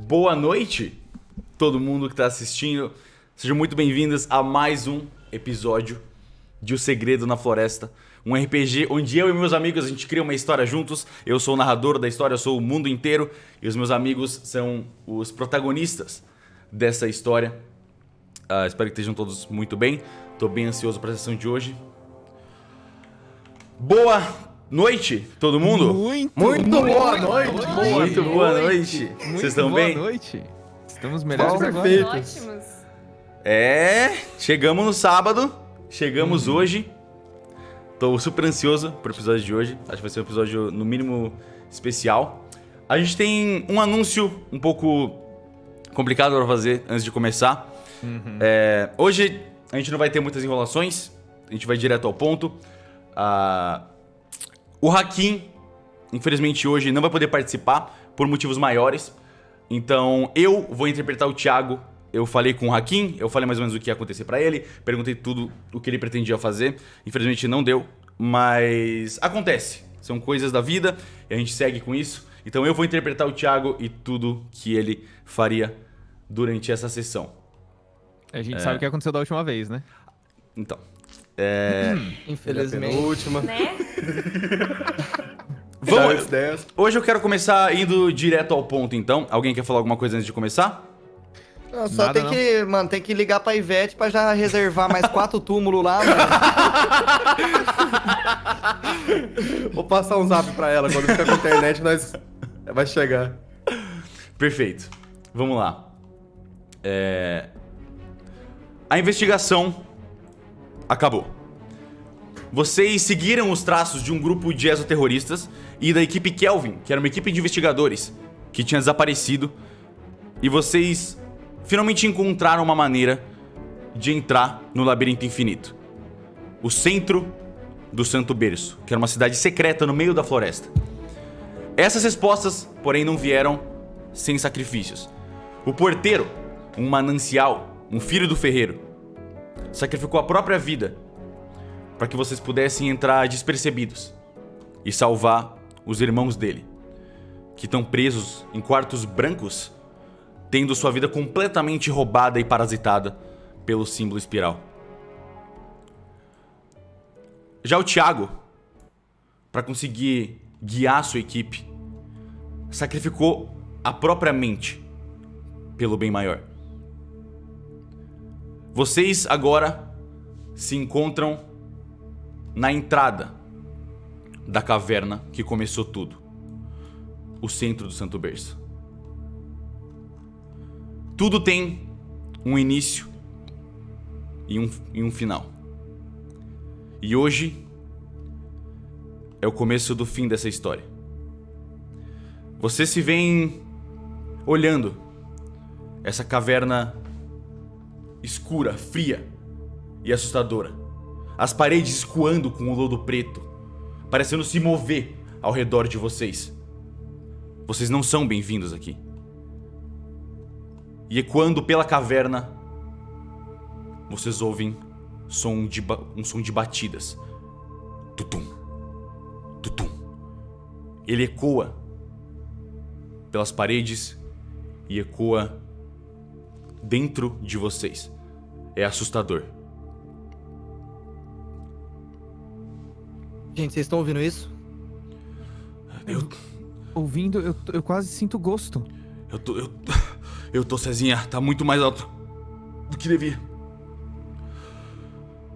Boa noite, todo mundo que está assistindo. Sejam muito bem-vindos a mais um episódio de O Segredo na Floresta. Um RPG onde eu e meus amigos a gente cria uma história juntos. Eu sou o narrador da história, eu sou o mundo inteiro. E os meus amigos são os protagonistas dessa história. Espero que estejam todos muito bem. Estou bem ansioso para a sessão de hoje. Boa noite, todo mundo. Muito boa noite. Muito boa noite. Vocês estão bem? Boa noite. Estamos melhores agora. Ótimos. Chegamos no sábado. Chegamos hoje. Tô super ansioso pro episódio de hoje. Acho que vai ser um episódio, no mínimo, especial. A gente tem um anúncio um pouco complicado pra fazer antes de começar. Hoje a gente não vai ter muitas enrolações. A gente vai direto ao ponto. O Hakim, infelizmente, hoje não vai poder participar por motivos maiores. Então, eu vou interpretar o Thiago. Eu falei com o Hakim, eu falei mais ou menos o que ia acontecer pra ele. Perguntei tudo o que ele pretendia fazer. Infelizmente não deu, mas acontece. São coisas da vida e a gente segue com isso. Então eu vou interpretar o Thiago e tudo que ele faria durante essa sessão. A gente sabe o que aconteceu da última vez, né? Então, Infelizmente. Última. Né? Hoje eu quero começar indo direto ao ponto, então. Alguém quer falar alguma coisa antes de começar? Não, só Nada, tem que ligar pra Ivete pra já reservar mais 4 túmulos lá, mano. Vou passar um zap pra ela, quando ficar com a internet, nós vai chegar. Perfeito. Vamos lá. A investigação acabou. Vocês seguiram os traços de um grupo de exoterroristas e da equipe Kelvin, que era uma equipe de investigadores que tinha desaparecido, e vocês finalmente encontraram uma maneira de entrar no Labirinto Infinito. O centro do Santo Berço, que era uma cidade secreta no meio da floresta. Essas respostas, porém, não vieram sem sacrifícios. O porteiro, um manancial, um filho do ferreiro, sacrificou a própria vida para que vocês pudessem entrar despercebidos e salvar os irmãos dele, que estão presos em quartos brancos, tendo sua vida completamente roubada e parasitada pelo símbolo espiral. Já o Thiago, para conseguir guiar sua equipe, sacrificou a própria mente pelo bem maior. Vocês agora se encontram na entrada da caverna que começou tudo, o centro do Santo Berço. Tudo tem um início e um final. E hoje é o começo do fim dessa história. Você se vem olhando essa caverna escura, fria e assustadora. As paredes escoando com o lodo preto, parecendo se mover ao redor de vocês. Vocês não são bem-vindos aqui. E ecoando pela caverna, vocês ouvem um som de batidas. Tutum, tutum. Ele ecoa pelas paredes e ecoa dentro de vocês. É assustador. Gente, vocês estão ouvindo isso? Ouvindo, eu quase sinto gosto. Eu tô, Cezinha, tá muito mais alto do que devia.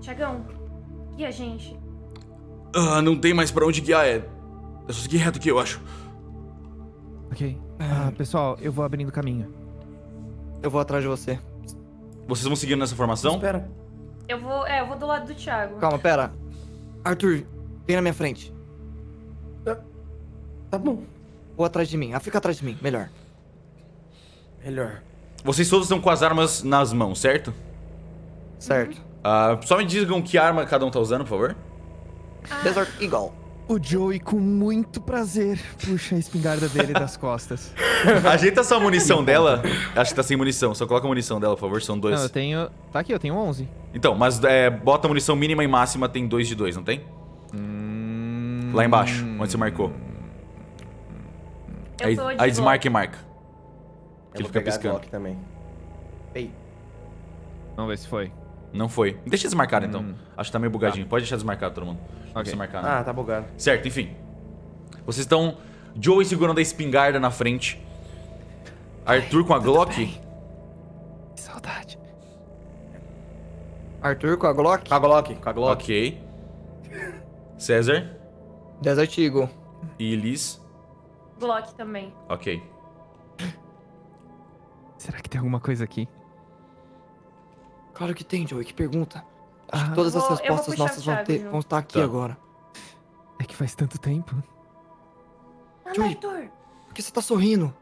Tiagão, e a gente? Não tem mais pra onde guiar, é só seguir reto aqui, eu acho. Ok. Pessoal, eu vou abrindo caminho. Eu vou atrás de você. Vocês vão seguindo nessa formação? Espera. Eu vou do lado do Thiago. Calma, pera. Arthur, vem na minha frente. Tá bom. Ou atrás de mim. Fica atrás de mim, melhor. Melhor. Vocês todos estão com as armas nas mãos, certo? Certo. Só me digam que arma cada um tá usando, por favor. Desert Eagle. O Joey, com muito prazer, puxa a espingarda dele das costas. Ajeita só a munição dela. Acho que tá sem munição. Só coloca a munição dela, por favor. São 2. Não, eu tenho... Tá aqui, eu tenho 11. Então, mas bota a munição mínima e máxima, tem 2 de 2, não tem? Lá embaixo, onde você marcou. Eu tô de Aí desmarca e marca. Que ele vou fica pegar a piscando. Glock também. Ei. Vamos ver se foi. Não foi. Deixa desmarcado então. Acho que tá meio bugadinho. Pode deixar desmarcado, todo mundo. Não Ok. precisa marcar, não. Ah, tá bugado. Certo, enfim. Vocês estão... Joey segurando a espingarda na frente. Arthur com a Glock. Que saudade. Arthur com a Glock. Com a Glock, com a Glock. Ok. César. Desert Eagle. E Liz. Glock também. Ok. Será que tem alguma coisa aqui? Claro que tem, Joey, que pergunta. Acho que Ah. todas as Eu vou respostas puxar nossas o vão, Thiago, vão estar aqui Tá. agora. É que faz tanto tempo. Anda, Joey. Arthur. Por que você tá sorrindo?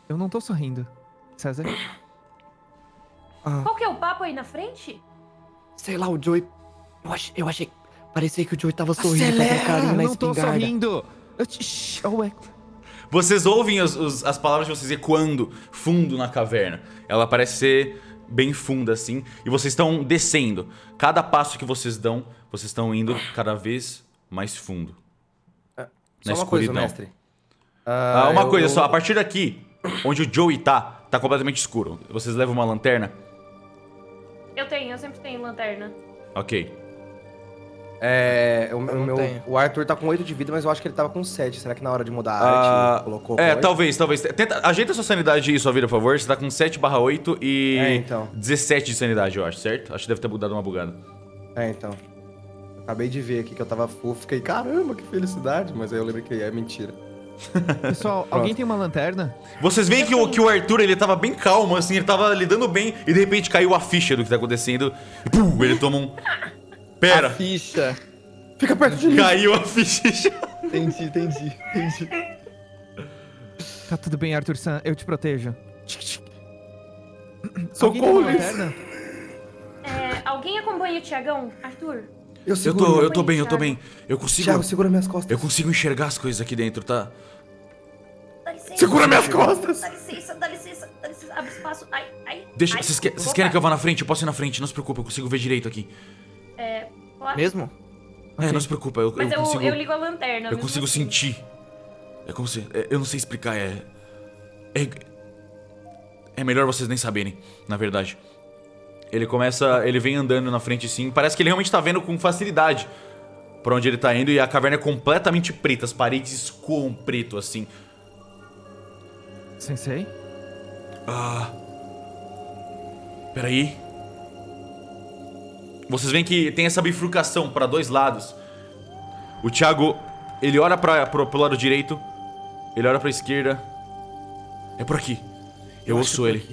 Eu não tô sorrindo. César? Ah, Qual que é o papo aí na frente? sei lá, o Joey... Eu achei... Parecia que o Joey tava sorrindo, Acelera! fazendo carinho Eu na não tô espingarda. sorrindo. Shhh, oh, é. Vocês ouvem as palavras de vocês ecoando fundo na caverna. Ela parece ser bem funda assim. E vocês estão descendo. Cada passo que vocês dão, vocês estão indo cada vez mais fundo. Só Na uma coisa, escuridão. mestre. Uma coisa só, a partir daqui, onde o Joey tá completamente escuro. Vocês levam uma lanterna? Eu sempre tenho lanterna. Ok. não tenho. O Arthur tá com 8 de vida, mas eu acho que ele tava com 7. Será que na hora de mudar a Ah, arte colocou? é, com talvez. Ajeita sua sanidade e sua vida, por favor. Você tá com 7/8 e É, então. 17 de sanidade, eu acho, certo? Acho que deve ter dado uma bugada. É, então. Acabei de ver aqui que eu tava full, fiquei, caramba, que felicidade. Mas aí eu lembrei que é mentira. Pessoal, alguém tem uma lanterna? Vocês veem que o Arthur, ele tava bem calmo, assim, ele tava lidando bem, e de repente caiu a ficha do que tá acontecendo, e pum, ele toma um... Pera, Ficha. Fica perto de mim. caiu a ficha. Entendi. Tá tudo bem, Arthur-san. Eu te protejo. Alguém tem Socorro, uma Liz. lanterna? Alguém acompanha o Tiagão? Arthur? Eu Eu seguro. tô bem, eu tô bem. Eu consigo... Thiago, segura minhas costas. Eu consigo enxergar as coisas aqui dentro, tá? Dá licença. Segura minhas costas. Dá licença, dá licença. Dá licença. Abre espaço. Ai. Deixa, ai. vocês querem que eu vá na frente? Eu posso ir na frente, não se preocupa, eu consigo ver direito aqui. Claro. Mesmo? Não se preocupa, eu Mas consigo... eu ligo a lanterna. Eu mesmo consigo assim. sentir. É como se... eu não sei explicar, é melhor vocês nem saberem, na verdade. Ele vem andando na frente assim, parece que ele realmente tá vendo com facilidade pra onde ele tá indo, e a caverna é completamente preta, as paredes escoam preto assim. Sensei? Peraí. Vocês veem que tem essa bifurcação pra dois lados. O Thiago, ele olha pro lado direito, ele olha pra esquerda. É por aqui. Eu ouço ele.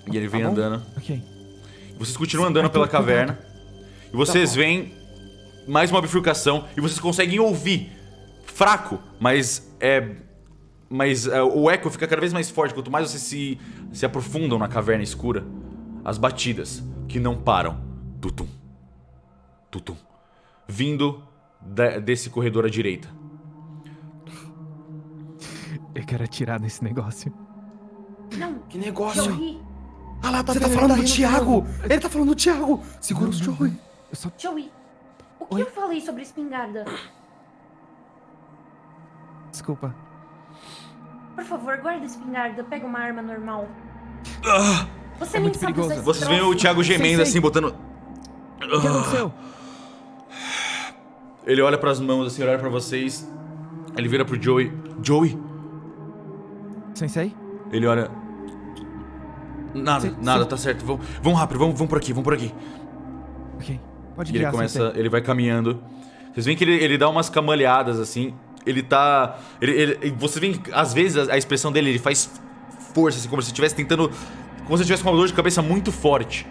E ele vem andando. Ok. Vocês continuam andando pela caverna. E vocês veem mais uma bifurcação. E vocês conseguem ouvir. Fraco, mas o eco fica cada vez mais forte. Quanto mais vocês se aprofundam na caverna escura. As batidas que não param. Tutum. Tutum. Vindo desse corredor à direita. Eu quero atirar nesse negócio. Não. Que negócio. Joey. Ah lá, tá Você tá vendo? falando Ele do rindo, Thiago. Ele tá falando do Thiago. Segura o Joey. Eu só... Joey. O que eu falei sobre espingarda? Desculpa. Por favor, guarda a espingarda. Pega uma arma normal. Você É nem muito sabe perigoso. usar esse Vocês veem o troço. Thiago gemendo Sensei. assim, botando... O que aconteceu? Ele olha pras mãos assim, ele olha pra vocês. Ele vira pro Joey. Joey? Sensei? Ele olha... Nada, tá certo. Vamos rápido, vamos por aqui. Ok. Pode E ele guiar, começa, Sensei. ele vai caminhando. Vocês veem que ele dá umas camaleadas assim. Ele tá... Vocês veem que às vezes a expressão dele, ele faz força, assim, como se estivesse tentando... Como se ele tivesse com uma dor de cabeça muito forte.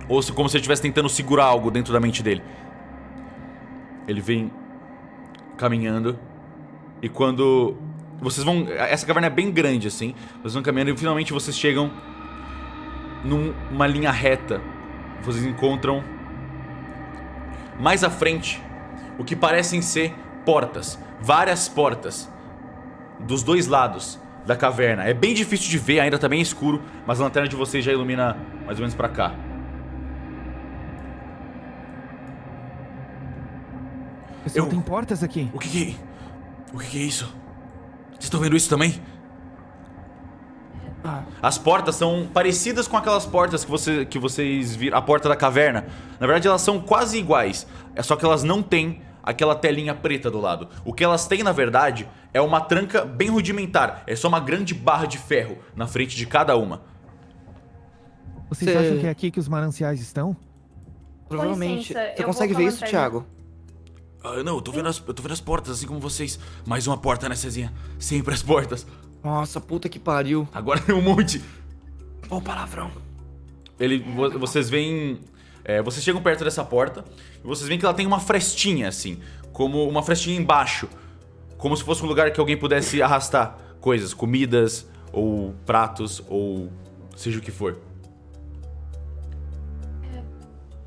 Ou como se ele estivesse tentando segurar algo dentro da mente dele. Ele vem caminhando. E quando... Vocês vão... Essa caverna é bem grande assim. Vocês vão caminhando e finalmente vocês chegam numa linha reta. Vocês encontram mais à frente o que parecem ser portas. Várias portas dos dois lados da caverna. É bem difícil de ver, ainda tá bem escuro, mas a lanterna de vocês já ilumina mais ou menos pra cá. Pessoal, Eu- tem portas aqui. O que é isso? Vocês estão vendo isso também? Ah. As portas são parecidas com aquelas portas que vocês viram, a porta da caverna. Na verdade, elas são quase iguais. É só que elas não têm aquela telinha preta do lado. O que elas têm, na verdade, é uma tranca bem rudimentar. É só uma grande barra de ferro na frente de cada uma. Vocês acham que é aqui que os mananciais estão? Provavelmente. licença, Você eu consegue vou com ver a isso, lanterna. Thiago? Ah, não, eu tô vendo as portas, assim como vocês. Mais uma porta, né, Cezinha? Sempre as portas. Nossa, puta que pariu. Agora tem um monte. Ó o palavrão. Vocês veem... vocês chegam perto dessa porta e vocês veem que ela tem uma frestinha, assim. Como uma frestinha embaixo. Como se fosse um lugar que alguém pudesse arrastar coisas, comidas, ou pratos, ou seja o que for.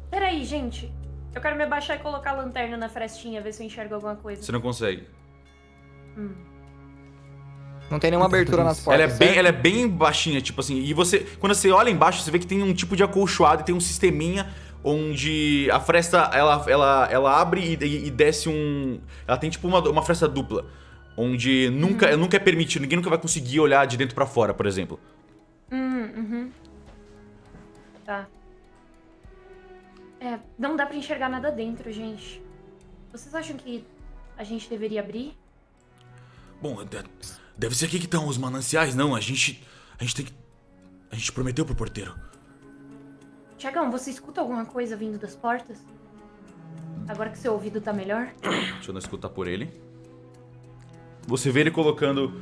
Peraí, gente. Eu quero me abaixar e colocar a lanterna na frestinha, ver se eu enxergo alguma coisa. Você não consegue. Não tem nenhuma abertura nas portas. Ela é bem baixinha, tipo assim. E quando você olha embaixo, você vê que tem um tipo de acolchoado e tem um sisteminha onde a fresta ela abre e desce um. Ela tem tipo uma fresta dupla. Onde nunca é permitido, ninguém nunca vai conseguir olhar de dentro pra fora, por exemplo. Tá. Não dá pra enxergar nada dentro, gente. Vocês acham que a gente deveria abrir? Bom, deve ser aqui que estão os mananciais, não? A gente tem que. A gente prometeu pro porteiro. Tiagão, você escuta alguma coisa vindo das portas? Agora que seu ouvido tá melhor? Deixa eu não escutar por ele. Você vê ele colocando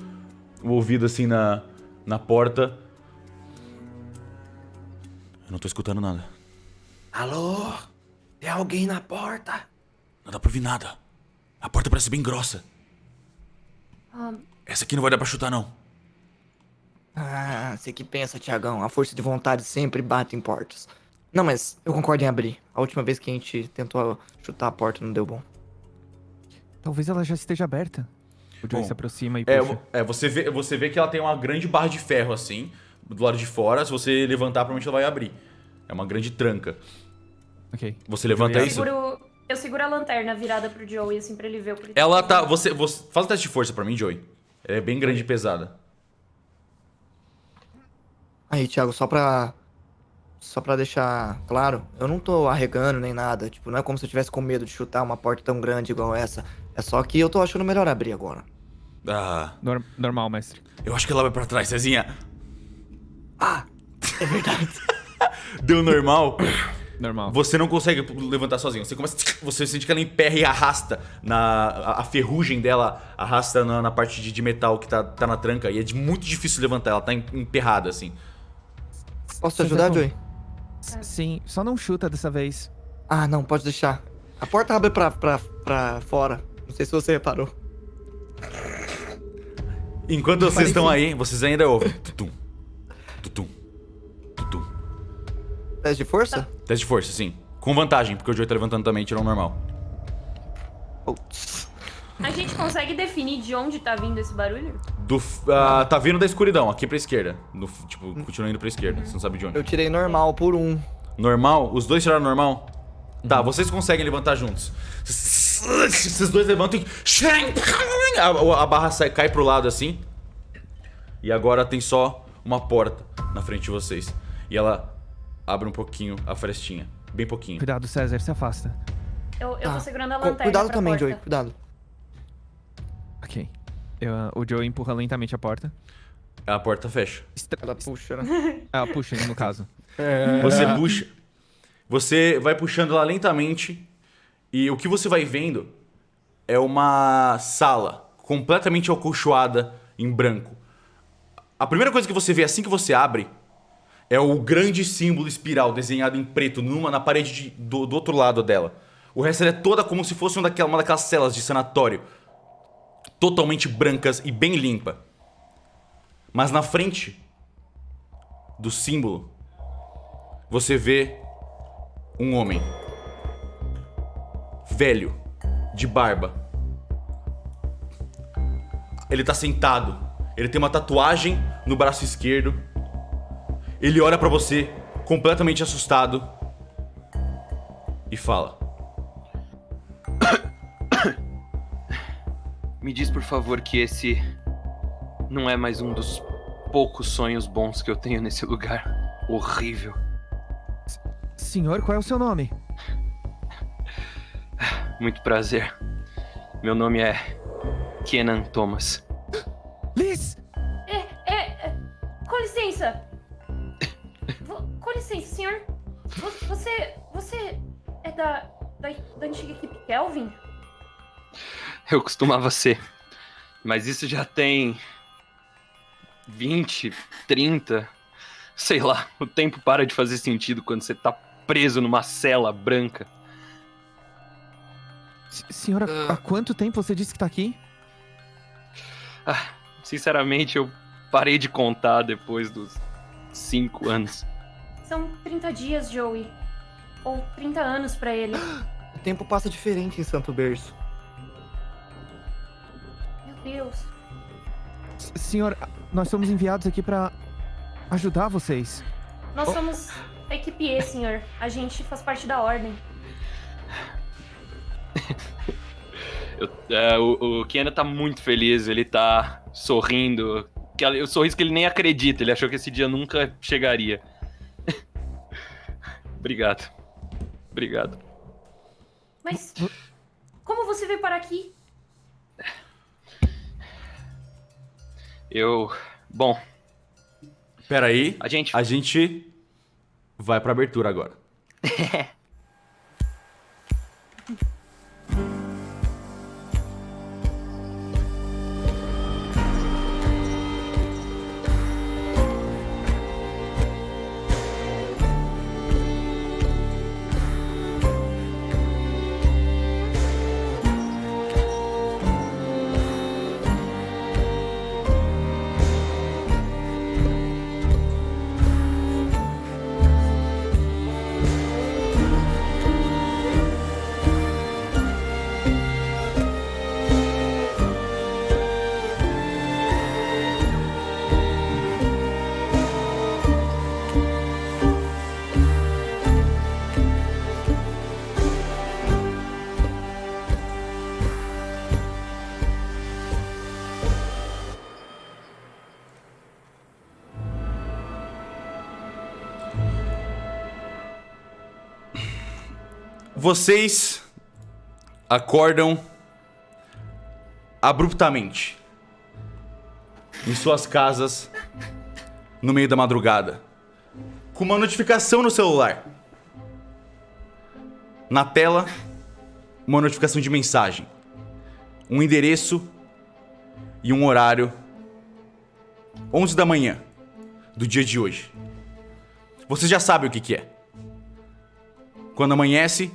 o ouvido assim na porta. Eu não tô escutando nada. Alô? Tem alguém na porta? Não dá pra ouvir nada. A porta parece bem grossa. Essa aqui não vai dar pra chutar, não. Ah, você que pensa, Thiagão. A força de vontade sempre bate em portas. Não, mas eu concordo em abrir. A última vez que a gente tentou chutar a porta não deu bom. Talvez ela já esteja aberta. O Joey Bom, se aproxima e puxa. Você vê que ela tem uma grande barra de ferro assim, do lado de fora. Se você levantar, provavelmente ela vai abrir. É uma grande tranca. Ok. Você levanta isso? Eu seguro a lanterna virada pro Joey, assim, pra ele ver o que ele Ela tá. fazendo. Você faz um teste de força pra mim, Joey. Ela é bem grande e pesada. Aí, Thiago, só pra deixar claro, eu não tô arregando nem nada. Tipo, não é como se eu tivesse com medo de chutar uma porta tão grande igual essa. É só que eu tô achando melhor abrir agora. Ah, Normal, mestre. eu acho que ela vai pra trás, Cezinha. Ah, é verdade. Deu normal. Normal. Você não consegue levantar sozinho. Você sente que ela emperra e arrasta a ferrugem dela arrasta na parte de metal que tá na tranca. E é muito difícil levantar, ela tá emperrada assim. Posso te ajudar, Joey? Sim, só não chuta dessa vez. Ah, não, pode deixar. A porta abre pra fora. Não sei se você reparou. Enquanto vocês estão aí, vocês ainda ouvem. Tutum, tutum, tutum. Teste de força? Teste de força, sim. Com vantagem, porque o Joey tá levantando também, tirou um normal. Putz. A gente consegue definir de onde tá vindo esse barulho? Tá vindo da escuridão, aqui pra esquerda. Continua indo pra esquerda, você não sabe de onde. Eu tirei normal por um. Normal? Os dois tiraram normal? Tá, vocês conseguem levantar juntos. Esses dois levantam e... A barra cai pro lado assim. E agora tem só uma porta na frente de vocês. E ela abre um pouquinho a frestinha. Bem pouquinho. Cuidado, César, se afasta. Eu Tá. tô segurando a lanterna Cuidado pra também, porta. Joey, cuidado. Ok. O Joey empurra lentamente a porta. A porta fecha. Ela puxa, né? Ah, puxa, no caso. Você puxa. Você vai puxando ela lentamente. E o que você vai vendo é uma sala completamente acolchoada em branco. A primeira coisa que você vê assim que você abre é o grande símbolo espiral desenhado em preto na parede do outro lado dela. O resto é toda como se fosse uma daquelas celas de sanatório. Totalmente brancas e bem limpa. Mas na frente do símbolo, você vê um homem. Velho, de barba. Ele tá sentado. Ele tem uma tatuagem no braço esquerdo. Ele olha pra você, completamente assustado, e fala: Me diz, por favor, que esse não é mais um dos poucos sonhos bons que eu tenho nesse lugar. Horrível. Senhor, qual é o seu nome? Muito prazer. Meu nome é Kenan Thomas. Liz! Com licença. Com licença, senhor. Você é da antiga equipe Kelvin? Eu costumava ser. Mas isso já tem 20, 30. Sei lá, o tempo para de fazer sentido quando você tá preso numa cela branca. Senhora, há quanto tempo você disse que tá aqui? Sinceramente, eu parei de contar depois dos 5 anos. São 30 dias, Joey. Ou 30 anos pra ele. O tempo passa diferente em Santo Berço. Meu Deus. Senhor, nós somos enviados aqui pra ajudar vocês. Nós somos a equipe E, senhor. A gente faz parte da ordem. O Kenan tá muito feliz, ele tá sorrindo. O sorriso que ele nem acredita, ele achou que esse dia nunca chegaria. Obrigado. Mas como você veio parar aqui? Bom, Pera aí, a gente vai pra abertura agora. Vocês acordam abruptamente em suas casas no meio da madrugada, com uma notificação no celular. Na tela, uma notificação de mensagem, um endereço e um horário. 11 da manhã do dia de hoje. Vocês já sabem o que é. Quando amanhece,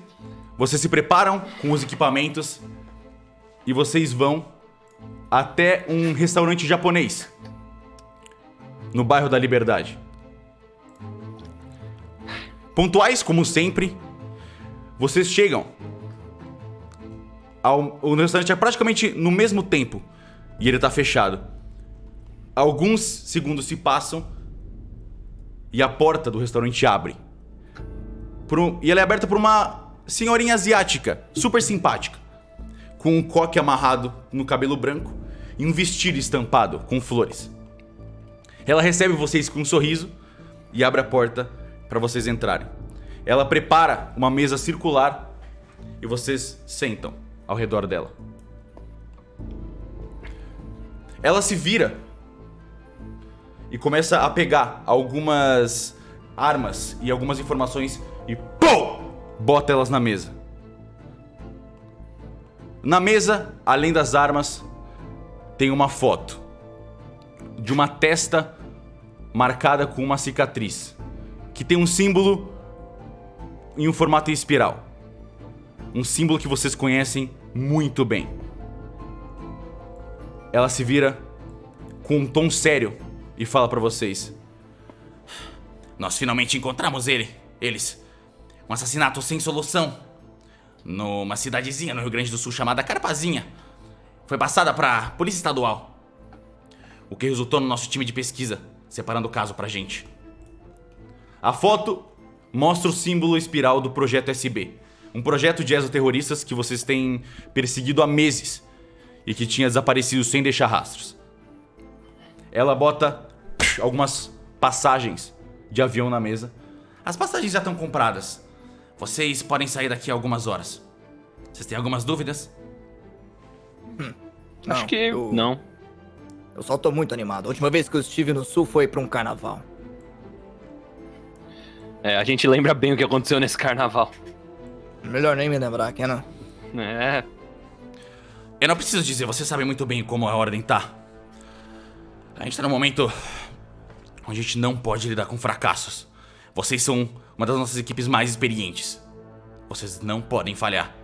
vocês se preparam com os equipamentos e vocês vão até um restaurante japonês no bairro da Liberdade. Pontuais, como sempre, vocês chegam o restaurante é praticamente no mesmo tempo e ele tá fechado. Alguns segundos se passam e a porta do restaurante abre. E ela é aberta por uma senhorinha asiática, super simpática, com um coque amarrado no cabelo branco e um vestido estampado com flores. Ela recebe vocês com um sorriso e abre a porta para vocês entrarem. Ela prepara uma mesa circular e vocês sentam ao redor dela. Ela se vira e começa a pegar algumas armas e algumas informações e pum! Bota elas na mesa. Na mesa, além das armas, tem uma foto de uma testa marcada com uma cicatriz, que tem um símbolo em um formato em espiral. Um símbolo que vocês conhecem muito bem. Ela se vira com um tom sério e fala pra vocês: nós finalmente encontramos eles. Um assassinato sem solução numa cidadezinha no Rio Grande do Sul chamada Carpazinha. Foi passada pra Polícia Estadual, o que resultou no nosso time de pesquisa separando o caso pra gente. A foto mostra o símbolo espiral do Projeto SB, um projeto de exoterroristas que vocês têm perseguido há meses e que tinha desaparecido sem deixar rastros. Ela bota algumas passagens de avião na mesa. As passagens já estão compradas. Vocês podem sair daqui a algumas horas. Vocês têm algumas dúvidas? Acho que não. Eu só tô muito animado. A última vez que eu estive no sul foi pra um carnaval. É, a gente lembra bem o que aconteceu nesse carnaval. Melhor nem me lembrar, Kenan. É, Eu não preciso dizer, vocês sabem muito bem como a ordem tá. A gente tá num momento onde a gente não pode lidar com fracassos. Vocês são uma das nossas equipes mais experientes. Vocês não podem falhar.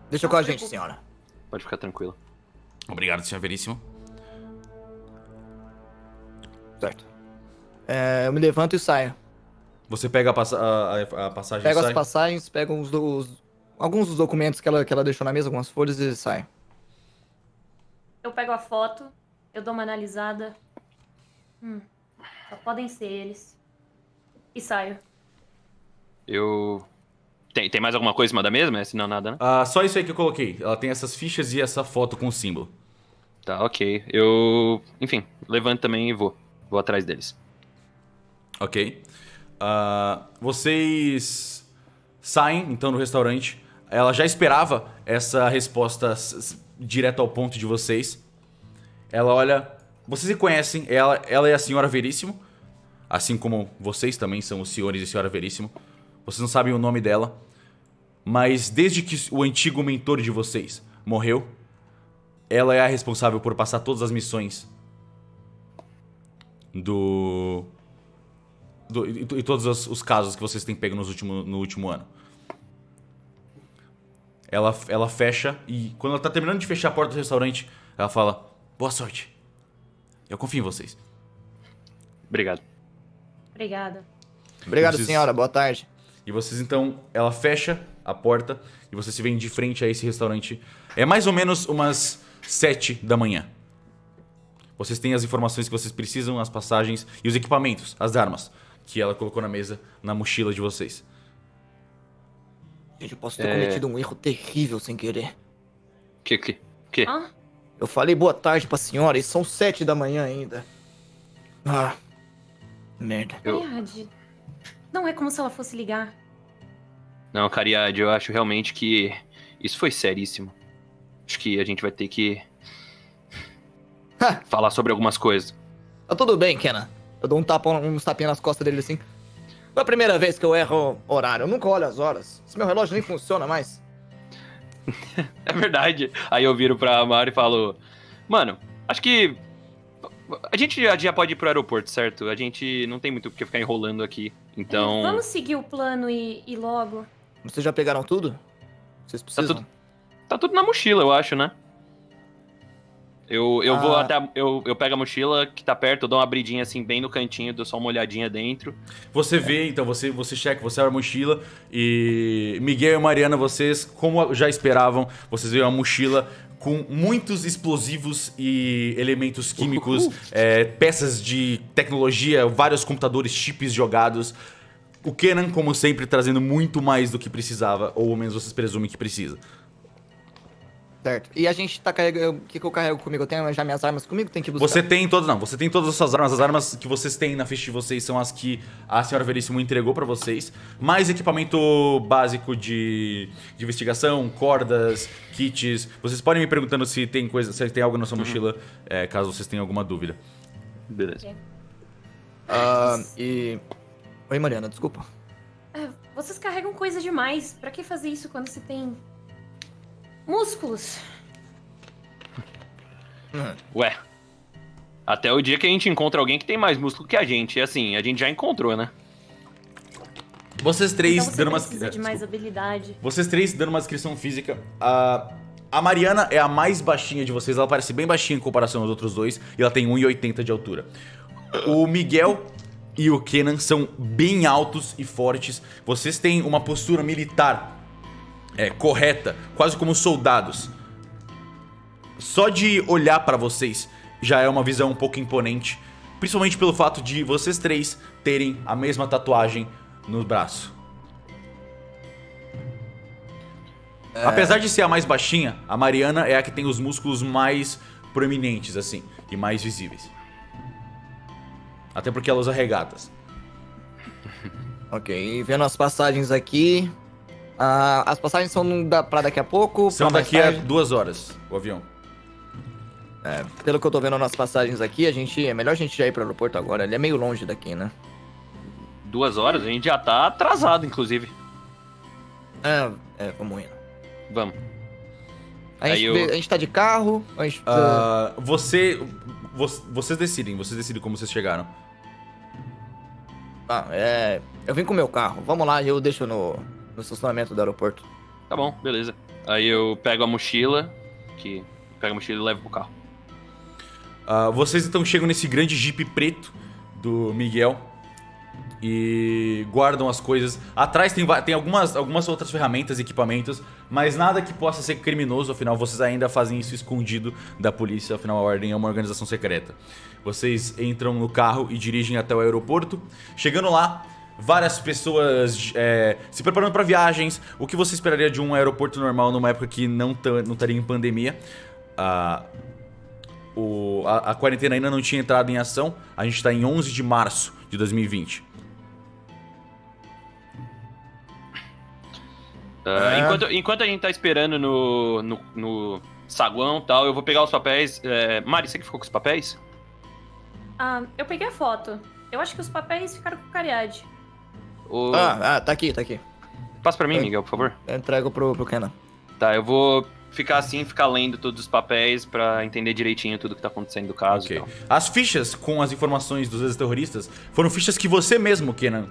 Deixa com a gente, senhora. pode ficar tranquilo. Obrigado, senhor Veríssimo. Certo. Eu me levanto e saio. Você pega a passagem Pego e as sai? passagens, pego alguns dos documentos que ela deixou na mesa, algumas folhas e saio. Eu pego a foto, eu dou uma analisada. Só podem ser eles. E saio. Eu... Tem mais alguma coisa em cima da mesa? Mas não, nada, né? Só isso aí que eu coloquei. Ela tem essas fichas e essa foto com o símbolo. Tá, ok. Eu... Enfim, levanto também e vou. Vou atrás deles. Ok. Vocês saem, então, do restaurante. Ela já esperava essa resposta direto ao ponto de vocês. Ela olha... Vocês se conhecem. Ela é a senhora Veríssimo. Assim como vocês também são os senhores e senhora Veríssimo. Vocês não sabem o nome dela. Mas desde que o antigo mentor de vocês morreu, ela é a responsável por passar todas as missões e todos os casos que vocês têm pego no último ano. Ela fecha e quando ela tá terminando de fechar a porta do restaurante, ela fala: boa sorte. Eu confio em vocês. Obrigado. Obrigada. Obrigado, Vocês- senhora. Boa tarde. E vocês então, ela fecha a porta e vocês se veem de frente a esse restaurante. É mais ou menos umas 7 da manhã. Vocês têm as informações que vocês precisam, as passagens e os equipamentos, as armas que ela colocou na mesa, na mochila de vocês. Gente, eu posso ter cometido um erro terrível sem querer. Que? Hã? Eu falei boa tarde pra senhora e são 7 da manhã ainda. Merda. Cariade. Não é como se ela fosse ligar. Não, Cariade, eu acho realmente que isso foi seríssimo. Acho que a gente vai ter que falar sobre algumas coisas. Tá tudo bem, Kenan. Eu dou uns tapinhas nas costas dele assim. Não é a primeira vez que eu erro horário. Eu nunca olho as horas. Esse meu relógio nem funciona mais. É verdade. Aí eu viro pra Mari e falo: mano, acho que a gente já pode ir pro aeroporto, certo? A gente não tem muito porque ficar enrolando aqui. Então... Vamos seguir o plano e logo. Vocês já pegaram tudo? Vocês precisam? Tá tudo na mochila, eu acho, né? Eu vou até... Eu pego a mochila que tá perto, eu dou uma abridinha assim, bem no cantinho, dou só uma olhadinha dentro. Você vê, então, você checa, você abre a mochila e Miguel e Mariana, vocês, como já esperavam, vocês veem uma mochila com muitos explosivos e elementos químicos, peças de tecnologia, vários computadores, chips jogados. O Kenan, como sempre, trazendo muito mais do que precisava, ou ao menos vocês presumem que precisa. Certo. E a gente tá carregando... O que eu carrego comigo? Eu tenho já minhas armas comigo? Tem que buscar? Você tem todas as suas armas. As armas que vocês têm na ficha de vocês são as que a senhora Veríssimo entregou pra vocês. Mais equipamento básico de investigação, cordas, kits. Vocês podem me perguntando se tem algo na sua mochila, caso vocês tenham alguma dúvida. Beleza. Oi, Mariana, desculpa. Vocês carregam coisa demais. Pra que fazer isso quando se tem músculos? Ué, até o dia que a gente encontra alguém que tem mais músculo que a gente. E assim, a gente já encontrou, né? Vocês três Então você dando uma... precisa de mais habilidade. Vocês três dando uma descrição física. A Mariana é a mais baixinha de vocês. Ela parece bem baixinha em comparação aos outros dois. E ela tem 1,80 de altura. O Miguel e o Kenan são bem altos e fortes. Vocês têm uma postura militar correta, quase como soldados. Só de olhar pra vocês já é uma visão um pouco imponente. Principalmente pelo fato de vocês três terem a mesma tatuagem no braço. Apesar de ser a mais baixinha, a Mariana é a que tem os músculos mais proeminentes, assim, e mais visíveis. Até porque ela usa regatas. Ok, vendo as passagens aqui. As passagens são pra daqui a pouco? São pra mais daqui a tarde? 2 horas, o avião. Pelo que eu tô vendo nas passagens aqui, é melhor a gente já ir pro aeroporto agora. Ele é meio longe daqui, né? 2 horas? A gente já tá atrasado, inclusive. Vamos indo. Vamos. A gente tá de carro? A gente precisa... Vocês decidem como vocês chegaram. Eu vim com o meu carro. Vamos lá, eu deixo no estacionamento do aeroporto. Tá bom, beleza. Aí eu pego a mochila, e levo pro carro. Vocês então chegam nesse grande Jeep preto do Miguel e guardam as coisas. Atrás tem algumas outras ferramentas e equipamentos, mas nada que possa ser criminoso, afinal vocês ainda fazem isso escondido da polícia, afinal a Ordem é uma organização secreta. Vocês entram no carro e dirigem até o aeroporto. Chegando lá, várias pessoas se preparando para viagens. O que você esperaria de um aeroporto normal numa época que não estaria em pandemia? A quarentena ainda não tinha entrado em ação. A gente está em 11 de março de 2020. Enquanto a gente tá esperando no saguão e tal, eu vou pegar os papéis. Mari, você que ficou com os papéis? Eu peguei a foto. Eu acho que os papéis ficaram com o Cariade. Tá aqui. Passa pra mim, Miguel, por favor. Eu entrego pro Kenan. Tá, eu vou ficar lendo todos os papéis pra entender direitinho tudo que tá acontecendo do caso e tal. As fichas com as informações dos ex-terroristas foram fichas que você mesmo, Kenan,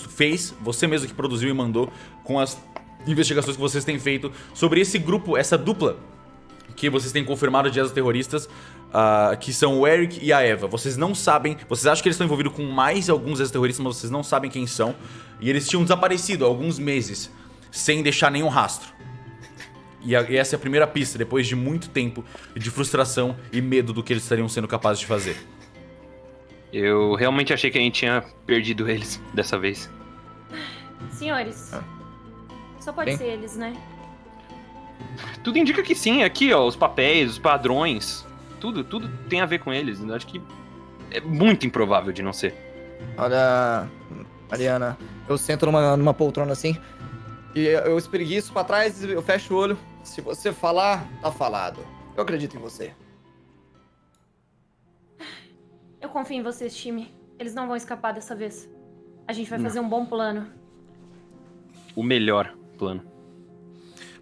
fez, você mesmo que produziu e mandou com as investigações que vocês têm feito sobre esse grupo, essa dupla que vocês têm confirmado de ex-terroristas, que são o Eric e a Eva. Vocês não sabem, vocês acham que eles estão envolvidos com mais alguns ex-terroristas, mas vocês não sabem quem são. E eles tinham desaparecido há alguns meses, sem deixar nenhum rastro. E essa é a primeira pista, depois de muito tempo de frustração e medo do que eles estariam sendo capazes de fazer. Eu realmente achei que a gente tinha perdido eles dessa vez. Senhores, só pode ser eles, né? Tudo indica que sim. Aqui, ó, os papéis, os padrões, tudo tem a ver com eles. Eu acho que é muito improvável de não ser. Olha, Mariana, eu sento numa poltrona assim e eu espreguiço pra trás, eu fecho o olho. Se você falar, tá falado. Eu acredito em você. Eu confio em vocês, time. Eles não vão escapar dessa vez. A gente vai fazer um bom plano. O melhor plano.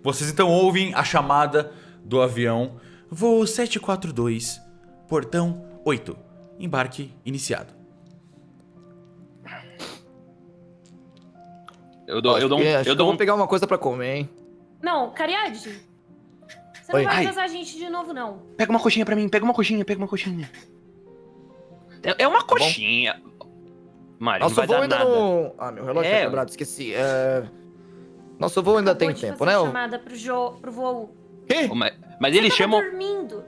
Vocês então ouvem a chamada do avião. Voo 742, portão 8. Embarque iniciado. Eu vou pegar uma coisa pra comer, hein? Não, Cariade, você Oi. não vai atrasar a gente de novo, não. Pega uma coxinha pra mim, pega uma coxinha. É uma coxinha. Mário, não vai dar nada. Meu relógio tá quebrado, esqueci. Nosso voo ainda tem tempo, né? Chamada pro voo. Quê? Mas eles chamam... dormindo.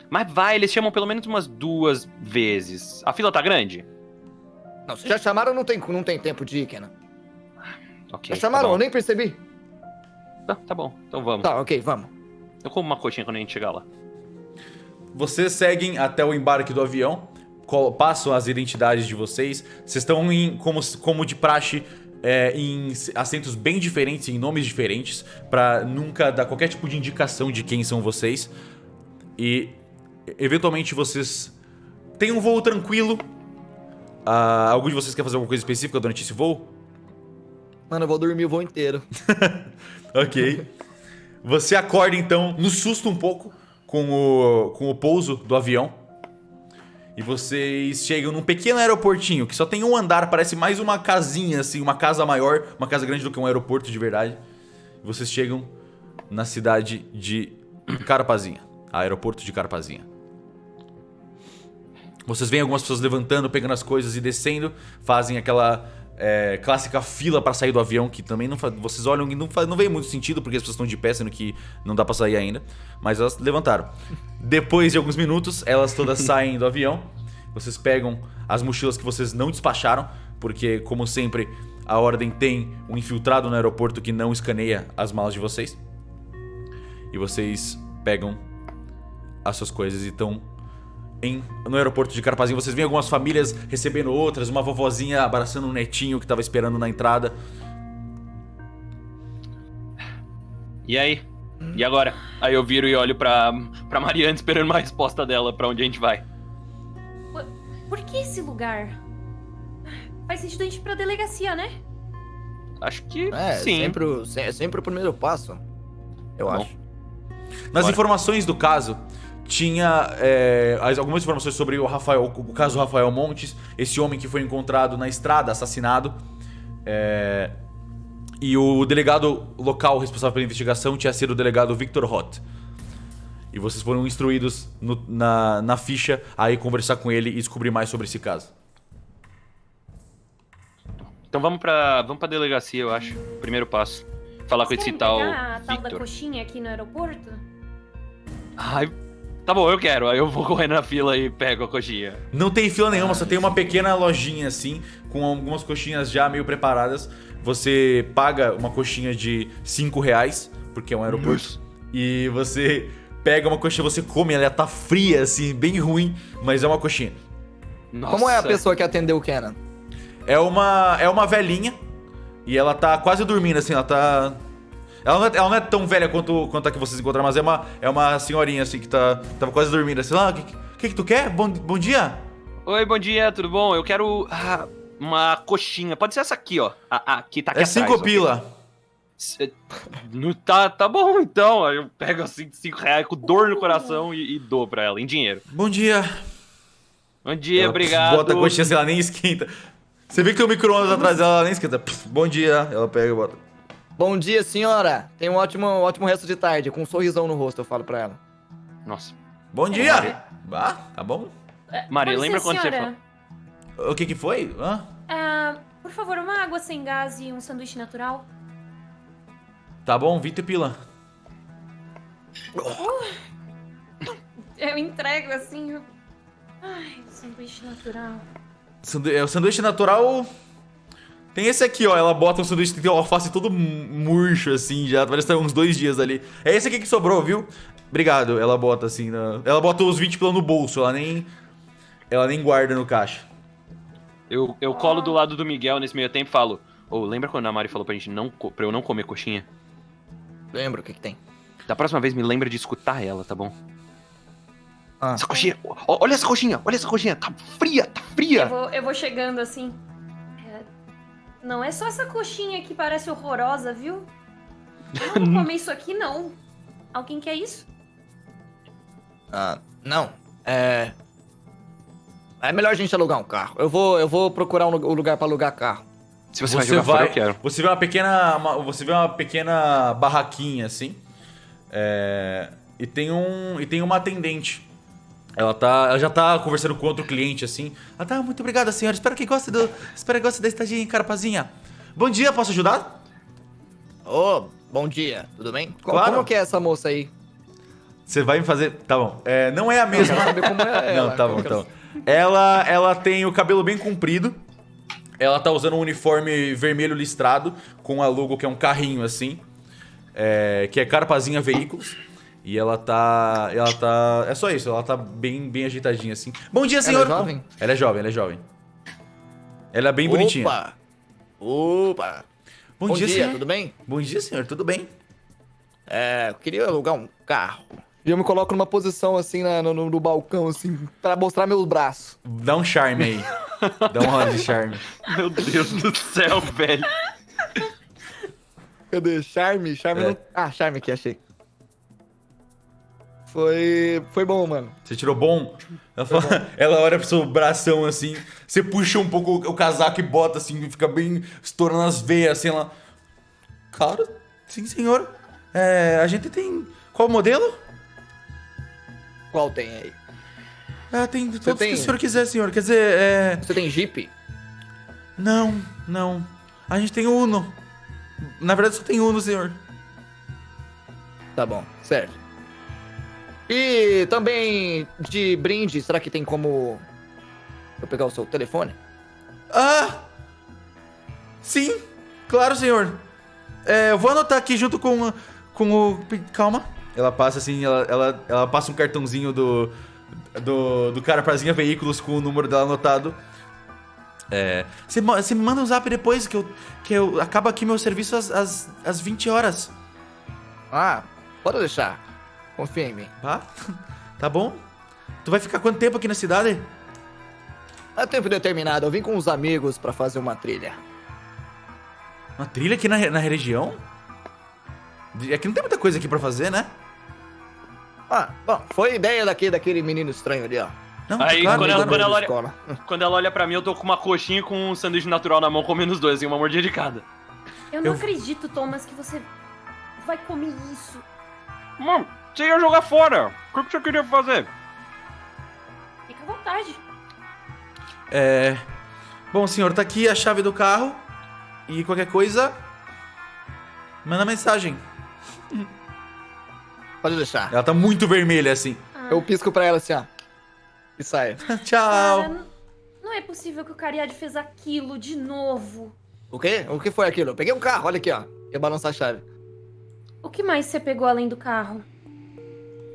Mas eles chamam pelo menos umas 2 vezes. A fila tá grande? Não, se já chamaram, não tem tempo de ir, Kenan. Ok. Já chamaram, tá eu nem percebi. Tá bom, então vamos. Tá, ok, vamos. Eu como uma coxinha quando a gente chegar lá. Vocês seguem até o embarque do avião, passam as identidades de vocês. Vocês estão como de praxe, em assentos bem diferentes, em nomes diferentes, pra nunca dar qualquer tipo de indicação de quem são vocês. E eventualmente vocês têm um voo tranquilo. Algum de vocês quer fazer alguma coisa específica durante esse voo? Mano, eu vou dormir o voo inteiro. Ok. Você acorda então, no susto um pouco, com o pouso do avião. E vocês chegam num pequeno aeroportinho que só tem um andar, parece mais uma casinha, assim, uma casa maior, uma casa grande do que um aeroporto de verdade. E vocês chegam na cidade de Carapazinha, aeroporto de Carapazinha. Vocês veem algumas pessoas levantando, pegando as coisas e descendo, fazem aquela clássica fila pra sair do avião, que também vocês olham e não vê muito sentido, porque as pessoas estão de pé, sendo que não dá pra sair ainda. Mas elas levantaram. Depois de alguns minutos, elas todas saem do avião. Vocês pegam as mochilas que vocês não despacharam, porque, como sempre, a Ordem tem um infiltrado no aeroporto que não escaneia as malas de vocês. E vocês pegam as suas coisas e estão no aeroporto de Carapazinho. Vocês veem algumas famílias recebendo outras, uma vovozinha abraçando um netinho que tava esperando na entrada. E aí? E agora? Aí eu viro e olho pra Mariana esperando uma resposta dela pra onde a gente vai. Por que esse lugar? Faz sentido a gente ir pra delegacia, né? Acho que É, sim. sempre o primeiro passo. Eu Bom. acho. Nas Bora. informações do caso, tinha algumas informações sobre o caso Rafael Montes, esse homem que foi encontrado na estrada, assassinado. E o delegado local responsável pela investigação tinha sido o delegado Victor Roth. E vocês foram instruídos na ficha a ir conversar com ele e descobrir mais sobre esse caso. Então vamos pra delegacia, eu acho. Primeiro passo. Falar com Vocês esse querem tal pegar a tal da Victor. coxinha aqui no aeroporto? Ai, tá bom, eu quero. Aí eu vou correndo na fila e pego a coxinha. Não tem fila nenhuma, só tem uma pequena lojinha assim, com algumas coxinhas já meio preparadas. Você paga uma coxinha de R$5, porque é um aeroporto. E você pega uma coxinha, você come, ela tá fria assim, bem ruim, mas é uma coxinha. Nossa. Como é a pessoa que atendeu o Kenan? É uma velhinha e ela tá quase dormindo assim, ela tá... Ela não é tão velha quanto a que vocês encontraram, mas é uma senhorinha assim que tava quase dormindo assim. O que tu quer? Bom dia? Oi, bom dia, tudo bom? Eu quero uma coxinha. Pode ser essa aqui, ó. Que tá aqui É atrás. 5 ó. pila. Tá bom, então. Aí eu pego assim R$5 com dor no coração e dou pra ela, em dinheiro. Bom dia. Bom dia, Ela obrigado. bota a coxinha assim, ela nem esquenta. Você vê que tem um micro-ondas atrás dela, ela nem esquenta. Bom dia. Ela pega e bota. Bom dia, senhora. Tem um ótimo resto de tarde, com um sorrisão no rosto, eu falo pra ela. Nossa. Bom dia. Tá bom. Maria, Com lembra licença, quando você senhora. falou? O que foi? Por favor, uma água sem gás e um sanduíche natural. Tá bom, 20 pila. Eu entrego assim. Ai, sanduíche natural. O sanduíche natural... Tem esse aqui, ó. Ela bota um sanduíche que tem o alface todo murcho, assim, já. Parece que tá uns 2 dias ali. É esse aqui que sobrou, viu? Obrigado. Ela bota assim, ela bota os 20 pila no bolso. Ela nem guarda no caixa. Eu colo do lado do Miguel nesse meio tempo e falo: lembra quando a Mari falou pra gente pra eu não comer coxinha? Lembra o que tem? Da próxima vez me lembra de escutar ela, tá bom? Ah. Essa coxinha, olha essa coxinha, tá fria. Eu vou chegando assim. Não é só essa coxinha que parece horrorosa, viu? Eu não vou comer isso aqui, não. Alguém quer isso? Não. É melhor a gente alugar um carro. Eu vou procurar um lugar pra alugar carro. Se você vai jogar fora, eu quero. Você vê uma pequena barraquinha, assim. E tem uma atendente. Ela já tá conversando com outro cliente, assim. Ela tá, muito obrigada, senhora. Espero que goste da estadia em Carapazinha. Bom dia, posso ajudar? Bom dia, tudo bem? Claro. Como que é essa moça aí? Você vai me fazer... Tá bom. Não é a mesma. Eu quero saber como é ela. Não, tá bom, então. Ela tem o cabelo bem comprido. Ela tá usando um uniforme vermelho listrado, com a logo que é um carrinho, assim. Que é Carapazinha Veículos. E ela tá... É só isso, ela tá bem ajeitadinha, assim. Bom dia, senhor! Ela é jovem? Ela é jovem. Ela é bem bonitinha. Opa! Bom dia, senhor. Tudo bem? Bom dia, senhor, tudo bem? Eu queria alugar um carro. E eu me coloco numa posição assim no balcão, assim, pra mostrar meus braços. Dá um charme aí. Dá um roda de charme. Meu Deus do céu, velho. Cadê? Charme? Charme charme aqui, achei. Foi bom, mano. Você tirou bom? Ela olha pro seu bração assim, você puxa um pouco o casaco e bota assim, fica bem estourando as veias assim, ela... Claro, sim senhor. A gente tem... Qual modelo? Qual tem aí? Tem todos tem? que o senhor quiser, senhor. Quer dizer, Você tem Jeep? Não. A gente tem Uno. Na verdade só tem Uno, senhor. Tá bom, certo. E também de brinde, será que tem como eu pegar o seu telefone? Sim, claro, senhor. Eu vou anotar aqui junto com o... Calma. Ela passa assim, ela passa um cartãozinho do cara pra Zinha Veículos com o número dela anotado. Você me manda um zap depois que eu acaba aqui meu serviço às 20 horas. Ah, pode deixar. Confia em mim. Tá bom? Tu vai ficar quanto tempo aqui na cidade? É tempo determinado. Eu vim com uns amigos pra fazer uma trilha. Uma trilha aqui na região? Aqui não tem muita coisa aqui pra fazer, né? Ah, bom, foi ideia daquele menino estranho ali, ó. Não, Aí, claro, quando ela claro. olha- Escola. Quando ela olha pra mim, eu tô com uma coxinha e com um sanduíche natural na mão, comendo os dois, assim, uma mordida de cada. Eu não Eu- acredito, Thomas, que você vai comer isso. Mano, você ia jogar fora. O que você queria fazer? Fica à vontade. Bom, senhor, tá aqui a chave do carro. E qualquer coisa, manda mensagem. Pode deixar. Ela tá muito vermelha, assim. Eu pisco pra ela assim, ó. E saio. Tchau. Cara, não é possível que o Cariade fez aquilo de novo. O quê? O que foi aquilo? Eu peguei um carro, olha aqui, ó. Eu balançar a chave. O que mais você pegou além do carro?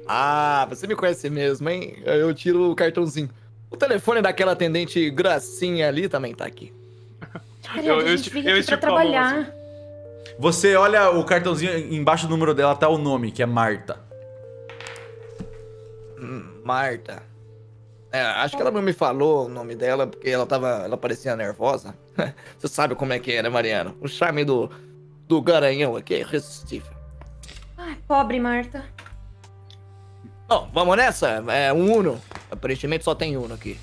Ah, você me conhece mesmo, hein? Eu tiro o cartãozinho. O telefone daquela atendente gracinha ali também tá aqui. Cariade, Eu a gente esti- veio eu aqui pra estico a mão, trabalhar. Você olha o cartãozinho, embaixo do número dela tá o nome, que é Marta. Marta. Acho que ela não me falou o nome dela, porque ela parecia nervosa. Você sabe como é que é, né, Mariana? O charme do garanhão aqui é irresistível. Ai, pobre Marta. Bom, vamos nessa? É um Uno. Aparentemente só tem Uno aqui.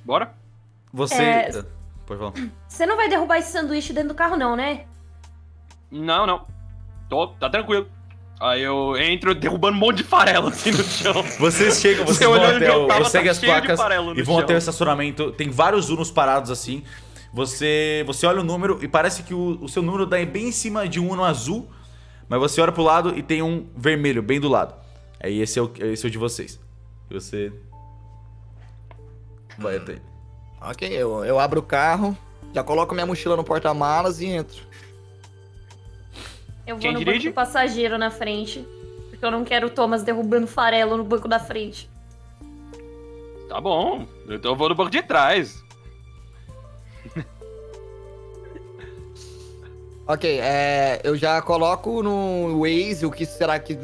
Bora? Você... Pode falar. Você não vai derrubar esse sanduíche dentro do carro, não, né? Não. Tá tranquilo. Aí eu entro derrubando um monte de farelo assim no chão. Vocês chegam, vocês Você vão olhando até onde eu tava, Você segue tá as cheio de placas farelo no e vão chão. até o estacionamento. Tem vários Unos parados assim. Você olha o número e parece que o seu número tá bem em cima de um Uno azul. Mas você olha pro lado e tem um vermelho bem do lado. Aí esse é o de vocês. E você... vai até... Ok, eu abro o carro, já coloco minha mochila no porta-malas e entro. Eu vou Quem no dirige? banco do passageiro na frente. Porque eu não quero o Thomas derrubando farelo no banco da frente. Tá bom. Então eu vou no banco de trás. Ok, eu já coloco no Waze o que será que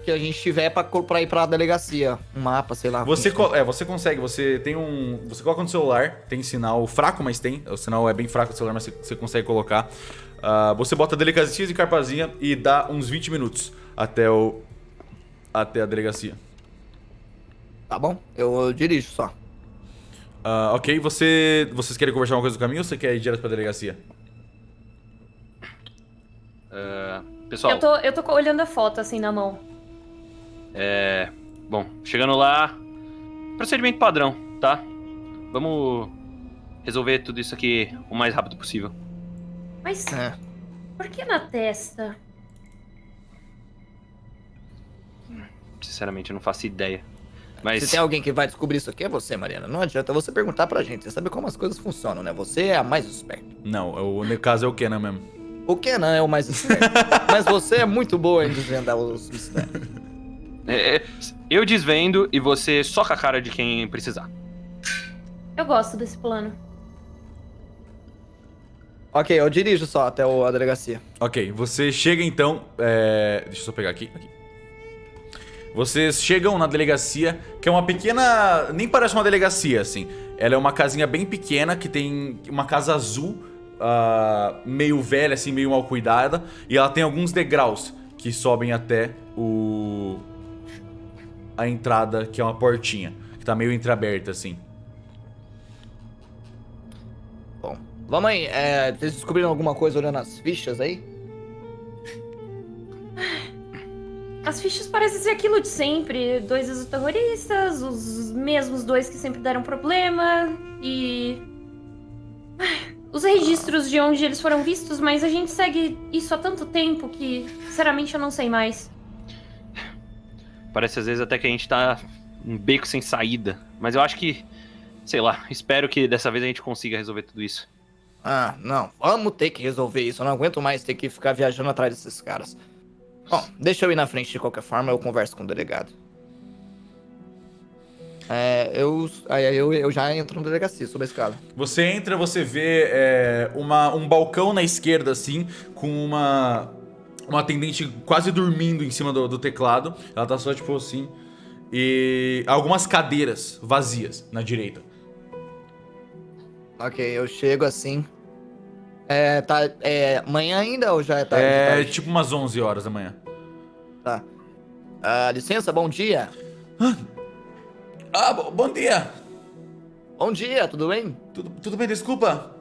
a gente tiver pra ir pra delegacia. Um mapa, sei lá. Você consegue, você tem você coloca no celular, tem sinal fraco, mas tem. O sinal é bem fraco do celular, mas você consegue colocar. Você bota delegacias e Carpazinha e dá uns 20 minutos até a delegacia. Tá bom, eu dirijo só. Ok, vocês querem conversar uma coisa no caminho ou você quer ir direto pra delegacia? Pessoal, Eu tô olhando a foto assim na mão. bom, chegando lá, procedimento padrão, tá? Vamos resolver tudo isso aqui o mais rápido possível. Mas É. por que na testa? Sinceramente, eu não faço ideia. Mas Se tem alguém que vai descobrir isso aqui, é você, Mariana. Não adianta você perguntar pra gente. Você sabe como as coisas funcionam, né? Você é a mais esperta. Não, no caso é o Kenan mesmo. O Kenan é o mais esperto. Mas você é muito boa em desvendar os mistérios. eu desvendo e você soca a cara de quem precisar. Eu gosto desse plano. Ok, eu dirijo só até a delegacia. Ok, você chega então. Deixa eu só pegar aqui. Vocês chegam na delegacia, que é uma pequena. Nem parece uma delegacia, assim. Ela é uma casinha bem pequena que tem uma casa azul, meio velha, assim, meio mal cuidada. E ela tem alguns degraus que sobem até a entrada, que é uma portinha, que tá meio entreaberta, assim. Bom, vamos aí. Vocês descobriram alguma coisa olhando as fichas aí? As fichas parecem ser aquilo de sempre. 2 exoterroristas, os mesmos 2 que sempre deram problema. E... os registros de onde eles foram vistos, mas a gente segue isso há tanto tempo que, sinceramente, eu não sei mais. Parece às vezes até que a gente tá um beco sem saída. Mas eu acho que, sei lá, espero que dessa vez a gente consiga resolver tudo isso. Ah, não. Vamos ter que resolver isso. Eu não aguento mais ter que ficar viajando atrás desses caras. Bom, deixa eu ir na frente de qualquer forma, eu converso com o delegado. Eu já entro na delegacia, sob a escada. Você entra, você vê um balcão na esquerda, assim, com uma atendente quase dormindo em cima do teclado. Ela tá só, tipo, assim. E algumas cadeiras vazias na direita. Ok, eu chego assim. Manhã ainda ou já é tarde? Tipo umas 11 horas da manhã. Tá. Licença, bom dia. Bom dia. Bom dia, tudo bem? Tudo bem, desculpa.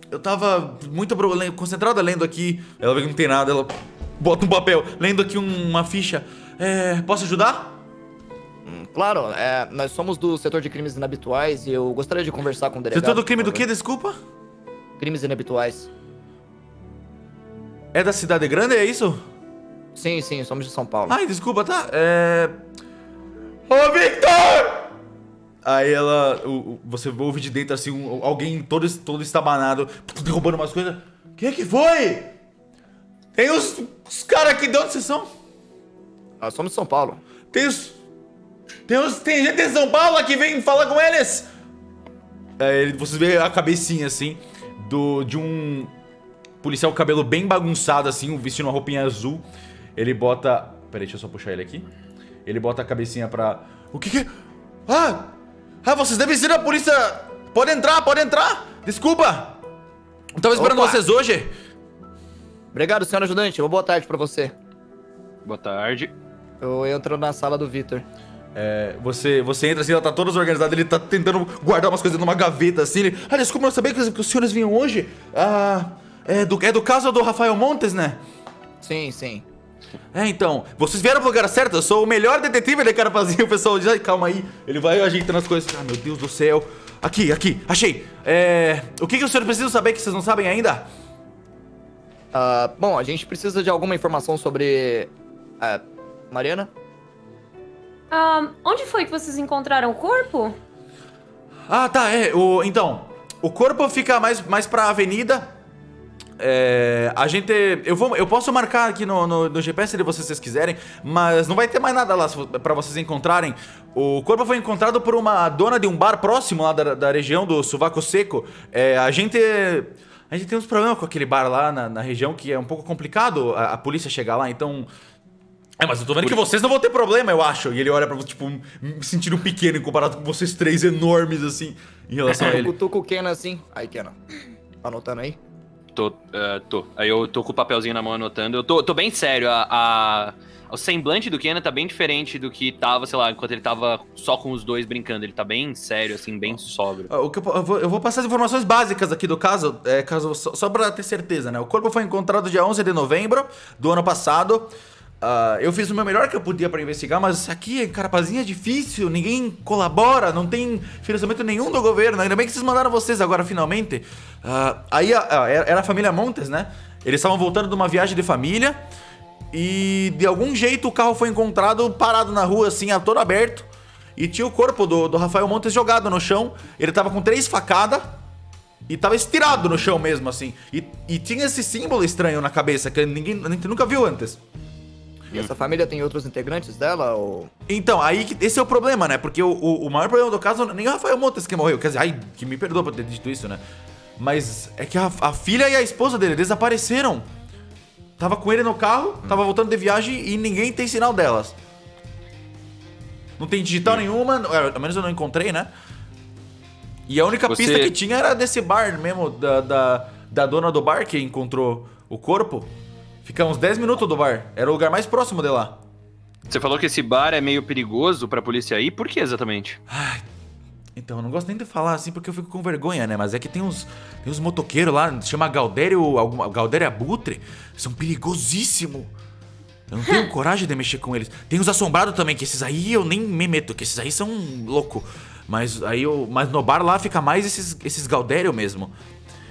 Eu tava muito concentrada lendo aqui. Ela vê que não tem nada, ela bota um papel. Lendo aqui uma ficha. Posso ajudar? Claro, nós somos do setor de crimes inabituais e eu gostaria de conversar com o delegado. Setor do crime por do quê, favor. desculpa? Crimes inabituais. É da cidade grande, é isso? Sim, somos de São Paulo. Ai, desculpa, tá? Ô, Victor! Aí você ouve de dentro, assim, alguém todo estabanado, derrubando umas coisas. Que foi? Tem os caras aqui, de onde vocês são? Nós somos de São Paulo. Tem gente em São Paulo que vem falar com eles. Aí vocês veem a cabecinha, assim, de um policial com cabelo bem bagunçado, assim, vestindo uma roupinha azul. Ele bota... Peraí, deixa eu só puxar ele aqui. Ele bota a cabecinha pra... O que é? Vocês devem ser da polícia... Pode entrar. Desculpa. Eu tava esperando Opa. vocês hoje. Obrigado, senhor ajudante. Uma boa tarde pra você. Boa tarde. Eu entro na sala do Victor. Você entra assim, ela tá toda desorganizada. Ele tá tentando guardar umas coisas numa gaveta, assim. Ele... desculpa, eu não sabia que os senhores vinham hoje. É do caso do Rafael Montes, né? Sim. Então, vocês vieram pro lugar certo, eu sou o melhor detetive de Carapazinho, o pessoal diz, calma aí, ele vai ajeitando as coisas, meu Deus do céu, aqui, achei, o que os senhores precisam saber que vocês não sabem ainda? Bom, a gente precisa de alguma informação sobre... Mariana? Onde foi que vocês encontraram o corpo? Tá, então, o corpo fica mais pra avenida. Eu posso marcar aqui no GPS se vocês quiserem, mas não vai ter mais nada lá pra vocês encontrarem. O corpo foi encontrado por uma dona de um bar próximo lá da região do Sovaco Seco. A gente tem uns problemas com aquele bar lá na região que é um pouco complicado a polícia chegar lá, então... mas eu tô vendo que vocês não vão ter problema, eu acho. E ele olha pra, tipo, me sentindo pequeno comparado com vocês três enormes, assim, em relação a Eu ele. cutuco o Kenan assim. Aí, Kenan. Tá anotando aí? Tô. Aí eu tô com o papelzinho na mão anotando. Eu tô bem sério. O semblante do Kenan tá bem diferente do que tava, sei lá, enquanto ele tava só com os dois brincando. Ele tá bem sério, assim, bem sóbrio. Eu vou passar as informações básicas aqui do caso, só pra ter certeza, né? O corpo foi encontrado dia 11 de novembro do ano passado. Eu fiz o meu melhor que eu podia pra investigar, mas aqui em Carapazinho é difícil, ninguém colabora, não tem financiamento nenhum do governo. Ainda bem que vocês mandaram vocês agora, finalmente. Era a família Montes, né? Eles estavam voltando de uma viagem de família e de algum jeito o carro foi encontrado parado na rua, assim, a todo aberto. E tinha o corpo do Rafael Montes jogado no chão. Ele tava com 3 facadas e tava estirado no chão mesmo, assim. E tinha esse símbolo estranho na cabeça que a gente nunca viu antes. E essa família tem outros integrantes dela, ou... Então, esse é o problema, né? Porque o maior problema do caso nem o Rafael Montes que morreu. Quer dizer, que me perdoa por ter dito isso, né? Mas é que a filha e a esposa dele desapareceram. Tava com ele no carro, tava voltando de viagem e ninguém tem sinal delas. Não tem digital nenhuma, ao menos eu não encontrei, né? E a única pista que tinha era desse bar mesmo, da dona do bar que encontrou o corpo. Fica uns 10 minutos do bar. Era o lugar mais próximo de lá. Você falou que esse bar é meio perigoso pra polícia ir? Por que exatamente? Então, eu não gosto nem de falar assim porque eu fico com vergonha, né? Mas é que tem uns motoqueiros lá, chama Galdério Abutre. São perigosíssimos. Eu não tenho coragem de mexer com eles. Tem os assombrados também, que esses aí eu nem me meto, que esses aí são loucos. Mas no bar lá fica mais esses Galdério mesmo.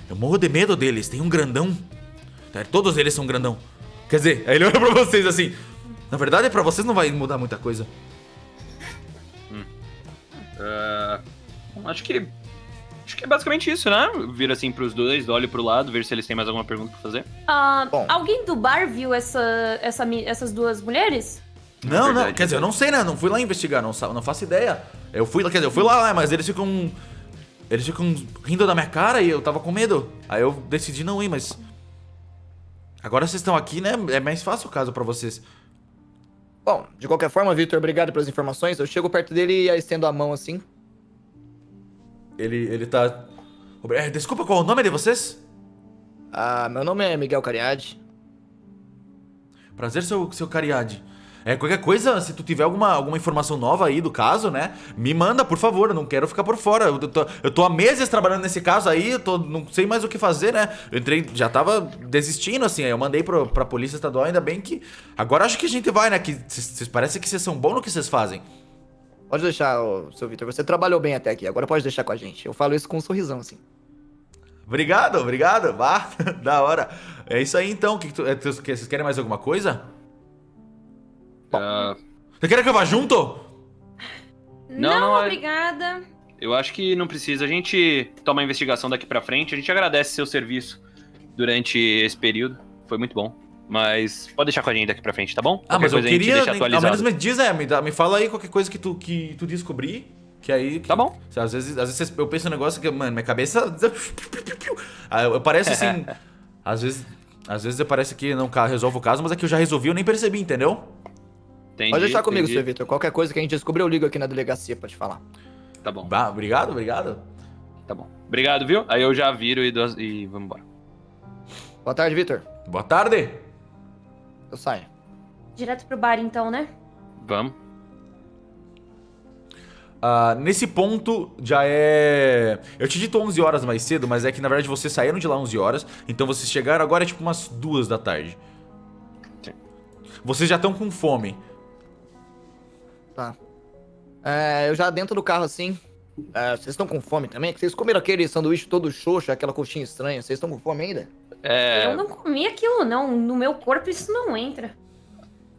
Eu morro de medo deles. Tem um grandão. Todos eles são grandão. Quer dizer, aí ele olha pra vocês assim. Na verdade, pra vocês não vai mudar muita coisa. Acho que acho que é basicamente isso, né? Vira assim pros dois, olho pro lado, ver se eles têm mais alguma pergunta pra fazer. Bom. Alguém do bar viu essas duas mulheres? Não, verdade, quer dizer, eu não sei, né? Não fui lá investigar, não faço ideia. Eu fui lá, mas eles ficam rindo da minha cara e eu tava com medo. Aí eu decidi não ir, mas... Agora vocês estão aqui, né? É mais fácil o caso pra vocês. Bom, de qualquer forma, Victor, obrigado pelas informações. Eu chego perto dele e estendo a mão assim. Ele tá... Desculpa, qual é o nome de vocês? Meu nome é Miguel Cariade. Prazer, seu Cariade. Qualquer coisa, se tu tiver alguma informação nova aí do caso, né? Me manda, por favor, eu não quero ficar por fora. Eu tô há meses trabalhando nesse caso aí, não sei mais o que fazer, né? Eu entrei, já tava desistindo, assim, aí eu mandei pra Polícia Estadual, ainda bem que... Agora acho que a gente vai, né? Que parece que vocês são bons no que vocês fazem. Pode deixar, seu Victor, você trabalham bem até aqui, agora pode deixar com a gente. Eu falo isso com um sorrisão, assim. Obrigado. Vá, da hora. É isso aí, então. Vocês querem mais alguma coisa? Você quer que eu vá junto? Não, Obrigada. Eu acho que não precisa. A gente toma a investigação daqui pra frente. A gente agradece seu serviço durante esse período. Foi muito bom. Mas pode deixar com a gente daqui pra frente, tá bom? Mas eu coisa a gente queria... deixa Ao atualizado. menos me diz, me fala aí qualquer coisa que tu descobrir. Que aí... Tá bom. Às vezes eu penso um negócio que, mano, minha cabeça... Eu pareço assim... Às vezes parece que não resolve o caso, mas é que eu já resolvi, eu nem percebi, entendeu? Entendi, Pode deixar comigo, entendi. seu Victor. Qualquer coisa que a gente descobrir, eu ligo aqui na delegacia pra te falar. Tá bom, Obrigado. tá bom. Obrigado, viu? Aí eu já viro e vamos embora. Boa tarde, Victor. Boa tarde. Eu saio. Direto pro bar, então, né? Vamos. Nesse ponto já é... Eu te dito 11 horas mais cedo, mas é que na verdade vocês saíram de lá 11 horas, então vocês chegaram agora é tipo umas 2 da tarde. Sim. Vocês já estão com fome. Tá. Eu já dentro do carro, assim... vocês estão com fome também? Que vocês comeram aquele sanduíche todo xoxo, aquela coxinha estranha. Vocês estão com fome ainda? Eu não comi aquilo, não. No meu corpo isso não entra.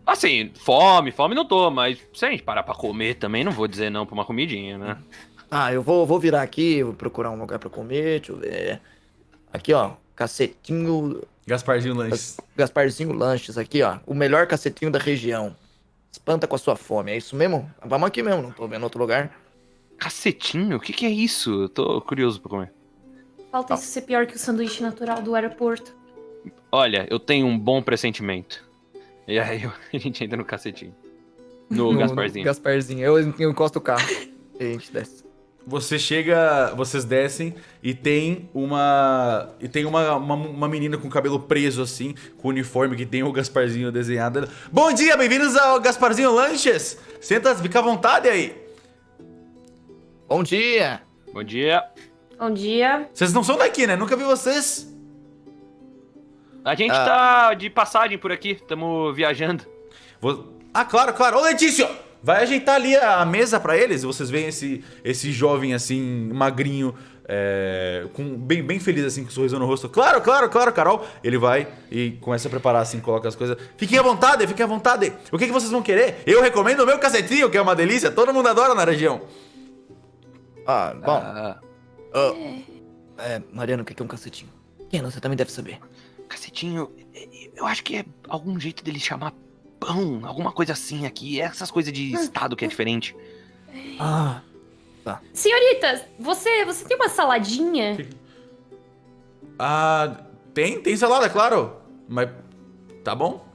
Assim, fome não tô, mas se a gente parar pra comer também, não vou dizer não pra uma comidinha, né? Eu vou virar aqui, vou procurar um lugar pra comer, deixa eu ver. Aqui, ó, cacetinho... Gasparzinho Lanches. Gasparzinho Lanches, aqui, ó. O melhor cacetinho da região. Espanta com a sua fome, é isso mesmo? Vamos aqui mesmo, não tô vendo outro lugar. Cacetinho? O que é isso? Eu tô curioso pra comer. Falta isso ser pior que o sanduíche natural do aeroporto. Olha, eu tenho um bom pressentimento. E aí a gente entra no cacetinho. No Gasparzinho. Gasparzinho, eu encosto o carro. E a gente desce. Vocês descem e tem uma menina com cabelo preso assim, com uniforme que tem o Gasparzinho desenhado. Bom dia, bem-vindos ao Gasparzinho Lanches. Senta, fica à vontade aí. Bom dia! Bom dia. Bom dia. Vocês não são daqui, né? Nunca vi vocês. A gente tá de passagem por aqui, estamos viajando. Claro. Ô, Letícia, vai ajeitar ali a mesa pra eles. E vocês veem esse jovem assim, magrinho, bem feliz assim, com um sorriso no rosto. Claro, Carol. Ele vai e começa a preparar assim, coloca as coisas. Fiquem à vontade. O que vocês vão querer? Eu recomendo o meu cacetinho, que é uma delícia. Todo mundo adora na região. Mariano, o que é um cacetinho? Você também deve saber. Cacetinho, eu acho que é algum jeito dele chamar pão, alguma coisa assim aqui. Essas coisas de estado que é diferente. Senhorita, você tem uma saladinha? Tem salada, claro. Mas tá bom.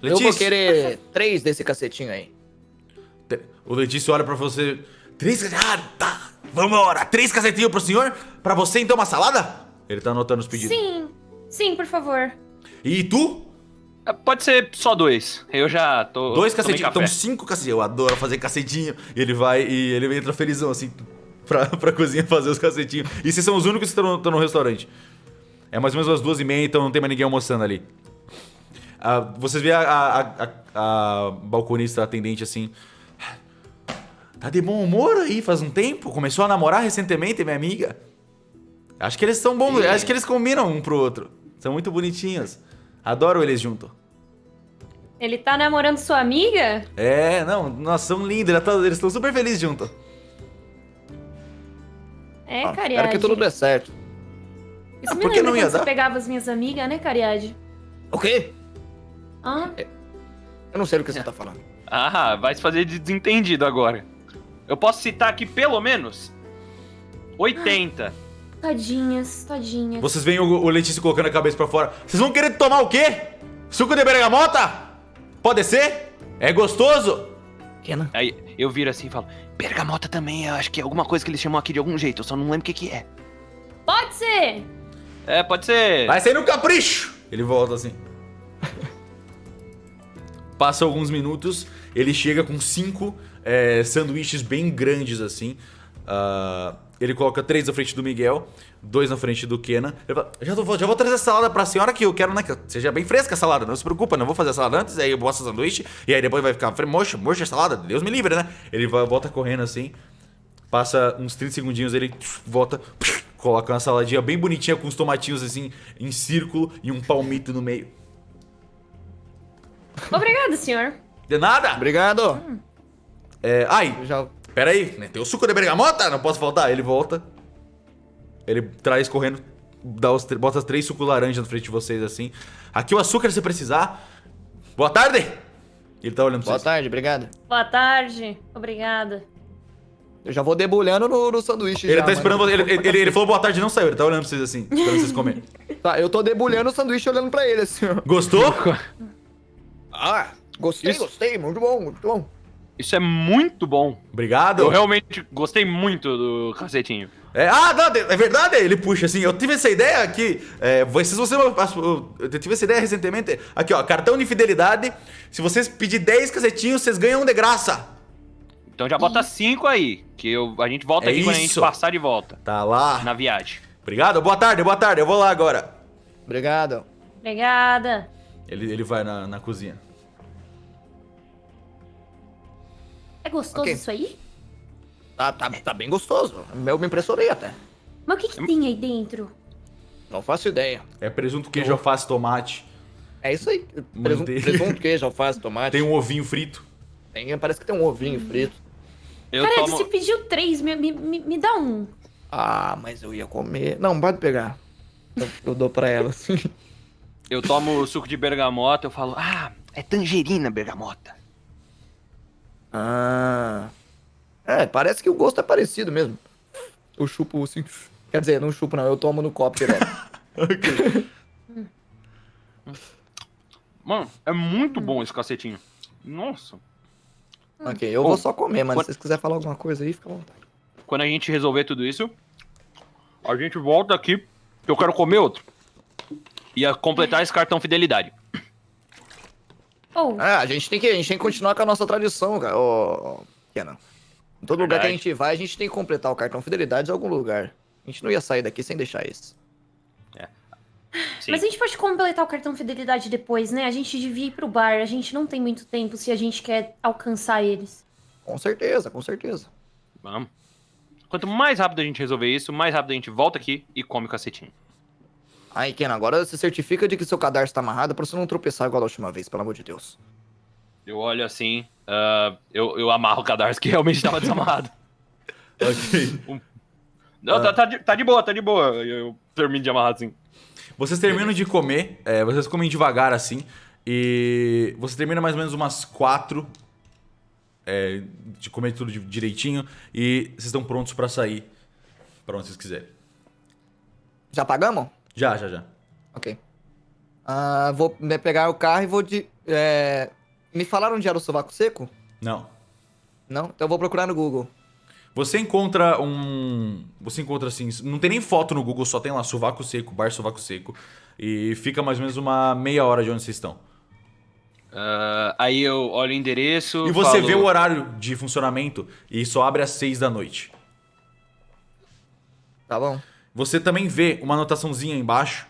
Eu vou querer 3 desse cacetinho aí. O Letício olha pra você. 3 cacetinhos? Tá. Vambora. 3 cacetinhos pro senhor? Pra você, então, uma salada? Ele tá anotando os pedidos. Sim, por favor. E tu? Pode ser só 2. Eu já tô... 2 cacetinhos. Tomei Então café. 5 cacetinhos. Eu adoro fazer cacetinho. E ele vai e ele entra felizão, assim, pra cozinha fazer os cacetinhos. E vocês são os únicos que estão no restaurante. É mais ou menos as 2h30, então não tem mais ninguém almoçando ali. Vocês veem a balconista, a atendente, assim... Tá de bom humor aí faz um tempo? Começou a namorar recentemente, minha amiga? Acho que eles são bons, acho que eles combinam um pro outro. São muito bonitinhos. Adoro eles juntos. Ele tá namorando sua amiga? Nossa, são lindos, eles estão super felizes juntos. É, Espero Cariade. que tudo dê certo. Isso me por que lembra não ia quando você dar? pegava as minhas amigas, né, Cariade? O quê? Ah, Eu não sei do que você tá falando. Ah, vai se fazer de desentendido agora. Eu posso citar aqui pelo menos 80. tadinhas, tadinhas. Vocês veem o Letícia colocando a cabeça pra fora. Vocês vão querer tomar o quê? Suco de bergamota? Pode ser? É gostoso? Kenan, Aí eu viro assim e falo: bergamota também, eu acho que é alguma coisa que eles chamam aqui de algum jeito, eu só não lembro o que que é. Pode ser! É, pode ser. Vai sair no capricho! Ele volta assim. Passa alguns minutos, ele chega com 5 sanduíches bem grandes assim. Ele coloca 3 na frente do Miguel, 2 na frente do Kenan. Ele fala, já vou trazer a salada pra senhora que eu quero, né, que seja bem fresca a salada, não se preocupa, não vou fazer a salada antes, aí eu boto o sanduíche, e aí depois vai ficar murcha a salada, Deus me livre, né? Ele volta correndo assim, passa uns 30 segundinhos, ele volta, coloca uma saladinha bem bonitinha com os tomatinhos assim, em círculo e um palmito no meio. Obrigada, senhor. De nada! obrigado. Ai, Eu já... pera aí, né? Tem o suco de bergamota? Não posso faltar. Ele volta. Ele traz correndo, bota as 3 sucos laranja na frente de vocês assim. Aqui o açúcar se precisar. Boa tarde! Ele tá olhando pra Boa vocês. tarde, obrigado. Boa tarde. Obrigada. Eu já vou debulhando no sanduíche. Ele já, tá esperando mano. você. Ele falou boa tarde e não saiu. Ele tá olhando pra vocês assim, esperando vocês comerem. Tá, eu tô debulhando o sanduíche olhando pra ele, assim, ó. Gostou? Ah, gostei, Isso. gostei. Muito bom, muito bom. Isso é muito bom. Obrigado. Eu realmente gostei muito do cacetinho. Não, é verdade, ele puxa assim. Eu tive essa ideia aqui. Eu tive essa ideia recentemente. Aqui, ó, cartão de fidelidade. Se vocês pedir 10 cacetinhos, vocês ganham um de graça. Então já bota 5 aí, que a gente volta É aqui quando a gente isso. passar de volta. Tá lá. Na viagem. Obrigado, boa tarde. Eu vou lá agora. Obrigado. Obrigada. Ele vai na cozinha. É gostoso Ok. isso aí? Tá bem gostoso. Eu me impressionei até. Mas o que tem aí dentro? Não faço ideia. É presunto, queijo, alface, tomate. É isso aí. Manteiga. Presunto, queijo, alface, tomate. Tem um ovinho frito. Parece que tem um ovinho frito. Eu Cara, tomo. você pediu 3, me dá um. Ah, mas eu ia comer. Não, pode pegar. Eu dou pra ela, assim. Eu tomo suco de bergamota, eu falo, é tangerina bergamota. Ah. Parece que o gosto é parecido mesmo. Eu chupo assim. Quer dizer, não chupo não, eu tomo no copo direto. Mano, é muito bom esse cacetinho. Nossa. Ok, eu vou só comer, mano. Se vocês quiserem falar alguma coisa aí, fica à vontade. Quando a gente resolver tudo isso, a gente volta aqui, que eu quero comer outro. Ia completar esse cartão fidelidade. Oh, A gente tem que continuar com a nossa tradição, cara. Ô, Kenan. Em todo lugar que a Verdade. gente vai, a gente tem que completar o cartão fidelidade em algum lugar. A gente não ia sair daqui sem deixar esse. Sim. mas a gente pode completar o cartão fidelidade depois, né? A gente devia ir pro bar. A gente não tem muito tempo se a gente quer alcançar eles. Com certeza, com certeza. Vamos. Quanto mais rápido a gente resolver isso, mais rápido a gente volta aqui e come o cacetinho. Aí, Kenan, agora você certifica de que seu cadarço tá amarrado pra você não tropeçar igual da última vez, pelo amor de Deus. Eu olho assim, eu amarro o cadarço que realmente estava desamarrado. Ok. Não, tá de boa, tá de boa. Eu termino de amarrar assim. Vocês terminam de comer, vocês comem devagar assim, e você termina mais ou menos umas 4 de comer tudo direitinho, e vocês estão prontos pra sair pra onde vocês quiserem. Já pagamos? Já. Ok. Vou pegar o carro e vou de... Me falaram onde era o sovaco seco? Não. Não? Então eu vou procurar no Google. Você encontra assim, não tem nem foto no Google, só tem lá sovaco seco, bar sovaco seco, e fica mais ou menos uma meia hora de onde vocês estão. Aí eu olho o endereço. E você falo, vê o horário de funcionamento e só abre às 6 da noite. Tá bom? Você também vê uma anotaçãozinha embaixo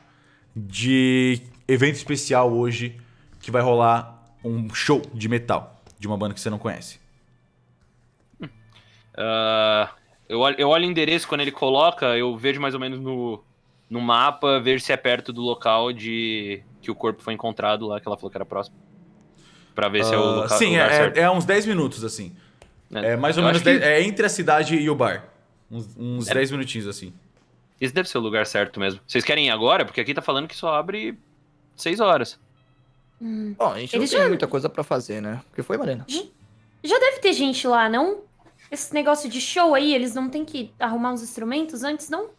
de evento especial hoje que vai rolar um show de metal de uma banda que você não conhece. eu olho o endereço quando ele coloca, eu vejo mais ou menos no mapa, vejo se é perto do local que o corpo foi encontrado lá, que ela falou que era próximo. Pra ver se é o local Sim, lugar certo. é uns 10 minutos assim. É mais ou Eu menos acho que- é entre a cidade e o bar. Uns 10 minutinhos, assim. Esse deve ser o lugar certo mesmo. Vocês querem ir agora? Porque aqui tá falando que só abre 6 horas. Bom, a gente Eles não tem já- muita coisa pra fazer, né? O que foi, Marina? Já deve ter gente lá, não? Esse negócio de show aí, eles não têm que arrumar uns instrumentos antes, não?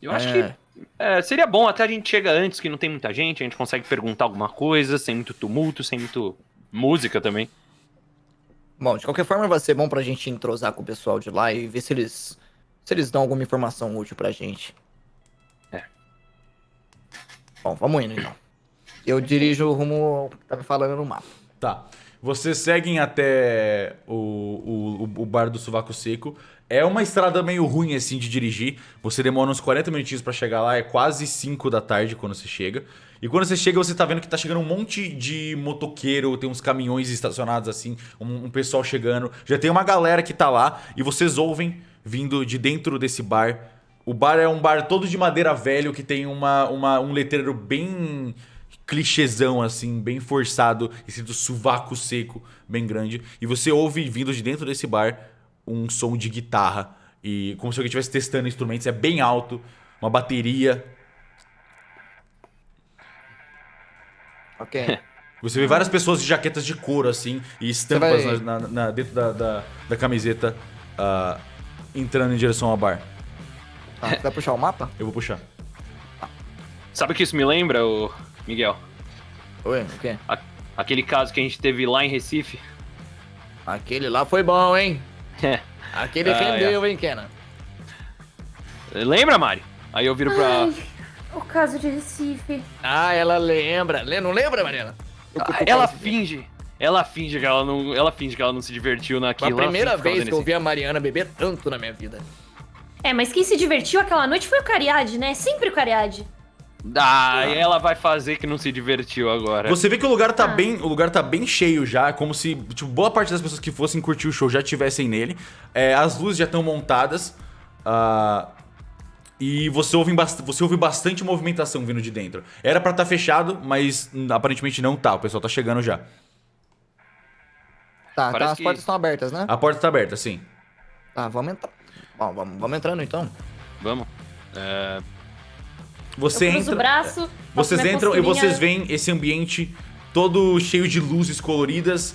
Eu acho que seria bom até a gente chega antes, que não tem muita gente, a gente consegue perguntar alguma coisa, sem muito tumulto, sem muito música também. Bom, de qualquer forma vai ser bom pra gente entrosar com o pessoal de lá e ver se eles dão alguma informação útil pra gente. Bom, vamos indo então. Eu dirijo o rumo ao que tá me falando no mapa. Tá. Vocês seguem até o bar do Sovaco Seco. É uma estrada meio ruim, assim, de dirigir. Você demora uns 40 minutinhos pra chegar lá. É quase 5 da tarde quando você chega. E quando você chega, você tá vendo que tá chegando um monte de motoqueiro. Tem uns caminhões estacionados, assim. Um pessoal chegando. Já tem uma galera que tá lá. E vocês ouvem, vindo de dentro desse bar. O bar é um bar todo de madeira velho. Que tem um letreiro bem clichêzão, assim, bem forçado, escrito Sovaco Seco, bem grande. E você ouve, vindo de dentro desse bar, um som de guitarra. E como se alguém estivesse testando instrumentos, é bem alto, uma bateria. Ok. Você vê várias pessoas de jaquetas de couro, assim, e estampas vai- dentro da camiseta, entrando em direção ao bar. Tá, você vai puxar o mapa? Eu vou puxar. Sabe o que isso me lembra, ô Miguel? Oi, o quê? Aquele caso que a gente teve lá em Recife. Aquele lá foi bom, hein? Aquele rendeu, hein, Kenan? Lembra, Mari? Aí eu viro pra... O caso de Recife. Ah, ela lembra. Não lembra, Marina? Ela finge que ela não se divertiu Foi naquilo. a primeira ela finge vez que eu fazendo vi a Mariana beber tanto na minha vida. Mas quem se divertiu aquela noite foi o Cariade, né? Sempre o Cariade. assim. E ela vai fazer que não se divertiu agora. Você vê que o lugar tá bem cheio já, como se tipo, boa parte das pessoas que fossem curtir o show já estivessem nele. As luzes já estão montadas. E você ouve bastante movimentação vindo de dentro. Era pra estar fechado, mas aparentemente não tá. O pessoal tá chegando já. Tá, Parece as que- portas estão abertas, né? A porta tá aberta, sim. Tá, vamos entrar. Bom, vamos entrando então. Vamos. Você Eu cruzo entra. o braço. faço Vocês minha entram e posturinha. vocês veem esse ambiente todo cheio de luzes coloridas.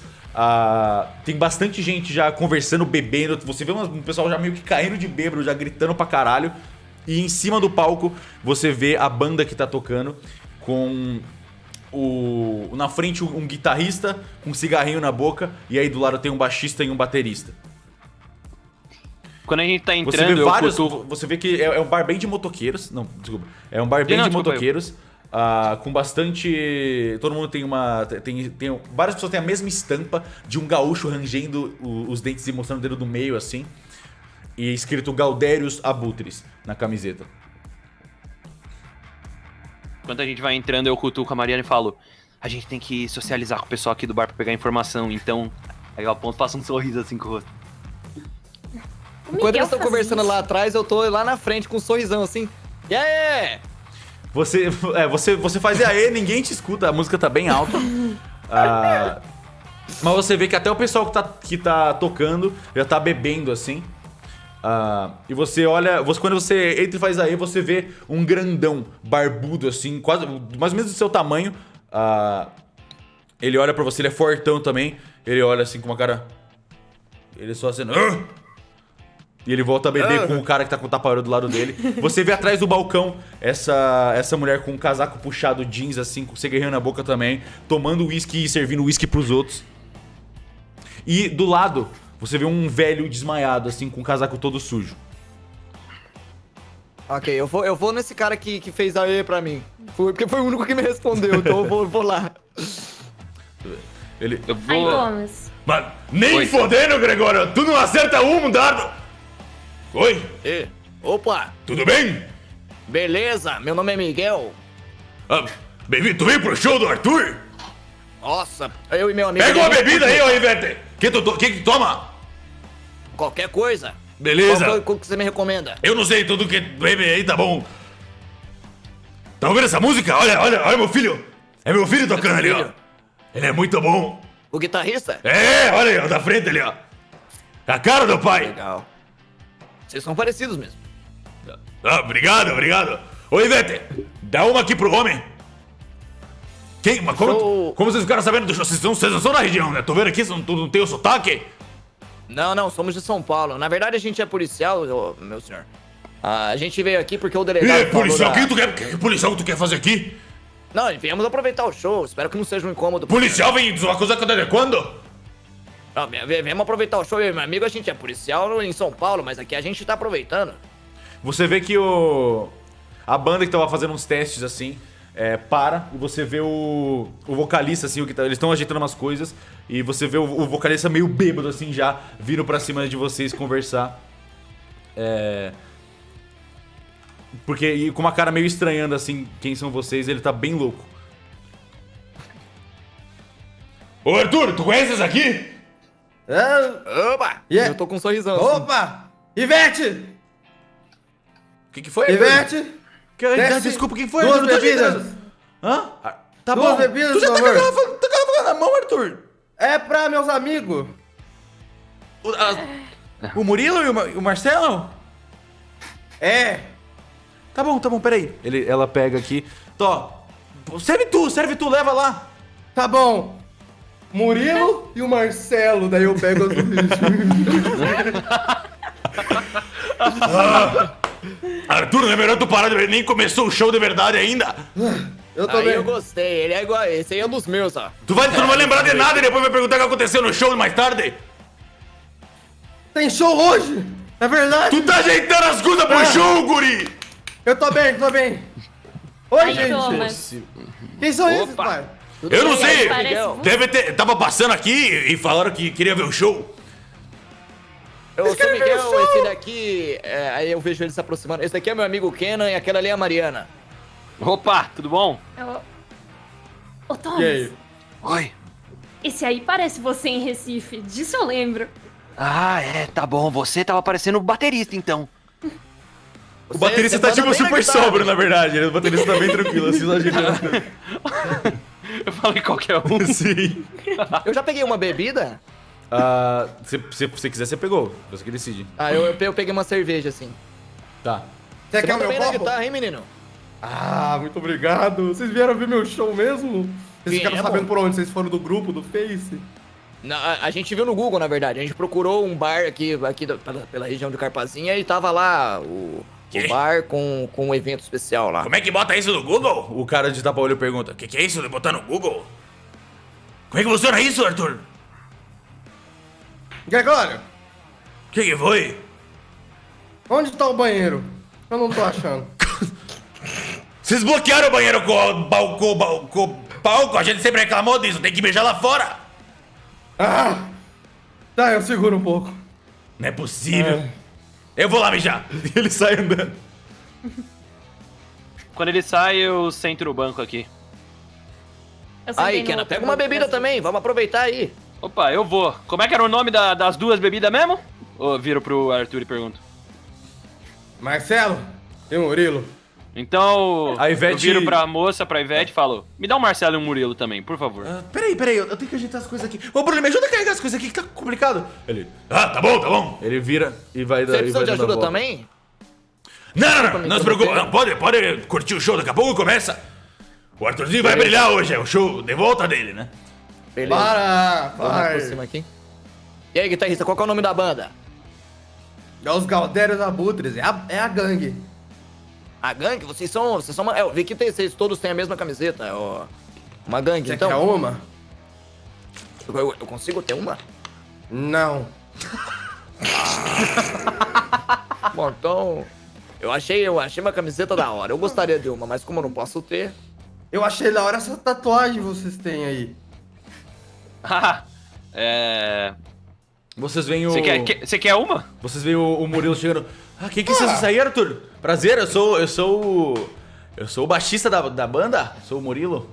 Tem bastante gente já conversando, bebendo. Você vê um pessoal já meio que caindo de bêbado, já gritando pra caralho. E em cima do palco você vê a banda que tá tocando com na frente um guitarrista com um cigarrinho na boca. E aí do lado tem um baixista e um baterista. Quando a gente tá Você entrando, vê eu vários. cutuco... Você vê que é um bar bem de motoqueiros. Não, desculpa. É um bar bem Não, de desculpa, motoqueiros. Com bastante. Todo mundo tem uma. Várias pessoas têm a mesma estampa de um gaúcho rangendo os dentes e mostrando o dedo do meio assim. E escrito Gaudérios Abutres na camiseta. Quando a gente vai entrando, eu cutuco a Mariana e falo: a gente tem que socializar com o pessoal aqui do bar pra pegar informação, então. Aí eu aponto, faço um sorriso assim com o rosto. O Enquanto Miguel eles estão faz conversando isso. lá atrás, eu tô lá na frente com um sorrisão assim. E aí? Você faz EAE, ninguém te escuta, a música tá bem alta. Mas você vê que até o pessoal que tá tocando já tá bebendo assim. E você olha, quando você entra e faz EAE, você vê um grandão, barbudo assim, quase mais ou menos do seu tamanho. Ele olha pra você, ele é fortão também. Ele olha assim com uma cara. Ele só assim. E ele volta a beber com o cara que tá com o tapa-olho do lado dele. Você vê atrás do balcão essa mulher com um casaco puxado jeans, assim, com cigarrinho na boca também, tomando uísque e servindo uísque pros outros. E do lado, você vê um velho desmaiado, assim, com o casaco todo sujo. Ok, eu vou nesse cara que fez a E pra mim. Porque foi o único que me respondeu, então eu vou lá. Ele. Eu Ai, vou. Gomes. Mas nem Oi. fodendo, Gregório! Tu não acerta um dardo! Oi, E, opa, tudo bem? beleza, meu nome é Miguel. Bem-vindo, tu veio pro show do Arthur? Nossa, eu e meu amigo... Pega uma bebida aí, ô Ivete! Que que toma? Qualquer coisa. Beleza. Qual que você me recomenda? Eu não sei tudo que bebe aí, tá bom? Tá ouvindo essa música? Olha meu filho! É meu filho tocando ali, ó. Ele é muito bom. O guitarrista? Olha aí, ó, da frente ali, ó. A cara do pai. Legal. Vocês são parecidos mesmo. Ah, obrigado, obrigado. Ô, Ivete, dá uma aqui pro homem. Quem? Mas Show. como vocês ficaram sabendo do show? Vocês não são da região, né? Tô vendo aqui, tu não tem o sotaque? Não, somos de São Paulo. Na verdade, a gente é policial, meu senhor. A gente veio aqui porque o delegado falou policial, da... que policial que tu quer fazer aqui? Não, viemos aproveitar o show. Espero que não seja um incômodo. Policial vem dizer uma coisa desde quando? Não, viemos aproveitar o show. Eu e meu amigo, a gente é policial em São Paulo, mas aqui a gente tá aproveitando. Você vê que a banda que tava fazendo uns testes assim, para, e você vê o vocalista assim, eles estão ajeitando umas coisas, e você vê o vocalista meio bêbado assim já, vindo pra cima de vocês conversar. Porque, e com uma cara meio estranhando assim, quem são vocês, ele tá bem louco. Ô Arthur, tu conheces aqui? Opa! Yeah. Eu tô com um sorrisão. Assim. Opa! Ivete! O que foi? Ivete! Desce Desculpa, quem foi? duas Eu não tô bebidas. entendendo. Hã? Ah, tá Duas bom. bebidas, Tu já por tá com a favor. garrafa na mão, Arthur? É pra meus amigos. O Murilo e o Marcelo? É. Tá bom, peraí. Ela pega aqui. Tó, serve tu, leva lá. Tá bom. Murilo e o Marcelo. Daí eu pego as Arthur, não é melhor tu parar de ver, nem começou o show de verdade ainda. Eu tô Aí bem. eu gostei. Ele é igual a esse aí, é um dos meus, ó. Tu não vai lembrar de nada e depois vai perguntar o que aconteceu no show mais tarde. Tem show hoje. É verdade. Tu tá ajeitando as coisas pro show, guri. Eu tô bem. Oi, Aí, gente. Thomas. Quem são esses, Opa. pai? Eu não sei. Parece Miguel. você. Deve ter. Tava passando aqui e falaram que queria ver o show. Eu sou querem ver o Miguel, show? esse daqui... aí eu vejo ele se aproximando. Esse daqui é meu amigo Kenan e aquela ali é a Mariana. Opa, tudo bom? Ô, Thomas, E aí? Oi. esse aí parece você em Recife. Disso eu lembro. Ah, tá bom. Você tava parecendo o baterista, então. O baterista tá tipo super sóbrio, na verdade. O baterista tá bem tranquilo, assim, só ajeitando. Eu falei qualquer um. Sim. Eu já peguei uma bebida. Se você quiser, você pegou. Você que decide. Eu peguei uma cerveja, assim. Tá. Você quer o manda meu bem na copo? guitarra, hein, menino? Ah, muito obrigado. Vocês vieram ver meu show mesmo? Vocês ficaram Viemos. sabendo por onde? Vocês foram do grupo, do Face? A gente viu no Google, na verdade. A gente procurou um bar aqui pela região de Carpazinha e tava lá o bar com um evento especial lá. Como é que bota isso no Google? O cara de tapa-olho pergunta. O que é isso de botar no Google? Como é que funciona isso, Arthur? Gregório, O que foi? onde tá o banheiro? Eu não tô achando. Vocês bloquearam o banheiro com o palco? A gente sempre reclamou disso. Tem que beijar lá fora. Ah! Tá, eu seguro um pouco. Não é possível. Eu vou lá mijar. Ele sai andando. Quando ele sai, eu sento no banco aqui. Eu sentei Aí, no Kenan, outro pega uma banco bebida da também. Vamos aproveitar aí. Opa, eu vou. Como é que era o nome das duas bebidas mesmo? Ou viro pro Arthur e pergunto. Marcelo e Murilo. Então, A Ivete- eu viro pra moça, pra Ivete e falo, me dá um Marcelo e um Murilo também, por favor. Peraí, eu tenho que ajeitar as coisas aqui. Ô, Bruno, me ajuda a carregar as coisas aqui que tá complicado. Ele, tá bom. Ele vira e vai dar. Você precisa de ajuda também? Não se preocupe. Não, pode curtir o show, daqui a pouco começa. O Arthurzinho vai brilhar hoje, é o show de volta dele, né? Beleza. Para, Vamos lá por vai. cima aqui. E aí, guitarrista, qual que é o nome da banda? É os Galdérios Abutres, é a gangue. A gangue? Vocês são uma... eu vi que vocês todos têm a mesma camiseta. É uma gangue, Você então. quer uma? Eu consigo ter uma? Não. Bom, então... Eu achei uma camiseta da hora. Eu gostaria de uma, mas como eu não posso ter... Eu achei da hora essa tatuagem que vocês têm aí. Vocês veem o. Você quer uma? Vocês veem o Murilo chegando. Quem que é isso aí, Arthur? Prazer, eu sou o baixista da banda. Sou o Murilo.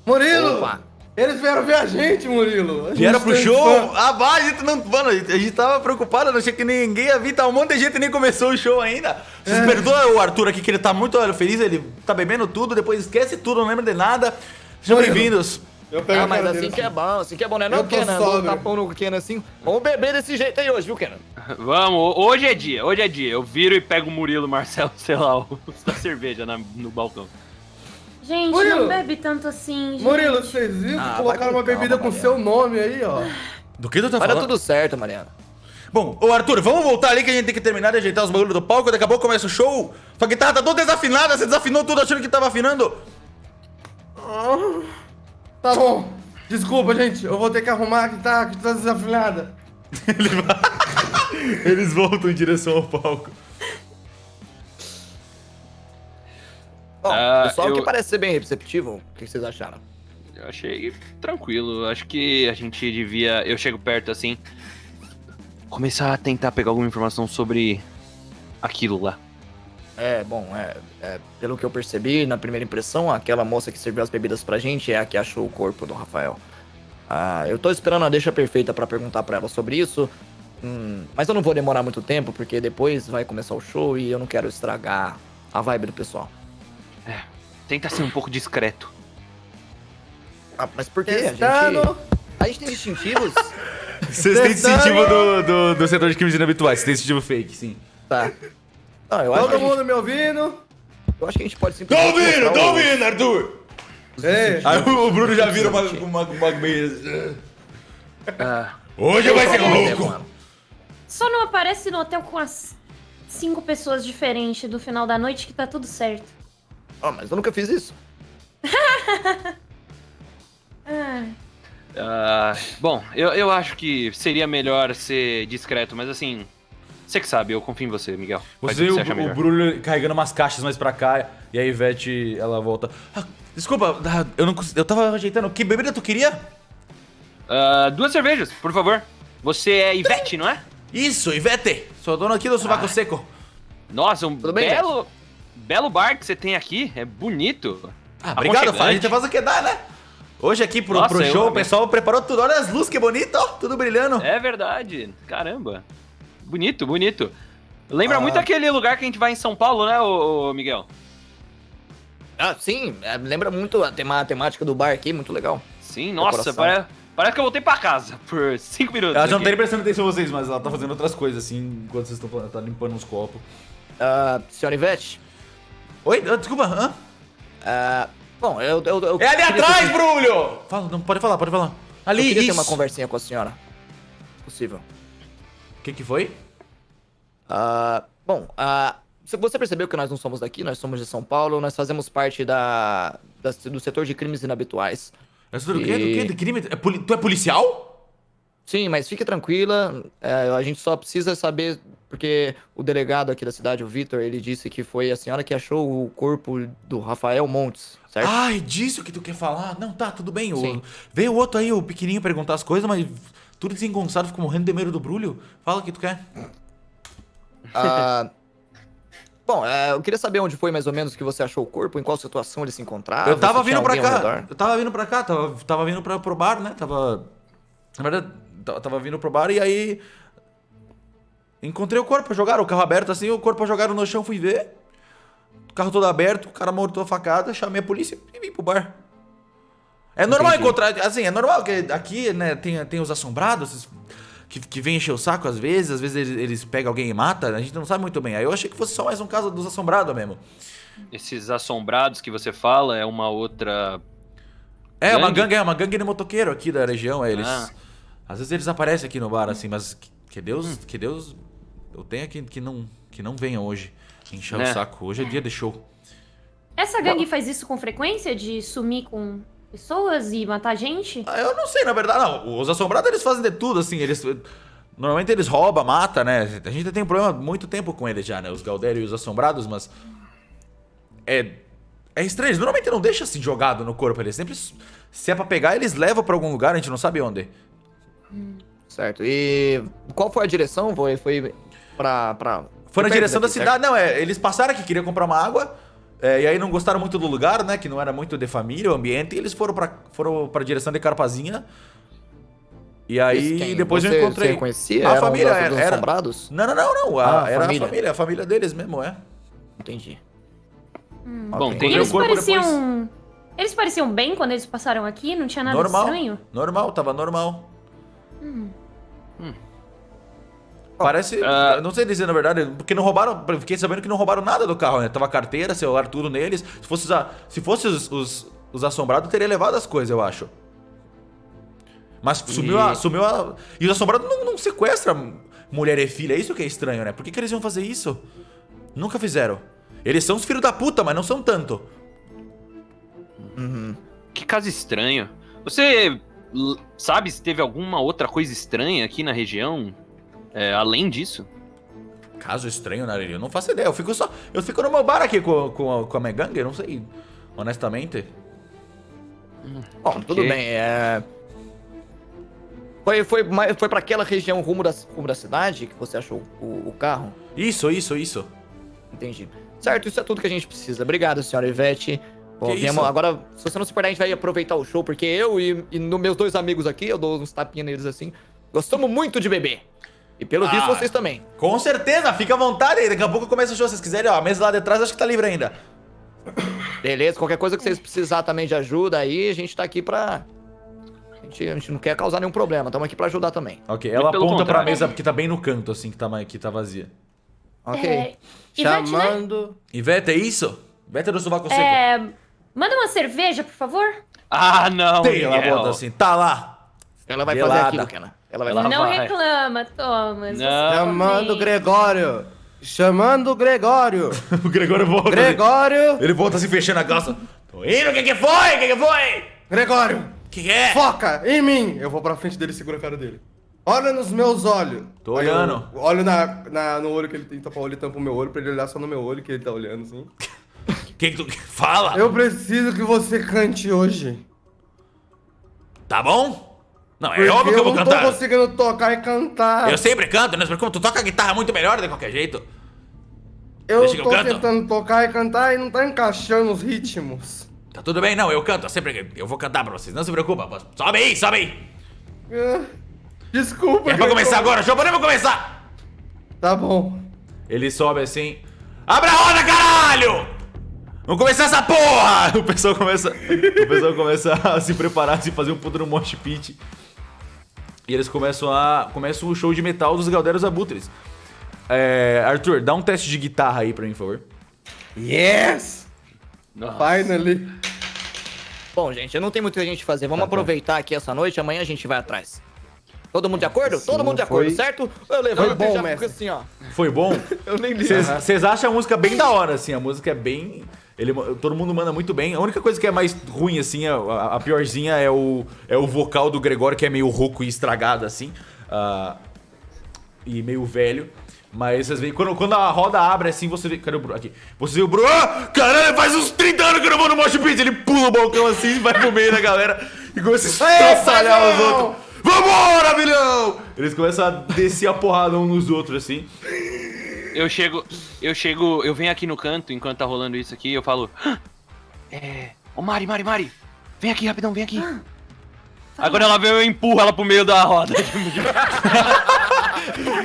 Murilo! Opa. Eles vieram ver a gente, Murilo. A gente Vieram pro tem show? fã. A gente não. Mano, a gente tava preocupado, não achei que ninguém ia vir, tá um monte de gente nem começou o show ainda. Vocês perdoam o Arthur aqui, que ele tá muito feliz, ele tá bebendo tudo, depois esquece tudo, não lembra de nada. Sejam Murilo, bem-vindos. Eu pego Ah, a mas cara assim dele, que é bom, assim que é bom, né? Não, Eu tô Kenan, sóbrio. dou um tapão no Kenan assim. Vamos beber desse jeito aí hoje, viu, Kenan? Vamos, hoje é dia, hoje é dia. Eu viro e pego o Murilo, Marcelo, sei lá, da cerveja no balcão. Gente, Murilo! não bebe tanto assim, gente. Murilo, vocês viram Ah, que vai colocaram com uma bebida calma, com Mariana. seu nome aí, ó? Do que tu tá Vai dar falando? tudo certo, Mariana. Bom, ô Arthur, vamos voltar ali que a gente tem que terminar de ajeitar os bagulhos do palco. Daqui a pouco começa o show. Sua guitarra tá toda desafinada, você desafinou tudo achando que tava afinando. Tá bom. Desculpa, gente. Eu vou ter que arrumar que tá desafinada. Eles voltam em direção ao palco. Bom, Ah, pessoal eu- que parece ser bem receptivo, o que vocês acharam? Eu achei tranquilo. Acho que a gente devia. Eu chego perto assim. Começar a tentar pegar alguma informação sobre aquilo lá. Bom, pelo que eu percebi, na primeira impressão, aquela moça que serviu as bebidas pra gente é a que achou o corpo do Rafael. Eu tô esperando a deixa perfeita pra perguntar pra ela sobre isso, mas eu não vou demorar muito tempo, porque depois vai começar o show e eu não quero estragar a vibe do pessoal. Tenta ser um pouco discreto. Mas por quê? Testando. A gente tem distintivos? Vocês têm distintivo do setor de crimes inabituais, vocês têm distintivo fake, sim. Tá. Não, eu acho, que a Todo gente, mundo me ouvindo? eu acho que a gente pode Tô simplesmente... ouvindo, mostrar tô o- ouvindo, Arthur! Ei, Aí o Bruno já vira uma mesa. Ah, Hoje vai ser É, louco! mano. Só não aparece no hotel com as 5 pessoas diferentes do final da noite que tá tudo certo. Mas eu nunca fiz isso. bom, eu acho que seria melhor ser discreto, mas assim. Você que sabe, eu confio em você, Miguel. Faz Você o e que você acha o melhor. Bruno carregando umas caixas mais pra cá, e a Ivete, ela volta. Desculpa, eu tava ajeitando. Que bebida tu queria? 2 cervejas, por favor. Você é Ivete, não é? Isso, Ivete! Sou dono aqui do Sovaco Seco. Nossa, um Tudo bem, belo bar que você tem aqui. É bonito. Obrigado, Aconchegante. a gente faz o que dá, né? Hoje aqui pro Nossa, show, eu- o pessoal preparou tudo. Olha as luzes, que bonito, ó. Tudo brilhando. É verdade. Caramba. Bonito, bonito. Lembra muito aquele lugar que a gente vai em São Paulo, né, ô Miguel? Sim, lembra muito a temática do bar aqui, muito legal. Sim, nossa, Decoração. parece que eu voltei pra casa por 5 minutos. Ela já não aqui. tá nem prestando atenção em vocês, mas ela tá fazendo outras coisas, assim, enquanto vocês estão falando. Tá limpando uns copos. Senhora Ivete, Oi? Desculpa, hã? bom, eu É ali queria atrás, ter- Brulho! Fala, não, pode falar, pode falar. Eu Ali, queria ter isso. uma conversinha com a senhora. Possível. O que foi? Você percebeu que nós não somos daqui, nós somos de São Paulo, nós fazemos parte do setor de crimes inabituais. É do quê? Do quê? De crime? Tu é policial? Sim, mas fique tranquila, a gente só precisa saber, porque o delegado aqui da cidade, o Vitor, ele disse que foi a senhora que achou o corpo do Rafael Montes, certo? Ah, é disso que tu quer falar? Não, tá, tudo bem. Sim. Veio o outro aí, o pequenininho, perguntar as coisas, mas tudo desengonçado, ficou morrendo de medo do Brulho. Fala o que tu quer. Bom, eu queria saber onde foi mais ou menos que você achou o corpo, em qual situação ele se encontrava. Eu tava se tinha vindo pra alguém ao cá. redor. Eu tava vindo pra cá, tava vindo pro bar, né? Na verdade, tava vindo pro bar e aí. Encontrei o corpo, jogaram o carro aberto assim, o corpo jogaram no chão, fui ver. O carro todo aberto, o cara mortou a facada, chamei a polícia e vim pro bar. É normal Entendi. encontrar, assim, é normal que aqui, né, tem os assombrados que vem encher o saco às vezes eles pegam alguém e mata, a gente não sabe muito bem. Aí eu achei que fosse só mais um caso dos assombrados mesmo. Esses assombrados que você fala é uma outra. É Gangue? uma gangue de motoqueiro aqui da região, eles. Ah. Às vezes eles aparecem aqui no bar, assim, mas que Deus eu tenha que não venham hoje encher o É. saco. Hoje é dia de show. Essa gangue faz isso com frequência? De sumir com pessoas e matar gente? Eu não sei, na verdade, não. Os assombrados eles fazem de tudo, assim, normalmente eles roubam, matam, né? A gente tem um problema há muito tempo com eles já, né? Os Galdério e os assombrados, mas é estranho, eles normalmente não deixam assim jogado no corpo, eles sempre, se é pra pegar, eles levam pra algum lugar, a gente não sabe onde. Certo, e qual foi a direção? Foi pra... Foi na perto direção da daqui, cidade. Não, eles passaram aqui, queriam comprar uma água. E aí não gostaram muito do lugar, né? Que não era muito de família, o ambiente. E eles foram pra direção de Carpazinha. E aí Quem? depois Você- eu encontrei. Você conhecia? A Eram família dos era. assombrados? Não. Ah, Era família. a família deles mesmo, é. Entendi. Bom, Ok. tem Encontrei Eles o corpo pareciam Eles pareciam bem quando eles passaram aqui? Não tinha nada Normal. estranho? Normal, tava normal. Parece. Eu não sei dizer na verdade, porque não roubaram. Fiquei sabendo que não roubaram nada do carro, né? Tava carteira, celular, tudo neles. Se fosse os assombrados, teria levado as coisas, eu acho. Mas sumiu a. E os assombrados não sequestram mulher e filha, é isso que é estranho, né? Por que eles iam fazer isso? Nunca fizeram. Eles são os filhos da puta, mas não são tanto. Que caso estranho. Você sabe se teve alguma outra coisa estranha aqui na região? Além disso? Caso estranho, Nariz, eu não faço ideia. Eu fico no meu bar aqui com a minha gangue, eu não sei. Honestamente. Bom, tudo bem, Foi pra aquela região rumo da cidade que você achou o carro? Isso. Entendi. Certo, isso é tudo que a gente precisa. Obrigado, senhora Ivete. Bom, isso? agora, se você não se importar, a gente vai aproveitar o show, porque eu e meus 2 amigos aqui, eu dou uns tapinhas neles assim, gostamos muito de beber. E pelo visto, vocês também. Com certeza, fica à vontade aí. Daqui a pouco começa o show, se vocês quiserem. Ó, a mesa lá de trás acho que tá livre ainda. Beleza, qualquer coisa que vocês precisar também de ajuda aí, a gente tá aqui pra... A gente não quer causar nenhum problema, estamos aqui pra ajudar também. Ok, ela pelo aponta pra contrário. mesa que tá bem no canto, assim, que tá vazia. Ok. Ivete, né? Chamando. Ivete, é isso? Ivete do sovaco seco. Manda uma cerveja, por favor. Ah, não. Tem, ela Miguel. bota assim, tá lá. Ela vai Gelada. fazer aquilo, Kenna. Ela vai Ela fazer. Não vai. reclama, Thomas. Não. Chamando o Você Gregório. Chamando o Gregório. O Gregório volta. Gregório. Ele volta assim, fechando a calça. Tô indo, o que foi? O que foi? Gregório. Que é? Foca em mim. Eu vou pra frente dele e seguro a cara dele. Olha nos meus olhos. Tô Aí olhando. eu olho no olho que ele tem, tapa o olho e tampa o meu olho pra ele olhar só no meu olho que ele tá olhando assim. Que tu fala? Eu preciso que você cante hoje. Tá bom? Não, é Porque óbvio que eu vou não cantar. tô conseguindo tocar e cantar. Eu sempre canto, né? Como tu toca a guitarra muito melhor de qualquer jeito. Eu Deixa que eu tô canto. tentando tocar e cantar e não tá encaixando os ritmos. Tá tudo bem, não, eu canto. Eu vou cantar pra vocês, não se preocupa. Sobe aí, sobe aí. Desculpa, É pra começar agora, já podemos começar. Tá bom. Ele sobe assim. Abre a roda, caralho! Vamos começar essa porra! O pessoal começa a se preparar, assim, fazer um puto no mosh pit. E eles começam o show de metal dos Galderos Abutres. Arthur, dá um teste de guitarra aí pra mim, por favor. Yes! Nossa. Finally. Bom, gente, não tem muito o que a gente fazer. Vamos aproveitar aqui essa noite, amanhã a gente vai atrás. Todo mundo de acordo? Sim, Todo mundo de acordo, foi- certo? Eu levanto Foi bom, e já mestre. fico assim, ó. Foi bom? Eu nem li. Vocês acham a música bem da hora, assim. A música é bem... todo mundo manda muito bem. A única coisa que é mais ruim, assim, a piorzinha é o vocal do Gregório, que é meio rouco e estragado, assim. E meio velho. Mas vocês veem, quando a roda abre assim, você vê. Cadê o Bruno? Aqui. Você vê o Bruno. Ah, caralho, faz uns 30 anos que eu não vou no Mosh Pit. Ele pula o balcão assim, vai pro meio da galera e começa a estraçalhar os outros. Vambora, vilão! Eles começam a descer a porrada uns nos outros, assim. Eu venho aqui no canto, enquanto tá rolando isso aqui, eu falo... Ô Mari, vem aqui rapidão, vem aqui. Aí quando ela vem, eu empurro ela pro meio da roda.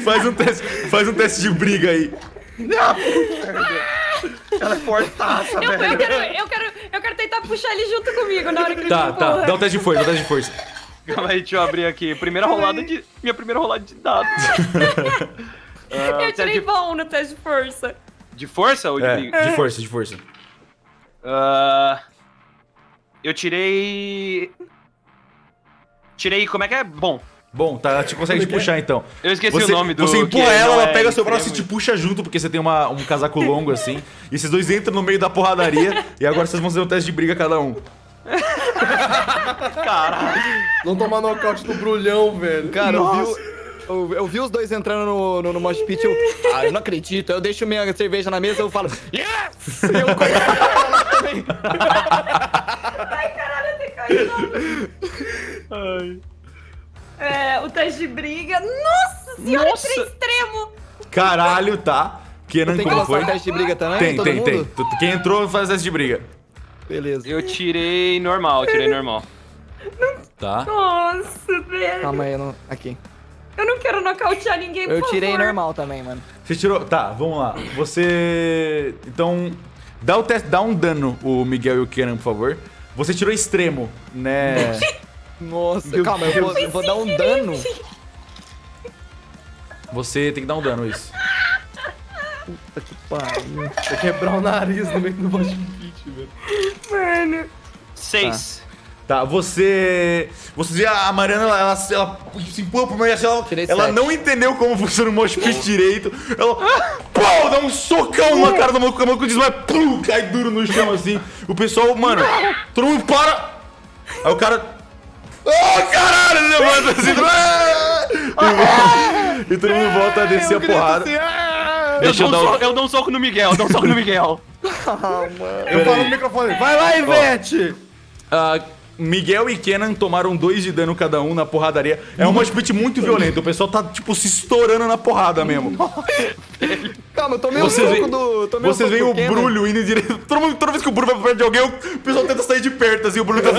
Faz um teste de briga aí. Ela é fortaça, velho. Eu quero tentar puxar ele junto comigo na hora que ele Tá, empurra. dá um teste de força, Calma aí, deixa eu abrir aqui. Minha primeira rolada de dados. Eu tirei bom no teste de força. De força ou de briga? De força. Eu tirei... como é que é? Bom. Bom, tá, te consegue te puxar então. Eu esqueci o nome do... Você empurra que ela, não ela é pega seu braço e extremo. te puxa junto, porque você tem um casaco longo assim. E esses dois entram no meio da porradaria. E agora vocês vão fazer um teste de briga cada um. Caralho. Não tomar nocaute do brulhão, velho. Cara, eu vi os dois entrando no Mosh Pit, eu não acredito. Eu deixo minha cerveja na mesa, eu falo, yes! E eu começo a falar também. Ai, caralho, eu tenho caído. O teste de briga. Nossa senhora, Nossa. que extremo. Caralho, tá. Kenan, Tem que como lançar foi? o teste de briga também? todo Tem. mundo? Quem entrou faz teste de briga. Beleza. Eu tirei normal, Tá. Nossa, velho. Calma aí, aqui. Eu não quero nocautear ninguém, por Eu tirei favor. normal também, mano. Você tirou. Tá, vamos lá. Você. Então. Dá um dano, o Miguel e o Kenan, por favor. Você tirou extremo, né? Nossa, calma, eu vou dar um dano. Você tem que dar um dano, isso. Puta que pariu. Vou quebrar o nariz no meio do mosh pit, velho. Mano. 6. Tá, você vê a Mariana, ela se empurra pro meio, assim, Tirei ela 7. não entendeu como funciona o mosh pit direito. Ela, pô, dá um socão na cara do maluco, o maluco desmaia, pum, cai duro no chão, assim. O pessoal, mano, todo mundo para. Aí o cara, caralho, ele levanta assim, e todo mundo volta a descer a porrada. Deixa eu dar um... Eu dou um soco no Miguel, Eu falo no microfone, vai lá, Ivete! Miguel e Kenan tomaram 2 de dano cada um na porradaria. É um mosh pit muito violento. O pessoal tá, tipo, se estourando na porrada mesmo. Calma, eu tomei um Vocês soco veem, do... vocês veem o Brulho indo direto. Toda vez que o Brulho vai perto de alguém, o pessoal tenta sair de perto, assim. O Brulho tá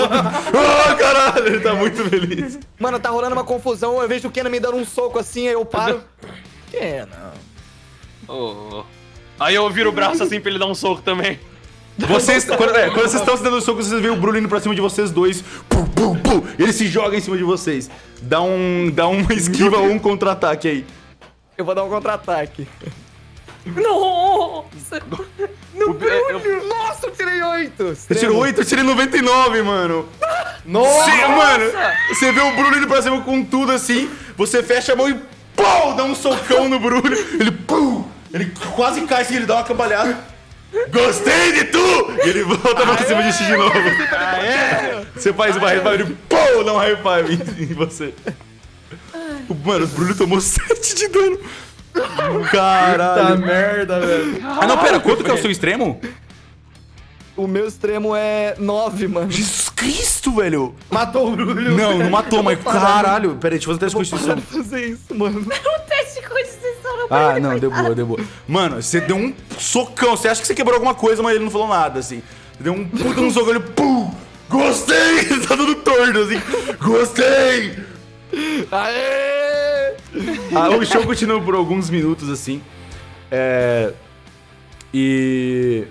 caralho, ele tá muito feliz. Mano, tá rolando uma confusão, eu vejo o Kenan me dando um soco assim, aí eu paro. Kenan... Oh. Aí eu viro o braço assim pra ele dar um soco também. Vocês, quando vocês estão se dando soco, vocês veem o Brulho indo pra cima de vocês dois. Pum, pum, pum. Ele se joga em cima de vocês. Dá uma esquiva ou um contra-ataque aí. Eu vou dar um contra-ataque. Nossa. Nossa, eu tirei 8! Você tirou 8, eu tirei 99, mano. Nossa! Mano, você vê o Brulho indo pra cima com tudo assim, você fecha a mão e pum, dá um socão no Brulho. Ele pum, ele quase cai assim, ele dá uma cambalhada. Gostei de tu! E ele volta pra cima de ti de novo. Você faz uma high five, ele pum, dá um high five em você. Mano, o Brulho tomou 7 de dano. Caralho. Puta merda, velho. Ah, não, pera, quanto que é o seu extremo? O meu extremo é 9, mano. Jesus Cristo, velho. Matou o Brulho. Não pô, mas caralho. Pera aí, deixa eu fazer um teste de Para constituição. de fazer isso, mano. Um teste de constituição no Ah, Brulho, não, deu coitado. boa, deu boa. Mano, você deu um socão. Você acha que você quebrou alguma coisa, mas ele não falou nada, assim. Você deu um puta um socão, ele pum! Gostei! Tá dando torto, assim. Gostei! Aê! O show continua por alguns minutos, assim. E...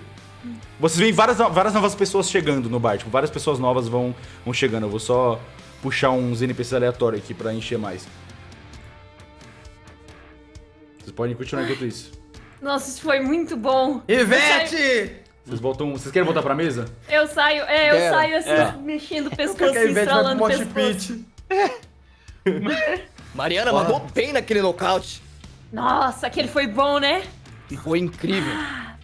Vocês veem várias novas pessoas chegando no bar. Tipo, várias pessoas novas vão chegando. Eu vou só puxar uns NPCs aleatórios aqui pra encher mais. Vocês podem continuar enquanto isso. Nossa, isso foi muito bom. Ivete! Vocês querem voltar pra mesa? Eu saio assim, mexendo o Porque a pescoço, Ivete vai pro estralando o mosh pescoço. pit. Mariana mandou bem naquele nocaute. Nossa, aquele foi bom, né? Foi incrível.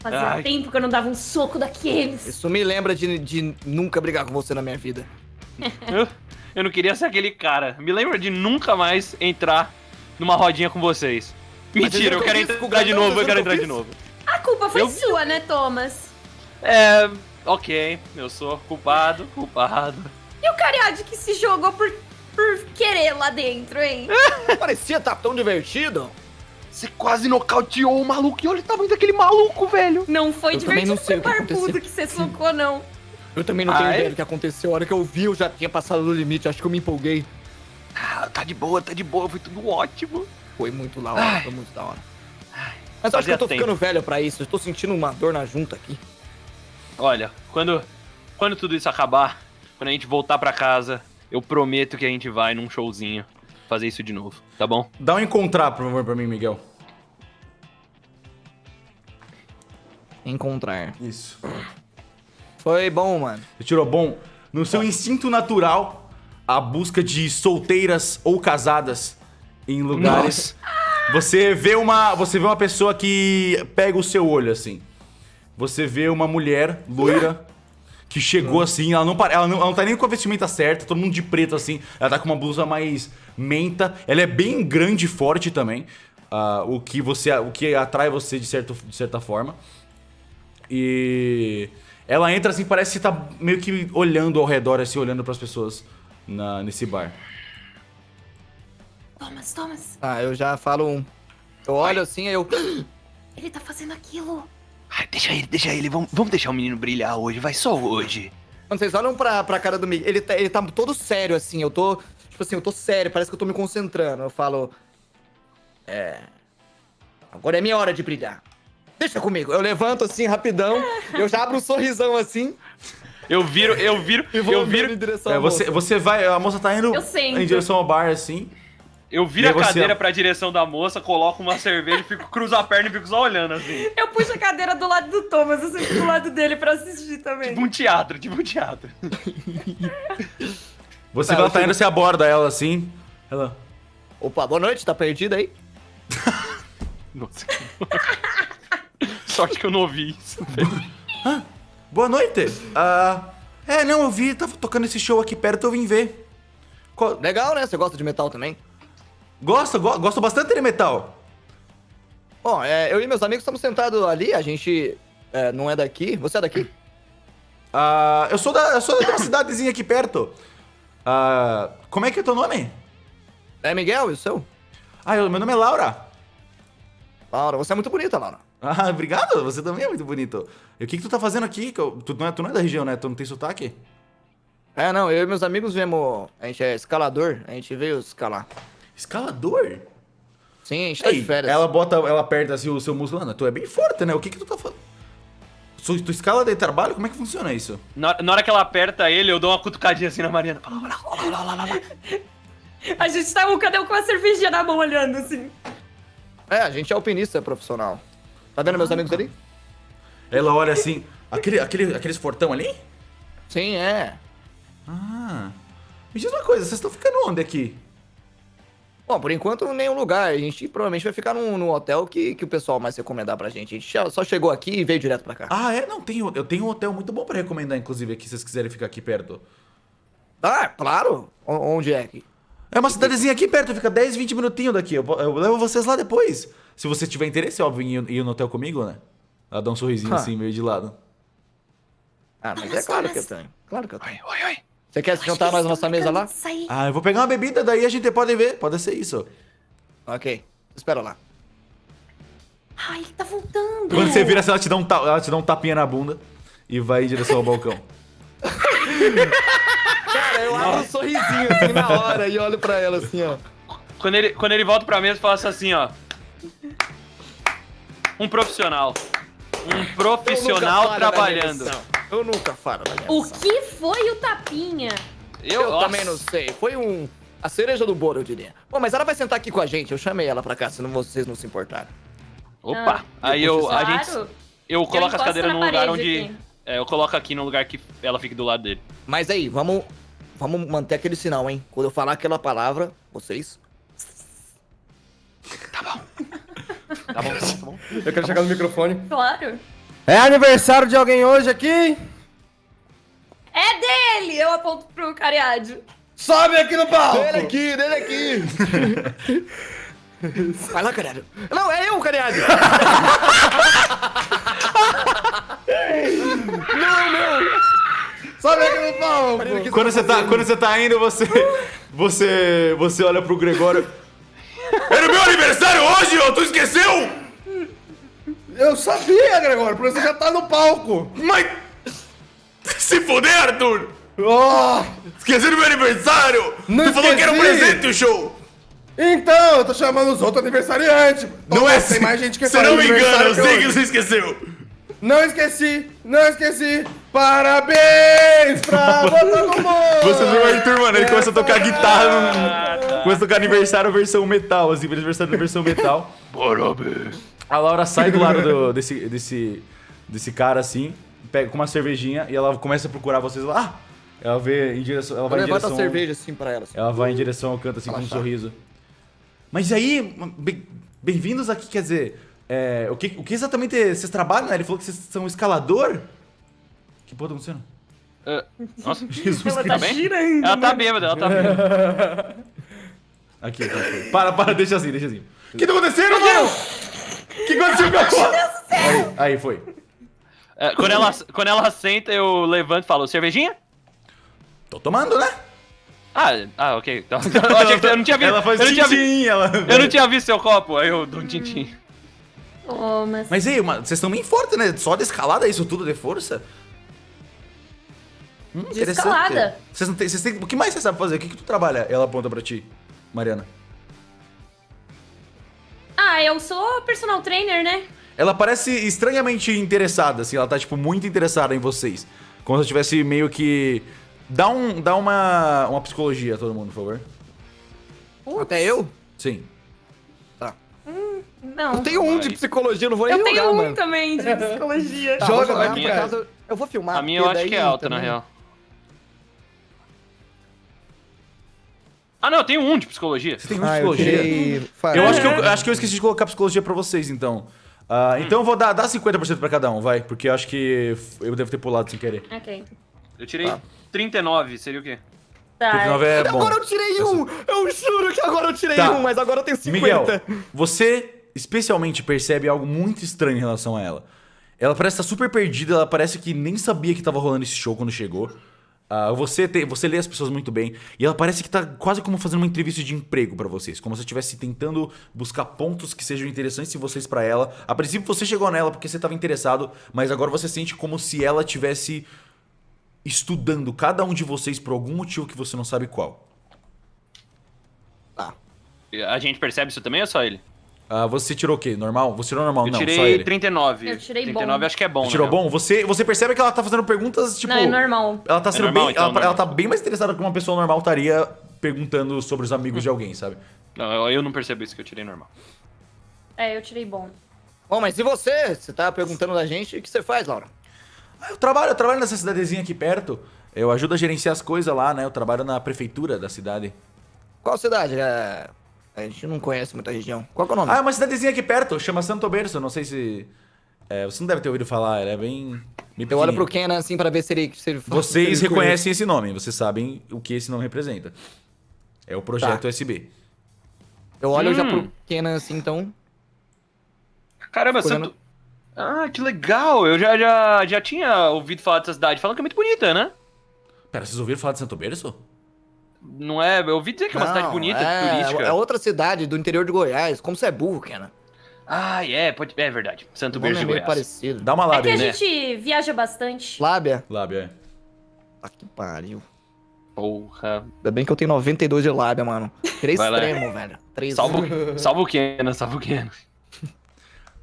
Fazia Ai. tempo que eu não dava um soco daqueles. Isso me lembra de nunca brigar com você na minha vida. Eu não queria ser aquele cara. Me lembra de nunca mais entrar numa rodinha com vocês. Mentira, eu quero entrar de novo, eu quero entrar de novo. A culpa foi Eu- sua, né, Thomas? Ok, eu sou culpado. E o Cariade que se jogou por querer lá dentro, hein? Parecia estar tão divertido. Você quase nocauteou o maluco e olha o tamanho daquele maluco, velho. Não foi Eu também divertido, não sei foi o que barbudo aconteceu. que você socou, não. Eu também não tenho Ah, é? ideia do que aconteceu. A hora que eu vi, eu já tinha passado do limite. Acho que eu me empolguei. Tá de boa, foi tudo ótimo. Foi muito da hora, foi muito da hora. Mas eu acho que Fazia eu tô tempo. ficando velho pra isso. Eu tô sentindo uma dor na junta aqui. Olha, quando tudo isso acabar, quando a gente voltar pra casa, eu prometo que a gente vai num showzinho fazer isso de novo, tá bom? Dá um encontrar, por favor, pra mim, Miguel. Encontrar. Isso. Foi bom, mano. Você tirou bom. No seu instinto natural, a busca de solteiras ou casadas em lugares. Você vê uma pessoa que pega o seu olho, assim. Você vê uma mulher loira que chegou assim, ela não tá nem com a vestimenta certa, todo mundo de preto assim. Ela tá com uma blusa mais menta. Ela é bem grande e forte também. O que atrai você de certa forma. E ela entra assim, parece que tá meio que olhando ao redor, assim, olhando pras pessoas nesse bar. Thomas, Ah, eu já falo um. Eu olho assim, aí eu. ele tá fazendo aquilo. Ai, deixa ele, vamos deixar o menino brilhar hoje, vai só hoje. Quando vocês olham pra cara do Miguel, ele tá todo sério, assim. Eu tô. Tipo assim, eu tô sério, parece que eu tô me concentrando. Eu falo. Agora é minha hora de brilhar. Deixa comigo. Eu levanto assim, rapidão. Eu já abro um sorrisão assim. Eu viro. em direção à moça. Você vai, a moça tá indo Eu sento. em direção ao bar, assim. Eu viro E a aí você- cadeira pra direção da moça, coloco uma cerveja, cruzo a perna e fico só olhando assim. Eu puxo a cadeira do lado do Thomas, eu sento do lado dele pra assistir também. Tipo um teatro. Você vai tá indo, você aborda ela assim. Ela. Opa, boa noite, tá perdido aí? Nossa. Sorte que eu não ouvi isso. Boa noite. Não, eu vi, tava tocando esse show aqui perto, eu vim ver. Legal, né? Você gosta de metal também? Gosto bastante de metal. Bom, eu e meus amigos estamos sentados ali, a gente não é daqui. Você é daqui? Eu sou de uma cidadezinha aqui perto. Como é que é teu nome? É Miguel, e o seu? Meu nome é Laura. Laura, você é muito bonita, Laura. Obrigado, você também é muito bonito. E o que tu tá fazendo aqui? Tu não é da região, né? Tu não tem sotaque? Não, eu e meus amigos viemos. A gente é escalador, a gente veio escalar. Escalador? Sim, a gente tá de férias. Ela aperta assim o seu músculo. Ana, tu é bem forte, né? O que tu tá falando? Tu escala de trabalho? Como é que funciona isso? Na hora que ela aperta ele, eu dou uma cutucadinha assim na Mariana. A gente tá cada um com a cervejinha na mão olhando assim. A gente é alpinista profissional. Tá vendo meus amigos ali? Ela olha assim. Aqueles fortão ali? Sim, é. Me diz uma coisa, vocês estão ficando onde aqui? Bom, por enquanto, nenhum lugar. A gente provavelmente vai ficar num hotel que o pessoal mais recomendar pra gente. A gente só chegou aqui e veio direto pra cá. Não, eu tenho um hotel muito bom pra recomendar, inclusive, aqui, se vocês quiserem ficar aqui perto. Claro. Onde é aqui? É uma cidadezinha aqui perto, fica 10, 20 minutinhos daqui. Eu levo vocês lá depois. Se você tiver interesse, óbvio, em ir no hotel comigo, né? Ela dá um sorrisinho assim, meio de lado. Mas é claro que eu tenho. Claro que eu tenho. Oi. Você quer se juntar mais na nossa mesa lá? Sair. Eu vou pegar uma bebida, daí a gente pode ver. Pode ser isso. Ok. Espera lá. Ai, ele tá voltando. Quando você vira, ela te dá um tapinha na bunda e vai em direção ao balcão. Cara, eu abro um sorrisinho assim na hora e olho pra ela assim, ó. Quando ele volta pra mesa, eu faço assim, ó. Um profissional. Um profissional trabalhando. Eu nunca falo na minha O missão. que foi o tapinha? Eu também não sei. Foi a cereja do bolo, eu diria. Bom, mas ela vai sentar aqui com a gente. Eu chamei ela pra cá, se vocês não se importarem. Opa! Aí eu coloco as encosto cadeiras na num lugar parede onde. aqui. Eu coloco aqui num lugar que ela fique do lado dele. Mas aí, vamos manter aquele sinal, hein? Quando eu falar aquela palavra, vocês... Tá bom. Eu quero chegar no microfone. Claro. É aniversário de alguém hoje aqui? É dele! Eu aponto pro Cariade. Sobe aqui no palco! Dele aqui! Vai lá, Cariado. Não, é eu, Cariado! Sobe aqui no palco! Quando você tá indo, você olha pro Gregório. Era o meu aniversário hoje, ô! Tu esqueceu? Eu sabia, Gregório, por isso você já tá no palco! Mas... Se fuder, Arthur! Oh, Esqueceu do meu aniversário! Não Tu falou que era um esqueci. presente o show! então, eu tô chamando os outros aniversariantes! Não é Tem mais gente que Você faz não me engana, eu aniversário sei que hoje. você esqueceu! Não esqueci! Parabéns pra todo mundo! Você viu o Arthur, mano? Ele começa a tocar guitarra. Começa a tocar aniversário versão metal, assim, aniversário versão metal. Parabéns. A Laura sai do lado desse cara, assim, pega com uma cervejinha e ela começa a procurar vocês lá. Ela vai em direção. Levanta a cerveja assim pra ela. Assim. Ela vai em direção ao canto, assim, com um sorriso. Mas aí, bem-vindos aqui, quer dizer. O que exatamente vocês trabalham, né? Ele falou que vocês são escalador? Que porra tá acontecendo? Nossa, Jesus Ela Cristo. tá bem? girando. Ela tá bêbada, ela tá bêbada. Aqui. Para, deixa assim. O que tá acontecendo, mano? O que aconteceu com a porra? Aí, foi. Quando ela senta, eu levanto e falo, cervejinha? Tô tomando, né? Ok. Então, eu achei que eu não tinha visto. Ela faz eu não tinha visto. tintim, ela... Eu não tinha visto seu copo, aí eu dou um tintim. Oh, mas... Mas aí, vocês estão bem fortes, né? Só de escalada, isso tudo de força? De escalada. Vocês têm... O que mais você sabe fazer? O que tu trabalha? Ela aponta pra ti, Mariana. Eu sou personal trainer, né? Ela parece estranhamente interessada, assim. Ela tá, tipo, muito interessada em vocês. Como se eu tivesse meio que... Dá uma psicologia a todo mundo, por favor. Até eu? Sim. Não. Eu tenho um de psicologia, não vou nem Eu jogar, tenho um mano. também de psicologia. Tá, Joga, vou jogar, vai por minha- acaso, eu vou filmar. A minha eu porque acho que é daí alta, na também- real. Ah, não, eu tenho um de psicologia. Você tem um de Ah, eu psicologia? tirei... Eu acho que eu esqueci de colocar psicologia pra vocês, então. Então eu vou dar 50% pra cada um, vai. Porque eu acho que eu devo ter pulado sem querer. Ok. Eu tirei 39, seria o quê? Tá. 39 é bom. Agora eu tirei um! Eu juro que agora eu tirei Tá. um, mas agora eu tenho 50. Miguel, você especialmente percebe algo muito estranho em relação a ela. Ela parece estar super perdida, ela parece que nem sabia que tava rolando esse show quando chegou. Você lê as pessoas muito bem, e ela parece que tá quase como fazendo uma entrevista de emprego pra vocês, como se estivesse tentando buscar pontos que sejam interessantes em vocês pra ela. A princípio você chegou nela porque você tava interessado, mas agora você sente como se ela tivesse estudando cada um de vocês por algum motivo que você não sabe qual. Tá. A gente percebe isso também ou só ele? Você tirou o quê? Normal? Você tirou normal? Eu Não, só tirei ele. 39. Eu tirei 39 bom. acho que é bom, Você tirou na real. bom? Você percebe que ela tá fazendo perguntas, tipo... Não, é normal. Ela tá sendo normal, bem. então, ela normal. tá bem mais interessada que uma pessoa normal estaria perguntando sobre os amigos de alguém, sabe? Não, eu não percebo isso que eu tirei normal. É, eu tirei bom. Bom, mas e você? Você tá perguntando da gente, o que você faz, Laura? Eu trabalho nessa cidadezinha aqui perto. Eu ajudo a gerenciar as coisas lá, né? Eu trabalho na prefeitura da cidade. Qual cidade? A gente não conhece muita região. Qual que é o nome? É uma cidadezinha aqui perto, chama Santo Berço. Não sei se. Você não deve ter ouvido falar, ela é bem Eu olho pro pequenininha. Kenan assim pra ver se ele... Se ele se Vocês ele reconhecem esse nome, vocês sabem o que esse nome representa. É o projeto Tá. USB. Eu olho já Hum. pro Kenan assim, então... Caramba, Escolhendo- Santo... Ah, que legal! Eu já tinha ouvido falar dessa cidade, falando que é muito bonita, né? Pera, vocês ouviram falar de Santo Berço? Não é? Eu ouvi dizer que é uma cidade Não, bonita, é, turística. É outra cidade do interior de Goiás. Como você é burro, Kenan. Ah, é verdade. Santo O nome Berço é de meio Goiás. parecido. Dá uma É que lábia a aí, né? gente viaja bastante. Lábia. Lábia, é. Ah, que pariu. Porra. Ainda bem que eu tenho 92 de lábia, mano. Tirei Vai lá. extremo, velho. 3 Salva o Kenan, salva o Kenan.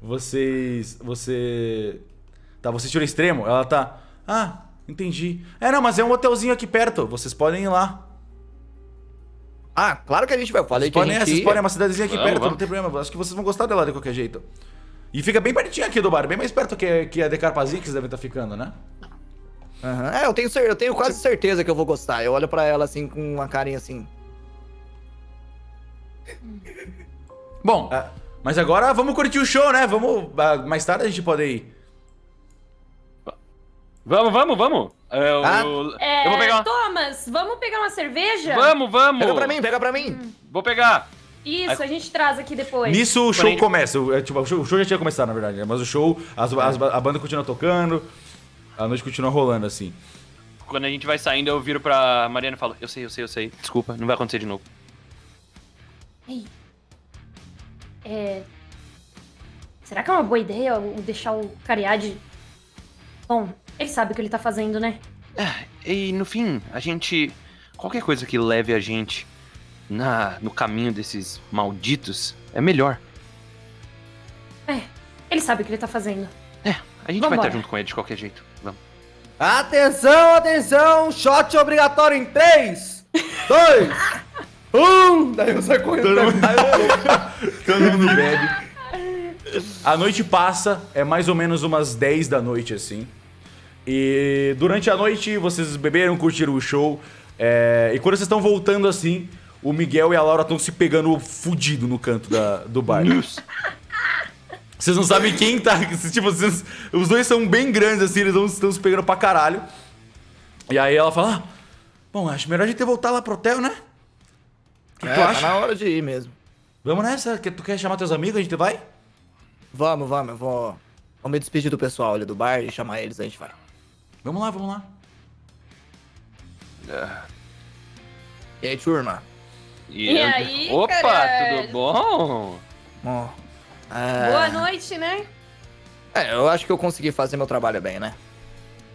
Você tirou extremo? Ela tá... Ah, entendi. Não, mas é um hotelzinho aqui perto. Vocês podem ir lá. Ah, claro que a gente vai. Eu falei que a gente Vocês ia. podem, é uma cidadezinha aqui Vamos, perto, vamos. não tem problema. Acho que vocês vão gostar dela de qualquer jeito. E fica bem pertinho aqui do bar, bem mais perto que a Decarpazinha que vocês devem estar ficando, né? Aham. É, eu tenho quase certeza que eu vou gostar. Eu olho pra ela assim, com uma carinha assim. Bom, mas agora vamos curtir o show, né? Mais tarde a gente pode ir. Vamos. Eu vou pegar uma... Thomas, vamos pegar uma cerveja? Vamos. Pega pra mim. Vou pegar. Isso, a gente traz aqui depois. Nisso o show gente- começa. O show já tinha começado, na verdade, né? Mas o show, a banda continua tocando, a noite continua rolando, assim. Quando a gente vai saindo, eu viro pra Mariana e falo, eu sei. Desculpa, não vai acontecer de novo. Ei. Será que é uma boa ideia eu deixar o Cariade... Bom, ele sabe o que ele tá fazendo, né? E no fim, a gente... Qualquer coisa que leve a gente no caminho desses malditos é melhor. Ele sabe o que ele tá fazendo. A gente vai Vambora. estar junto com ele de qualquer jeito. Vamos. Atenção! Shot obrigatório em 3, 2, 1! Daí eu saio correndo. Todo mundo bebe. A noite passa, é mais ou menos umas 10 da noite, assim. E durante a noite vocês beberam, curtiram o show. E quando vocês estão voltando assim, o Miguel e a Laura estão se pegando fudido no canto do bar. Vocês não sabem quem tá. Tipo, os dois são bem grandes, assim, eles estão se pegando pra caralho. E aí ela fala: bom, acho melhor a gente voltar lá pro hotel, né? O que tu Tá acha? na hora de ir mesmo. Vamos nessa? Tu quer chamar teus amigos? A gente vai? Vamos, eu vou me despedir do pessoal ali do bar e chamar eles, a gente vai. Vamos lá. E aí, turma? E aí, Opa, caralho? tudo bom? Ó, Boa noite, né? eu acho que eu consegui fazer meu trabalho bem, né?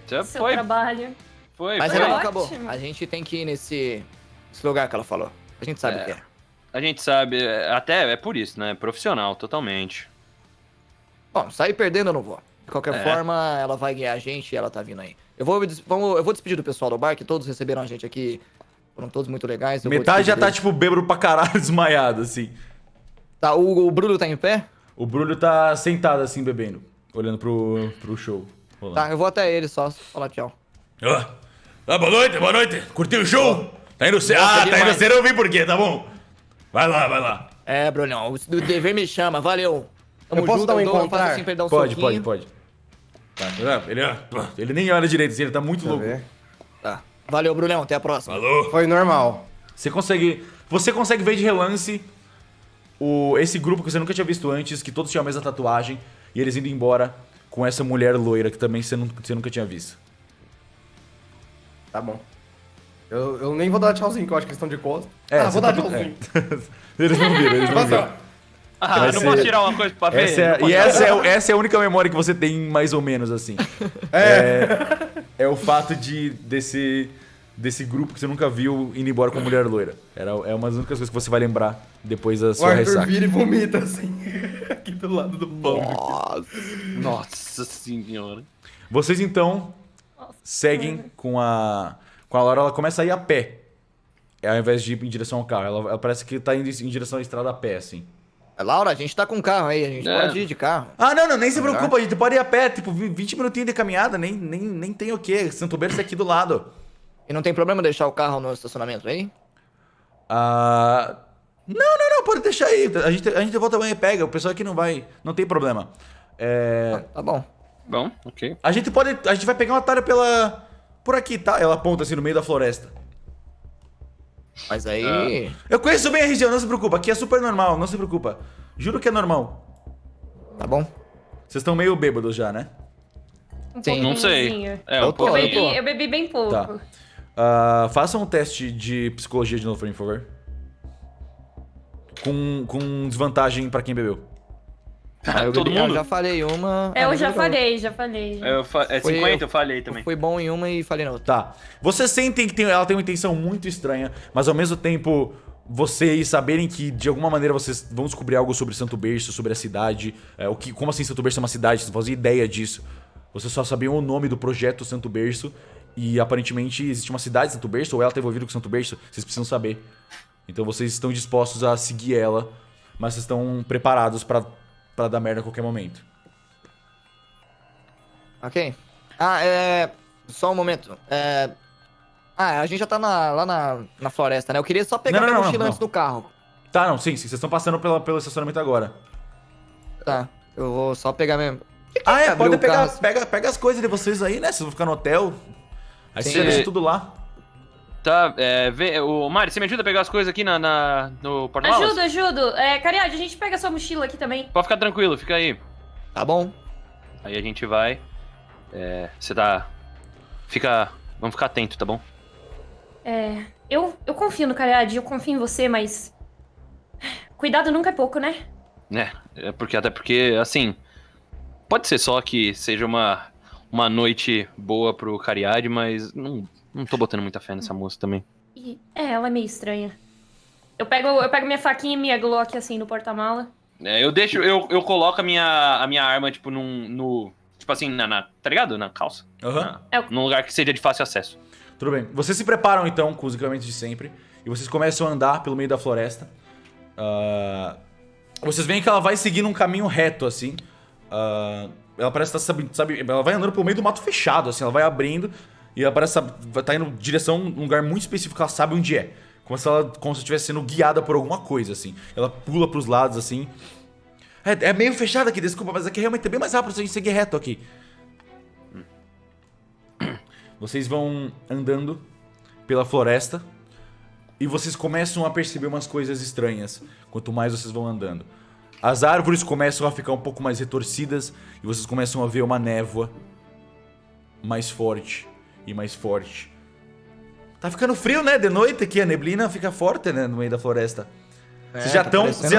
Já Seu foi, trabalho. Mas Foi ainda não ótimo. acabou. A gente tem que ir nesse lugar que ela falou. A gente sabe o que é. A gente sabe, até é por isso, né? Profissional, totalmente. Bom, sair perdendo eu não vou. De qualquer forma, ela vai guiar a gente e ela tá vindo aí. Eu vou despedir do pessoal do bar, que todos receberam a gente aqui. Foram todos muito legais. eu vou Metade já despedir tá, deles. tipo, bêbado pra caralho, desmaiado, assim. Tá, o Bruno tá em pé? O Bruno tá sentado, assim, bebendo. Olhando pro show. rolando. Tá, eu vou até ele só falar tchau. Boa noite, boa noite. Curtiu o show? Tá indo cedo. Nossa, Tá indo demais. cedo, eu vi por quê, tá bom? Vai lá, vai lá. É, Brunão, o dever me chama, valeu. Tamo Eu posso dar um eu faço encontrar? assim pra ele dar um Pode, soquinho. pode. Tá, ele nem olha direito, assim, ele tá muito Deixa eu louco. ver. Tá. Valeu, Brunão, até a próxima. Falou. Foi normal. Você consegue ver de relance esse grupo que você nunca tinha visto antes, que todos tinham a mesma tatuagem, e eles indo embora com essa mulher loira que também você nunca tinha visto. Tá bom. Eu nem vou dar tchauzinho, que eu acho que eles estão de costas. você vou dar tá- tchauzinho. Eles não viram, eles não Mas, viram. ó, Ah, eu não posso tirar uma coisa pra ver? Essa é a única memória que você tem, mais ou menos, assim. É o fato desse grupo que você nunca viu indo embora com a mulher loira. É uma das únicas coisas que você vai lembrar depois da o sua Arthur ressaca. vira e vomita, assim. Aqui do lado do pão. Nossa senhora. Vocês, então, seguem com a Laura. Ela começa a ir a pé, ao invés de ir em direção ao carro. Ela parece que tá indo em direção à estrada a pé, assim. Laura, a gente tá com um carro aí, a gente pode ir de carro. Ah, não, nem se preocupa, a gente pode ir a pé, tipo, 20 minutinhos de caminhada, nem tem o quê. Santo Berço é aqui do lado. E não tem problema deixar o carro no estacionamento aí? Não, pode deixar aí. A gente volta amanhã e pega. O pessoal aqui não tem problema. Tá bom. Bom, ok. A gente vai pegar um atalho por aqui, tá? Ela aponta assim no meio da floresta. Mas aí... Eu conheço bem a região, não se preocupa. Aqui é super normal, não se preocupa. Juro que é normal. Tá bom. Vocês estão meio bêbados já, né? Um Sim. Não sei. pouquinhozinho. É, Eu um tô, pouco. eu tô. Eu bebi bem pouco. Tá. Façam um teste de psicologia de novo, por favor. Com desvantagem pra quem bebeu. Eu Todo mundo? Eu já falei uma... Eu já falei. falei. É 50, eu falei também. Fui bom em uma e falei na outra. Tá. Vocês sentem que ela tem uma intenção muito estranha, mas ao mesmo tempo, vocês saberem que de alguma maneira vocês vão descobrir algo sobre Santo Berço, sobre a cidade. Como assim Santo Berço é uma cidade? Vocês não faziam ideia disso. Vocês só sabiam o nome do projeto Santo Berço. E aparentemente existe uma cidade de Santo Berço, ou ela tá envolvida com Santo Berço. Vocês precisam saber. Então vocês estão dispostos a seguir ela, mas vocês estão preparados pra dar merda a qualquer momento. Ok. Só um momento. A gente já tá lá na floresta, né? Eu queria só pegar minha mochila antes do carro. Tá, não, sim. Vocês estão passando pelo estacionamento agora. Tá. Eu vou só pegar minha... Pode abriu o pegar, carro? pega as coisas de vocês aí, né? Vocês vão ficar no hotel. Aí Sim. você já deixa tudo lá. Tá, Mari, você me ajuda a pegar as coisas aqui no porta-malas? Ajudo. Cariade, a gente pega sua mochila aqui também. Pode ficar tranquilo, fica aí. Tá bom. Aí a gente vai. Você tá... Vamos ficar atento, tá bom? Eu confio no Cariade, eu confio em você, mas... Cuidado nunca é pouco, né? Até porque, assim... Pode ser só que seja uma noite boa pro Cariade, mas não tô botando muita fé nessa moça também. Ela é meio estranha. Eu pego minha faquinha e minha Glock assim no porta-mala. Eu coloco a minha arma, tipo, tipo assim, tá ligado? Na calça. Aham. Num lugar que seja de fácil acesso. Tudo bem. Vocês se preparam então com os equipamentos de sempre. E vocês começam a andar pelo meio da floresta. Vocês veem que ela vai seguindo um caminho reto, assim. Ela parece estar, sabe, ela vai andando pelo meio do mato fechado, assim. Ela vai abrindo e ela parece tá indo em direção a um lugar muito específico. Ela sabe onde é. Como se ela estivesse sendo guiada por alguma coisa, assim. Ela pula pros lados, assim. É meio fechado aqui, desculpa, mas aqui realmente é bem mais rápido se a gente seguir reto aqui. Vocês vão andando pela floresta e vocês começam a perceber umas coisas estranhas quanto mais vocês vão andando. As árvores começam a ficar um pouco mais retorcidas e vocês começam a ver uma névoa mais forte e mais forte. Tá ficando frio, né? De noite aqui, a neblina fica forte, né? No meio da floresta. Vocês já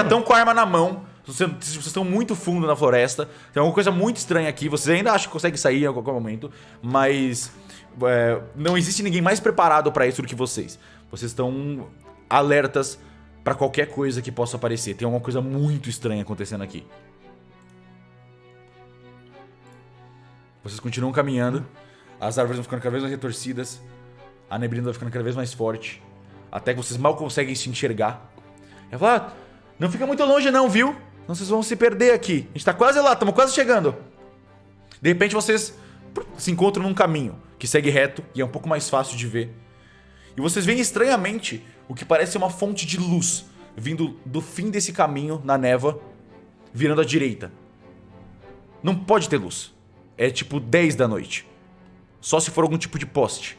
estão com a arma na mão. Vocês estão muito fundo na floresta. Tem alguma coisa muito estranha aqui. Vocês ainda acham que conseguem sair a qualquer momento. Mas não existe ninguém mais preparado pra isso do que vocês. Vocês estão alertas pra qualquer coisa que possa aparecer. Tem alguma coisa muito estranha acontecendo aqui. Vocês continuam caminhando. As árvores vão ficando cada vez mais retorcidas. A neblina vai ficando cada vez mais forte. Até que vocês mal conseguem se enxergar. Ela fala, não fica muito longe não, viu? Senão vocês vão se perder aqui. A gente tá quase lá, estamos quase chegando. De repente vocês se encontram num caminho que segue reto e é um pouco mais fácil de ver. E vocês veem estranhamente o que parece uma fonte de luz vindo do fim desse caminho na névoa, virando à direita. Não pode ter luz. É tipo 10 da noite. Só se for algum tipo de poste.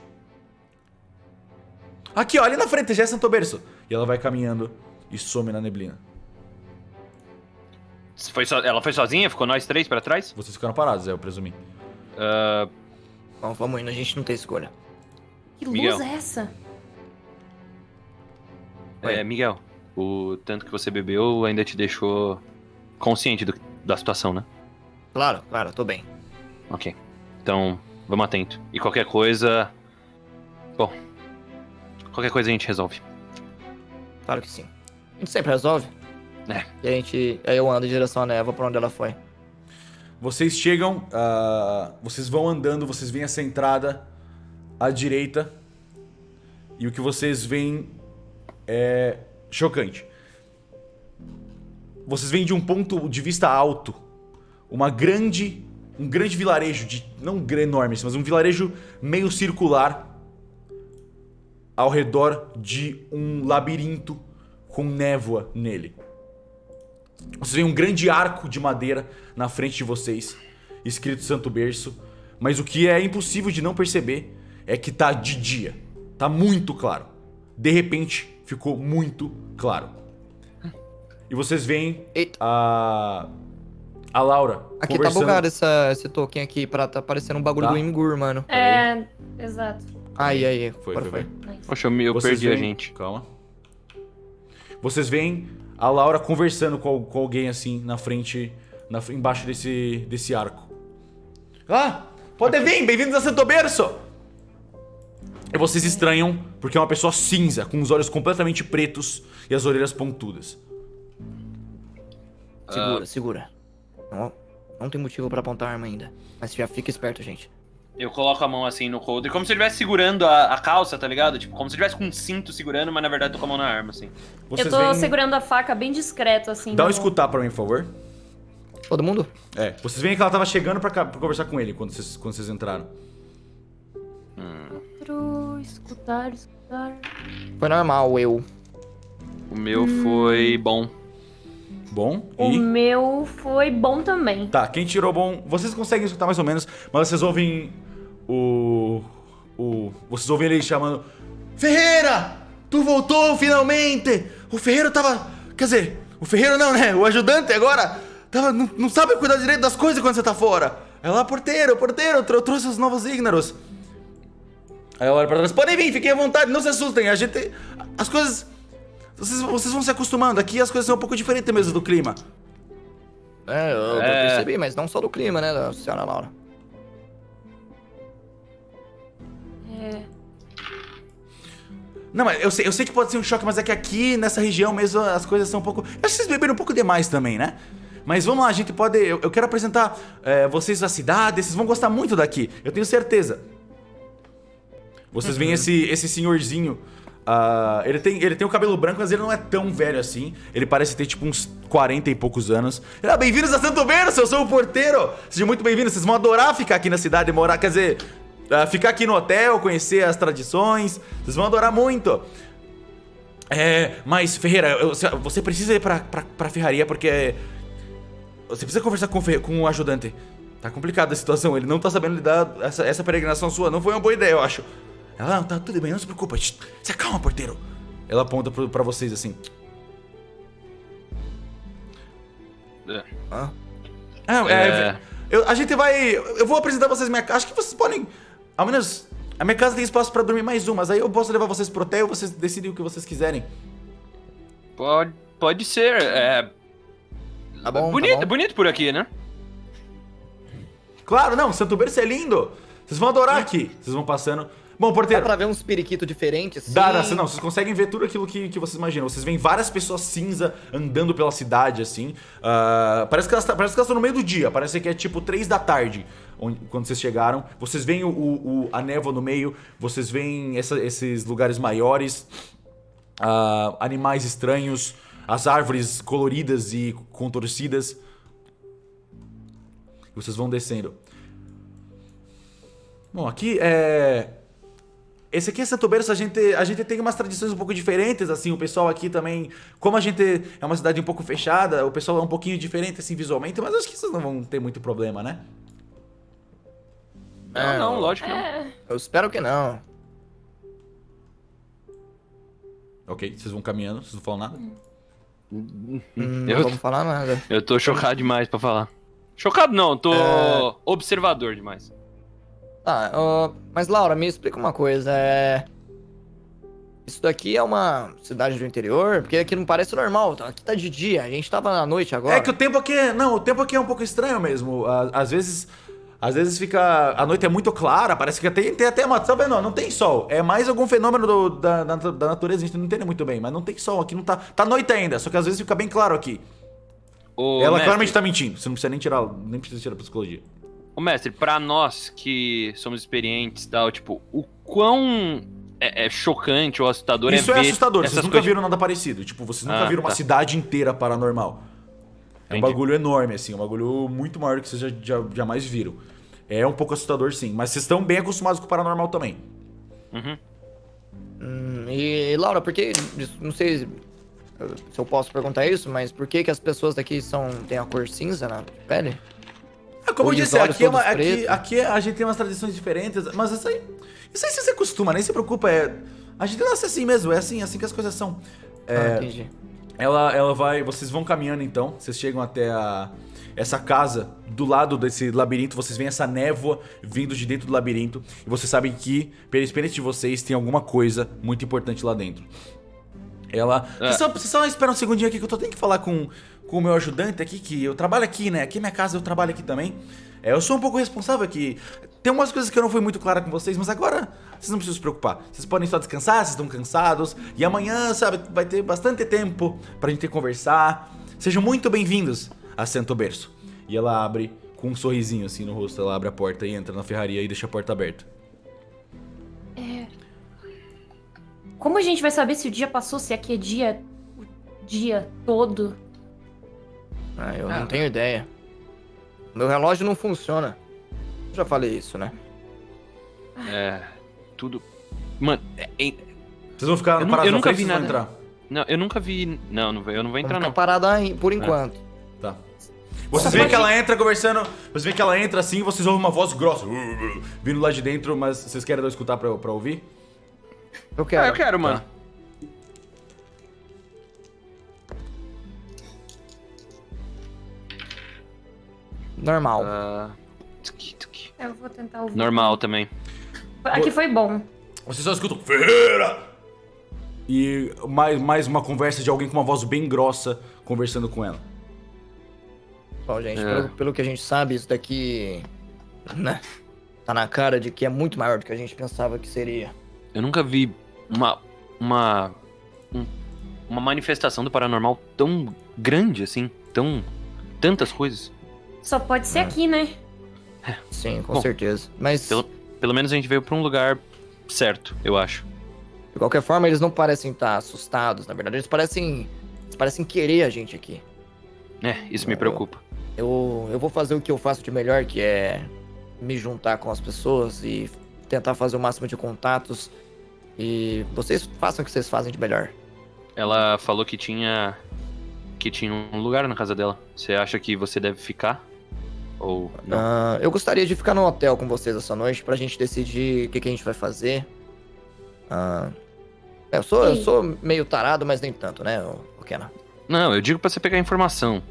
Aqui, ó, ali na frente já é Santo Berço. E ela vai caminhando e some na neblina. Ela foi sozinha? Ficou nós 3 pra trás? Vocês ficaram parados, eu presumi. Bom, vamos indo, a gente não tem escolha. Que luz Miguel. é essa? Miguel, o tanto que você bebeu ainda te deixou consciente da situação, né? Claro, tô bem. Ok. Então, vamos atento. E qualquer coisa... Bom, qualquer coisa a gente resolve. Claro que sim. A gente sempre resolve. E aí eu ando em direção à névoa pra onde ela foi. Vocês chegam, vocês vão andando, vocês veem essa entrada à direita. E o que vocês veem é chocante. Vocês veem de um ponto de vista alto um grande vilarejo, não enorme, mas um vilarejo meio circular ao redor de um labirinto com névoa nele. Vocês veem um grande arco de madeira na frente de vocês, escrito Santo Berço, mas o que é impossível de não perceber é que tá de dia. Tá muito claro. De repente, ficou muito claro. E vocês veem Eita. a Laura Aqui tá bugado esse token aqui, tá parecendo um bagulho Tá. do Imgur, mano. Exato. Aí. Foi. Poxa, eu Vocês perdi a veem- gente. Calma. Vocês veem a Laura conversando com alguém assim na frente, embaixo desse arco. Pode vir, bem-vindos a Santo Berço! E vocês estranham porque é uma pessoa cinza, com os olhos completamente pretos e as orelhas pontudas. Segura. Não tem motivo pra apontar a arma ainda. Mas já fica esperto, gente. Eu coloco a mão assim no coldre, como se eu estivesse segurando a calça, tá ligado? Tipo, como se eu estivesse com um cinto segurando, mas na verdade tô com a mão na arma, assim. Vocês Eu tô veem... segurando a faca bem discreto, assim. Dá um no- escutar pra mim, por favor. Todo mundo? Vocês veem que ela tava chegando pra conversar com ele quando vocês entraram. Escutar. Foi normal, eu. O meu foi bom. Bom, O e... meu foi bom também. Tá, quem tirou bom... Vocês conseguem escutar mais ou menos, mas vocês ouvem vocês ouvem ele chamando... Ferreira! Tu voltou finalmente! O Ferreiro tava... Quer dizer, o Ferreiro não, né? O ajudante agora... Não sabe cuidar direito das coisas quando você tá fora. É lá, porteiro, trouxe os novos Ignaros. Aí ela olha pra trás. Podem vir, fiquem à vontade, não se assustem. A gente... As coisas... Vocês vão se acostumando. Aqui as coisas são um pouco diferentes mesmo do clima. Eu percebi, mas não só do clima, né, da senhora Laura. Não, mas eu sei que pode ser um choque, mas é que aqui, nessa região mesmo, as coisas são um pouco... Acho que vocês beberam um pouco demais também, né? Mas vamos lá, a gente pode... Eu quero apresentar vocês à cidade, vocês vão gostar muito daqui, eu tenho certeza. Vocês veem esse senhorzinho, ele tem o cabelo branco, mas ele não é tão velho assim. Ele parece ter tipo uns 40 e poucos anos. Bem-vindos a Santo Berço, eu sou o porteiro. Sejam muito bem-vindos, vocês vão adorar ficar aqui na cidade, morar, quer dizer... ficar aqui no hotel, conhecer as tradições, vocês vão adorar muito. Mas Ferreira, você precisa ir pra ferraria porque... Você precisa conversar com o ajudante. Tá complicada a situação, ele não tá sabendo lidar. Essa peregrinação sua não foi uma boa ideia, eu acho. Ela, não, tá tudo bem, não se preocupa. Se acalma, porteiro. Ela aponta pra vocês assim. A gente vai... Eu vou apresentar vocês minha casa. Acho que vocês podem... Ao menos... A minha casa tem espaço pra dormir mais mas aí eu posso levar vocês pro hotel e vocês decidem o que vocês quiserem. Pode ser, Tá bom, bonito, tá bom. bonito por aqui, né? Claro, não, Santo Berço é lindo. Vocês vão adorar aqui. Vocês vão passando. Bom, Dá porteiro. pra ver uns periquitos diferentes, assim? Dá, não, vocês conseguem ver tudo aquilo que vocês imaginam. Vocês veem várias pessoas cinza andando pela cidade, assim. Parece que elas estão no meio do dia. Parece que é tipo 3 da tarde quando vocês chegaram. Vocês veem a névoa no meio. Vocês veem esses lugares maiores. Animais estranhos. As árvores coloridas e contorcidas. Vocês vão descendo. Bom, aqui esse aqui é Santo Berço, a gente tem umas tradições um pouco diferentes, assim, o pessoal aqui também, como a gente é uma cidade um pouco fechada, o pessoal é um pouquinho diferente, assim, visualmente, mas acho que vocês não vão ter muito problema, né? Não, lógico que não. Eu espero que não. Ok, vocês vão caminhando, vocês não falam nada? Não vamos falar nada. Eu tô chocado demais pra falar. Chocado não, tô observador demais. Tá, mas Laura, me explica uma coisa, isso daqui é uma cidade do interior? Porque aqui não parece normal, aqui tá de dia, a gente tava na noite agora. É que o tempo aqui é um pouco estranho mesmo, às vezes fica, a noite é muito clara, parece que tem até uma, tá vendo, não tem sol, é mais algum fenômeno da natureza, a gente não entende muito bem, mas não tem sol, aqui não tá noite ainda, só que às vezes fica bem claro aqui. Ela Mestre, claramente tá mentindo, você não precisa nem precisa tirar psicologia. Ô mestre, pra nós que somos experientes e tal, tipo, o quão chocante ou assustador Isso é ver assustador, essas vocês nunca coisas... viram nada parecido. Tipo, vocês nunca viram uma tá. cidade inteira paranormal. É um Entendi. bagulho enorme, assim, um bagulho muito maior que vocês jamais viram. É um pouco assustador, sim, mas vocês estão bem acostumados com o paranormal também. Uhum. E Laura, por que, não sei se eu posso perguntar isso, mas por que as pessoas daqui têm a cor cinza na pele? Como eu Ou disse, os olhos aqui, todos pretos. aqui a gente tem umas tradições diferentes, mas isso aí você acostuma, nem se preocupa. A gente nasce assim mesmo, é assim que as coisas são. Entendi. Ela vai. Vocês vão caminhando então, vocês chegam até essa casa do lado desse labirinto, vocês veem essa névoa vindo de dentro do labirinto, e vocês sabem que, pela experiência de vocês, tem alguma coisa muito importante lá dentro. Vocês só esperam um segundinho aqui que eu tenho que falar com o meu ajudante aqui, que eu trabalho aqui, né? Aqui é minha casa, eu trabalho aqui também. Eu sou um pouco responsável aqui. Tem umas coisas que eu não fui muito clara com vocês, mas agora vocês não precisam se preocupar. Vocês podem só descansar, vocês estão cansados. E amanhã, sabe, vai ter bastante tempo pra gente conversar. Sejam muito bem-vindos a Santo Berço. E ela abre com um sorrisinho assim no rosto. Ela abre a porta e entra na ferraria e deixa a porta aberta. Como a gente vai saber se o dia passou, se aqui é dia o dia todo? Eu não tenho ideia. Meu relógio não funciona. Eu já falei isso, né? Tudo... Mano, Vocês vão ficar Eu parados na nunca frente, vi vocês vão nada. entrar? não, eu nunca vi... Não, eu não vou entrar Vamos não. ficar parado aí, por enquanto. Tá. Vocês veem que ela entra conversando. Vocês veem que ela entra assim e vocês ouvem uma voz grossa vindo lá de dentro, mas vocês querem escutar pra ouvir? Eu quero. Eu quero, mano. Normal. Eu vou tentar ouvir. Normal também. Aqui foi bom. Vocês só escutam Ferreira! E mais uma conversa de alguém com uma voz bem grossa conversando com ela. Bom, gente, pelo que a gente sabe, isso daqui, né, tá na cara de que é muito maior do que a gente pensava que seria. Eu nunca vi uma manifestação do paranormal tão grande assim, tantas coisas. Só pode ser aqui, né? Sim, com Bom, certeza. Mas, Pelo menos a gente veio pra um lugar certo, eu acho. de qualquer forma, eles não parecem estar assustados, na verdade. Eles parecem querer a gente aqui. Isso me preocupa. Eu vou fazer o que eu faço de melhor, que é me juntar com as pessoas e tentar fazer o máximo de contatos. E vocês façam o que vocês fazem de melhor. Ela falou que tinha um lugar na casa dela. Você acha que você deve ficar? Ou não? Eu gostaria de ficar no hotel com vocês essa noite pra gente decidir o que a gente vai fazer. Eu sou meio tarado, mas nem tanto, né, Kena? Não, eu digo pra você pegar informação.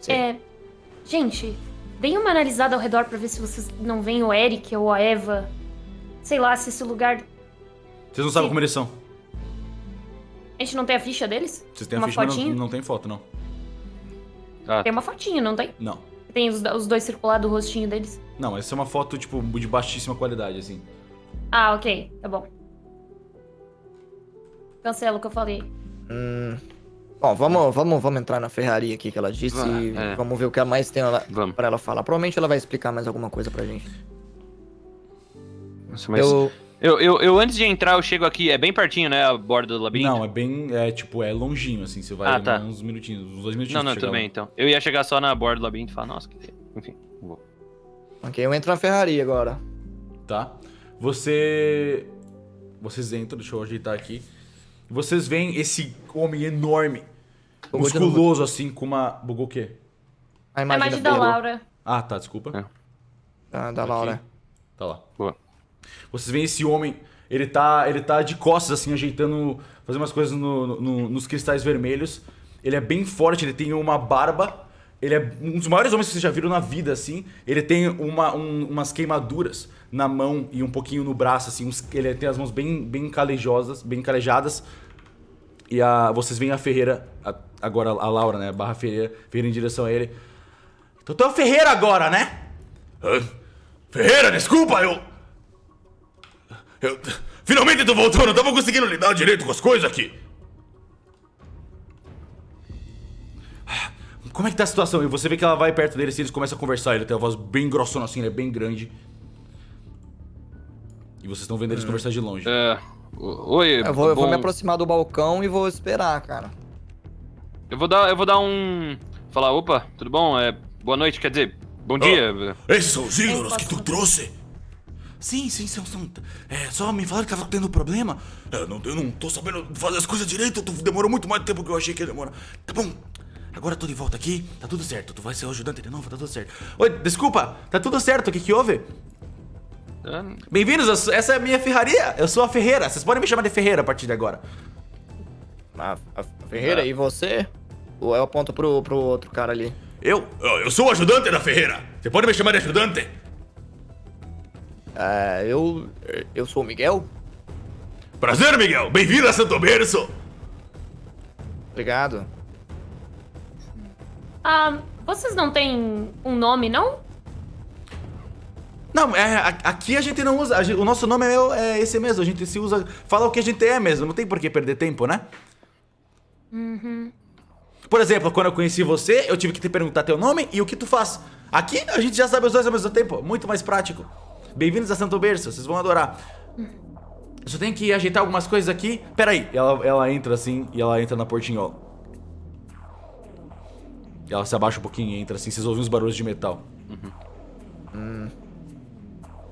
Sim. Gente, deem uma analisada ao redor pra ver se vocês não veem o Eric ou a Eva. Sei lá, se esse lugar... Vocês não sabem como eles são. A gente não tem a ficha deles? Vocês têm a Uma ficha, mas fotinho? não tem foto, não. Tem uma fotinha, não tem? Não. Tem os dois circulados, o rostinho deles. Não, essa é uma foto, tipo, de baixíssima qualidade, assim. Ah, ok. Tá bom. Cancela o que eu falei. Bom, vamos entrar na ferraria aqui que ela disse e vamos ver o que ela mais tem Vamos. pra ela falar. Provavelmente ela vai explicar mais alguma coisa pra gente. Nossa, mas eu antes de entrar, eu chego aqui, é bem pertinho, né, a borda do labirinto? Não, é bem, tipo, é longinho, assim, você vai tá. uns minutinhos, uns 2 minutinhos. Não, pra tudo chegar bem, lá. então. Eu ia chegar só na borda do labirinto e falar, nossa, que... Enfim, vou. Ok, eu entro na ferraria agora. Tá? Vocês entram, deixa eu ajeitar aqui. Vocês veem esse homem enorme, Bugou de musculoso, assim, com uma... Bugou o quê? A A imagem imagem da ferro- Laura. Ah, tá, desculpa. da Laura. Tá lá. Boa. Vocês veem esse homem, ele tá de costas, assim, ajeitando, fazendo umas coisas nos cristais vermelhos. Ele é bem forte, ele tem uma barba. Ele é um dos maiores homens que vocês já viram na vida, assim. Ele tem umas queimaduras na mão e um pouquinho no braço, assim. Ele tem as mãos bem calejosas, bem calejadas. E vocês veem a Ferreira, agora a Laura, né? Barra Ferreira em direção a ele. Então tu é o Ferreira agora, né? Ferreira, desculpa, eu... Finalmente tu voltou, não tava conseguindo lidar direito com as coisas aqui. Como é que tá a situação? E você vê que ela vai perto dele e eles começam a conversar. Ele tem uma voz bem grossona assim, ele é bem grande. E vocês estão vendo eles conversar de longe. Oi, Eu vou bom, me aproximar do balcão e vou esperar, cara. Eu vou dar um... Falar, opa, tudo bom? Boa noite, quer dizer, bom dia. Esses são os ídolos Eu que tu posso- trouxe? Sim, são. Só me falaram que tava tendo problema. Eu não tô sabendo fazer as coisas direito. Demorou muito mais tempo do que eu achei que ia demorar. Tá bom. Agora tô de volta aqui, tá tudo certo. Tu vai ser o ajudante de novo, tá tudo certo. Oi, desculpa, tá tudo certo, o que houve? Bem-vindos, essa é a minha ferraria. Eu sou a Ferreira, vocês podem me chamar de Ferreira a partir de agora. A Ferreira, e você? Ou eu aponto pro outro cara ali? Eu sou o ajudante da Ferreira. Você pode me chamar de ajudante? Eu sou o Miguel. Prazer, Miguel. Bem-vindo a Santo Berço. Obrigado. Vocês não têm um nome, não? Não, aqui a gente não usa. O nosso nome é esse mesmo. A gente se usa. Fala o que a gente é mesmo. Não tem por que perder tempo, né? Por exemplo, quando eu conheci você, eu tive que te perguntar teu nome e o que tu faz. Aqui a gente já sabe os dois ao mesmo tempo. Muito mais prático. Bem-vindos a Santo Berço. Vocês vão adorar. Eu só tenho que ajeitar algumas coisas aqui. Pera aí. Ela entra assim e ela entra na portinhola. Ela se abaixa um pouquinho e entra assim. Vocês ouvem uns barulhos de metal.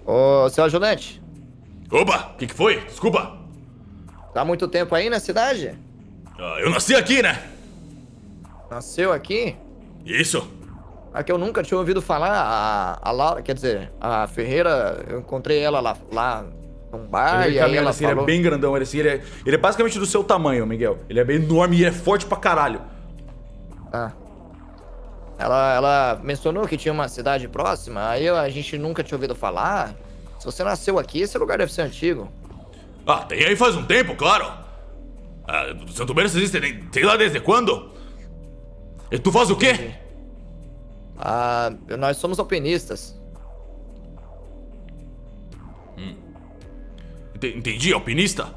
Ô, seu ajudante, Opa, o que foi? Desculpa. tá há muito tempo aí na cidade? Eu nasci aqui, né? Nasceu aqui? Isso. A que eu nunca tinha ouvido falar, a Laura, quer dizer, a Ferreira, eu encontrei ela lá num bar Ele e aí caminha ela assim, ele falou... é bem grandão, ele é basicamente do seu tamanho, Miguel. Ele é bem enorme e ele é forte pra caralho. Ah. Ela mencionou que tinha uma cidade próxima, aí a gente nunca tinha ouvido falar. Se você nasceu aqui, esse lugar deve ser antigo. Tem aí faz um tempo, claro. Santo Berço existe, sei lá desde quando. E tu faz o quê? Nós somos alpinistas. Entendi, alpinista.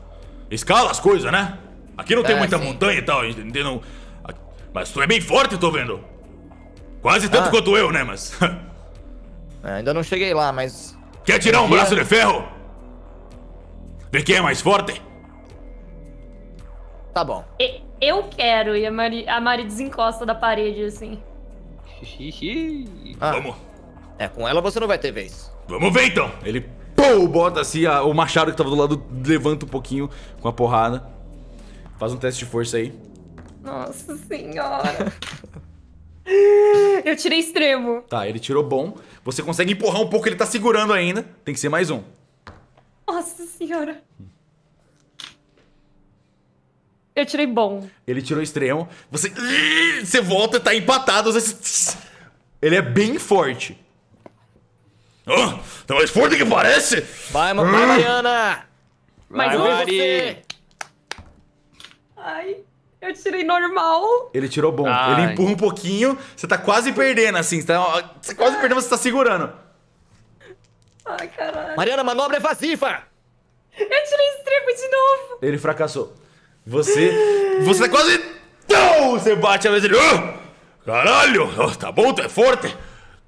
Escala as coisas, né? Aqui não tem muita sim. montanha e tal, entendeu? Mas tu é bem forte, tô vendo. Quase tanto quanto eu, né, mas... Ainda não cheguei lá, mas... Quer tirar um braço de ferro? Ver quem é mais forte? Tá bom. Eu quero. E a Mari desencosta da parede, assim. Vamos. Com ela você não vai ter vez. Vamos ver então. Ele bota assim o machado que tava do lado, levanta um pouquinho com a porrada. Faz um teste de força aí. Nossa senhora. Eu tirei extremo. Tá, ele tirou bom. Você consegue empurrar um pouco, ele tá segurando ainda. Tem que ser mais um. Nossa senhora. Eu tirei bom. Ele tirou extremo. Você volta, tá empatado. Ele é bem forte. Tá mais forte que parece? Vai, Mariana! Mas Vai, eu- Mari! Ai, eu tirei normal. Ele tirou bom. Ai. Ele empurra um pouquinho. Você tá quase perdendo, assim. Você quase perdendo, você tá segurando. Ai, caralho. Mariana, manobra evasiva! Eu tirei estribo de novo. Ele fracassou. Você quase... Não! Você bate a vez ele... Caralho! Tá bom, tu é forte.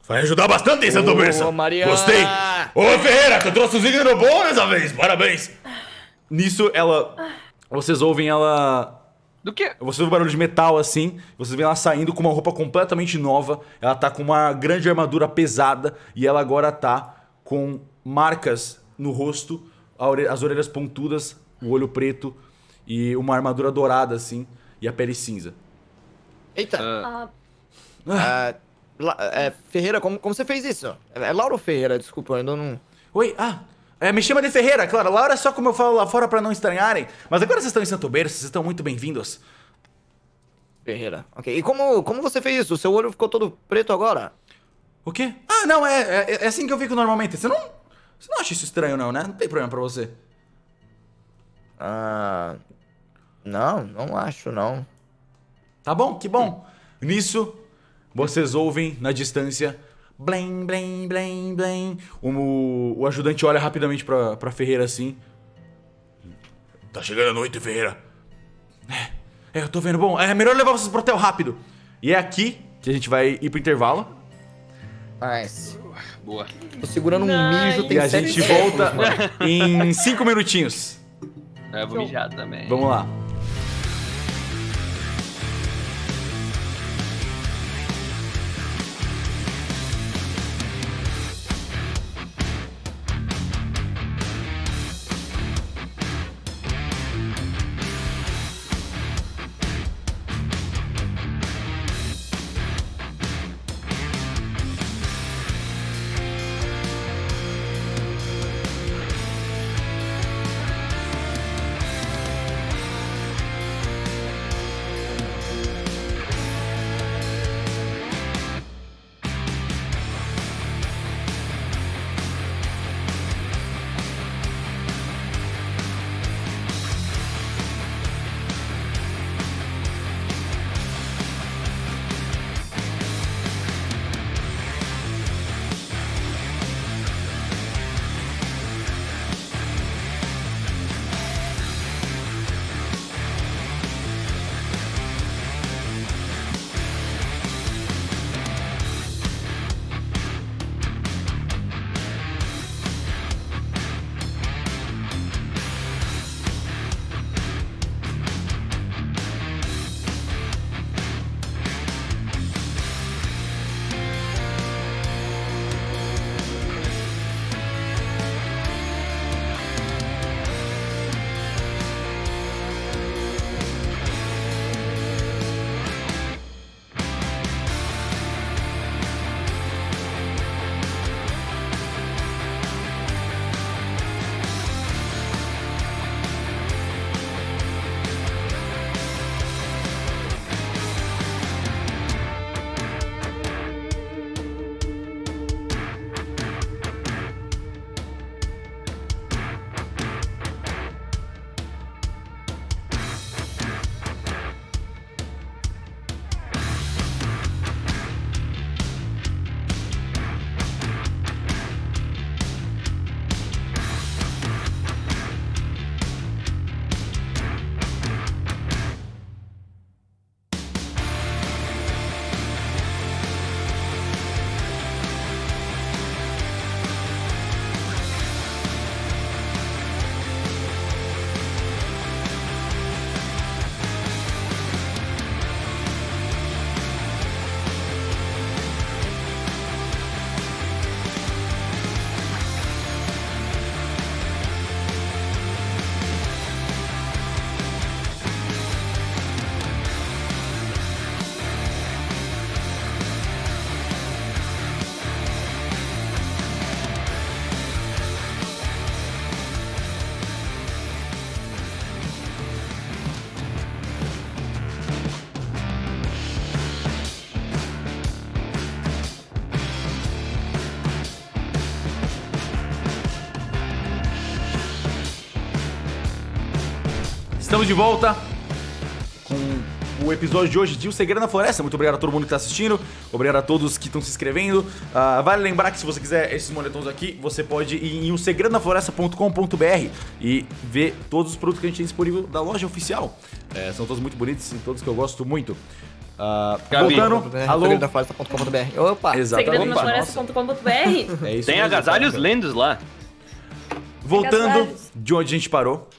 Vai ajudar bastante em Santo Berça. Mariana! Gostei. Ô, Ferreira, tu trouxe o signo bom dessa vez. Parabéns. Nisso, vocês ouvem ela... Do quê? Você ouve um barulho de metal assim, vocês veem ela saindo com uma roupa completamente nova. Ela tá com uma grande armadura pesada e ela agora tá com marcas no rosto, as orelhas pontudas, o olho preto e uma armadura dourada assim e a pele cinza. Eita! Ah, Ferreira, como você fez isso? É Lauro Ferreira, desculpa, eu ainda não... Oi, me chama de Ferreira, claro. Laura é só como eu falo lá fora pra não estranharem. Mas agora vocês estão em Santo Berço, vocês estão muito bem-vindos. Ferreira, ok. E como você fez isso? O seu olho ficou todo preto agora? O quê? Ah, não, é assim que eu fico normalmente. Você não acha isso estranho não, né? Não tem problema pra você. Não acho, não. Tá bom, que bom. Nisso, vocês ouvem na distância... Blém, blém, blém, blém. O ajudante olha rapidamente pra Ferreira assim. Tá chegando a noite, Ferreira. Eu tô vendo. Bom, é melhor levar vocês pro hotel rápido. E é aqui que a gente vai ir pro intervalo. Nice. Boa. Tô segurando um mijo, tem E a 7 gente segundos, volta mano. em 5 minutinhos. Eu vou mijar também. Vamos lá. Estamos de volta com o o episódio de hoje de O Segredo na Floresta. Muito obrigado a todo mundo que tá assistindo. Obrigado a todos que estão se inscrevendo. Vale lembrar que se você quiser esses moletons aqui, você pode ir em osegredonafloresta.com.br e ver todos os produtos que a gente tem disponível da loja oficial. São todos muito bonitos e todos que eu gosto muito. Gabi. Voltando, alô. Segredofloresta.com.br. Opa! Exatamente. Segredonafloresta.com.br. É isso Tem mesmo, agasalhos exatamente. lendos lá. Voltando Agasalhos. de onde a gente parou,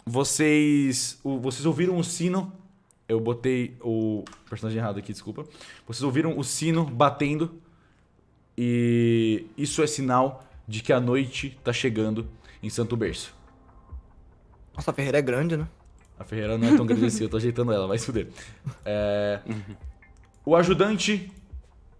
vocês ouviram o sino. Eu botei o personagem errado aqui, desculpa. Vocês ouviram o sino batendo e isso é sinal de que a noite tá chegando em Santo Berço. Nossa, a Ferreira é grande, né? A Ferreira não é tão grande assim, eu tô ajeitando ela, vai se fuder. O ajudante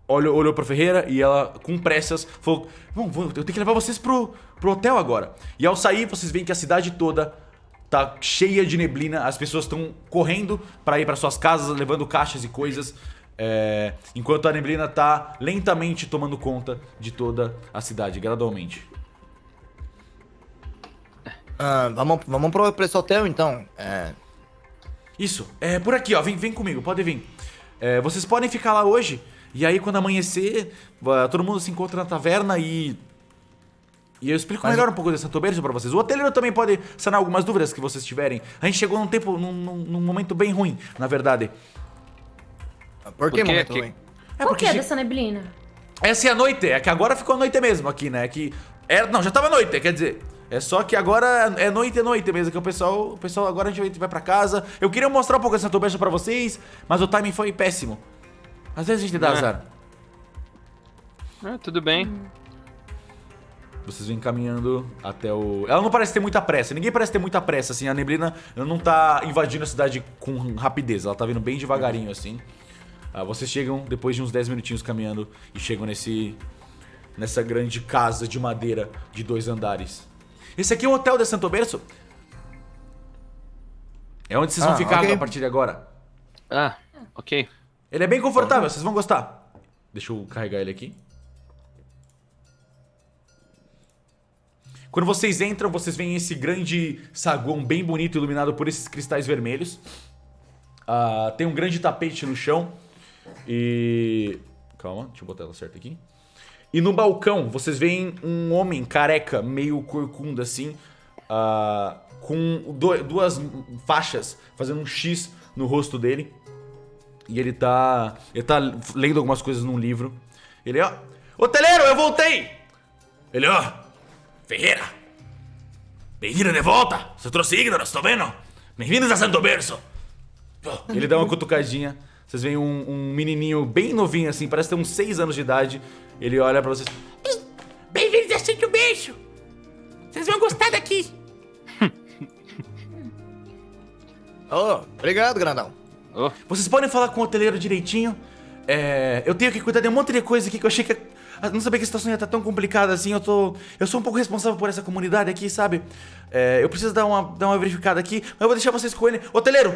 olhou pra Ferreira e ela, com pressas, falou: Bom, eu tenho que levar vocês pro hotel agora. E ao sair, vocês veem que a cidade toda tá cheia de neblina, as pessoas estão correndo pra ir pra suas casas, levando caixas e coisas, enquanto a neblina tá lentamente tomando conta de toda a cidade, gradualmente. Vamos pra esse hotel, então. Isso, por aqui, ó, vem comigo, pode vir. Vocês podem ficar lá hoje, e aí quando amanhecer, todo mundo se encontra na taverna e eu explico melhor um pouco de Santo Berço pra vocês. O hoteleiro também pode sanar algumas dúvidas que vocês tiverem. A gente chegou num momento bem ruim, na verdade. Por que Por quê? momento Que- ruim? Qual que é dessa neblina? Essa é a noite, é que agora ficou noite mesmo aqui, né? Não, já tava noite, quer dizer. É só que agora é noite mesmo, que o pessoal agora a gente vai pra casa. Eu queria mostrar um pouco de Santo Berço pra vocês, mas o timing foi péssimo. Às vezes a gente dá azar. Tudo bem. Vocês vêm caminhando até o... Ela não parece ter muita pressa, ninguém parece ter muita pressa, assim. A neblina não tá invadindo a cidade com rapidez, ela tá vindo bem devagarinho, assim. Vocês chegam, depois de uns 10 minutinhos caminhando, e chegam nessa grande casa de madeira de 2 andares. Esse aqui é o hotel de Santo Berço. É onde vocês vão ficar ok. a partir de agora. Ok. Ele é bem confortável, vocês vão gostar. Deixa eu carregar ele aqui. Quando vocês entram, vocês veem esse grande saguão bem bonito, iluminado por esses cristais vermelhos. Tem um grande tapete no chão. E... Calma, deixa eu botar ela certa aqui. E no balcão, vocês veem um homem careca, meio corcunda assim, com duas faixas, fazendo um X no rosto dele. E ele tá lendo algumas coisas num livro. Ele, ó... Hoteleiro, eu voltei! Ele, ó... Ferreira! Bem-vindo de volta! Você trouxe Ignoros, tô vendo? Bem-vindos a Santo Berço! Ele dá uma cutucadinha. Vocês veem um menininho bem novinho assim, parece ter uns 6 anos de idade. Ele olha pra vocês. Bem-vindos a Santo Berço! Vocês vão gostar daqui! Obrigado, grandão. Vocês podem falar com o hoteleiro direitinho. Eu tenho que cuidar de um monte de coisa aqui que eu achei que... Não sabia que a situação ia estar tão complicada assim. Eu sou um pouco responsável por essa comunidade aqui, sabe? Eu preciso dar uma verificada aqui. Mas eu vou deixar vocês com ele. Hoteleiro,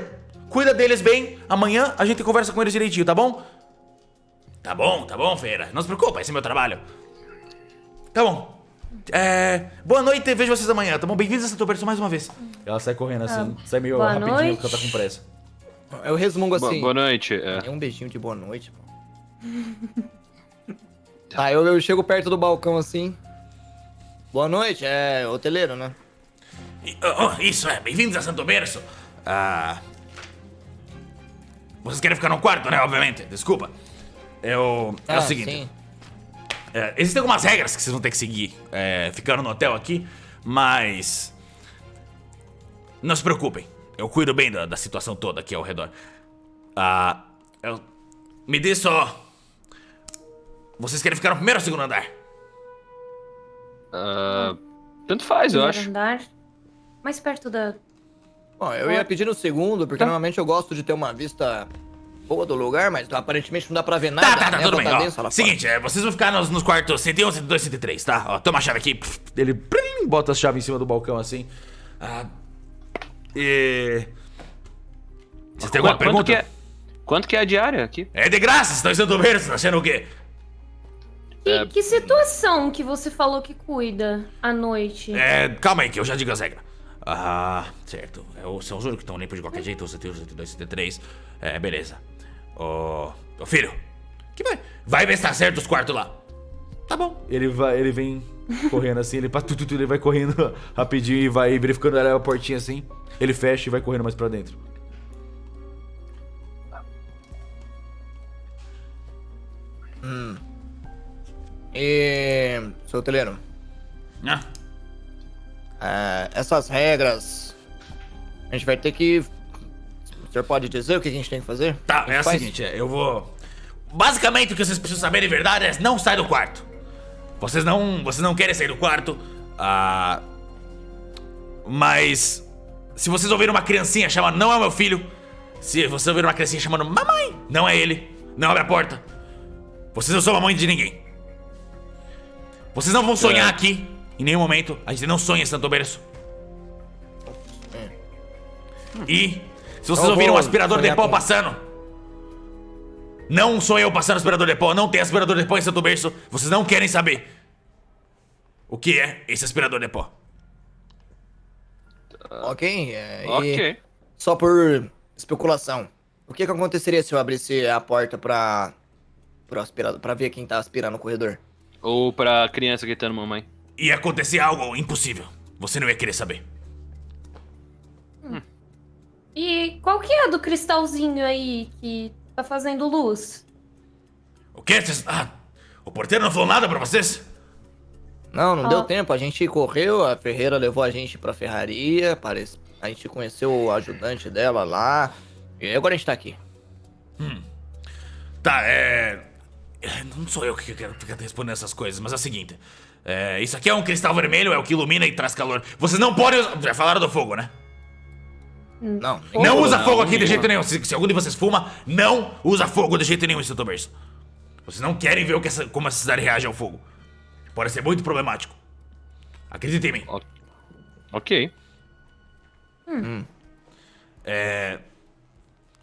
cuida deles bem. Amanhã a gente conversa com eles direitinho, tá bom? Tá bom, Feira. Não se preocupa, esse é meu trabalho. Tá bom. Boa noite, vejo vocês amanhã, tá bom? Bem-vindos a Santo Berço mais uma vez. Ela sai correndo assim, sai meio boa rapidinho noite. porque ela tá com pressa. Eu resmungo assim. Boa noite. Um beijinho de boa noite, pô. Tá, eu chego perto do balcão assim. Boa noite, hoteleiro, né? Isso bem-vindos a Santo Berço. Vocês querem ficar no quarto, né? Obviamente, desculpa. É o seguinte. Sim. Existem algumas regras que vocês vão ter que seguir ficando no hotel aqui, mas não se preocupem, eu cuido bem da situação toda aqui ao redor. Me diz só, vocês querem ficar no primeiro ou segundo andar? Tanto faz, eu Primeiro acho. andar, mais perto da... Bom, eu ia pedir no segundo, porque normalmente eu gosto de ter uma vista boa do lugar, mas aparentemente não dá pra ver nada. Tá, né? tudo bem, Tá ó. denso lá fora. Seguinte, vocês vão ficar nos quartos 101, 102, 103, tá? Ó, toma a chave aqui. Ele bota a chave em cima do balcão assim. Vocês têm alguma pergunta? Quanto que é a diária aqui? É de graça, vocês estão em Santo Berço, tá achando o quê? Que situação que você falou que cuida à noite? Calma aí que eu já digo as regras. Ah, certo. São os únicos que estão limpos de qualquer jeito, o 71, 72, 73. É, beleza. Ô, filho, que vai ver se tá certo os quartos lá. Tá bom. Ele vem correndo assim, ele vai correndo rapidinho e vai verificando a portinha assim. Ele fecha e vai correndo mais pra dentro. E... Seu hoteleiro, Ah, essas regras... A gente vai ter que... O senhor pode dizer o que a gente tem que fazer? tá, é o Faz. seguinte, eu vou... Basicamente o que vocês precisam saber de verdade é não sai do quarto. Vocês não querem sair do quarto. Mas... Se vocês ouvirem uma criancinha chamando não é o meu filho. Se você ouvir uma criancinha chamando mamãe, não é ele. Não abre a porta. Vocês não são mamãe de ninguém. Vocês não vão sonhar aqui. Em nenhum momento. A gente não sonha em Santo Berço. E... Se vocês Eu ouvirem um vou aspirador de sonhar pó com- passando... Não sou eu passando aspirador de pó. Não tem aspirador de pó em Santo Berço. Vocês não querem saber o que é esse aspirador de pó. Ok, Ok. Só por especulação. O que aconteceria se eu abrisse a porta pro aspirador, pra ver quem tá aspirando no corredor? Ou pra criança gritando mamãe. Ia acontecer algo impossível. Você não ia querer saber. E qual que é a do cristalzinho aí que tá fazendo luz? O quê? O porteiro não falou nada pra vocês? Não deu tempo. A gente correu, a Ferreira levou a gente pra ferraria, a gente conheceu o ajudante dela lá, e agora a gente tá aqui. Tá, não sou eu que quero ficar respondendo essas coisas, mas é o seguinte. Isso aqui é um cristal vermelho, é o que ilumina e traz calor. Vocês não podem usar... Já falaram do fogo, né? Não, Não usa não, fogo aqui de nenhuma. jeito nenhum. Se algum de vocês fuma, não usa fogo de jeito nenhum em Santo Berço. Vocês não querem ver como essa cidade reage ao fogo. Pode ser muito problemático. Acredite em mim. Ok.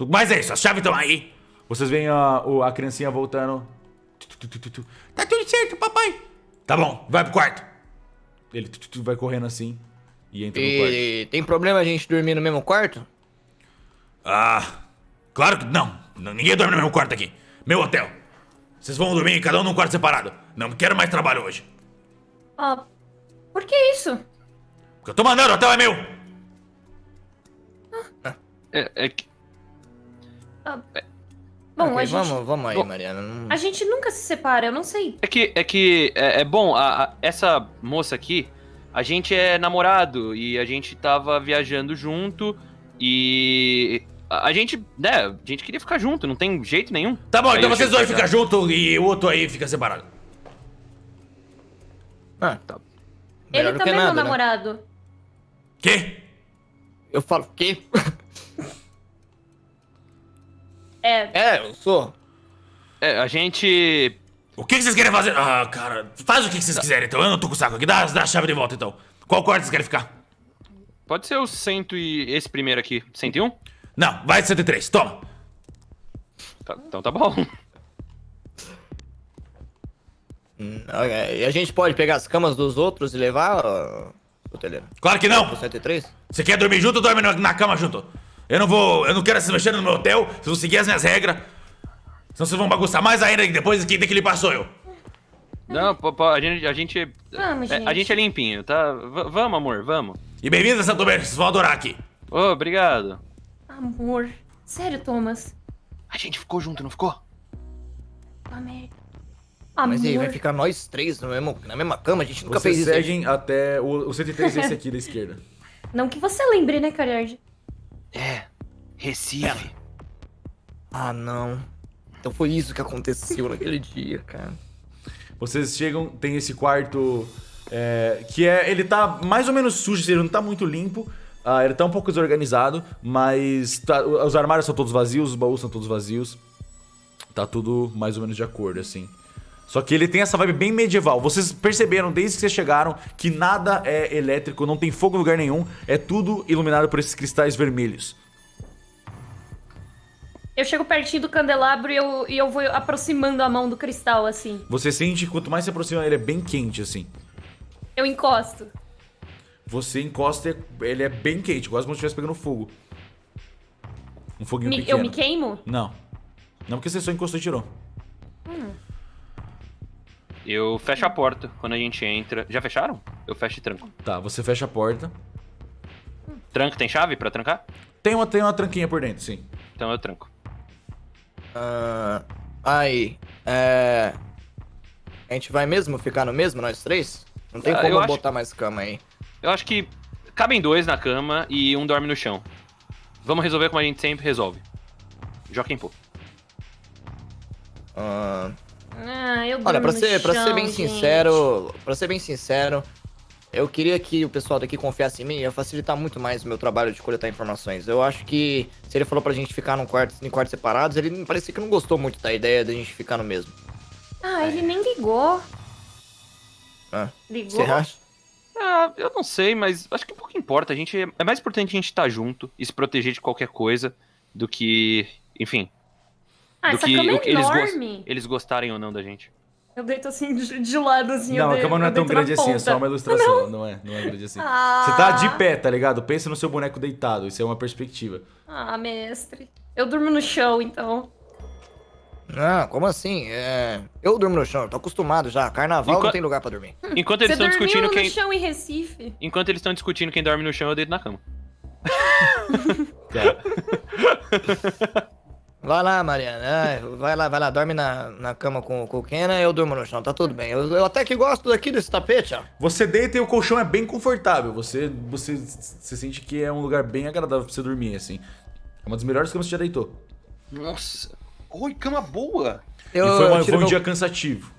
Mas é isso, as chaves estão aí. Vocês veem a criancinha voltando. Tá tudo certo, papai. Tá bom, vai pro quarto. Ele vai correndo assim e entra no quarto. E tem problema a gente dormir no mesmo quarto? Claro que não. Ninguém dorme no mesmo quarto aqui. Meu hotel. Vocês vão dormir cada um num quarto separado. Não quero mais trabalho hoje. Ah, por que isso? Porque eu tô mandando, o hotel é meu. É que... Bom, Ok, a gente... vamos aí, Bom, Mariana. A gente nunca se separa, eu não sei. É bom, essa moça aqui, a gente é namorado e a gente tava viajando junto e a gente queria ficar junto, não tem jeito nenhum. Tá bom, Aí então eu vocês chego dois pra ficam cá. juntos e o outro aí fica separado. Tá. Ele Melhor do que também é meu nada, né? namorado. Quê? Eu falo, quê? Eu sou. A gente... O que vocês querem fazer? Cara, faz o que vocês quiserem então. Eu não tô com o saco aqui. Dá a chave de volta então. Qual quarto vocês querem ficar? Pode ser o 100 e esse primeiro aqui, 101? Não, vai de 103, toma. Então tá bom. Ok, e a gente pode pegar as camas dos outros e levar, hoteleiro? Claro que não. Pro 103? Você quer dormir junto, dorme na cama junto. Eu não quero vocês mexendo no meu hotel. Vocês vão seguir as minhas regras. Senão vocês vão bagunçar mais ainda depois que limpar sou eu. Não, a gente... Vamos, gente. A gente é limpinho, tá? Vamos, amor, vamos. E bem-vindos a Santo Berço, vocês vão adorar aqui. Ô, obrigado. Amor. Sério, Thomas. A gente ficou junto, não ficou? Ah, merda. Amor. Mas aí, vai ficar nós três na mesma cama? A gente nunca fez isso. aí. até o 103 esse aqui da esquerda. Não que você lembre, né, Cariard? Recife. Ah, não. Então foi isso que aconteceu naquele dia, cara. Vocês chegam, tem esse quarto ele tá mais ou menos sujo, ele não tá muito limpo. Ele tá um pouco desorganizado, mas os armários são todos vazios, os baús são todos vazios. Tá tudo mais ou menos de acordo, assim. Só que ele tem essa vibe bem medieval. Vocês perceberam desde que vocês chegaram que nada é elétrico, não tem fogo em lugar nenhum. É tudo iluminado por esses cristais vermelhos. Eu chego pertinho do candelabro e eu vou aproximando a mão do cristal, assim. Você sente que quanto mais se aproxima, ele é bem quente, assim. Eu encosto. Você encosta, ele é bem quente, quase como se estivesse pegando fogo. Um foguinho pequeno. Eu me queimo? Não. Não, porque você só encostou e tirou. Eu fecho a porta quando a gente entra. Já fecharam? Eu fecho e tranco. Tá, você fecha a porta. Tranco, tem chave pra trancar? Tem uma tranquinha por dentro, sim. Então eu tranco. Aí, a gente vai mesmo ficar no mesmo, nós três? Não tem Ah, como eu acho- botar mais cama aí. Eu acho que cabem 2 na cama e um dorme no chão. Vamos resolver como a gente sempre resolve. Joaquim Pô. Eu Olha, durmo pra no ser bem chão, gente. sincero, eu queria que o pessoal daqui confiasse em mim, ia facilitar muito mais o meu trabalho de coletar informações. Eu acho que se ele falou pra gente ficar em quartos separados, ele parecia que não gostou muito da ideia da gente ficar no mesmo. Ele nem ligou. Ah, Ligou? você acha? Ah, eu não sei, mas acho que pouco importa. É mais importante a gente estar junto e se proteger de qualquer coisa do que, enfim, do Essa que cama é eles, enorme. eles gostarem ou não da gente. Eu deito assim de lado, assim. Não, eu a cama não é eu tão deito na grande assim, é só ponta. uma ilustração. Não é grande assim. Ah. Você tá de pé, tá ligado? Pensa no seu boneco deitado, isso é uma perspectiva. Mestre. Eu durmo no chão, então. Não, como assim? Eu durmo no chão, eu tô acostumado já. Carnaval não tem lugar pra dormir. Enquanto eles Você estão dormiu discutindo no quem, chão em Recife? enquanto eles estão discutindo quem dorme no chão, eu deito na cama. Tá. Vai lá, Mariana. Vai lá, dorme na cama com o Kenan, eu durmo no chão, tá tudo bem. Eu até que gosto daqui desse tapete, ó. Você deita e o colchão é bem confortável. Você sente que é um lugar bem agradável pra você dormir, assim. É uma das melhores camas que você já deitou. Nossa. Oi, cama boa. E foi tiro um meu- dia cansativo.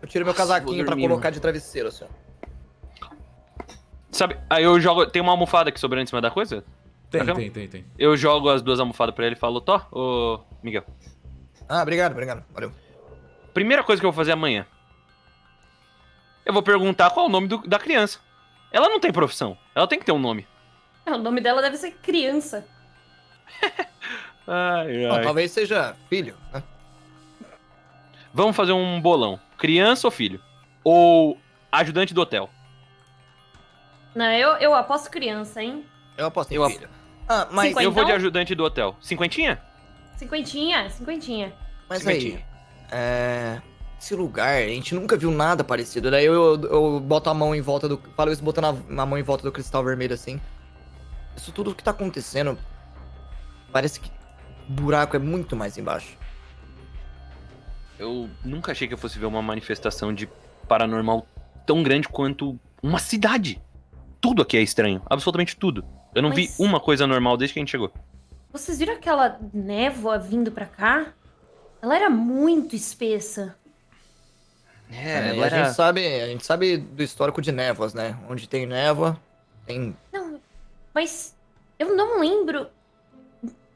Eu tiro meu Nossa, casaquinho vou pra dormir, colocar mano. de travesseiro, assim. Sabe, aí eu jogo. Tem uma almofada aqui sobrando em cima da coisa? Tem, Na cama? tem. Eu jogo as 2 almofadas pra ele e falo, Tó, ô Miguel. Ah, obrigado. Valeu. Primeira coisa que eu vou fazer amanhã. Eu vou perguntar qual é o nome da criança. Ela não tem profissão. Ela tem que ter um nome. O nome dela deve ser criança. Ai, Bom, talvez seja filho, né? Vamos fazer um bolão. Criança ou filho? Ou ajudante do hotel? Não, eu aposto criança, hein? Eu aposto em Eu filho. Mas, Cinquenta. Eu vou de Então? ajudante do hotel. Cinquentinha? Cinquentinha. mas cinquentinha. aí, esse lugar, a gente nunca viu nada parecido. Daí eu boto a mão em volta do... Falo isso botando a mão em volta do cristal vermelho, assim. Isso tudo que tá acontecendo, parece que o buraco é muito mais embaixo. Eu nunca achei que eu fosse ver uma manifestação de paranormal tão grande quanto uma cidade. Tudo aqui é estranho. Absolutamente tudo. Eu não vi Mas- uma coisa normal desde que a gente chegou. Vocês viram aquela névoa vindo pra cá? Ela era muito espessa. E a gente sabe do histórico de névoas, né? Onde tem névoa, tem... Não, mas eu não lembro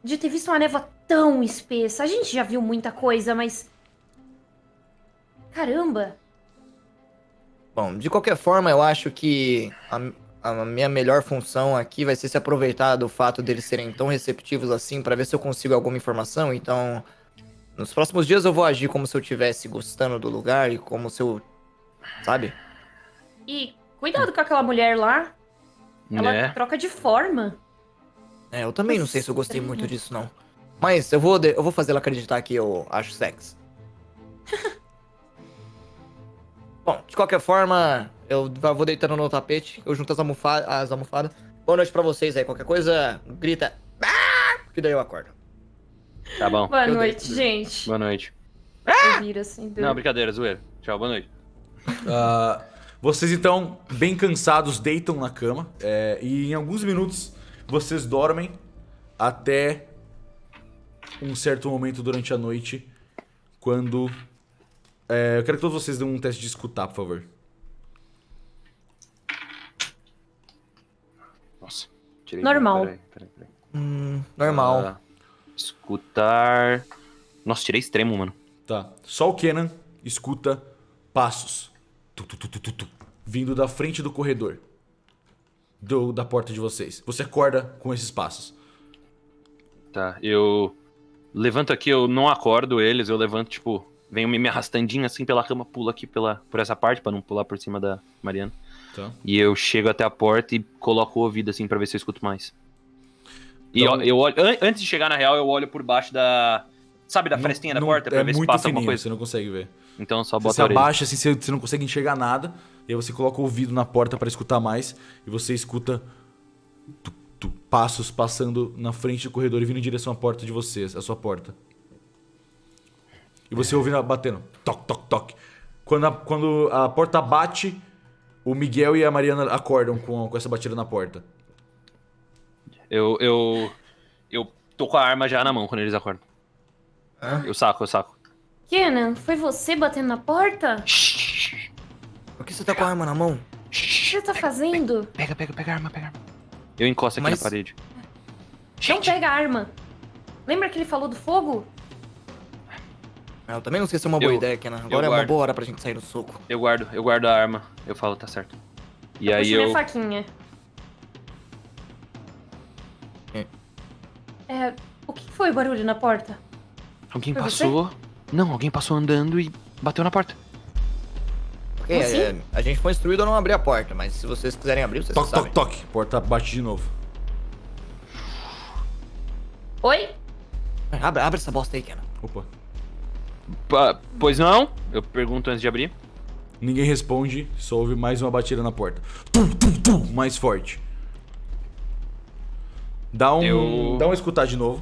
de ter visto uma névoa tão espessa. A gente já viu muita coisa, mas... Caramba! Bom, de qualquer forma, eu acho que a minha melhor função aqui vai ser se aproveitar do fato deles serem tão receptivos assim pra ver se eu consigo alguma informação. Então, nos próximos dias eu vou agir como se eu estivesse gostando do lugar e como se eu... Sabe? E cuidado com aquela mulher lá. Ela Né? troca de forma. Eu também não sei se eu gostei Estranho. muito disso, não. Mas eu vou fazer ela acreditar que eu acho sexy. Bom, de qualquer forma, eu vou deitando no tapete, eu junto as almofadas. Boa noite pra vocês aí, qualquer coisa, grita... "Ah!", que daí eu acordo. Tá bom. Boa Eu noite, deito. gente. Boa noite. Eu viro assim. Não, durmo. brincadeira, zoeira. Tchau, boa noite. Vocês então, bem cansados, deitam na cama. E em alguns minutos vocês dormem até um certo momento durante a noite. Quando... eu quero que todos vocês dêem um teste de escutar, por favor. Nossa. Tirei Normal. Peraí. Normal. Escutar... Nossa, tirei extremo, mano. Tá. Só o Kenan escuta passos. Tu, tu, tu, tu, tu, tu, vindo da frente do corredor. Da porta de vocês. Você acorda com esses passos. Tá, eu levanto aqui, eu não acordo eles, eu levanto, tipo, venho me arrastandinho assim pela cama, pulo aqui por essa parte, pra não pular por cima da Mariana. Tá. E eu chego até a porta e coloco o ouvido assim pra ver se eu escuto mais. E Então- eu olho, antes de chegar na real, eu olho por baixo da. Sabe, da frestinha da porta pra ver se passa alguma coisa. Você não consegue ver. Então eu só Você boto se a orelha. abaixa, assim, você não consegue enxergar nada. E aí você coloca o ouvido na porta pra escutar mais. E você escuta passos passando na frente do corredor e vindo em direção à porta de vocês, a sua porta. E você ouve batendo. Toc, toc, toc. Quando a porta bate, o Miguel e a Mariana acordam com essa batida na porta. Eu tô com a arma já na mão quando eles acordam. Eu saco. Kenan, foi você batendo na porta? Por que você tá com a arma na mão? O que você tá fazendo? Pega a arma. Eu encosto aqui Mas- na parede. Não pega a arma. Lembra que ele falou do fogo? Eu também não sei se é uma boa Eu- ideia, Kenan. Agora é uma guardo. boa hora pra gente sair no soco. Eu guardo a arma. Eu falo, tá certo. E aí Puxa minha eu. faquinha. É. O que foi o barulho na porta? Alguém Foi passou. Não, alguém passou andando e bateu na porta. Ok, Assim? a gente foi instruído a não abrir a porta, mas se vocês quiserem abrir, vocês Toc, sabem. toc, toc. Porta bate de novo. Oi? Abre essa bosta aí, Kenan. Opa. Pois não? Eu pergunto antes de abrir. Ninguém responde, só ouve mais uma batida na porta. Mais forte. Dá um escutar de novo,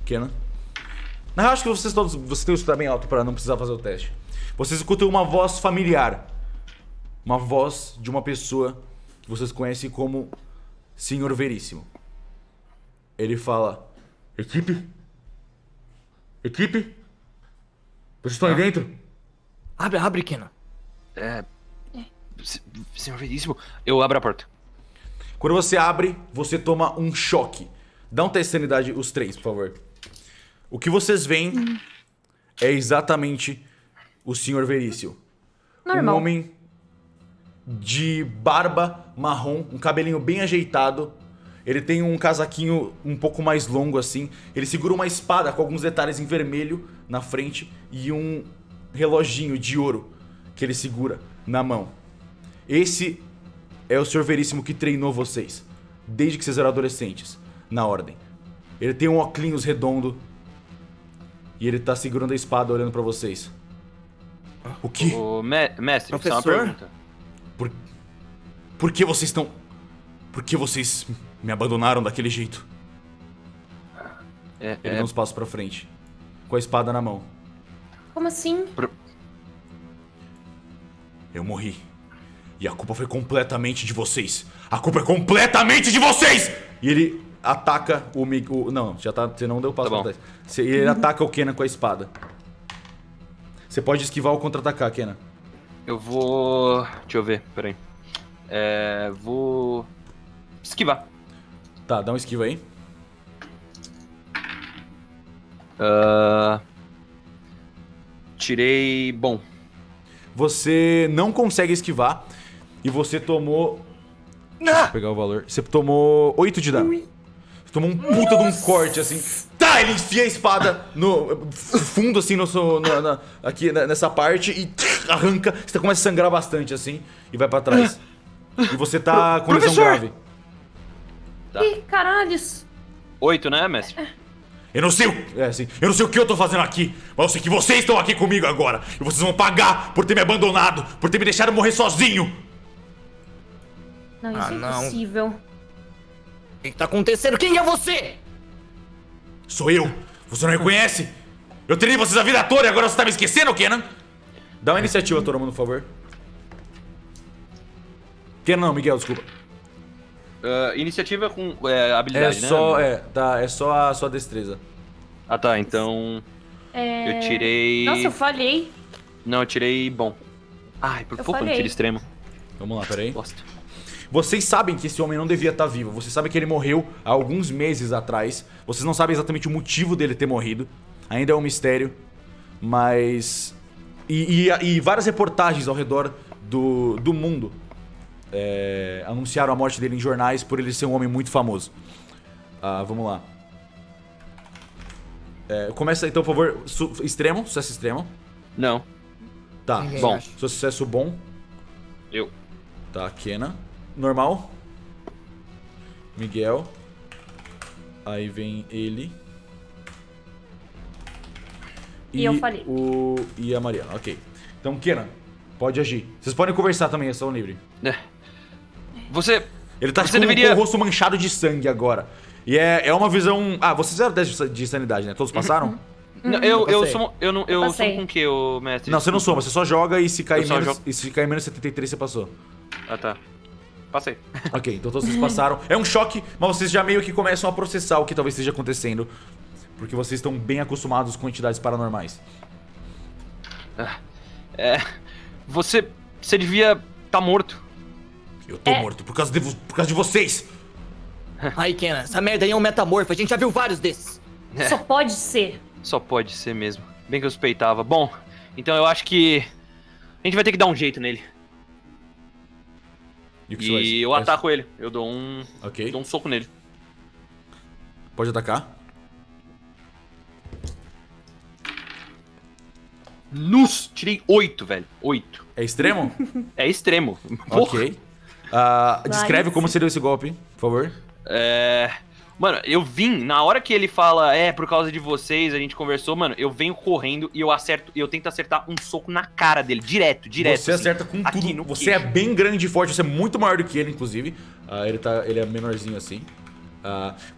Kenan. Na real, acho que vocês têm que escutar bem alto para não precisar fazer o teste. Vocês escutam uma voz familiar. Uma voz de uma pessoa que vocês conhecem como Senhor Veríssimo. Ele fala: Equipe? Equipe? Vocês estão aí dentro? Abre, Kenan. Senhor Veríssimo, eu abro a porta. Quando você abre, você toma um choque. Dá um teste de sanidade, os três, por favor. O que vocês veem é exatamente o Senhor Veríssimo. Normal. Um homem de barba marrom, um cabelinho bem ajeitado. Ele tem um casaquinho um pouco mais longo assim. Ele segura uma espada com alguns detalhes em vermelho na frente e um reloginho de ouro que ele segura na mão. Esse é o Senhor Veríssimo que treinou vocês desde que vocês eram adolescentes, na ordem. Ele tem um óculos redondo e ele tá segurando a espada olhando pra vocês. O que? Ô, mestre, só uma Professor? pergunta. Por que vocês estão... Por que vocês me abandonaram daquele jeito? Ele dá uns passos pra frente, com a espada na mão. Como assim? Eu morri. E a culpa foi completamente de vocês. A culpa é completamente de vocês! E ele ataca o Miguel... Não, já tá... Você não deu passo Tá pra bom. trás. Ele ataca o Kenan com a espada. Você pode esquivar ou contra-atacar, Kenan. Eu vou. Deixa eu ver, peraí. Vou. Esquivar. Tá, dá um esquiva aí. Tirei. Bom. Você não consegue esquivar. E você tomou... Deixa eu pegar o valor. Você tomou 8 de dano. Você tomou um puta de um corte, assim. Tá, ele enfia a espada no fundo, assim, no seu, aqui nessa parte e arranca. Você começa a sangrar bastante, assim, e vai pra trás. E você tá com lesão Professor! grave. Tá. Ih, caralhos. 8, né, mestre? Eu não sei eu não sei o que eu tô fazendo aqui, mas eu sei que vocês estão aqui comigo agora. E vocês vão pagar por ter me abandonado, por ter me deixado morrer sozinho. Não, isso é não. impossível. O que tá acontecendo? Quem é você? Sou eu. Você não reconhece? Eu treinei vocês a vida toda e agora você tá me esquecendo, Kenan? Dá uma iniciativa, todo mundo, por favor. Kenan não, Miguel, desculpa. Iniciativa com É habilidade, só, né? é só a sua destreza. Ah, tá, então. Eu tirei. Nossa, eu falhei. Não, eu tirei bom. Ai, por Eu pouco eu não falei. tiro extremo. Vamos lá, peraí. Bosta. Vocês sabem que esse homem não devia estar vivo. Vocês sabem que ele morreu há alguns meses atrás. Vocês não sabem exatamente o motivo dele ter morrido. Ainda é um mistério. Mas... E várias reportagens ao redor do mundo anunciaram a morte dele em jornais por ele ser um homem muito famoso. Vamos lá. Começa então, por favor. Extremo, sucesso extremo. Não. Tá, Ninguém bom. acha. Seu sucesso bom. Eu. Tá, Kenan. Normal. Miguel. Aí vem ele. E eu falei. E a Mariana, ok. Então, Kenan, pode agir. Vocês podem conversar também, é só livre. Você... Ele tá Você com deveria- o rosto manchado de sangue agora. E é uma visão... Ah, vocês fizeram teste de sanidade, né? Todos passaram? Não, eu passei. sou passei. com o que, ô mestre? Não, você não soma, você só joga e se cair Eu só menos, jogo. e se cair menos 73 você passou. Ah, tá. Passei. Ok, então todos vocês passaram. É um choque, mas vocês já meio que começam a processar o que talvez esteja acontecendo. Porque vocês estão bem acostumados com entidades paranormais. Você devia tá morto. Eu tô morto por causa de vocês! Aí, Kenan, essa merda aí é um metamorfo, a gente já viu vários desses. Só pode ser. Só pode ser mesmo. Bem que eu suspeitava. Bom, então eu acho que a gente vai ter que dar um jeito nele. E o que você faz? E eu ataco ele. Eu dou um Ok, soco nele. pode atacar. Nus! Tirei 8, velho. 8. É extremo? É extremo. Porra. Ok. Descreve como seria esse golpe, por favor. Mano, eu vim, na hora que ele fala, por causa de vocês, a gente conversou, mano, eu venho correndo e eu tento acertar um soco na cara dele, direto. Você assim, acerta com aqui tudo. no Você é queixo. bem grande e forte, você é muito maior do que ele, inclusive. Ele é menorzinho assim.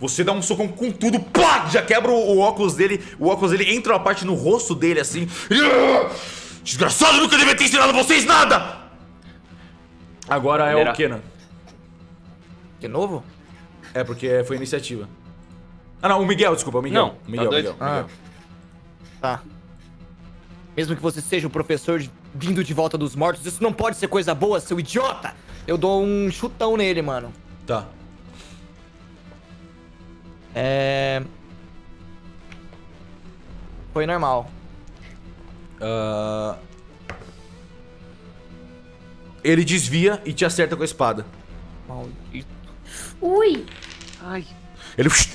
Você dá um socão com tudo, pá! Já quebra o óculos dele. O óculos dele entra uma parte no rosto dele assim. Desgraçado, eu nunca devia ter ensinado vocês nada! Agora é o Galera. Kenan. De novo? É, porque foi iniciativa. Ah, não, o Miguel, desculpa, o Miguel. Não, o Miguel, tá doido? Miguel. Tá. Mesmo que você seja um professor vindo de volta dos mortos, isso não pode ser coisa boa, seu idiota! Eu dou um chutão nele, mano. Tá. Foi normal. Ele desvia e te acerta com a espada. Maldito. Ui! Ai.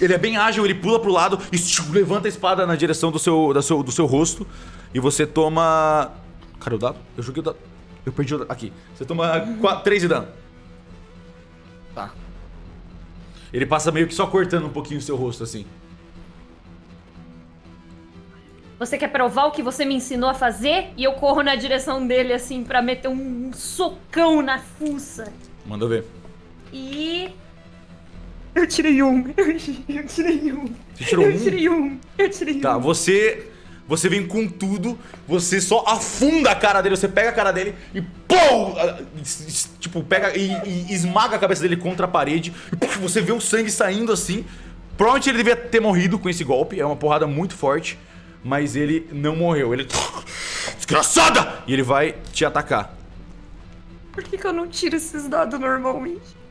Ele é bem ágil, ele pula pro lado e levanta a espada na direção do seu rosto. E você toma... Cadê o dado? Eu joguei o dado. Eu perdi o dado. Aqui. Você toma 3 de dano. Tá. Ele passa meio que só cortando um pouquinho o seu rosto, assim. Você quer provar o que você me ensinou a fazer? E eu corro na direção dele, assim, pra meter um socão na fuça. Manda ver. E... Eu tirei um. Eu tirei um. Você tirou Eu um? tirei um. Eu tirei Tá, um. você vem com tudo, você só afunda a cara dele, você pega a cara dele e pum! Tipo, pega e esmaga a cabeça dele contra a parede. E, puf, você vê o sangue saindo assim. Provavelmente ele devia ter morrido com esse golpe, é uma porrada muito forte. Mas ele não morreu, ele... Desgraçada! E ele vai te atacar. Por que eu não tiro esses dados normalmente?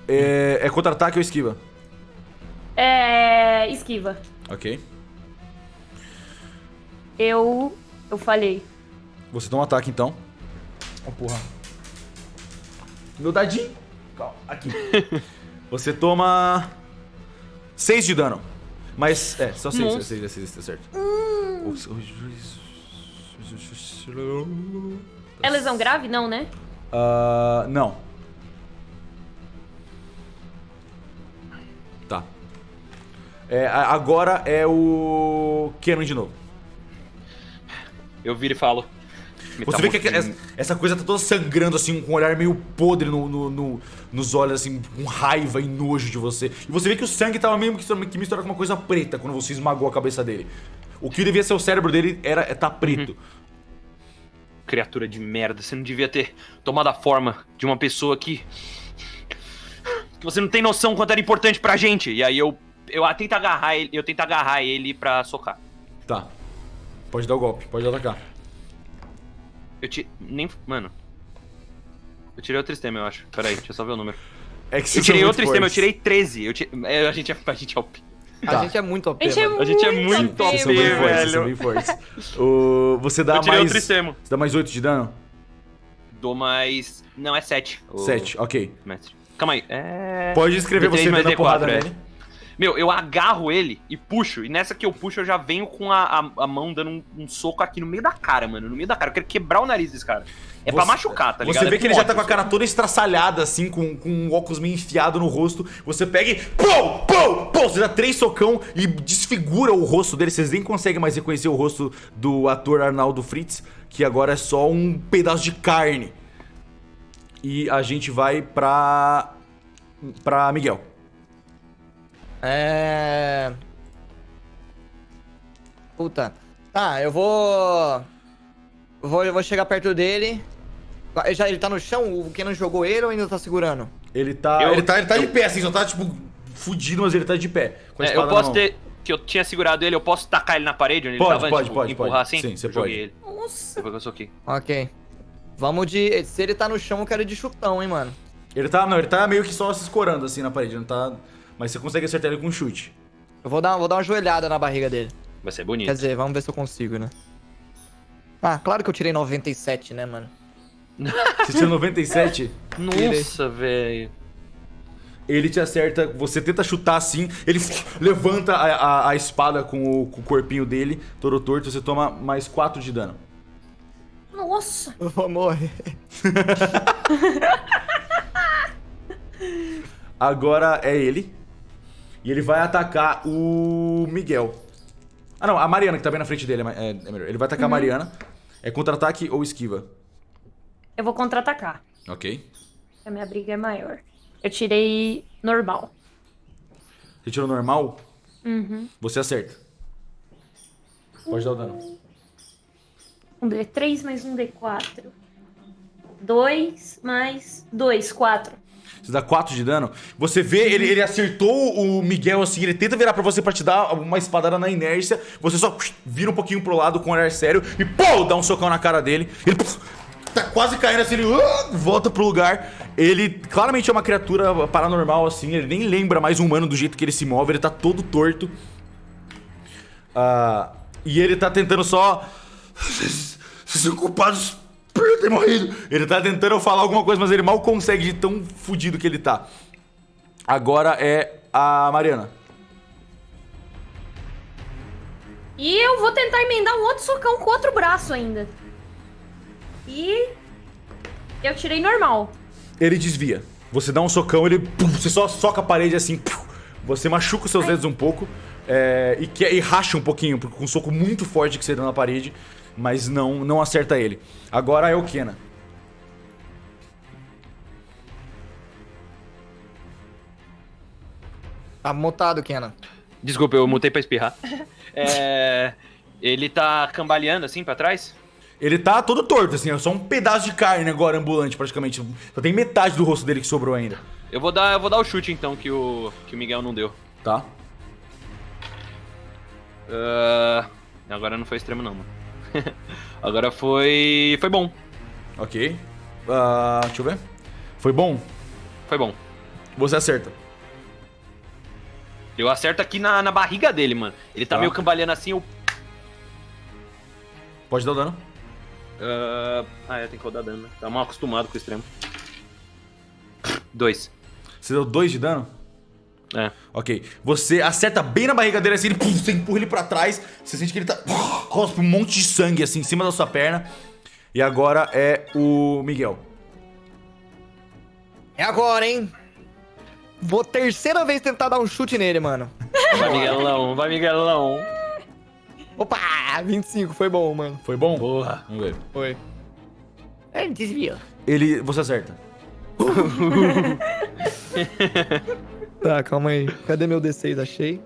É contra-ataque ou esquiva? Esquiva. Ok. Eu falhei. Você toma um ataque então. Oh, porra. Meu dadinho. Calma, aqui. Você toma 6 de dano. Mas, só 6, Nossa. 6, tá certo. É lesão grave? Não, né? Não. Tá. Agora é o Kenan de novo. Eu viro e falo. Você vê que essa coisa tá toda sangrando, assim, com um olhar meio podre nos olhos, assim, com raiva e nojo de você. E você vê que o sangue tava meio que misturado com uma coisa preta quando você esmagou a cabeça dele. O que devia ser o cérebro dele tá preto. Criatura de merda, você não devia ter tomado a forma de uma pessoa que você não tem noção quanto era importante pra gente. E aí eu tento agarrar ele pra socar. Tá. Pode dar o golpe, pode atacar. Mano. Eu tirei outro sistema, eu acho. Pera aí, deixa eu só ver o número. É que Eu tirei outro sistema, eu tirei 13. A gente é OP. A gente é muito OP, A gente é mano. A gente é muito OP, OP, São bem velho. fortes, velho. são bem fortes. Você dá Eu tirei mais... outro sistema. Você dá mais 8 de dano? Dou mais... Não, é 7. 7, ok. Mestre. Calma aí. Pode escrever D3 você mais dando a D4, porrada nele. Meu, eu agarro ele e puxo. E nessa que eu puxo, eu já venho com a mão dando um soco aqui no meio da cara, mano. No meio da cara. Eu quero quebrar o nariz desse cara. É pra machucar, tá ligado? Você vê É que ele já tá ódio, com a cara toda estraçalhada, assim, com um óculos meio enfiado no rosto. Você pega e... Pum! Pum! Pum! Você dá 3 socão e desfigura o rosto dele. Vocês nem conseguem mais reconhecer o rosto do ator Arnaldo Fritz, que agora é só um pedaço de carne. E a gente vai pra Miguel. Puta. Tá, eu vou chegar perto dele. Ele tá no chão? O Kenan jogou ele ou ainda tá segurando? Ele tá de pé, assim, só tá, tipo, fudido, mas ele tá de pé. Com a eu espada na posso mão. ter... Que eu tinha segurado ele, eu posso tacar ele na parede onde ele tava? Pode. Empurrar assim? Sim, você Eu joguei pode. ele. Nossa. Depois que eu soquei. Ok. Vamos de... Se ele tá no chão, eu quero ir de chutão, hein, mano. Ele tá meio que só se escorando, assim, na parede, não tá... Mas você consegue acertar ele com um chute. Eu vou dar uma joelhada na barriga dele. Vai ser bonito. Quer dizer, vamos ver se eu consigo, né? Ah, claro que eu tirei 97, né, mano? Você tira 97, Nossa, velho. ele te acerta, você tenta chutar assim, ele levanta a espada com o corpinho dele, todo torto, você toma mais 4 de dano. Nossa. Eu vou morrer. Agora é ele. E ele vai atacar o Miguel. Ah não, a Mariana que tá bem na frente dele é melhor. Ele vai atacar a Mariana. É contra-ataque ou esquiva? Eu vou contra-atacar. Ok. A minha briga é maior. Eu tirei normal. Você tirou normal, Uhum. você acerta. Pode dar o dano. Um D3 mais um D4. 2 mais 2, 4. Você dá 4 de dano. Você vê, ele acertou o Miguel assim, ele tenta virar pra você pra te dar uma espadada na inércia. Você só vira um pouquinho pro lado com um olhar sério e pô, dá um socão na cara dele. Ele tá quase caindo assim, ele volta pro lugar. Ele claramente é uma criatura paranormal assim, ele nem lembra mais um humano do jeito que ele se move, ele tá todo torto. E ele tá tentando só... Vocês são culpados por eu ter morrido. Ele tá tentando falar alguma coisa, mas ele mal consegue de tão fudido que ele tá. Agora é a Mariana. E eu vou tentar emendar um outro socão com outro braço ainda. E eu tirei normal. Ele desvia. Você dá um socão, ele... Você só soca a parede assim. Você machuca os seus dedos um pouco. E racha um pouquinho, com um soco muito forte que você deu na parede. Mas não acerta ele. Agora é o Kenan. Tá mutado, Kenan. Desculpa, eu mutei pra espirrar. Ele tá cambaleando assim pra trás? Ele tá todo torto, assim. É só um pedaço de carne agora ambulante, praticamente. Só tem metade do rosto dele que sobrou ainda. Eu vou dar o chute então que o Miguel não deu. Tá? Agora não foi extremo não, mano. Agora foi bom. Ok. Deixa eu ver. Foi bom? Foi bom. Você acerta. Eu acerto aqui na barriga dele, mano. Ele tá Tá. meio cambaleando assim, eu... Pode dar o dano. eu tenho que rodar dano, né? Tá mal acostumado com o extremo. 2. Você deu 2 de dano? É. Ok. Você acerta bem na barriga dele assim, você empurra ele pra trás. Você sente que ele tá... Cospe um monte de sangue assim em cima da sua perna. E agora é o Miguel. É agora, hein? Vou terceira vez tentar dar um chute nele, mano. Vai, Miguelão, vai, Miguelão. Opa! 25, foi bom, mano. Foi bom? Porra. Vamos ver. Foi. Ele desvia. Você acerta. Tá, calma aí. Cadê meu D6? Achei.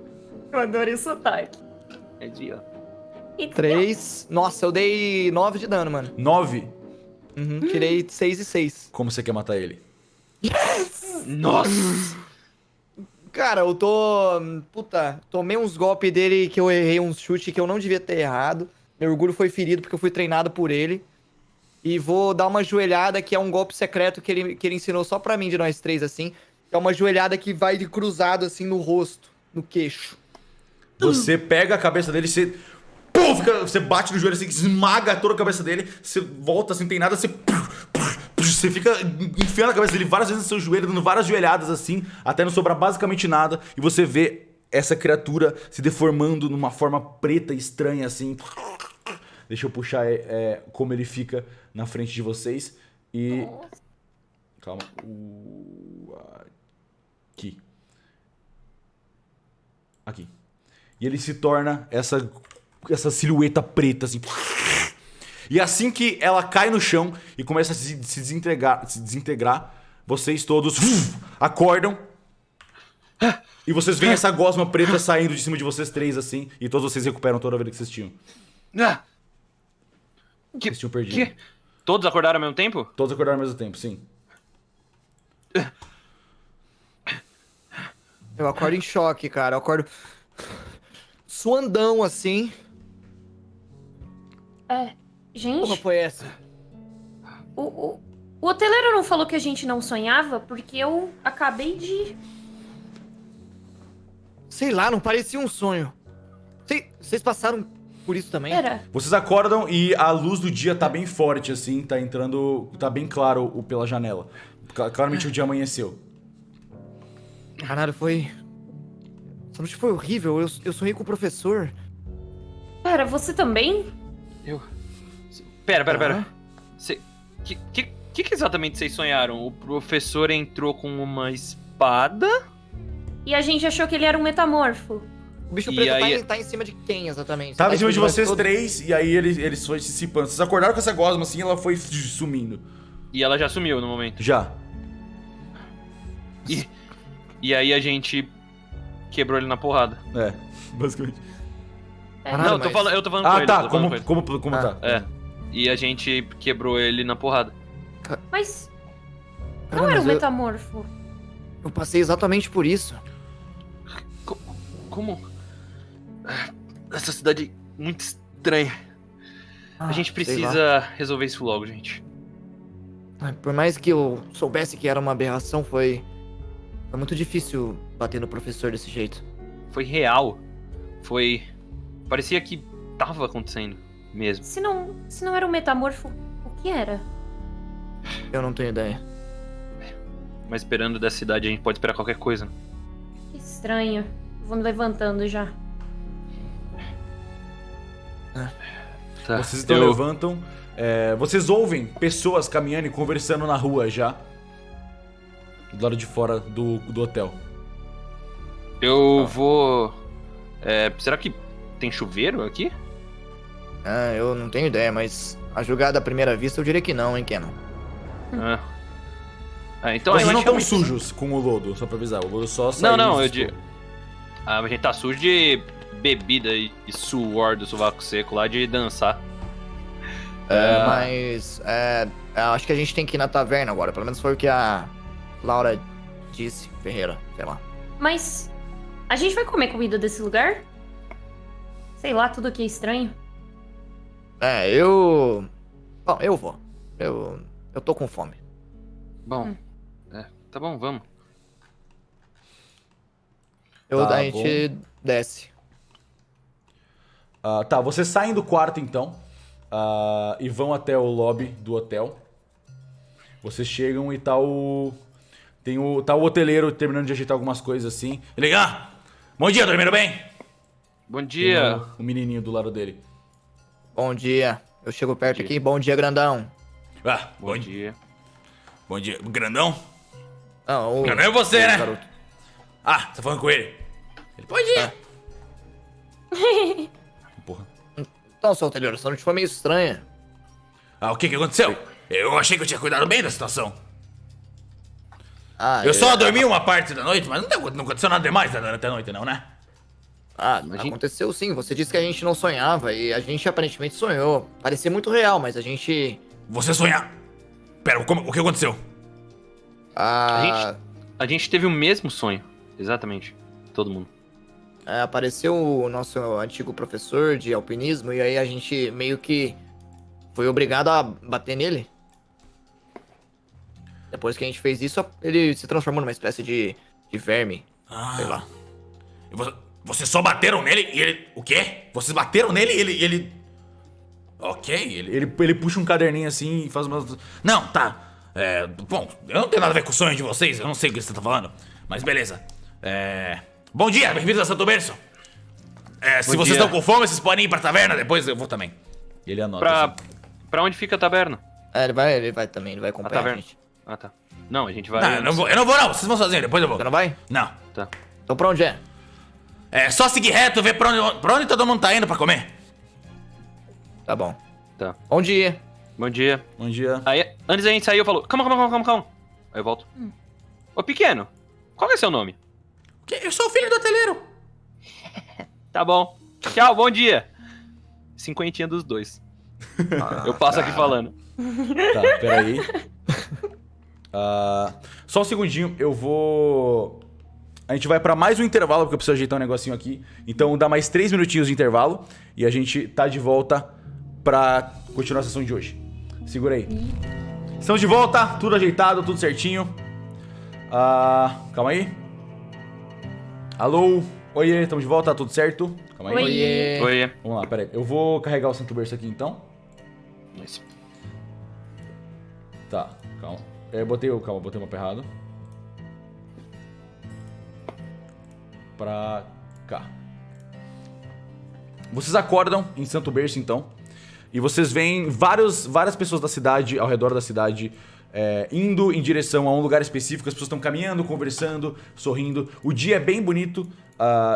Eu adorei o sotaque. É dia. 3. Nossa, eu dei 9 de dano, mano. 9. Uhum, tirei 6 e 6. Como você quer matar ele? Nossa! Cara, eu tô... Puta, tomei uns golpes dele que eu errei uns chutes que eu não devia ter errado. Meu orgulho foi ferido porque eu fui treinado por ele. E vou dar uma joelhada, que é um golpe secreto que ele ensinou só pra mim, de nós três, assim. É uma joelhada que vai de cruzado, assim, no rosto, no queixo. Você pega a cabeça dele, você... Pum, você bate no joelho assim, esmaga toda a cabeça dele. Você volta assim, tem nada, você fica enfiando a cabeça dele várias vezes no seu joelho, dando várias joelhadas assim, até não sobrar basicamente nada. E você vê essa criatura se deformando numa forma preta estranha assim. Deixa eu puxar como ele fica na frente de vocês. E... Calma. Aqui. Aqui. E ele se torna essa silhueta preta, assim. E assim que ela cai no chão e começa a se desintegrar, vocês todos acordam. E vocês veem essa gosma preta saindo de cima de vocês três, assim. E todos vocês recuperam toda a vida que vocês tinham. Vocês tinham perdido. Que? Todos acordaram ao mesmo tempo? Todos acordaram ao mesmo tempo, sim. Eu acordo em choque, cara. Eu acordo suandão, assim. Gente, Porra, foi essa? o hoteleiro não falou que a gente não sonhava? Porque eu acabei de... Sei lá, não parecia um sonho. Vocês passaram por isso também? Era. Vocês acordam e a luz do dia tá bem forte, assim. Tá entrando... Tá bem claro pela janela. Claramente o dia amanheceu. Caralho, foi... Essa noite foi horrível. Eu sonhei com o professor. Pera, você também? Pera. Que exatamente vocês sonharam? O professor entrou com uma espada? E a gente achou que ele era um metamorfo. O bicho E preto aí- tá em cima de quem, exatamente? Tava Tá em cima de nós vocês todos? três e aí eles foi se dissipando. Vocês acordaram com essa gosma assim e ela foi sumindo. E ela já sumiu no momento. Já. E aí a gente quebrou ele na porrada. É, basicamente. Caralho, Não, mas- eu tô falando com Ah, ele. tá. tô falando com ele. Como tá? É. E a gente quebrou ele na porrada. Mas Cara, não era um mas eu- metamorfo. Eu passei exatamente por isso. Como? Essa cidade é muito estranha. A gente sei lá. precisa resolver isso logo, gente. Por mais que eu soubesse que era uma aberração, foi muito difícil bater no professor desse jeito. Foi real. Parecia que tava acontecendo mesmo. Se não era um metamorfo, o que era? Eu não tenho ideia. Mas esperando dessa cidade a gente pode esperar qualquer coisa. Que estranho. Vou me levantando já. Tá. Vocês então levantam. Vocês ouvem pessoas caminhando e conversando na rua já. Do lado de fora do hotel. Eu vou. Será que tem chuveiro aqui? Eu não tenho ideia, mas a julgada à primeira vista eu diria que não, hein, Kenan? Então Vocês a não gente estão realmente- sujos com o lodo, só pra avisar. O lodo só saiu. Não, e eu se digo. A gente tá sujo de bebida e suor do sovaco seco lá de dançar. Mas acho que a gente tem que ir na taverna agora. Pelo menos foi o que a Laura disse, Ferreira, sei lá. Mas a gente vai comer comida desse lugar? Sei lá, tudo aqui é estranho. Bom, eu vou. Eu tô com fome. Bom, tá bom, vamos. Tá A gente desce. Tá, vocês saem do quarto então. E vão até o lobby do hotel. Vocês chegam e tá o hoteleiro terminando de ajeitar algumas coisas assim. Ele, bom dia, dormiram bem? Bom Tem dia. o menininho do lado dele. Bom dia. Eu chego perto dia. aqui. Bom dia, grandão. Bom dia. Bom dia. Grandão? Não, Grandão é você, né? garoto. Tá falando com ele. Ele, bom dia. Porra. Então, seu hoteleiro, essa noite foi meio estranha. O que aconteceu? Eu achei que eu tinha cuidado bem da situação. Ah, Eu só dormi uma parte da noite, mas não aconteceu nada demais durante a noite, não, né? Aconteceu sim. Você disse que a gente não sonhava e a gente aparentemente sonhou. Parecia muito real, mas a gente... Você sonhar. Pera, o que aconteceu? Ah, A gente teve o mesmo sonho. Exatamente. Todo mundo. apareceu o nosso antigo professor de alpinismo e aí a gente meio que foi obrigado a bater nele. Depois que a gente fez isso, ele se transformou numa espécie de verme. Sei lá. Vocês só bateram nele e ele... O quê? Vocês bateram nele e ele... Ok, ele puxa um caderninho assim e faz umas... Não, tá. Bom, eu não tenho nada a ver com o sonho de vocês, eu não sei o que você tá falando. Mas beleza. Bom dia, bem-vindos a Santo Berço. Se Bom vocês dia. estão com fome, vocês podem ir pra taverna, depois eu vou também. Ele anota. Assim. Pra onde fica a taberna? Ele vai também, ele vai acompanhar a taverna. gente. Ah, tá. Não, a gente vai... Não, eu não vou não, vocês vão sozinhos, depois eu vou. Você não vai? Não. Tá. Então pra onde é? É só seguir reto, ver pra onde todo mundo tá indo pra comer. Tá bom. Tá. Bom dia. Bom dia. Bom dia. Aí, antes da gente sair, eu falo, calma. Aí eu volto. Ô, pequeno, qual é seu nome? Eu sou o filho do hoteleiro. Tá bom. Tchau, bom dia. 50 dos dois. Eu passo aqui falando. Tá, peraí. Só um segundinho, eu vou... A gente vai pra mais um intervalo, porque eu preciso ajeitar um negocinho aqui. Então dá mais 3 minutinhos de intervalo e a gente tá de volta pra continuar a sessão de hoje. Segura aí. Estamos de volta, tudo ajeitado, tudo certinho. Calma aí. Alô? Oiê, estamos de volta, tá tudo certo? Calma aí. Oi. Oi. Vamos lá, peraí. Eu vou carregar o Santo Berço aqui então. Isso. Tá, calma. Botei o mapa errado. Pra cá. Vocês acordam em Santo Berço, então. E vocês veem várias pessoas da cidade, ao redor da cidade, indo em direção a um lugar específico. As pessoas estão caminhando, conversando, sorrindo. O dia é bem bonito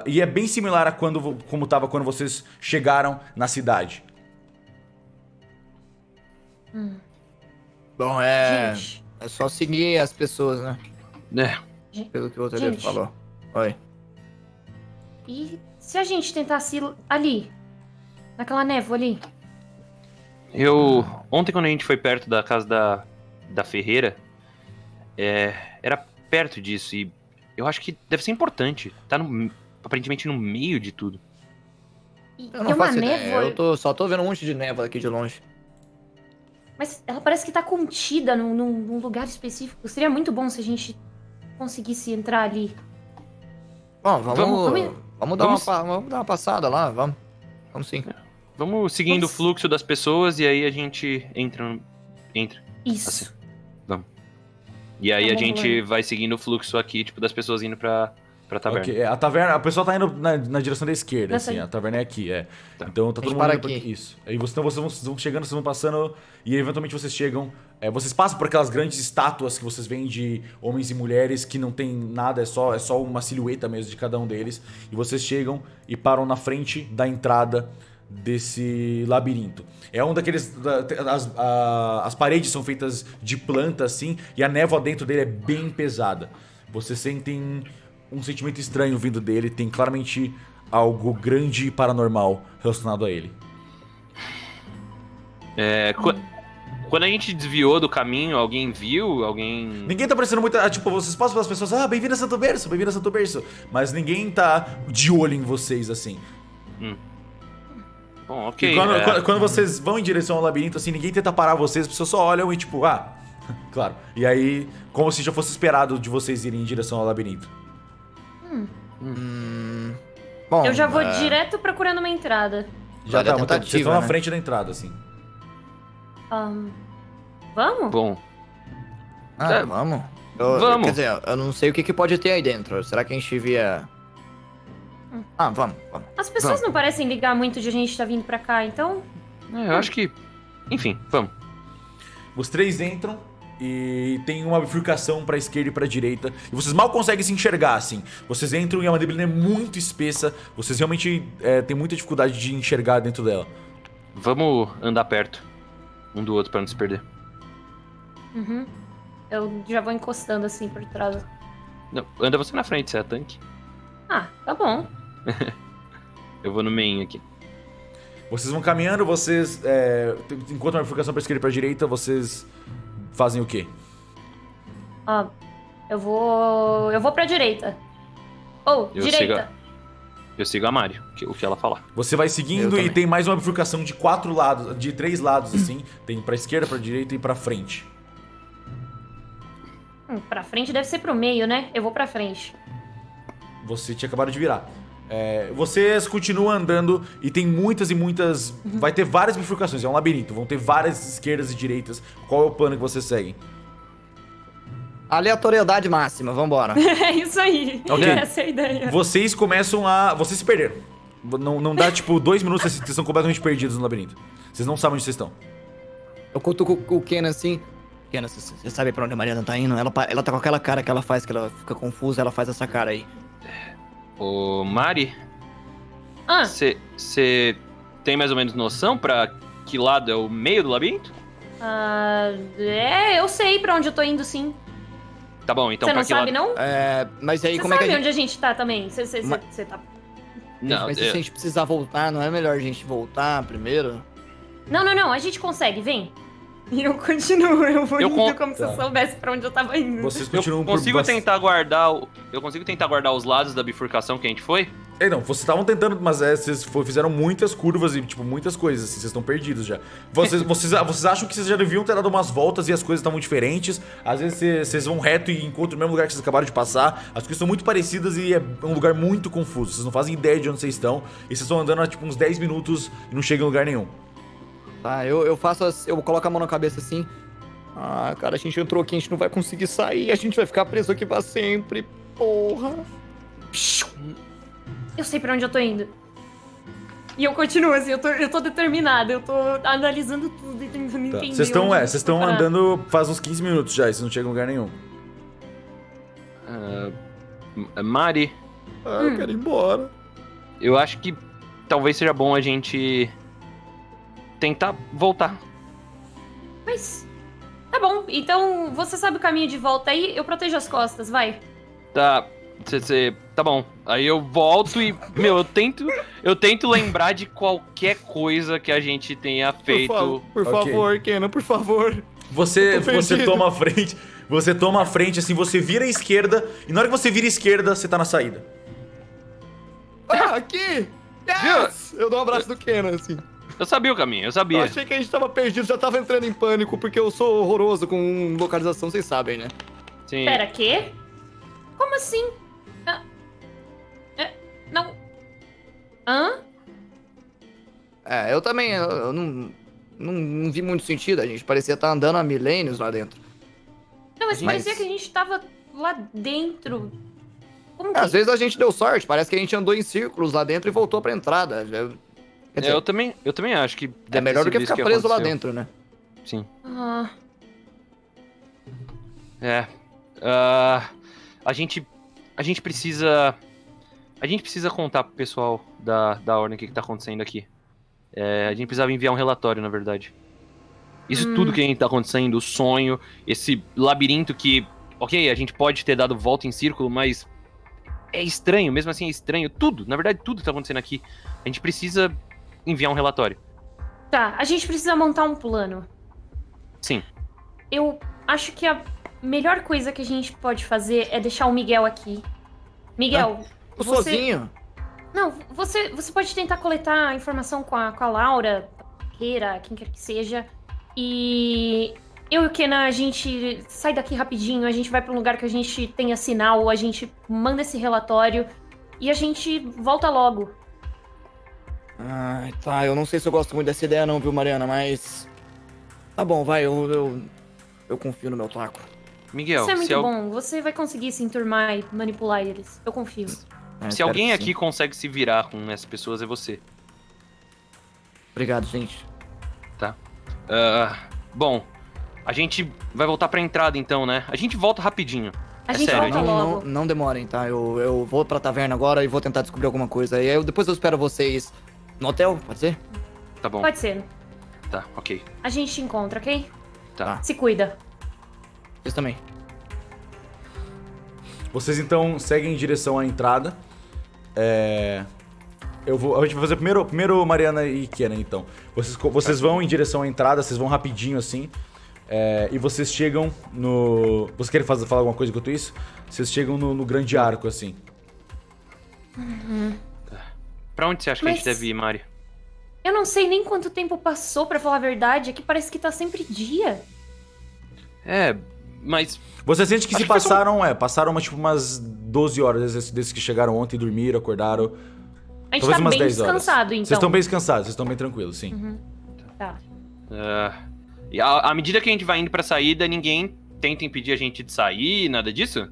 e é bem similar a como estava quando vocês chegaram na cidade. Bom, Gente. é só seguir as pessoas, né? Pelo que o hoteleiro Gente. falou. Oi. E se a gente tentasse ir ali? Naquela névoa ali? Ontem, quando a gente foi perto da casa da Ferreira, era perto disso e eu acho que deve ser importante. Tá aparentemente no meio de tudo. E Eu não tem uma faço ideia. névoa. Eu só tô vendo um monte de névoa aqui de longe. Mas ela parece que tá contida num lugar específico. Seria muito bom se a gente conseguisse entrar ali. Bom, Vamos- vamos dar uma passada lá, vamos. Vamos sim. Vamos seguindo o fluxo das pessoas e aí a gente entra. Isso. Assim. Vamos. E aí Tá a bom, gente Luana. vai seguindo o fluxo aqui, tipo, das pessoas indo pra taverna. Ok, a taverna, a pessoa tá indo na direção da esquerda, Nessa assim, aí. a taverna é aqui, Tá. Então tá A todo gente mundo para indo aqui. Isso. Aí então vocês vão chegando, vocês vão passando e eventualmente vocês chegam. Vocês passam por aquelas grandes estátuas que vocês veem de homens e mulheres que não tem nada, é só uma silhueta mesmo de cada um deles. E vocês chegam e param na frente da entrada desse labirinto. É um daqueles... As paredes são feitas de planta, assim, e a névoa dentro dele é bem pesada. Vocês sentem um sentimento estranho vindo dele, tem claramente algo grande e paranormal relacionado a ele. Quando a gente desviou do caminho, alguém viu? Alguém. Ninguém tá parecendo muito... Tipo, vocês passam pelas pessoas, bem-vindo a Santo Berço, bem-vindo a Santo Berço. Mas ninguém tá de olho em vocês, assim. Bom, ok. E quando vocês vão em direção ao labirinto, assim, ninguém tenta parar vocês, as pessoas só olham e tipo, claro. E aí, como se já fosse esperado de vocês irem em direção ao labirinto. Bom, Eu já vou direto procurando uma entrada. Já Vale a tá, vocês tentativa, estão na né? frente da entrada, assim. Vamos? Bom, Vamos. Vamos. Quer dizer, eu não sei o que pode ter aí dentro. Será que a gente via... Vamos. As pessoas Vamos. não parecem ligar muito de a gente tá vindo pra cá, então... eu acho que. Enfim, vamos. Os três entram e tem uma bifurcação pra esquerda e pra direita. E vocês mal conseguem se enxergar, assim. Vocês entram e é uma neblina muito espessa. Vocês realmente têm muita dificuldade de enxergar dentro dela. Vamos andar perto um do outro pra não se perder. Uhum. Eu já vou encostando assim por trás. Não, anda você na frente, você é tanque. Ah, tá bom. Eu vou no meio aqui. Vocês vão caminhando, vocês encontram uma bifurcação pra esquerda e pra direita, vocês fazem o quê? Eu vou pra direita. Direita. Eu sigo a Mari, o que ela falar. Você vai Eu seguindo e também. tem mais uma bifurcação de 4 lados, de 3 lados, assim. Tem pra esquerda, pra direita e pra frente. Pra frente deve ser pro meio, né? Eu vou pra frente. Você tinha acabado de virar. Vocês continuam andando e tem muitas e muitas... Vai ter várias bifurcações, é um labirinto. Vão ter várias esquerdas e direitas. Qual é o plano que vocês seguem? Aleatoriedade máxima, vambora. É isso aí. Ok. Essa é a ideia. Vocês começam a... Vocês se perderam. Não dá, tipo, 2 minutos, vocês estão completamente perdidos no labirinto. Vocês não sabem onde vocês estão. Eu cutuco o Kenan assim. Kenan, você sabe pra onde a Mariana tá indo? Ela tá com aquela cara que ela faz, que ela fica confusa, ela faz essa cara aí. Ô, Mari, Ah, você tem mais ou menos noção pra que lado é o meio do labirinto? eu sei pra onde eu tô indo, sim. Tá bom, então Você pra não que sabe, lado... não? Mas aí Você como é que sabe a gente... onde a gente tá também? Você tá... Não, Mas se a gente precisar voltar, não é melhor a gente voltar primeiro? Não, a gente consegue, vem. E eu continuo, eu vou Eu indo con- como se eu Tá. soubesse pra onde eu tava indo. Vocês eu continuam consigo bast- tentar guardar eu consigo tentar guardar os lados da bifurcação que a gente foi? Não, vocês estavam tentando, mas fizeram muitas curvas e, tipo, muitas coisas, assim, vocês estão perdidos já. Vocês acham que vocês já deviam ter dado umas voltas e as coisas estavam diferentes. Às vezes vocês vão reto e encontram o mesmo lugar que vocês acabaram de passar. As coisas são muito parecidas e é um lugar muito confuso. Vocês não fazem ideia de onde vocês estão. E vocês estão andando há, tipo, uns 10 minutos e não chegam em lugar nenhum. Tá, eu coloco a mão na cabeça assim. Ah, cara, a gente entrou aqui, a gente não vai conseguir sair, a gente vai ficar preso aqui pra sempre. Porra. Eu sei pra onde eu tô indo. E eu continuo assim, eu tô determinada, eu tô analisando tudo e tentando Tá. entender. Vocês estão onde eu vocês tô estão parada. andando faz uns 15 minutos já e vocês não chegam em lugar nenhum. Mari, Eu quero ir embora. eu acho que talvez seja bom a gente tentar voltar. Mas. Tá bom, então você sabe o caminho de volta aí, eu protejo as costas, vai. Tá, tá bom. Aí eu volto e, meu, eu tento lembrar de qualquer coisa que a gente tenha feito. Por Ok. favor, Kenan, por favor. Você Eu tô perdido. toma a frente, você toma a frente, assim, você vira à esquerda, e na hora que você vira à esquerda, você tá na saída. Ah, aqui! Yes! Eu dou um abraço do Kenan, assim. Eu sabia o caminho, eu Eu sabia. achei que a gente tava perdido, já tava entrando em pânico, porque eu sou horroroso com localização, vocês sabem, né? Sim. Pera, quê? Como assim? Não. Hã? Eu também, eu não vi muito sentido, a gente parecia estar andando há milênios lá dentro. Não, mas Mas- parecia que a gente tava lá dentro. Como que... Às vezes a gente deu sorte, parece que a gente andou em círculos lá dentro e voltou pra entrada. Quer dizer, Eu também acho que é deve melhor ter do que sido isso ficar preso lá aconteceu. dentro, né? Sim. Ah, É. A gente precisa. A gente precisa contar pro pessoal da ordem o que tá acontecendo aqui. A gente precisava enviar um relatório, na verdade. Isso tudo que a gente tá acontecendo, o sonho, esse labirinto que, ok, a gente pode ter dado volta em círculo, mas é estranho, mesmo assim é estranho. Tudo, na verdade, tudo tá acontecendo aqui. A gente precisa enviar um relatório. tá, a gente precisa montar um plano. Sim. Eu acho que a melhor coisa que a gente pode fazer é deixar o Miguel aqui. Miguel, Eu você... sozinho. Não, você pode tentar coletar a informação com a Laura, Keira, quem quer que seja. E eu e o Kenan, a gente sai daqui rapidinho, a gente vai pra um lugar que a gente tenha sinal, a gente manda esse relatório e a gente volta logo. Ai, tá, eu não sei se eu gosto muito dessa ideia não, viu, Mariana, mas... Tá bom, vai, eu confio no meu taco. Miguel, Isso é muito se, bom, você vai conseguir se enturmar e manipular eles. Eu confio. se Espero alguém que aqui sim. consegue se virar com essas pessoas, é você. Obrigado, gente. Bom, a gente vai voltar pra entrada então, né? A gente volta rapidinho. A É gente sério, volta Não, logo. não demorem, tá? Eu vou pra taverna agora e vou tentar descobrir alguma coisa. E aí depois eu espero vocês no hotel, pode ser? Tá bom, Pode ser. tá, ok. A gente te encontra, ok? Tá. Se cuida. Vocês também. Vocês então seguem em direção à entrada. A gente vai fazer primeiro Mariana e Kenan, então. Vocês vão em direção à entrada, vocês vão rapidinho assim. E vocês chegam no. Vocês querem falar alguma coisa enquanto isso? Vocês chegam no grande arco, assim. Pra onde você acha que a gente Mas- deve ir, Mari? Eu não sei nem quanto tempo passou, pra falar a verdade. Aqui parece que tá sempre dia. Mas Você sente que Acho se que faz passaram umas 12 horas desses que chegaram ontem, dormiram, acordaram. A gente Talvez tá umas bem 10 horas. descansado, então. Vocês estão bem descansados, vocês estão bem tranquilos, sim. Tá. e à medida que a gente vai indo pra saída, ninguém tenta impedir a gente de sair, nada disso?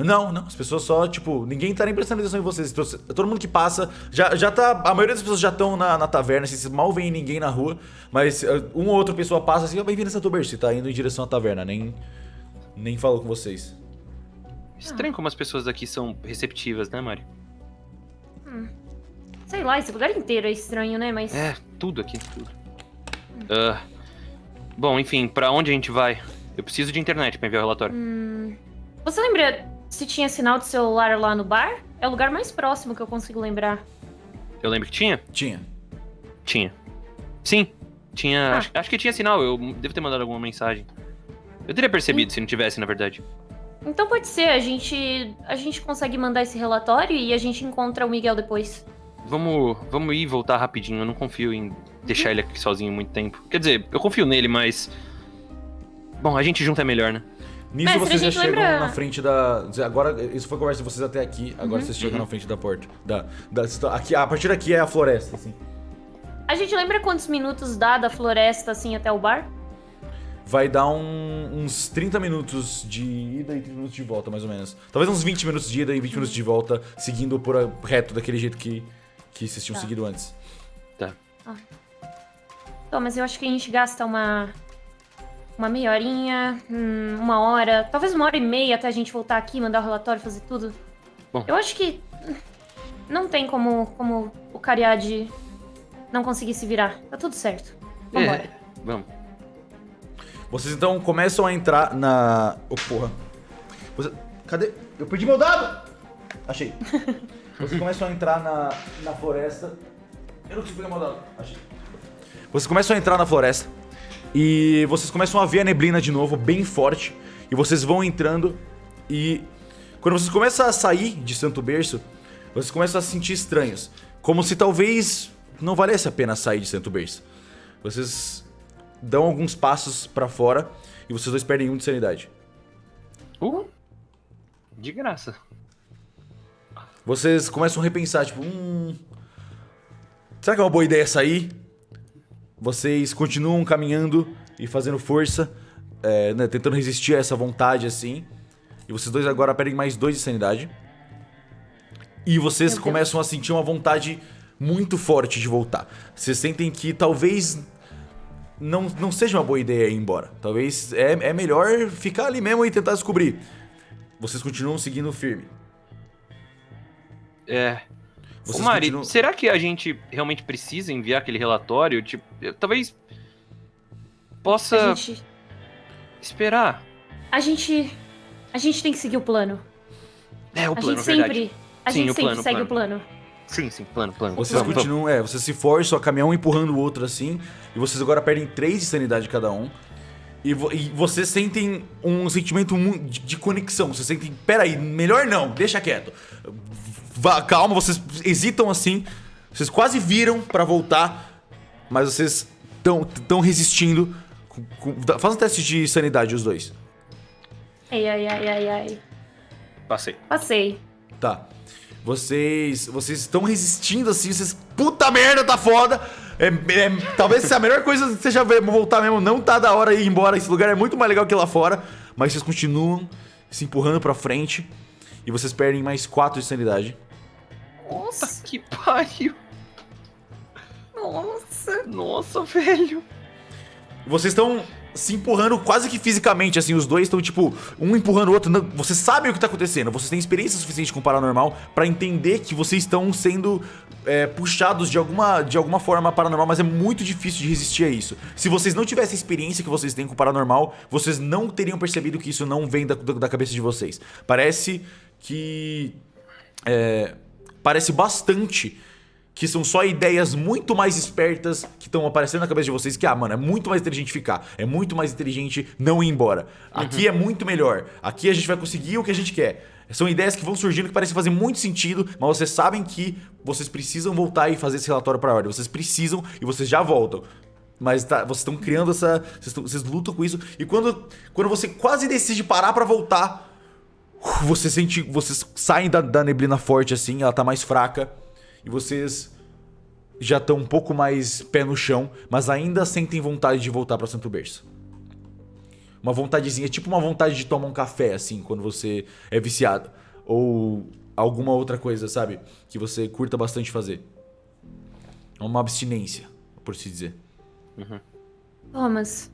Não, as pessoas só, tipo, ninguém tá nem prestando atenção em vocês. Então, todo mundo que passa, já tá, a maioria das pessoas já estão na taverna, assim, vocês mal veem ninguém na rua, mas uma ou outra pessoa passa assim, bem-vindo a Santuberce, tá indo em direção à taverna, nem falou com vocês. Estranho como as pessoas daqui são receptivas, né, Mari? Sei lá, esse lugar inteiro é estranho, né? Mas. É, tudo aqui, tudo. Bom, enfim, pra onde a gente vai? Eu preciso de internet pra enviar o relatório. Você lembra se tinha sinal de celular lá no bar? É o lugar mais próximo que eu consigo lembrar. Eu lembro que tinha? Tinha. Tinha. Sim, tinha. Acho que tinha sinal, eu devo ter mandado alguma mensagem. Eu teria percebido se não tivesse, na verdade. Então pode ser, a gente consegue mandar esse relatório e a gente encontra o Miguel depois. Vamos ir e voltar rapidinho, eu não confio em deixar ele aqui sozinho muito tempo. Quer dizer, eu confio nele, mas... Bom, a gente junto é melhor, né? Nisso Mestre, vocês já a gente chegam lembra- na frente da... Agora, isso foi a conversa de vocês até aqui, agora vocês chegam na frente da porta. Aqui, a partir daqui é a floresta, assim. A gente lembra quantos minutos dá da floresta, assim, até o bar? Vai dar uns 30 minutos de ida e 30 minutos de volta, mais ou menos. Talvez uns 20 minutos de ida e 20 minutos de volta, seguindo reto daquele jeito que vocês tinham seguido antes. Tá. Então, mas eu acho que a gente gasta uma meia horinha, 1 hora, talvez 1 hora e meia até a gente voltar aqui, mandar o relatório, fazer tudo. Bom. Eu acho que não tem como o Cariade não conseguir se virar. Tá tudo certo. Vambora. Vamos. Vocês então começam a entrar na... Oh, porra. Cadê? Eu perdi meu dado! Achei. Vocês começam a entrar na floresta. Eu não consigo pegar meu dado. Achei. Vocês começam a entrar na floresta. E vocês começam a ver a neblina de novo, bem forte. E vocês vão entrando. E quando vocês começam a sair de Santo Berço, vocês começam a se sentir estranhos. Como se talvez não valesse a pena sair de Santo Berço. Vocês dão alguns passos pra fora e vocês dois perdem 1 de sanidade. De graça. Vocês começam a repensar, tipo, será que é uma boa ideia sair? Vocês continuam caminhando e fazendo força, né, tentando resistir a essa vontade, assim. E vocês dois agora perdem mais 2 de sanidade. E vocês começam a sentir uma vontade muito forte de voltar. Vocês sentem que talvez não seja uma boa ideia ir embora. Talvez é melhor ficar ali mesmo e tentar descobrir. Vocês continuam seguindo firme. Ô, Vocês Mari, continuam... será que a gente realmente precisa enviar aquele relatório? Tipo, talvez possa A gente esperar. tem que seguir o plano. O A plano, gente verdade. sempre, Sim, gente o sempre plano, segue plano. o plano. Sim, plano. Vocês Vamos. continuam, vocês se forçam a caminhar um empurrando o outro assim, e vocês agora perdem 3 de sanidade cada um. E vocês sentem um sentimento de conexão. Vocês sentem, peraí, melhor não, deixa quieto. Calma, vocês hesitam assim, vocês quase viram pra voltar, mas vocês estão resistindo. Faz um teste de sanidade os dois. Ai. Passei. Passei. Tá. Vocês estão resistindo assim, vocês... Puta merda, tá foda! Talvez essa a melhor coisa seja voltar mesmo. Não tá da hora ir embora. Esse lugar é muito mais legal que lá fora. Mas vocês continuam se empurrando pra frente. E vocês perdem mais 4 de sanidade. Nossa. Que pariu. Nossa, velho. Vocês estão se empurrando quase que fisicamente, assim. Os dois estão, tipo, um empurrando o outro. Vocês sabem o que tá acontecendo. Vocês têm experiência suficiente com o paranormal pra entender que vocês estão sendo puxados de alguma forma paranormal. Mas é muito difícil de resistir a isso. Se vocês não tivessem a experiência que vocês têm com o paranormal, vocês não teriam percebido que isso não vem da cabeça de vocês. Parece que... parece bastante que são só ideias muito mais espertas que estão aparecendo na cabeça de vocês. Que, mano, é muito mais inteligente ficar. É muito mais inteligente não ir embora. Aqui é muito melhor. Aqui a gente vai conseguir o que a gente quer. São ideias que vão surgindo que parecem fazer muito sentido, mas vocês sabem que vocês precisam voltar e fazer esse relatório pra ordem. Vocês precisam e vocês já voltam. Mas vocês estão criando essa... Vocês lutam com isso. E quando você quase decide parar pra voltar, vocês saem da neblina forte assim, ela tá mais fraca. E vocês já estão um pouco mais pé no chão, mas ainda sentem vontade de voltar pra Santo Berço. Uma vontadezinha, tipo uma vontade de tomar um café, assim, quando você é viciado. Ou alguma outra coisa, sabe? Que você curta bastante fazer. É uma abstinência, por se dizer. Thomas,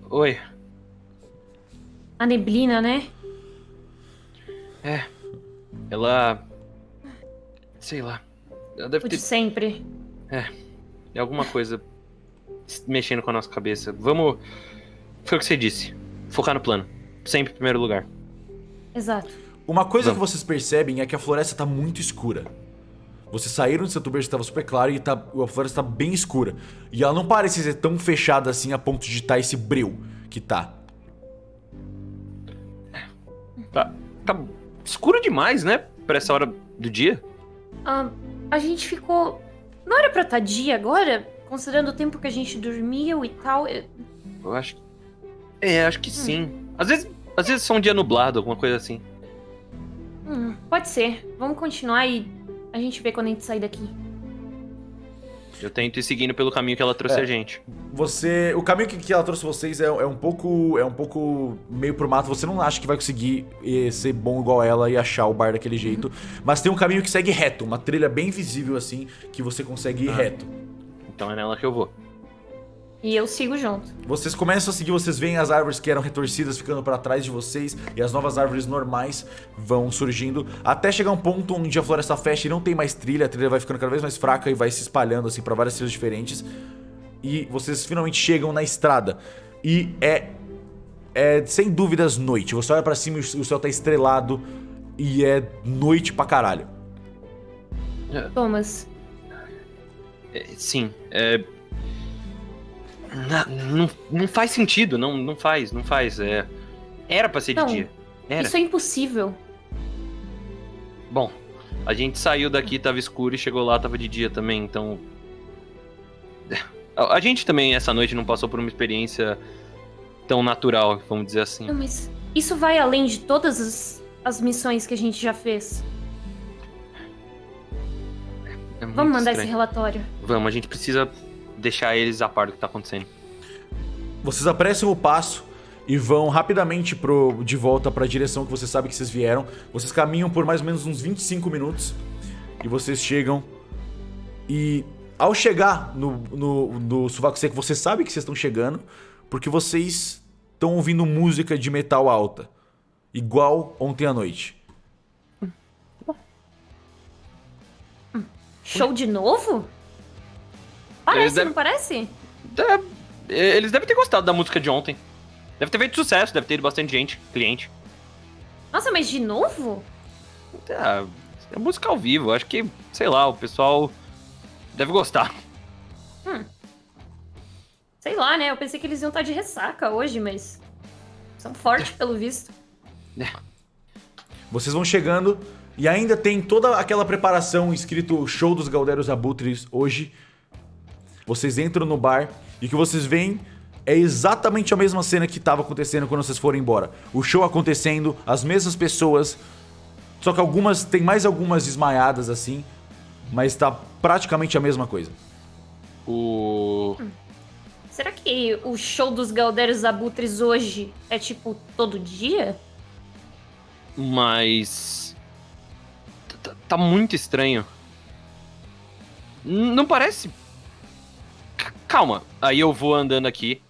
Oi. a neblina, né? Ela... Sei lá. Ela deve O de ter... sempre. É alguma coisa mexendo com a nossa cabeça. Vamos... Foi o que você disse. Focar no plano. Sempre em primeiro lugar. Exato. Uma coisa que vocês percebem é que a floresta tá muito escura. Vocês saíram de Santo Berço, estava super claro, e a floresta tá bem escura. E ela não parece ser tão fechada assim a ponto de estar esse breu que tá. Tá escuro demais, né? Pra essa hora do dia. A gente ficou... Não era pra estar dia agora? Considerando o tempo que a gente dormiu e tal. Eu acho... acho que sim. Às vezes só um dia nublado, alguma coisa assim. Pode ser. Vamos continuar e a gente vê quando a gente sair daqui. Eu tento ir seguindo pelo caminho que ela trouxe a gente. O caminho que ela trouxe vocês é um pouco meio pro mato. Você não acha que vai conseguir ser bom igual ela e achar o bar daquele jeito. Mas tem um caminho que segue reto, uma trilha bem visível assim, que você consegue ir reto. Então é nela que eu vou. E eu sigo junto. Vocês começam a seguir, vocês veem as árvores que eram retorcidas ficando pra trás de vocês e as novas árvores normais vão surgindo até chegar um ponto onde a floresta fecha e não tem mais trilha, a trilha vai ficando cada vez mais fraca e vai se espalhando assim pra várias trilhas diferentes. E vocês finalmente chegam na estrada e é sem dúvidas noite. Você olha pra cima e o céu tá estrelado e é noite pra caralho. Thomas, Sim, Não faz sentido, não faz. Era pra ser Não, de dia. Era. isso é impossível. Bom, a gente saiu daqui, tava escuro e chegou lá, tava de dia também, então... A gente também, essa noite, não passou por uma experiência tão natural, vamos dizer assim. Não, mas isso vai além de todas as missões que a gente já fez. É muito Vamos mandar esse estranho. relatório. Vamos, a gente precisa deixar eles a par do que tá acontecendo. Vocês apressam o passo e vão rapidamente de volta pra direção que vocês sabem que vocês vieram. Vocês caminham por mais ou menos uns 25 minutos e vocês chegam. E ao chegar no Sovaco Seco, vocês sabem que vocês estão chegando porque vocês estão ouvindo música de metal alta, igual ontem à noite. Show de novo? Parece, não parece? Eles devem ter gostado da música de ontem. Deve ter feito sucesso, deve ter ido bastante gente, cliente. Nossa, mas de novo? É música ao vivo, acho que, sei lá, o pessoal deve gostar. Sei lá, né? Eu pensei que eles iam estar de ressaca hoje, mas... São fortes, pelo visto. Vocês vão chegando e ainda tem toda aquela preparação escrito Show dos Galdéros Abutres hoje. Vocês entram no bar e o que vocês veem é exatamente a mesma cena que estava acontecendo quando vocês foram embora. O show acontecendo, as mesmas pessoas, só que tem mais algumas desmaiadas assim, mas tá praticamente a mesma coisa. Será que o show dos Galdéros Abutres hoje é tipo todo dia? Mas... Tá muito estranho. Não parece... Calma, aí eu vou andando aqui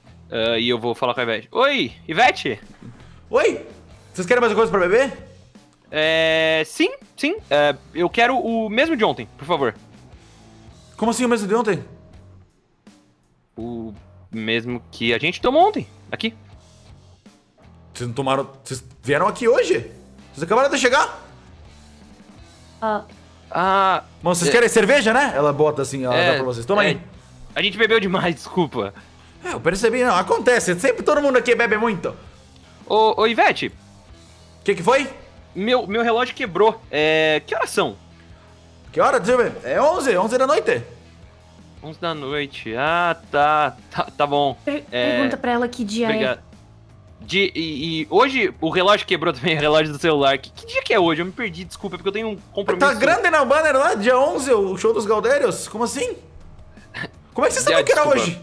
e eu vou falar com a Ivete. Oi, Ivete? Oi! Vocês querem mais alguma coisa pra beber? Sim. Eu quero o mesmo de ontem, por favor. Como assim o mesmo de ontem? O mesmo que a gente tomou ontem, aqui. Vocês não tomaram... Vocês vieram aqui hoje? Vocês acabaram de chegar? Bom, vocês querem cerveja, né? Ela bota assim, ela dá pra vocês. Toma aí. A gente bebeu demais, desculpa. Eu percebi, não. Acontece. Sempre todo mundo aqui bebe muito. Ô, Ivete, O que foi? meu relógio quebrou. Que horas são? Que hora? Deixa eu ver. É 11 da noite. 11 da noite. Ah, tá bom. Pergunta pra ela que dia Obrigado. E hoje o relógio quebrou também, o relógio do celular. Que dia que é hoje? Eu me perdi, desculpa, porque eu tenho um compromisso. Tá grande no banner lá, dia 11, o show dos Galdérios? Como assim? Como é que vocês sabiam que era Desculpa. hoje?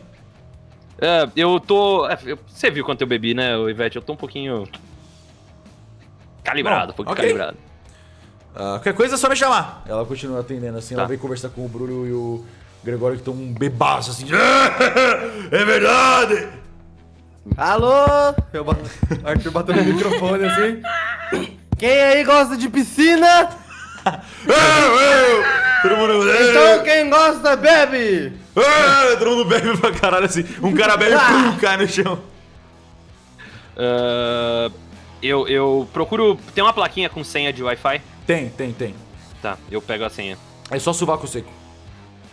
Eu tô... Você viu quanto eu bebi, né, Ivete? Eu tô um pouquinho... calibrado, Bom, um pouquinho ok. calibrado. Qualquer coisa é só me chamar. Ela continua atendendo assim, Tá. ela vem conversar com o Bruno e o Gregório que estão um bebaço assim. É verdade! Alô? O Arthur bateu no microfone assim. Quem aí gosta de piscina? Todo mundo... Então quem gosta bebe! Todo mundo bebe pra caralho assim. Um cara bebe e pum, cai no chão. Eu procuro... Tem uma plaquinha com senha de Wi-Fi? Tem. Tá, eu pego a senha. É só sovaco seco.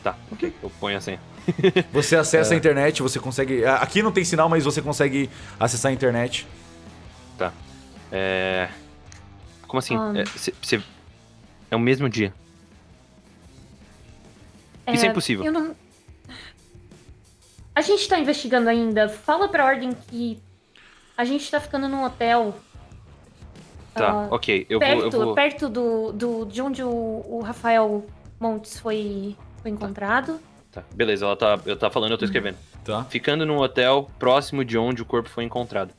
Tá, ok. Eu ponho a senha. Você acessa a internet, você consegue... Aqui não tem sinal, mas você consegue acessar a internet. Tá. Como assim? É o mesmo dia. Isso é impossível. Eu não... A gente tá investigando ainda. Fala pra ordem que a gente tá ficando num hotel. Tá, ok. Eu vou... Perto de onde o Rafael Montes foi encontrado. Tá, beleza, ela tá falando, eu tô escrevendo. Tá. Ficando num hotel próximo de onde o corpo foi encontrado.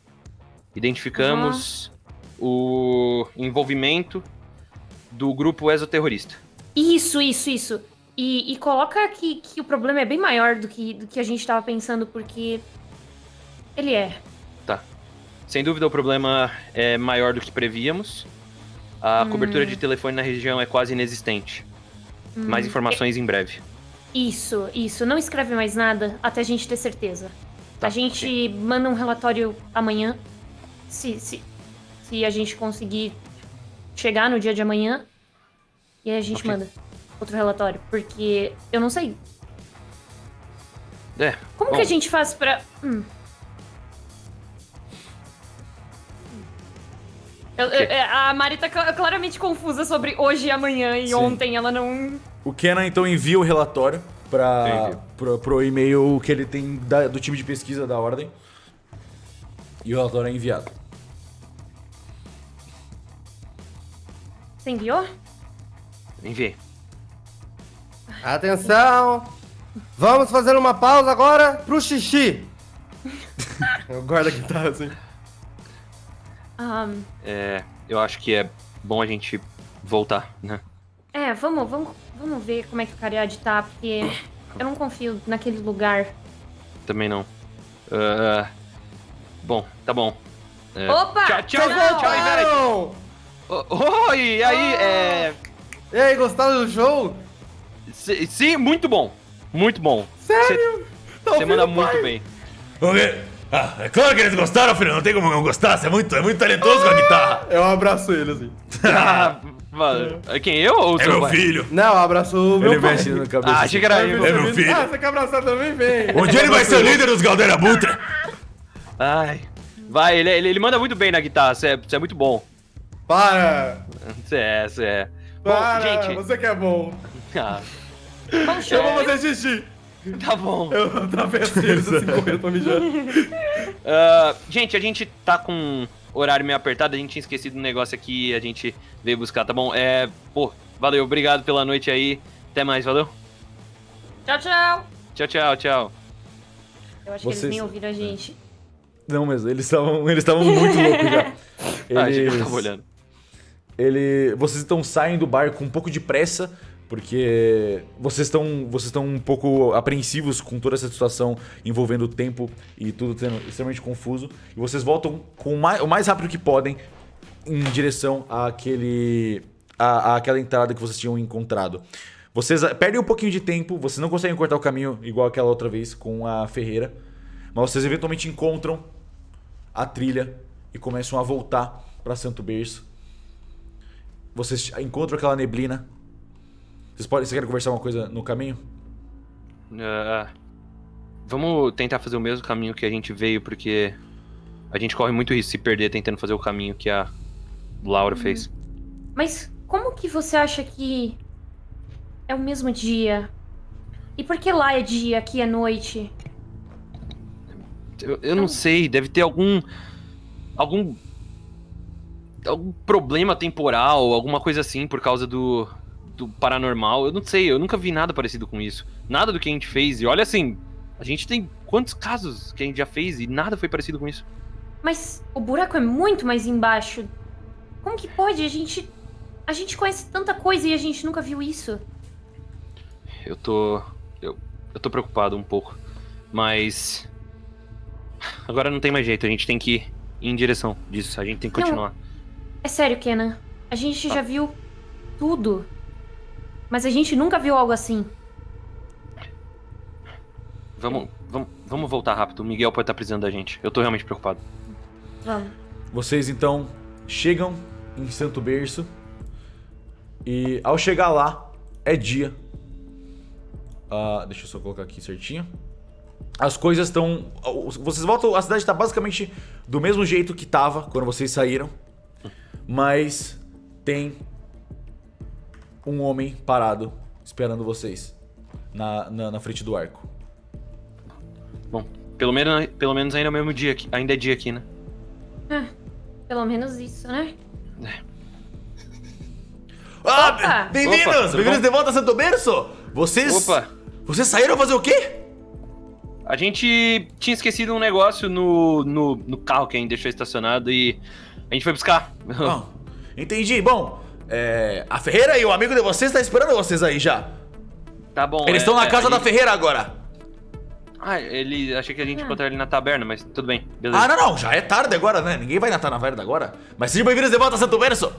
Identificamos o envolvimento do grupo exoterrorista. Isso. E coloca que o problema é bem maior do que a gente tava pensando, porque ele é. Tá. Sem dúvida o problema é maior do que prevíamos. A cobertura de telefone na região é quase inexistente. Mais informações em breve. Isso. Não escreve mais nada até a gente ter certeza. Tá, A gente manda um relatório amanhã. Se a gente conseguir chegar no dia de amanhã. E aí a gente Ok. manda outro relatório. Porque eu não sei. Como Bom, que a gente faz pra... A Mari tá claramente confusa sobre hoje e amanhã. E Sim. ontem ela não... O Kenan então envia o relatório pro e-mail que ele tem do time de pesquisa da ordem. E o relatório é enviado. Você enviou? enviei. Atenção! Vamos fazer uma pausa agora pro xixi. Eu guardo a guitarra assim. Eu acho que é bom a gente voltar, né? Vamos ver como é que o Cariad tá, porque eu não confio naquele lugar. Também não. Bom, tá bom. Opa! Tchau, Ivete! Oi, e aí, E aí, gostaram do show? Sim, muito bom. Muito bom. Sério? Tá Você manda ouvindo, muito pai? bem. É claro que eles gostaram, filho. Não tem como não gostar. Você é muito talentoso com a guitarra. Eu abraço ele assim. Mano, quem, eu ou o seu pai? filho. Não, eu abraço o meu Ele pai. mexe na cabeça. Achei que era eu. É meu filho. Ah, você quer abraçar também? Vem. Um dia ele vai ser o líder dos Galdeira Butra. Ai. Vai, ele manda muito bem na guitarra, você é muito bom. Para. Você é. Para. Bom, gente. Você que é bom. Ah, Vamos Eu vou chorar. fazer xixi. tá bom. Eu travessei eles assim correndo pra mijar. Gente, a gente tá com horário meio apertado, a gente tinha esquecido um negócio aqui, a gente veio buscar, tá bom? Valeu, obrigado pela noite aí. Até mais, valeu? Tchau. Tchau. Eu acho que Vocês- eles nem ouviram a gente. Não, mesmo, eles estavam muito loucos já. Achei que eu tava olhando. Vocês estão saindo do bar com um pouco de pressa, porque vocês estão um pouco apreensivos com toda essa situação envolvendo o tempo e tudo sendo extremamente confuso. E vocês voltam o mais rápido que podem em direção àquela entrada que vocês tinham encontrado. Vocês perdem um pouquinho de tempo, vocês não conseguem cortar o caminho igual aquela outra vez com a Ferreira, mas vocês eventualmente encontram a trilha e começam a voltar para Santo Berço. Vocês encontram aquela neblina. Vocês querem conversar uma coisa no caminho? Vamos tentar fazer o mesmo caminho que a gente veio, porque a gente corre muito risco de se perder tentando fazer o caminho que a Laura fez. Mas como que você acha que é o mesmo dia? E por que lá é dia, aqui é noite? Eu não sei, deve ter algum problema temporal, alguma coisa assim por causa do paranormal. Eu não sei, eu nunca vi nada parecido com isso. Nada do que a gente fez. E olha assim, a gente tem quantos casos que a gente já fez e nada foi parecido com isso. Mas o buraco é muito mais embaixo. Como que pode? A gente conhece tanta coisa e a gente nunca viu isso. Eu tô preocupado um pouco, mas agora não tem mais jeito, a gente tem que ir em direção disso, a gente tem que Não. continuar. É sério, Kenan. A gente já viu tudo. Mas a gente nunca viu algo assim. Vamos voltar rápido, o Miguel pode estar precisando da gente. Eu tô realmente preocupado. Vamos. Vocês então chegam em Santo Berço e ao chegar lá é dia. Deixa eu só colocar aqui certinho. As coisas estão. Vocês voltam. A cidade tá basicamente do mesmo jeito que tava quando vocês saíram. Mas tem um homem parado esperando vocês na frente do arco. Bom, pelo menos ainda é o mesmo dia aqui, ainda é dia aqui, né? Pelo menos isso, né? Ah, bem-vindos! Opa, tudo Bem-vindos bom? de volta a Santo Berço! Vocês. Opa, Vocês saíram fazer o quê? a gente tinha esquecido um negócio no carro que a gente deixou estacionado e a gente foi buscar. Bom, entendi. Bom, a Ferreira e o amigo de vocês tá esperando vocês aí já. Tá bom. Eles estão na casa a da gente- Ferreira agora. Achei que a gente encontraria ele na taberna, mas tudo bem, beleza. Não, já é tarde agora, né? Ninguém vai na taverna agora. Mas sejam bem-vindos de volta a Santo Berço.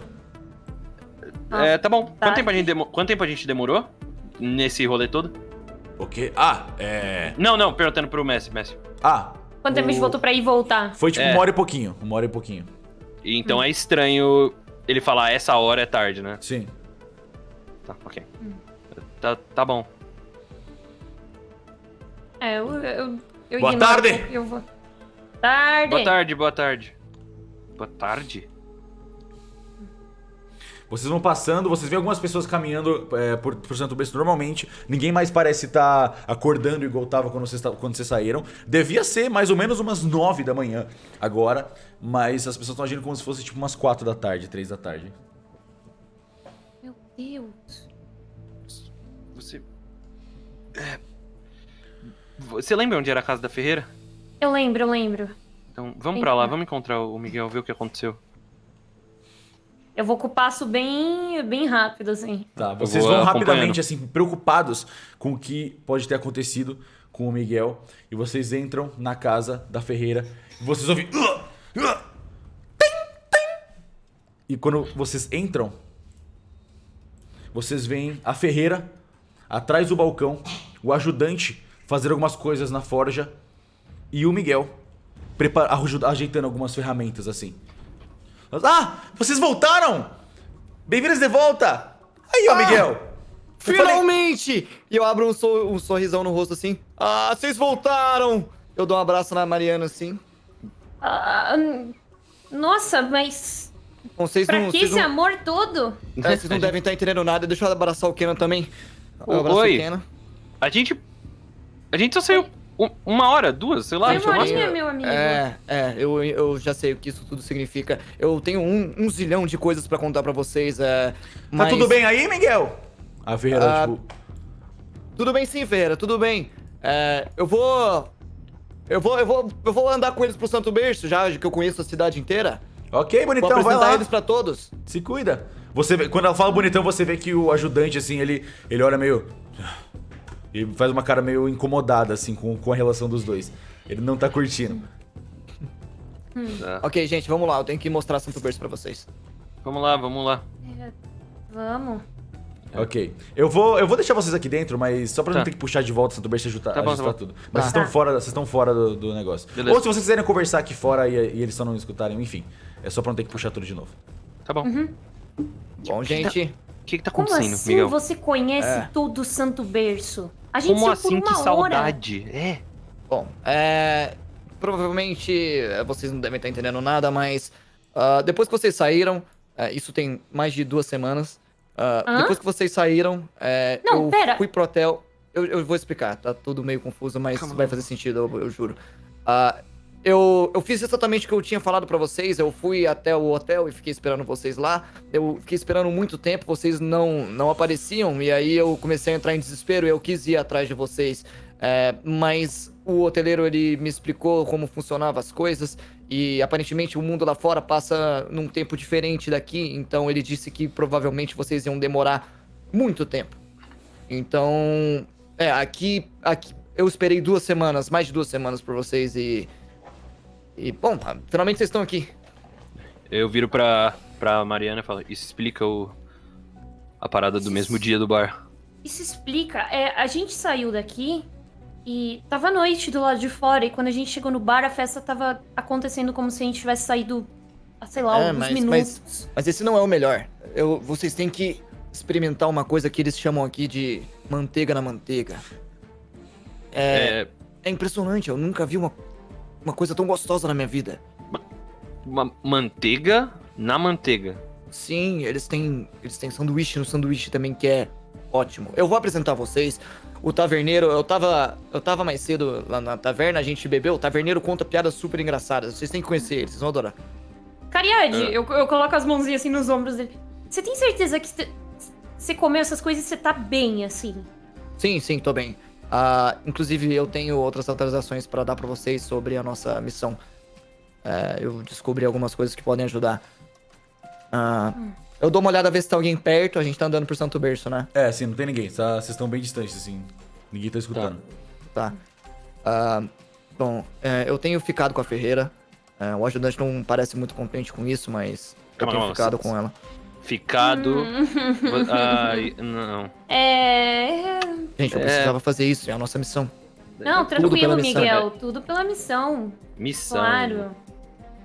Tá bom. Tá. Quanto tempo a gente demorou nesse rolê todo? O quê? Não, perguntando pro Messi. Quanto tempo a gente voltou pra ir e voltar? Foi tipo uma hora e pouquinho. Uma hora e pouquinho. E então é estranho ele falar essa hora é tarde, né? Sim. Tá, ok. Tá bom. Eu Boa ignoro, tarde. Eu vou. Tarde. Boa tarde. Boa tarde? Vocês vão passando, vocês veem algumas pessoas caminhando por Santo Berço normalmente. Ninguém mais parece estar acordando igual tava quando vocês saíram. Devia ser mais ou menos umas 9 da manhã agora. Mas as pessoas estão agindo como se fosse tipo umas 4 da tarde, 3 da tarde. Meu Deus. Você lembra onde era a casa da Ferreira? Eu lembro. Então vamos pra lá, vamos encontrar o Miguel, ver o que aconteceu. Eu vou com o passo bem rápido, assim. Tá, Eu vocês vou vão acompanhando. rapidamente, assim, preocupados com o que pode ter acontecido com o Miguel. E vocês entram na casa da Ferreira. E vocês ouvem. E quando vocês entram, vocês veem a Ferreira atrás do balcão, o ajudante fazer algumas coisas na forja e o Miguel ajeitando algumas ferramentas assim. Vocês voltaram! Bem-vindos de volta! Aí, ó, Miguel! Finalmente! E eu abro um sorrisão no rosto assim. Vocês voltaram! Eu dou um abraço na Mariana assim. Nossa, mas. Bom, vocês Pra não, que vocês esse não, amor todo? vocês não devem estar entendendo nada. Deixa eu abraçar o Kenan também. Eu abraço Oi. o Kenan. A gente só saiu uma hora, duas, sei lá. Foi foi uma o horinha, máximo. meu amigo. Eu já sei o que isso tudo significa. Eu tenho um zilhão de coisas pra contar pra vocês. Tá Mas... tudo bem aí, Miguel? A Ferreira, tipo... Tudo bem sim, Ferreira, tudo bem. Eu vou andar com eles pro Santo Berço, já que eu conheço a cidade inteira. Ok, Vou bonitão, vai apresentar lá. eles pra todos. Se cuida. Você vê, quando ela fala bonitão, você vê que o ajudante, assim, ele olha meio... E faz uma cara meio incomodada, assim, com a relação dos dois. Ele não tá curtindo. Ok, gente, vamos lá. Eu tenho que mostrar Santo Berço pra vocês. Vamos lá. Vamos. Ok. Eu vou deixar vocês aqui dentro, mas só pra não Tá. ter que puxar de volta Santo Berço e ajustar, Tá bom, ajustar tá bom. tudo. Mas Tá. vocês estão fora do negócio. Beleza. Ou se vocês quiserem conversar aqui fora e eles só não escutarem, enfim. É só pra não ter que puxar tudo de novo. Tá bom. Bom, gente, O que tá Como acontecendo, assim Miguel? você conhece todo o Santo Berço? A gente Como saiu assim, por que uma saudade? bom, provavelmente vocês não devem estar entendendo nada, mas depois que vocês saíram, isso tem mais de 2 semanas. Depois que vocês saíram, Não, eu pera. fui pro hotel. Eu vou explicar, tá tudo meio confuso, mas Calma. vai fazer sentido, eu juro. Eu fiz exatamente o que eu tinha falado pra vocês. Eu fui até o hotel e fiquei esperando vocês lá. Eu fiquei esperando muito tempo, vocês não apareciam. E aí eu comecei a entrar em desespero e eu quis ir atrás de vocês. Mas o hoteleiro, ele me explicou como funcionavam as coisas. E aparentemente o mundo lá fora passa num tempo diferente daqui. Então ele disse que provavelmente vocês iam demorar muito tempo. Então, aqui eu esperei 2 semanas, mais de 2 semanas por vocês e bom, finalmente vocês estão aqui. Eu viro pra Mariana e falo, isso explica a parada do mesmo dia do bar. Isso explica. A gente saiu daqui e tava noite do lado de fora. E quando a gente chegou no bar, a festa tava acontecendo como se a gente tivesse saído, sei lá, alguns minutos. Mas esse não é o melhor. Vocês têm que experimentar uma coisa que eles chamam aqui de manteiga na manteiga. É impressionante, eu nunca vi uma coisa tão gostosa na minha vida. Uma manteiga na manteiga. Sim, eles têm sanduíche no sanduíche também, que é ótimo. Eu vou apresentar vocês. O taverneiro, eu tava mais cedo lá na taverna, a gente bebeu. O taverneiro conta piadas super engraçadas. Vocês têm que conhecer ele, vocês vão adorar. Cariade, eu coloco as mãozinhas assim nos ombros dele. Você tem certeza que você comeu essas coisas e você tá bem, assim? Sim, tô bem. Inclusive, eu tenho outras atualizações pra dar pra vocês sobre a nossa missão. Eu descobri algumas coisas que podem ajudar. Eu dou uma olhada, ver se tá alguém perto. A gente tá andando por Santo Berço, né? Sim, não tem ninguém. Vocês estão bem distantes, assim. Ninguém tá escutando. Tá. Bom, eu tenho ficado com a Ferreira. O ajudante não parece muito contente com isso, mas eu tenho ficado com ela. Ficado... não. Gente, eu precisava fazer isso, é a nossa missão. Não, Tudo pela tranquilo, missão. Miguel. Tudo pela missão. Missão. Claro.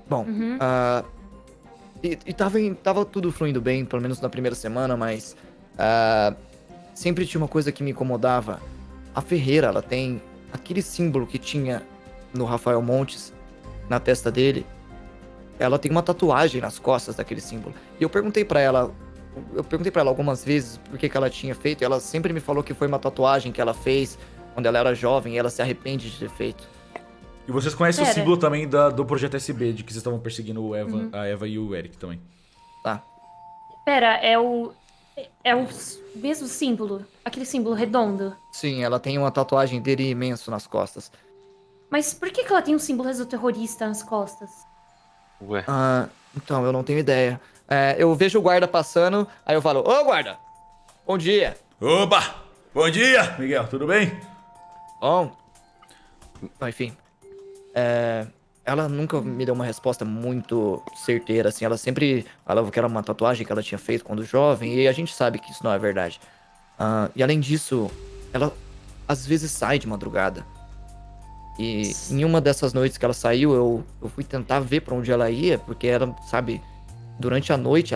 Bom, tava tudo fluindo bem, pelo menos na primeira semana, mas sempre tinha uma coisa que me incomodava. A Ferreira, ela tem aquele símbolo que tinha no Rafael Montes, na testa dele. Ela tem uma tatuagem nas costas daquele símbolo. E eu perguntei pra ela algumas vezes por que ela tinha feito, e ela sempre me falou que foi uma tatuagem que ela fez quando ela era jovem e ela se arrepende de ter feito. E vocês conhecem o Pera. símbolo também do Projeto SB, de que vocês estavam perseguindo a Eva e o Eric também. Tá. Pera, é o mesmo símbolo? Aquele símbolo redondo? Sim, ela tem uma tatuagem dele imenso nas costas. Mas por que ela tem um símbolo exoterrorista nas costas? Ué. Então, eu não tenho ideia. Eu vejo o guarda passando, aí eu falo, ô guarda, bom dia. Oba! Bom dia! Miguel, tudo bem? Bom. Bom, enfim. Ela nunca me deu uma resposta muito certeira, assim. Ela sempre falava que era uma tatuagem que ela tinha feito quando jovem, e a gente sabe que isso não é verdade. E além disso, ela às vezes sai de madrugada. E em uma dessas noites que ela saiu, eu fui tentar ver pra onde ela ia, porque ela, sabe, durante a noite,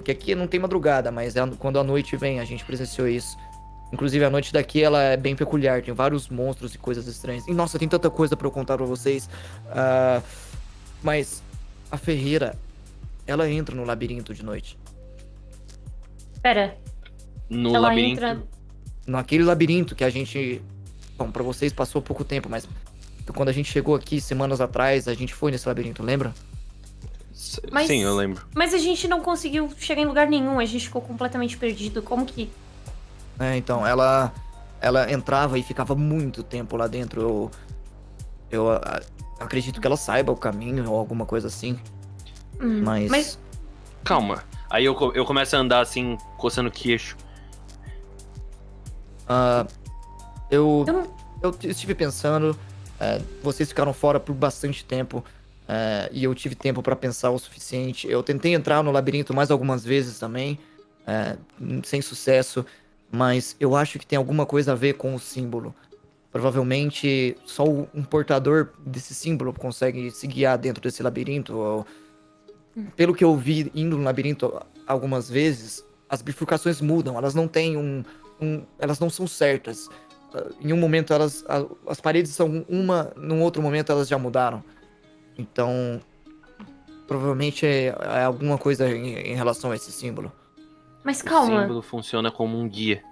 que aqui não tem madrugada, mas quando a noite vem, a gente presenciou isso. Inclusive, a noite daqui, ela é bem peculiar, tem vários monstros e coisas estranhas. E, nossa, tem tanta coisa pra eu contar pra vocês. Mas a Ferreira, ela entra no labirinto de noite. Pera, No ela labirinto. entra... Naquele labirinto que a gente... Bom, pra vocês passou pouco tempo, mas quando a gente chegou aqui semanas atrás, a gente foi nesse labirinto, lembra? Mas- Sim, eu lembro. Mas a gente não conseguiu chegar em lugar nenhum, a gente ficou completamente perdido. Como que... Então, ela entrava e ficava muito tempo lá dentro. Eu acredito que ela saiba o caminho ou alguma coisa assim. Mas... Calma. Aí eu começo a andar assim, coçando o queixo. Eu Eu não... estive pensando, vocês ficaram fora por bastante tempo, e eu tive tempo pra pensar o suficiente. Eu tentei entrar no labirinto mais algumas vezes também, sem sucesso, mas eu acho que tem alguma coisa a ver com o símbolo. Provavelmente só um portador desse símbolo consegue se guiar dentro desse labirinto. Pelo que eu vi indo no labirinto algumas vezes, as bifurcações mudam, elas não têm elas não são certas. Em um momento as paredes são uma, num outro momento elas já mudaram. Então, provavelmente é alguma coisa em relação a esse símbolo. Mas O calma, símbolo funciona como um guia.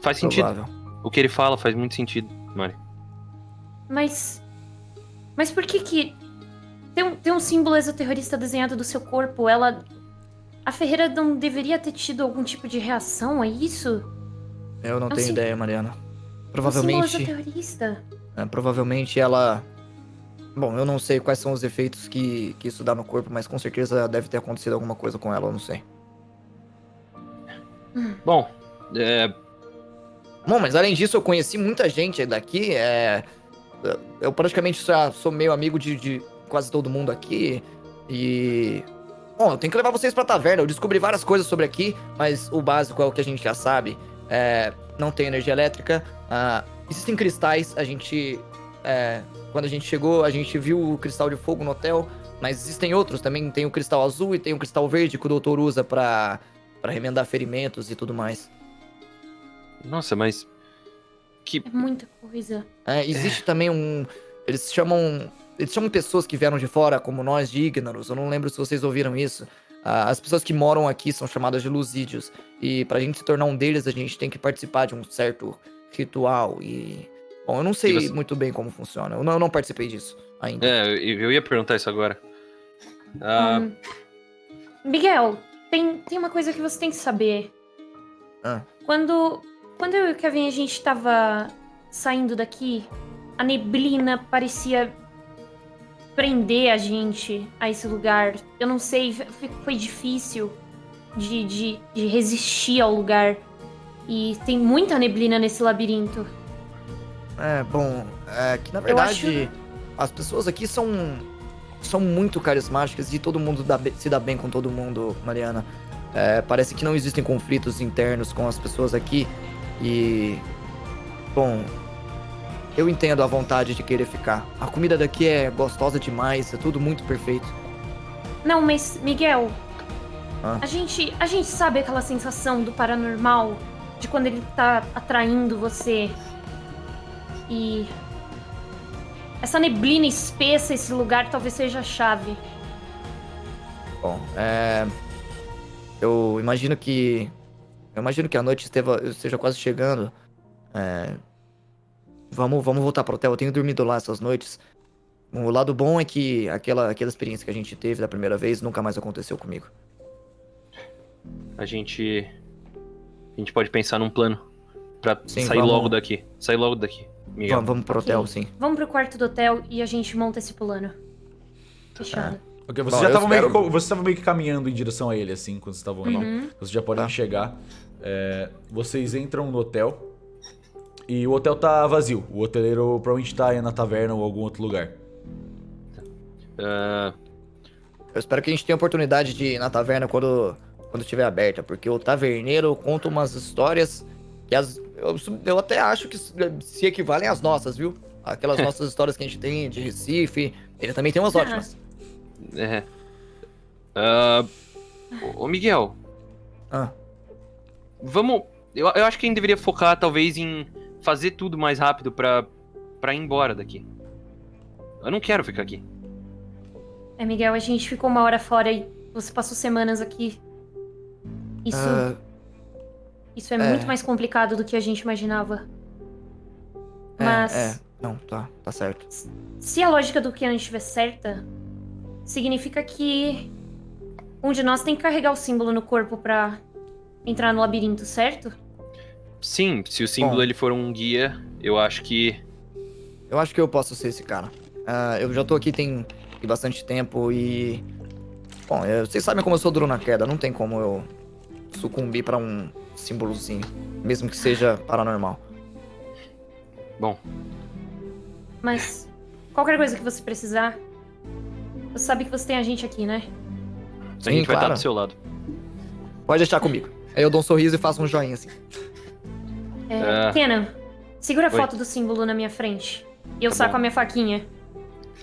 Faz sentido. Provável. O que ele fala faz muito sentido, Mari. mas por que tem um símbolo exoterrorista desenhado do seu corpo? A Ferreira não deveria ter tido algum tipo de reação a isso? Eu não tenho Assim- ideia, Mariana. Provavelmente, terrorista. provavelmente ela... Bom, eu não sei quais são os efeitos que isso dá no corpo, mas com certeza deve ter acontecido alguma coisa com ela, eu não sei. Bom, Bom, mas além disso, eu conheci muita gente daqui, eu praticamente já sou meio amigo de quase todo mundo aqui, e... Bom, eu tenho que levar vocês pra taverna, eu descobri várias coisas sobre aqui, mas o básico é o que a gente já sabe. Não tem energia elétrica, existem cristais, quando a gente chegou, a gente viu o cristal de fogo no hotel, mas existem outros também, tem o cristal azul e tem o cristal verde que o doutor usa pra remendar ferimentos e tudo mais. nossa, mas... É muita coisa. Existe também Eles chamam pessoas que vieram de fora, como nós, de Ignaros. Eu não lembro se vocês ouviram isso. As pessoas que moram aqui são chamadas de Lusídeos. E pra gente se tornar um deles, a gente tem que participar de um certo ritual. E... Bom, eu não sei muito bem como funciona. Eu não participei disso ainda. Eu ia perguntar isso agora. Miguel, tem uma coisa que você tem que saber. Quando eu e o Kevin a gente tava saindo daqui, a neblina parecia prender a gente a esse lugar. Eu não sei, foi difícil de resistir ao lugar. E tem muita neblina nesse labirinto. Que na verdade as pessoas aqui são muito carismáticas e todo mundo se dá bem com todo mundo, Mariana. Parece que não existem conflitos internos com as pessoas aqui e... Bom, eu entendo a vontade de querer ficar. A comida daqui é gostosa demais, é tudo muito perfeito. Não, mas, Miguel, a gente sabe aquela sensação do paranormal, de quando ele tá atraindo você. E essa neblina espessa, esse lugar, talvez seja a chave. Bom, eu imagino que a noite esteja quase chegando. Vamos voltar pro hotel. Eu tenho dormido lá essas noites. O lado bom é que aquela experiência que a gente teve da primeira vez nunca mais aconteceu comigo. A gente pode pensar num plano pra Sim, sair logo daqui. Sair logo daqui, Miguel. Vamos pro hotel, sim. Vamos pro quarto do hotel e a gente monta esse plano. Fechado. Ok, Bom, vocês já eu estavam espero- meio que caminhando em direção a ele, assim, quando vocês estavam não. Vocês já podem chegar. Vocês entram no hotel e o hotel tá vazio. O hoteleiro provavelmente tá aí na taverna ou algum outro lugar. Eu espero que a gente tenha oportunidade de ir na taverna quando estiver aberta, porque o taverneiro conta umas histórias que eu até acho que se equivalem às nossas, viu? Aquelas nossas histórias que a gente tem de Recife, ele também tem umas ótimas. Ô, Miguel, Ah, vamos... Eu acho que a gente deveria focar, talvez, em fazer tudo mais rápido pra ir embora daqui. Eu não quero ficar aqui. Miguel, a gente ficou uma hora fora e você passou semanas aqui. Isso é muito mais complicado do que a gente imaginava. Mas não, tá certo. se a lógica do Kenan estiver certa, significa que um de nós tem que carregar o símbolo no corpo pra entrar no labirinto, certo? Sim, se o símbolo Bom. ele for um guia, eu acho que... Eu acho que eu posso ser esse cara. Eu já tô aqui tem bastante tempo e... Bom, vocês sabem como eu sou duro na queda, não tem como eu sucumbir pra um símbolozinho, mesmo que seja paranormal. Bom, Mas qualquer coisa que você precisar, você sabe que você tem a gente aqui, né? a Sim, gente vai estar claro. do seu lado. Pode deixar comigo. Aí eu dou um sorriso e faço um joinha assim. Kenan, segura a Oi. foto do símbolo na minha frente. E eu Tá saco bom. a minha faquinha.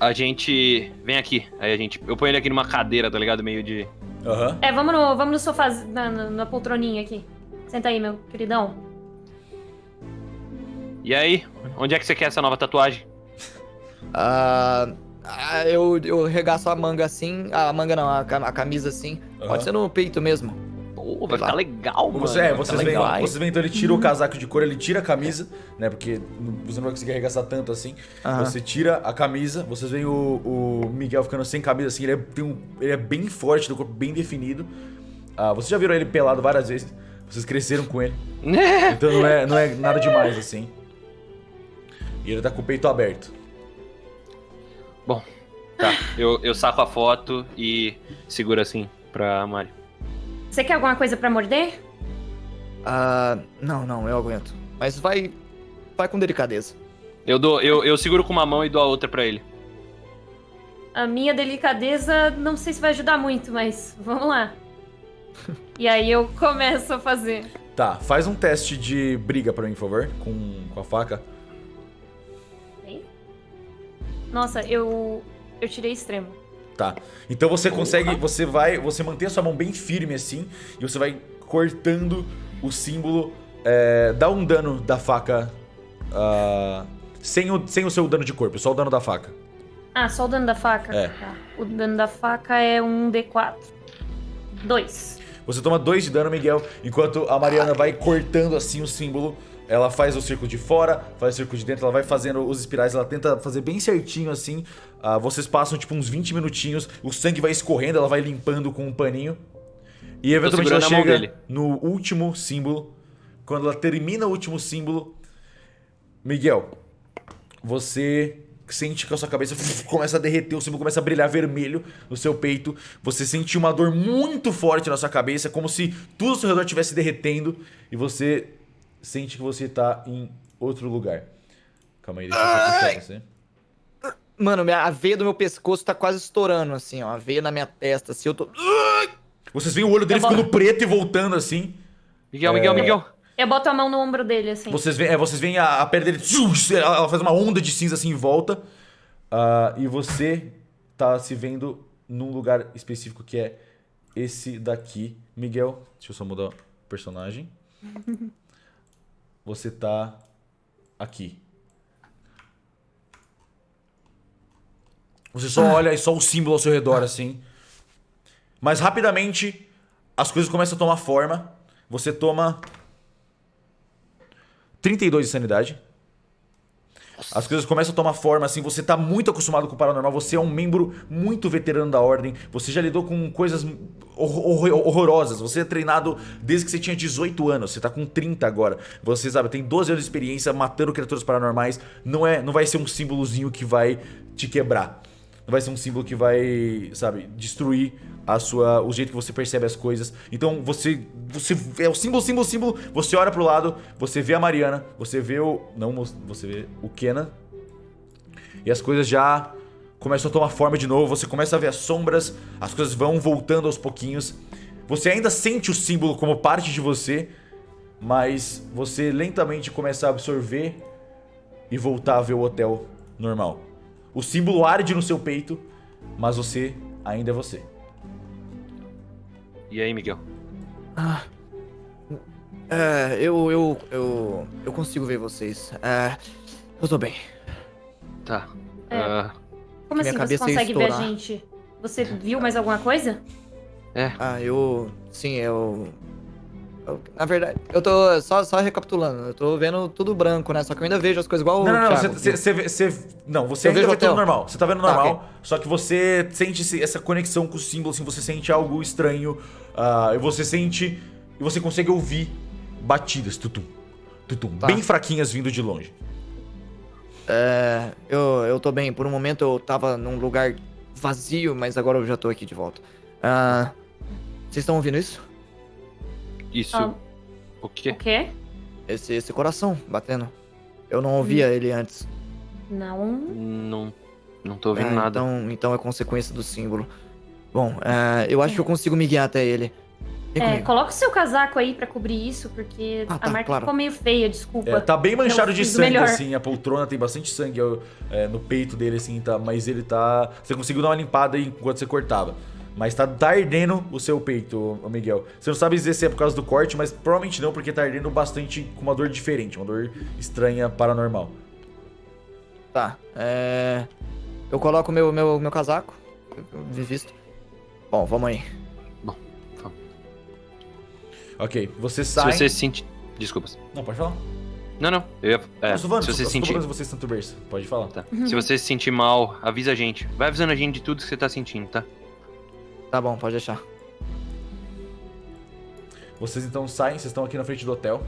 A gente... Vem aqui. Aí eu ponho ele aqui numa cadeira, tá ligado? Meio de... Aham. Vamos no sofá, na poltroninha aqui. Senta aí, meu queridão. E aí? Onde é que você quer essa nova tatuagem? Eu regaço a manga assim. A manga não, a camisa assim. Aham. Pode ser no peito mesmo. Pô, vai ficar legal, mano. Vocês Vai ficar veem, legal. vocês veem, então ele tira o casaco de couro, ele tira a camisa, né? Porque você não vai conseguir arregaçar tanto assim. Aham. Você tira a camisa, vocês veem o Miguel ficando sem camisa, assim, ele é bem forte, do corpo bem definido. Vocês já viram ele pelado várias vezes, vocês cresceram com ele. Então não é nada demais, assim. E ele tá com o peito aberto. Bom, tá. Eu saco a foto e seguro assim pra Mari. Você quer alguma coisa pra morder? Não, eu aguento. Mas vai com delicadeza. Eu seguro com uma mão e dou a outra pra ele. A minha delicadeza não sei se vai ajudar muito, mas vamos lá. E aí eu começo a fazer. Tá, faz um teste de briga pra mim, por favor, com a faca. Nossa, eu tirei extremo. Tá. Então você consegue, você mantém a sua mão bem firme assim, e você vai cortando o símbolo, dá um dano da faca, sem o seu dano de corpo, só o dano da faca. Ah, só o dano da faca? É. Tá. O dano da faca é um D4. 2. Você toma 2 de dano, Miguel, enquanto a Mariana vai cortando assim o símbolo. Ela faz o círculo de fora, faz o círculo de dentro, ela vai fazendo os espirais, ela tenta fazer bem certinho assim. Vocês passam tipo uns 20 minutinhos, o sangue vai escorrendo, ela vai limpando com um paninho. E eventualmente ela segurando a mão chega dele. no último símbolo. Quando ela termina o último símbolo, Miguel, você sente que a sua cabeça começa a derreter, o símbolo começa a brilhar vermelho no seu peito. Você sente uma dor muito forte na sua cabeça, como se tudo ao seu redor estivesse derretendo. E você sente que você tá em outro lugar. Calma aí, deixa eu só puxar você. Mano, a veia do meu pescoço tá quase estourando, assim, ó. A veia na minha testa, assim, eu tô... Vocês veem o olho dele ficando preto e voltando assim. Miguel. Eu boto a mão no ombro dele, assim. Vocês veem a pele dele. Ela faz uma onda de cinza assim em volta. E você tá se vendo num lugar específico que é esse daqui. Miguel, deixa eu só mudar o personagem. Você tá aqui. Você só olha e só o símbolo ao seu redor assim. Mas rapidamente as coisas começam a tomar forma. Você toma 32 de sanidade. As coisas começam a tomar forma, assim, você tá muito acostumado com o paranormal, você é um membro muito veterano da ordem, você já lidou com coisas horrorosas, você é treinado desde que você tinha 18 anos, você tá com 30 agora, você sabe, tem 12 anos de experiência matando criaturas paranormais, não vai ser um símbolozinho que vai te quebrar, não vai ser um símbolo que vai, sabe, destruir o jeito que você percebe as coisas. Então você é o símbolo, você olha pro lado, você vê a Mariana, você vê você vê o Kenan. E as coisas já começam a tomar forma de novo, você começa a ver as sombras, as coisas vão voltando aos pouquinhos. Você ainda sente o símbolo como parte de você, mas você lentamente começa a absorver e voltar a ver o hotel normal. O símbolo arde no seu peito, mas você ainda é você. E aí, Miguel? Eu consigo ver vocês. Eu tô bem. Tá. Como assim minha você cabeça ia consegue ver a estourar. gente? Você viu mais alguma coisa? Na verdade, eu tô só recapitulando. Eu tô vendo tudo branco, né? Só que eu ainda vejo as coisas igual o Não, Thiago. você Eu ainda vejo vê tudo hotel. normal. Você tá vendo Tá, normal, ok. só que você sente essa conexão com o símbolo, assim, você sente algo estranho, e você consegue ouvir batidas, tutum, tutum, Tá. bem fraquinhas vindo de longe. Eu tô bem. Por um momento eu tava num lugar vazio, mas agora eu já tô aqui de volta. Vocês estão ouvindo isso? Isso. Ah. O quê? O quê? Esse coração batendo. Eu não ouvia ele antes. Não. Não tô ouvindo nada. Então é consequência do símbolo. Bom, eu acho que eu consigo me guiar até ele. Vem comigo. Coloca o seu casaco aí pra cobrir isso, porque Ah, tá, a marca claro. ficou meio feia, desculpa. Tá bem manchado Eu de fiz o sangue, melhor. assim, a poltrona tem bastante sangue no peito dele, assim, tá, mas ele tá... Você conseguiu dar uma limpada aí enquanto você cortava. Mas tá ardendo o seu peito, ô Miguel. Você não sabe dizer se é por causa do corte, mas provavelmente não, porque tá ardendo bastante com uma dor diferente, uma dor estranha, paranormal. Tá. Eu coloco meu casaco. De visto. Bom, vamos aí. Ok, você sai... Se você sentir... Desculpa. Não, pode falar. Não. Eu ia... Se se você sentir... vocês tanto berço. Pode falar. Tá. Se você se sentir mal, avisa a gente. Vai avisando a gente de tudo que você tá sentindo, tá? Tá bom, pode deixar. Vocês então saem, vocês estão aqui na frente do hotel.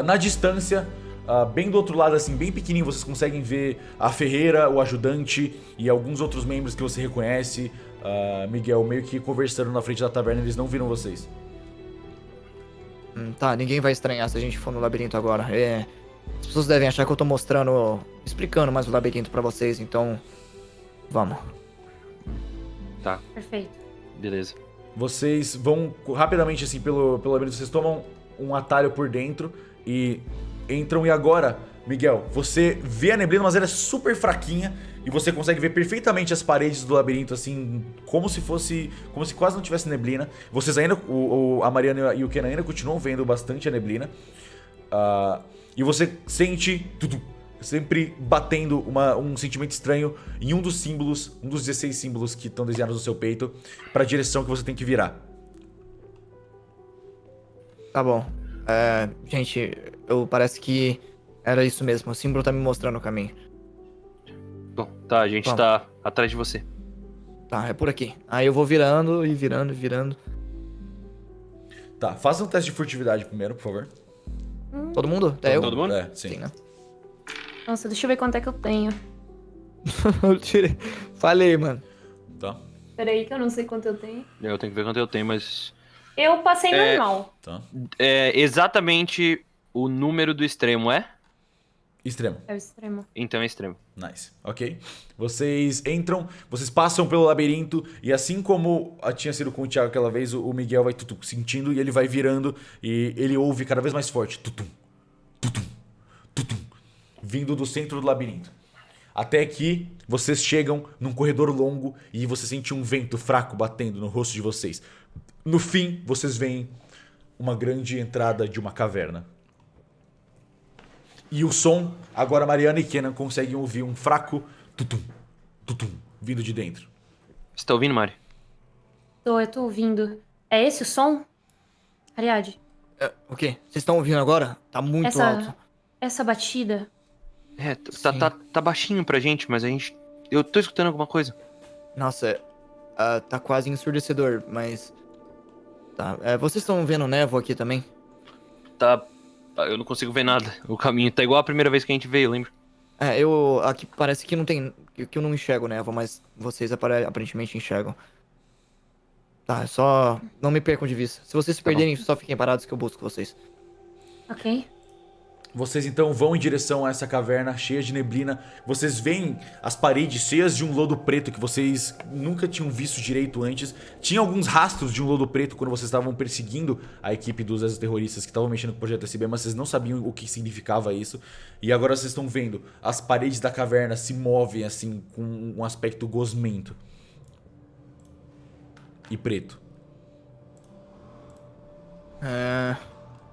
Na distância, bem do outro lado, assim, bem pequenininho, vocês conseguem ver a ferreira, o ajudante e alguns outros membros que você reconhece. Miguel, meio que conversando na frente da taverna, eles não viram vocês. Tá, ninguém vai estranhar se a gente for no labirinto agora. As pessoas devem achar que eu tô explicando mais o labirinto pra vocês, então... Vamos. Tá, Perfeito. beleza. Vocês vão rapidamente, assim, pelo labirinto, vocês tomam um atalho por dentro e entram. E agora, Miguel, você vê a neblina, mas ela é super fraquinha e você consegue ver perfeitamente as paredes do labirinto, assim, como se quase não tivesse neblina. Vocês ainda, a Mariana e o Kenan ainda continuam vendo bastante a neblina. E você sente tudo, sempre batendo um sentimento estranho em um dos símbolos, um dos 16 símbolos que estão desenhados no seu peito, para a direção que você tem que virar. Tá bom. Gente, parece que era isso mesmo. O símbolo tá me mostrando o caminho. Bom, tá, a gente Vamos. tá atrás de você. Tá, é por aqui. Aí eu vou virando e virando e virando. Tá, faça um teste de furtividade primeiro, por favor. Todo mundo? Até eu? Todo mundo? É, sim. Sim, né? Nossa, deixa eu ver quanto é que eu tenho. Eu tirei. Falei, mano. Tá, Peraí que eu não sei quanto eu tenho. Eu tenho que ver quanto eu tenho, mas... Eu passei normal. tá. É exatamente o número do extremo, é? Extremo. É o extremo. Então é extremo. Nice, ok. Vocês entram, vocês passam pelo labirinto e assim como tinha sido com o Thiago aquela vez, o Miguel vai sentindo e ele vai virando e ele ouve cada vez mais forte. Tutum, tutum, tutum, vindo do centro do labirinto. Até que vocês chegam num corredor longo e você sente um vento fraco batendo no rosto de vocês. No fim, vocês veem uma grande entrada de uma caverna. E o som, agora Mariana e Kenan conseguem ouvir um fraco tutum, tutum, vindo de dentro. Você tá ouvindo, Mari? Eu tô ouvindo. É esse o som? Ariadne, O quê? Vocês estão ouvindo agora? Tá muito alto. essa batida. É, Sim. tá baixinho pra gente, mas eu tô escutando alguma coisa. Nossa, tá quase ensurdecedor, mas... Tá, vocês estão vendo névoa aqui também? Tá... Eu não consigo ver nada. O caminho tá igual a primeira vez que a gente veio, lembra? Aqui parece que não tem... Que eu não enxergo névoa, mas vocês aparentemente enxergam. Tá, só... Não me percam de vista. Se vocês se perderem, só fiquem parados que eu busco vocês. Ok. Vocês então vão em direção a essa caverna cheia de neblina. Vocês veem as paredes cheias de um lodo preto que vocês nunca tinham visto direito antes. Tinha alguns rastros de um lodo preto quando vocês estavam perseguindo a equipe dos exoterroristas que estavam mexendo com o Projeto SB, mas vocês não sabiam o que significava isso. E agora vocês estão vendo as paredes da caverna se movem assim com um aspecto gosmento e preto.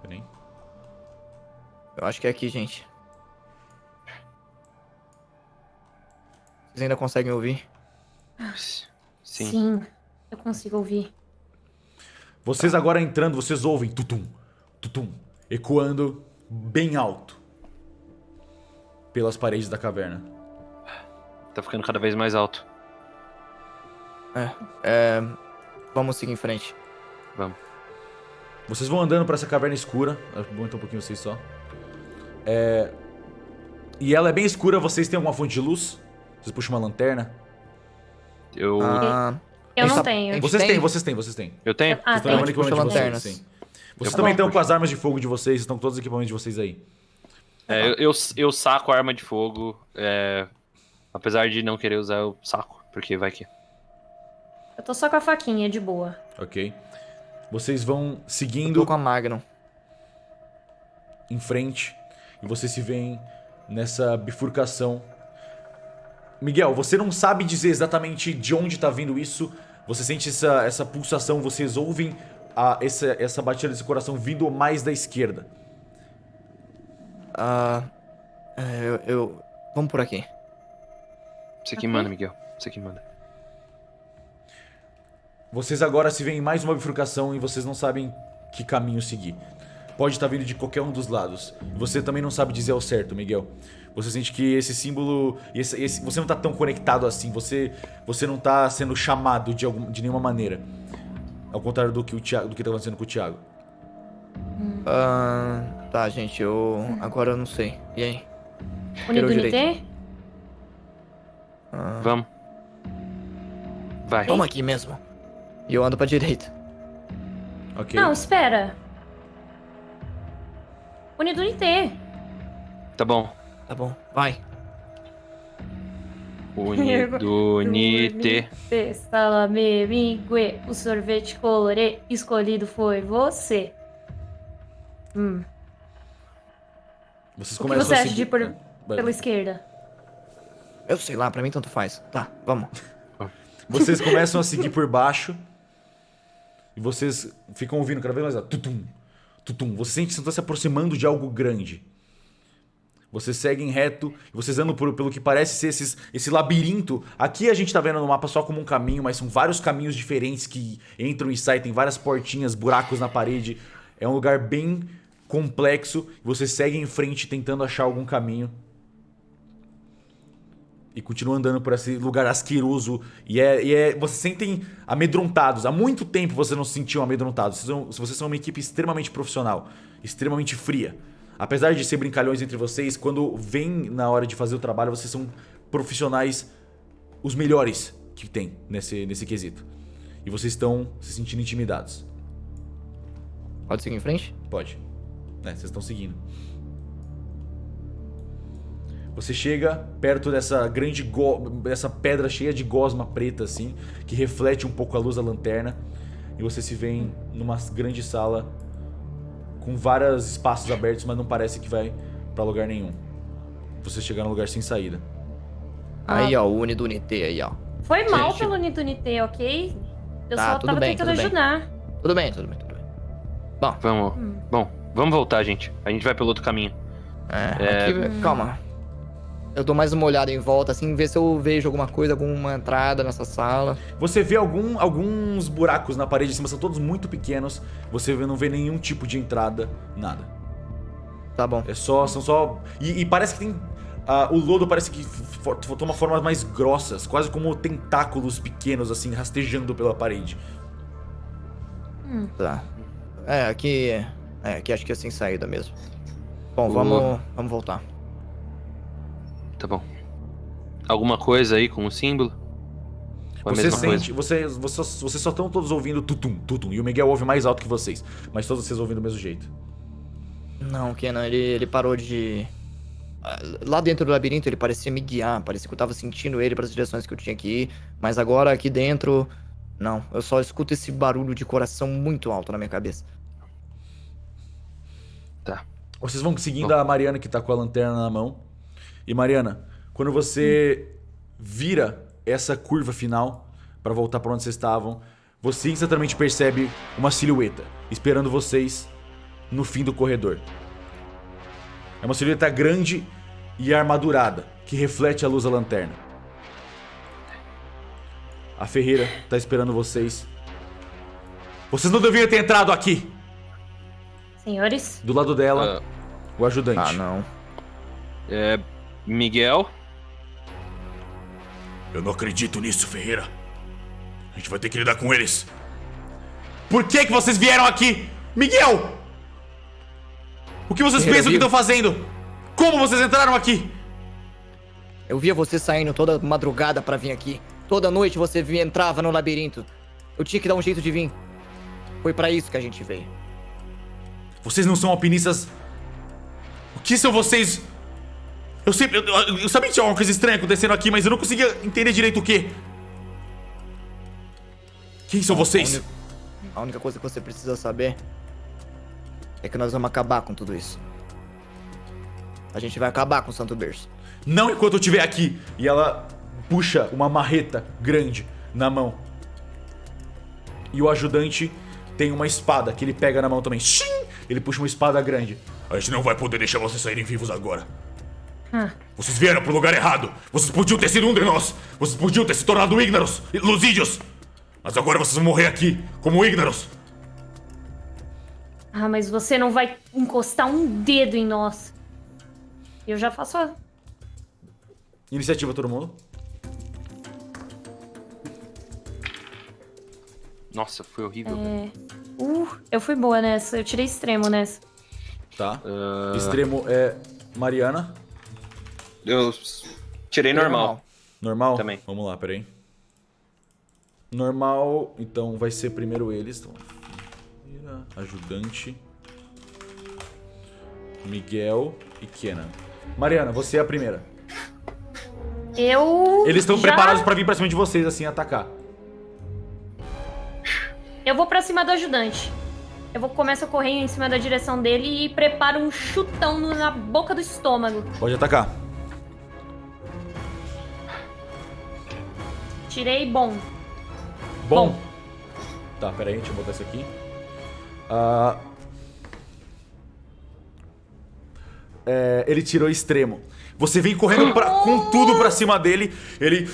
Peraí. Eu acho que é aqui, gente. Vocês ainda conseguem ouvir? Sim. Eu consigo ouvir. Vocês agora entrando, vocês ouvem tutum, tutum, ecoando bem alto pelas paredes da caverna. Tá ficando cada vez mais alto. Vamos seguir em frente. Vamos. Vocês vão andando pra essa caverna escura. Vou então um pouquinho vocês só. E ela é bem escura. Vocês têm alguma fonte de luz? Vocês puxam uma lanterna? Eu Eu não Essa- tenho. Gente, Vocês tem? têm, vocês têm, vocês têm. tenho. Vocês estão tem. levando equipamento de Puxa vocês, lanternas. sim. Vocês Tá também bom, estão puxa. com as armas de fogo de vocês, estão com todos os equipamentos de vocês aí. Eu saco a arma de fogo. Apesar de não querer usar, eu saco. Porque vai que... Eu tô só com a faquinha, de boa. Ok. Vocês vão Eu seguindo tô com a Magnum. em frente e vocês se veem nessa bifurcação. Miguel, você não sabe dizer exatamente de onde tá vindo isso. Você sente essa pulsação, vocês ouvem essa batida desse coração vindo mais da esquerda. Vamos por aqui. Você que manda, Miguel. Você que manda. Vocês agora se veem em mais uma bifurcação e vocês não sabem que caminho seguir. Pode estar vindo de qualquer um dos lados. Você também não sabe dizer ao certo, Miguel. Você sente que esse símbolo... você não tá tão conectado assim. Você não tá sendo chamado de nenhuma maneira. Ao contrário do que tá acontecendo com o Thiago. Tá, gente, agora eu não sei. E aí? Unido direito. Unité? Vamos. Vai. Vamos aqui mesmo. E eu ando pra direita. Ok. Não, espera. Unido Unité. Tá bom. Tá bom, vai. Unite. Salame, mingue, o sorvete colorê escolhido foi você. Vocês O que começam você a acha de ir seguir... pela esquerda? Eu sei lá, pra mim tanto faz. Tá, vamos. Vocês começam a seguir por baixo. E vocês ficam ouvindo cada vez mais... Tutum, tutum. Vocês sentem que estão se aproximando de algo grande. Vocês seguem reto. E vocês andam pelo que parece ser esse labirinto. Aqui a gente tá vendo no mapa só como um caminho. Mas são vários caminhos diferentes que entram e saem. Tem várias portinhas, buracos na parede. É um lugar bem complexo. E vocês seguem em frente tentando achar algum caminho. E continuam andando por esse lugar asqueroso. Vocês se sentem amedrontados. Há muito tempo vocês não se sentiam amedrontados. Vocês são uma equipe extremamente profissional. Extremamente fria. Apesar de ser brincalhões entre vocês, quando vem na hora de fazer o trabalho, vocês são profissionais os melhores que tem nesse quesito. E vocês estão se sentindo intimidados. Pode seguir em frente? Pode. Vocês estão seguindo. Você chega perto dessa dessa pedra cheia de gosma preta, assim, que reflete um pouco a luz da lanterna. E você se vê numa grande sala com vários espaços abertos, mas não parece que vai pra lugar nenhum. Você chega num lugar sem saída. Aí, ó, o Unido Unité aí, ó. Foi mal Gente. pelo Unido Unité, ok? Eu Tá, só tudo tava bem, tentando tudo bem. ajudar. Tudo bem, tudo bem, tudo bem. Vamos. Bom, vamos voltar, gente. A gente vai pelo outro caminho. Aqui, calma. Eu dou mais uma olhada em volta, assim, ver se eu vejo alguma coisa, alguma entrada nessa sala. Você vê alguns buracos na parede de cima, são todos muito pequenos. Você não vê nenhum tipo de entrada, nada. Tá bom. São só... E parece que tem... o lodo parece que toma formas mais grossas, quase como tentáculos pequenos, assim, rastejando pela parede. Tá. Aqui acho que é sem saída mesmo. Bom, vamos voltar. Tá bom. Alguma coisa aí com o símbolo? Ou a Você mesma sente... coisa? Vocês só estão todos ouvindo tutum, tutum. E o Miguel ouve mais alto que vocês. Mas todos vocês ouvem do mesmo jeito. Não, Kenan, ele parou de... Lá dentro do labirinto ele parecia me guiar, parecia que eu tava sentindo ele pras direções que eu tinha que ir. Mas agora aqui dentro... Não, eu só escuto esse barulho de coração muito alto na minha cabeça. Tá. Vocês vão seguindo a Mariana, que tá com a lanterna na mão. E Mariana, quando você vira essa curva final pra voltar pra onde vocês estavam, você instantaneamente percebe uma silhueta esperando vocês no fim do corredor. É uma silhueta grande e armadurada, que reflete a luz da lanterna. A Ferreira tá esperando vocês. Vocês não deviam ter entrado aqui! Senhores? Do lado dela, o ajudante. Ah, não. Miguel? Eu não acredito nisso, Ferreira. A gente vai ter que lidar com eles. Por que vocês vieram aqui? Miguel! O que vocês Ferreira, pensam que viu? estão fazendo? Como vocês entraram aqui? Eu via você saindo toda madrugada pra vir aqui. Toda noite você entrava no labirinto. Eu tinha que dar um jeito de vir. Foi pra isso que a gente veio. Vocês não são alpinistas. O que são vocês? Eu sabia que tinha uma coisa estranha acontecendo aqui, mas eu não conseguia entender direito o quê. Quem são vocês? A única coisa que você precisa saber é que nós vamos acabar com tudo isso. A gente vai acabar com o Santo Berço. Não enquanto eu estiver aqui. E ela puxa uma marreta grande na mão. E o ajudante tem uma espada que ele pega na mão também. Shim! Ele puxa uma espada grande. A gente não vai poder deixar vocês saírem vivos agora. Vocês vieram pro lugar errado. Vocês podiam ter sido um de nós. Vocês podiam ter se tornado Ignaros, Lusídeos. Mas agora vocês vão morrer aqui, como Ignaros. Ah, mas você não vai encostar um dedo em nós. Eu já faço a... Iniciativa, todo mundo. Nossa, foi horrível, velho. Eu fui boa nessa. Eu tirei extremo nessa. Tá. Extremo é Mariana. Eu tirei normal. Normal? Também. Vamos lá, peraí. Normal, então vai ser primeiro eles. Então, ajudante. Miguel e Kenan. Mariana, você é a primeira. Eles estão preparados pra vir pra cima de vocês, assim, atacar. Eu vou pra cima do ajudante. Começo a correr em cima da direção dele e preparo um chutão na boca do estômago. Pode atacar. Tirei bom. Bom. Tá, peraí, deixa eu botar isso aqui. Ele tirou extremo. Você vem correndo com tudo pra cima dele. Ele...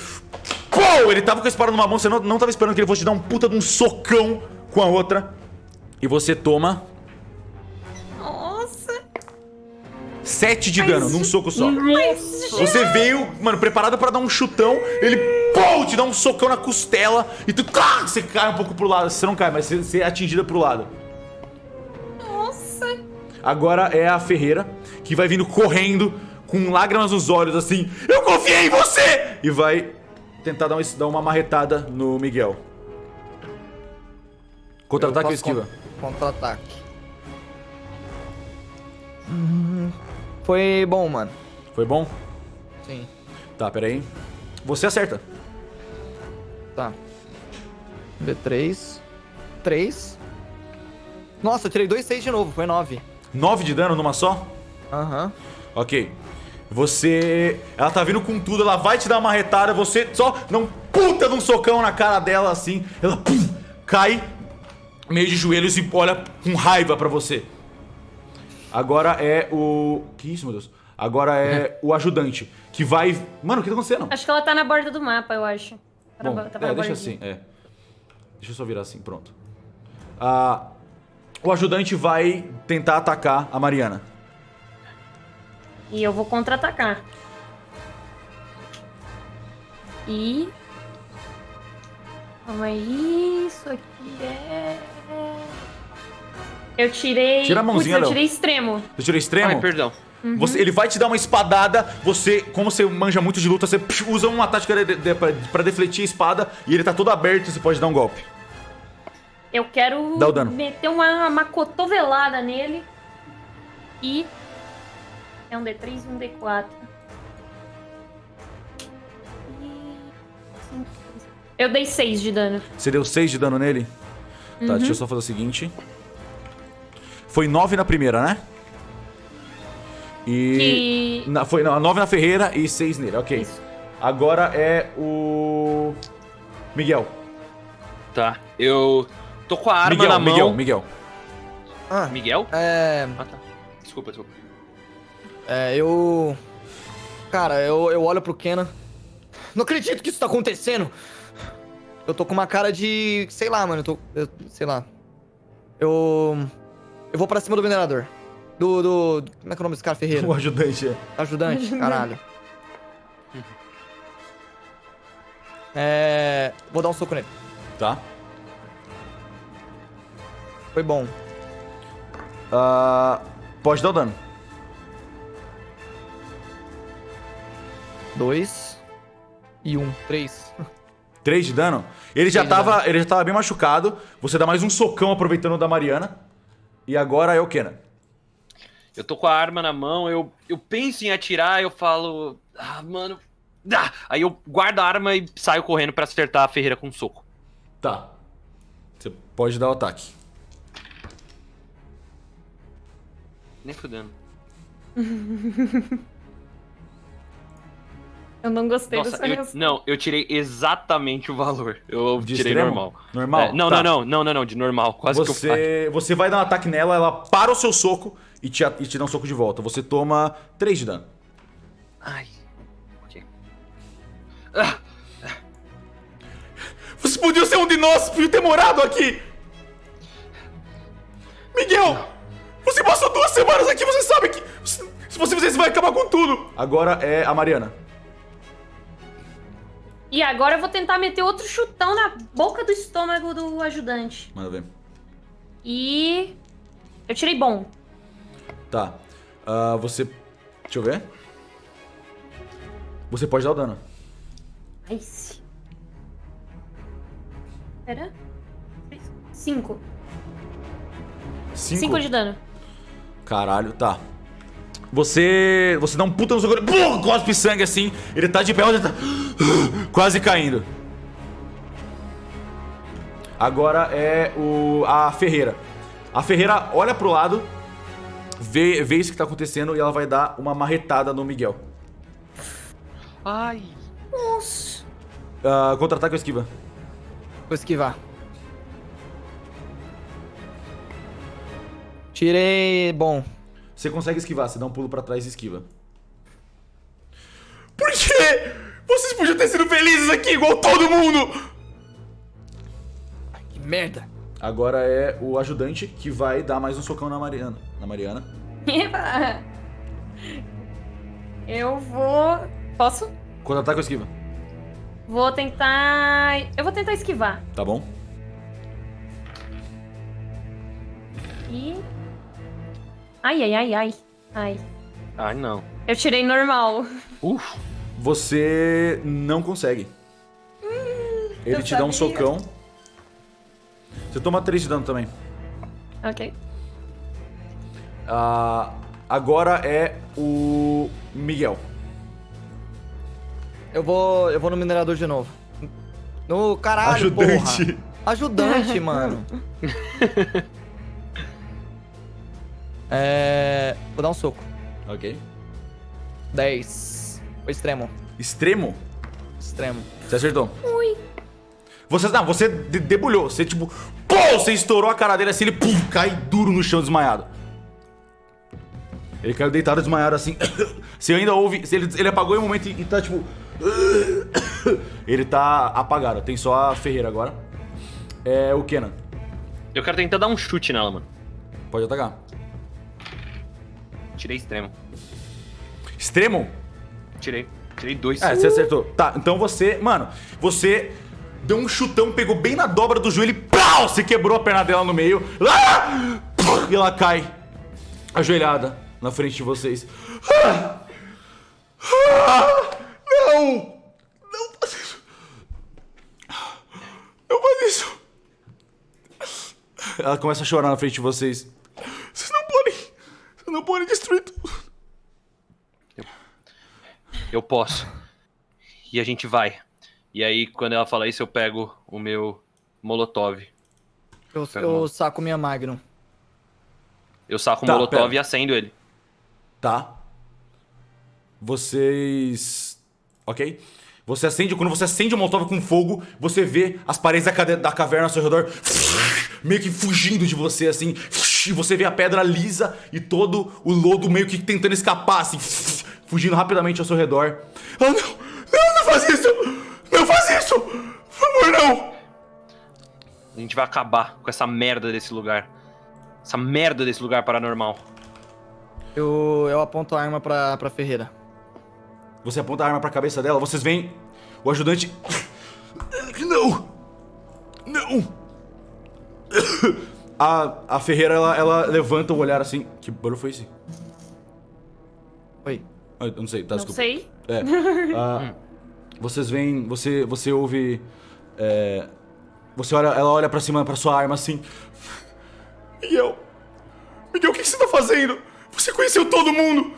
Pô! Ele tava com a espada numa mão. Você não tava esperando que ele fosse te dar um puta de um socão com a outra. E você toma... Nossa. 7 de dano num soco só. Mas, Você veio, mano, preparado pra dar um chutão. Ele, pô, te dá um socão na costela. E tu, você cai um pouco pro lado. Você não cai, mas você é atingida pro lado. nossa. Agora é a Ferreira, que vai vindo correndo, com lágrimas nos olhos, assim. Eu confiei em você! E vai tentar dar uma marretada no Miguel. Contra-ataque ou esquiva? Contra-ataque. Foi bom, mano. Foi bom? Sim. Tá, peraí. Você acerta. Tá. B3. 3. Nossa, eu tirei 2,6 de novo. Foi 9. 9 de dano numa só? Aham. Ok. Você... Ela tá vindo com tudo, ela vai te dar uma marretada, você só dá um puta de um socão na cara dela, assim. Ela cai meio de joelhos e olha com raiva pra você. Agora é o... Que isso, meu Deus? Agora é o ajudante, que vai... Mano, o que tá acontecendo? Acho que ela tá na borda do mapa, eu acho. Bom, Tava na deixa bordinha. assim, Deixa eu só virar assim, pronto. O ajudante vai tentar atacar a Mariana. E eu vou contra-atacar. E... Calma aí, isso aqui é... Eu tirei... Tira a mãozinha, eu Léo. tirei extremo. Você tirou extremo? Ai, perdão. Ele vai te dar uma espadada, você, como você manja muito de luta, você usa uma tática pra defletir a espada e ele tá todo aberto e você pode dar um golpe. Eu quero Dá o dano. meter uma cotovelada nele. E... É um D3 e um D4. Eu dei 6 de dano. Você deu 6 de dano nele? Tá, deixa eu só fazer o seguinte. Foi 9 na primeira, né? E... Foi 9 na Ferreira e 6 nele, ok. Isso. Agora é o... Miguel. Tá, eu tô com a arma na mão. Miguel. Ah, Miguel? é... Ah, tá. Desculpa. eu... Cara, eu olho pro Kenan. Não acredito que isso tá acontecendo. Eu tô com uma cara de... Sei lá, mano. Sei lá. Eu vou pra cima do venerador. Como é que é o nome desse cara? Ferreira. O ajudante, Ajudante, caralho. Vou dar um soco nele. Tá. Foi bom. Pode dar o dano. 2 e 1. 3. 3 de dano. Ele já 3 de dano. tava bem machucado. Você dá mais um socão aproveitando o da Mariana. E agora é o Kenan. Eu tô com a arma na mão, eu penso em atirar, eu falo... Ah, mano... Ah! Aí eu guardo a arma e saio correndo pra acertar a Ferreira com um soco. Tá. Você pode dar o ataque. Nem fudendo. Eu não gostei Nossa, dessa reação. não, eu tirei exatamente o valor. Eu De tirei extremo? normal. Normal? Não, Tá. não, de normal. Quase que eu falho. Você vai dar um ataque nela, ela para o seu soco e te dá um soco de volta. Você toma 3 de dano. Ai. Ok. Ah, Você podia ser um de nós, podia ter morado aqui! Miguel! Você passou 2 semanas aqui, você sabe que... Se você fizer isso, vai acabar com tudo! Agora é a Mariana. E agora eu vou tentar meter outro chutão na boca do estômago do ajudante. Manda ver. E... Eu tirei bom. Tá. Você... Deixa eu ver. Você pode dar o dano. Nice. Pera. 5. 5 de dano. Caralho, tá. Você dá um puta no seu corpo, cospe sangue assim. Ele tá de pé, ele tá quase caindo. Agora é a Ferreira. A Ferreira olha pro lado, vê isso que tá acontecendo e ela vai dar uma marretada no Miguel. Ai. Nossa. Contra-ataque ou esquiva? Vou esquivar. Tirei... Bom. Você consegue esquivar, você dá um pulo pra trás e esquiva. Por quê? Vocês podiam ter sido felizes aqui igual todo mundo! Que merda. Agora é o ajudante que vai dar mais um socão na Mariana. Eba. Eu vou... Posso? Contra-ataque ou esquiva? Vou tentar... Eu vou tentar esquivar. Tá bom. E... Ai. Ai, não. Eu tirei normal. Você não consegue. Ele eu te dá um sabia. socão. Você toma 3 de dano também. Ok. Agora é o Miguel. Eu vou no minerador de novo. No caralho, Ajudante. porra. Ajudante, mano. Vou dar um soco. Ok. 10. O extremo. Extremo? Extremo. Você acertou. Você debulhou. Você tipo... Pô! Você estourou a cara dele assim, ele pum, cai duro no chão desmaiado. Ele caiu deitado desmaiado assim. Você ainda ouve... Ele apagou em um momento e tá tipo... Ele tá apagado. Tem só a Ferreira agora. É o Kenan. Eu quero tentar dar um chute nela, mano. Pode atacar. Tirei extremo. Extremo? Tirei 2. Você acertou. Tá, então você... Mano, você deu um chutão, pegou bem na dobra do joelho e... Pau! Você quebrou a perna dela no meio. E ela cai ajoelhada na frente de vocês. Não! Não faz isso! Não faz isso! Ela começa a chorar na frente de vocês. Vocês não podem destruir tudo. Eu posso. E a gente vai. E aí, quando ela fala isso, eu pego o meu Molotov. Eu saco minha Magnum. Eu saco o Tá, Molotov pera. e acendo ele. Tá. Vocês... Ok? Quando você acende o Molotov com fogo, você vê as paredes da caverna ao seu redor meio que fugindo de você, assim. E você vê a pedra lisa e todo o lodo meio que tentando escapar, assim, fugindo rapidamente ao seu redor. Ah, não faz isso! Não faz isso! Por favor, não! A gente vai acabar com essa merda desse lugar. Essa merda desse lugar paranormal. Eu aponto a arma pra Ferreira. Você aponta a arma pra cabeça dela, vocês veem o ajudante... Não! A Ferreira, ela levanta o olhar assim... Que barulho foi esse? Oi. Eu não sei, tá, Não desculpa. sei. Vocês veem, você ouve... Ela olha pra cima, pra sua arma assim... Miguel, o que você tá fazendo? Você conheceu todo mundo!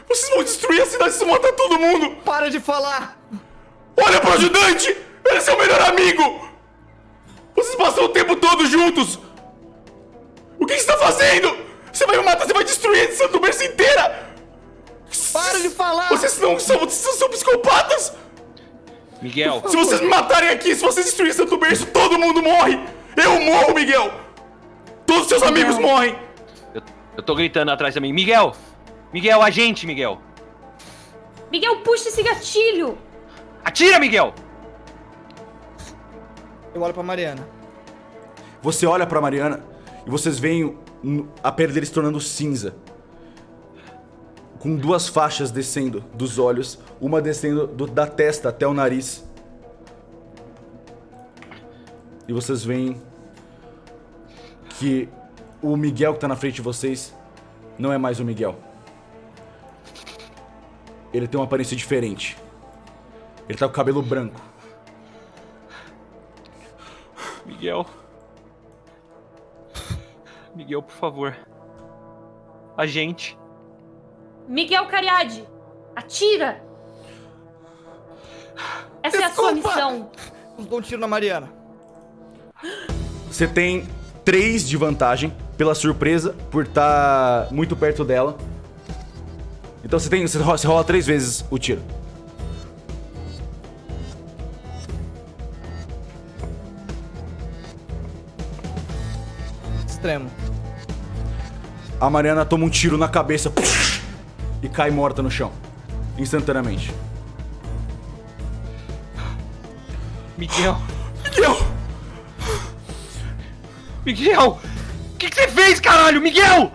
Vocês vão destruir a cidade, vocês vão matar todo mundo! Para de falar! Olha pro ajudante! Ele é seu melhor amigo! Vocês passam o tempo todo juntos! O que você tá fazendo? Você vai me matar, você vai destruir a Santo Berço inteira! Para de falar! Vocês não são psicopatas! Miguel, Se vocês me matarem aqui, se vocês destruírem Santo Berço, todo mundo morre! Eu morro, Miguel! Todos os seus amigos morrem! eu tô gritando atrás também. Miguel, a gente, Miguel. Miguel, puxa esse gatilho! Atira, Miguel! Eu olho pra Mariana. Você olha pra Mariana e vocês veem a pele dele se tornando cinza. Com 2 faixas descendo dos olhos, uma descendo da testa até o nariz. E vocês veem que o Miguel que tá na frente de vocês não é mais o Miguel. Ele tem uma aparência diferente. Ele tá com o cabelo branco. Miguel. Miguel, por favor. A gente. Miguel Cariade, atira! Essa é a sua missão. Vamos dar um tiro na Mariana. Você tem 3 de vantagem pela surpresa, por estar muito perto dela. Então você rola 3 vezes o tiro. Extremo. A Mariana toma um tiro na cabeça e cai morta no chão, instantaneamente. Miguel. Miguel! Miguel! O que você fez, caralho? Miguel!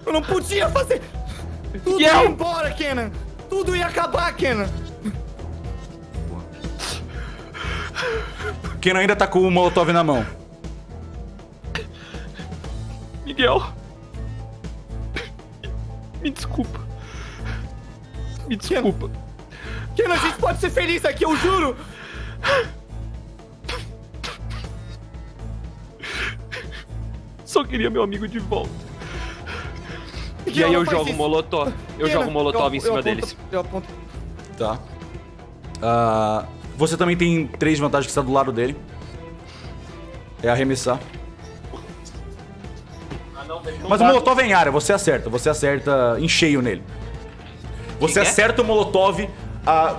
Eu não podia fazer. Tudo Miguel! ia embora, Kenan. Tudo ia acabar, Kenan. Kenan ainda tá com o molotov na mão. Miguel. Me desculpa. Me desculpa. Kenan, a gente pode ser feliz aqui, eu juro. Só queria meu amigo de volta. E Miguel, aí eu não faz jogo isso. molotov. Eu Kenan, jogo molotov em cima aponto- deles. Eu aponto. Tá. Você também tem 3 de vantagem que está do lado dele. É arremessar. Mas o molotov é em área, você acerta em cheio nele. Você Que é? acerta o molotov,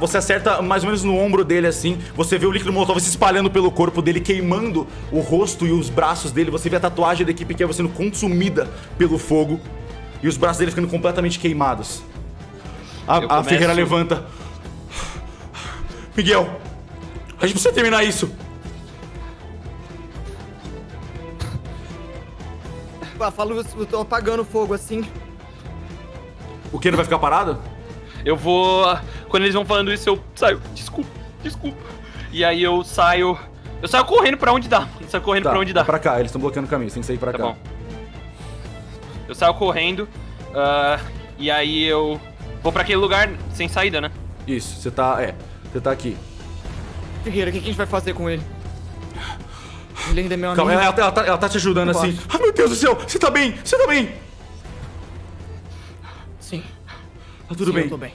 você acerta mais ou menos no ombro dele assim. Você vê o líquido molotov se espalhando pelo corpo dele, queimando o rosto e os braços dele. Você vê a tatuagem da equipe que é sendo consumida pelo fogo. E os braços dele ficando completamente queimados. Eu A começo- Ferreira levanta. Miguel, a gente precisa terminar isso. Eu tô apagando o fogo assim. O Kenan vai ficar parado? Eu vou. Quando eles vão falando isso, eu saio. Desculpa, desculpa. E aí eu saio. Eu saio correndo pra onde dá. Eu saio correndo pra onde dá. É pra cá, eles estão bloqueando o caminho, você tem que sair pra Tá cá. bom. Eu saio correndo. E aí eu vou pra aquele lugar sem saída, né? Isso, você tá aqui. Ferreira, o que a gente vai fazer com ele? Ele ainda é meu amigo. Calma, ela tá te ajudando Eu assim. acho. Ai, meu Deus do céu, você tá bem, você tá bem. Sim. Tá tudo Sim, bem. eu tô bem.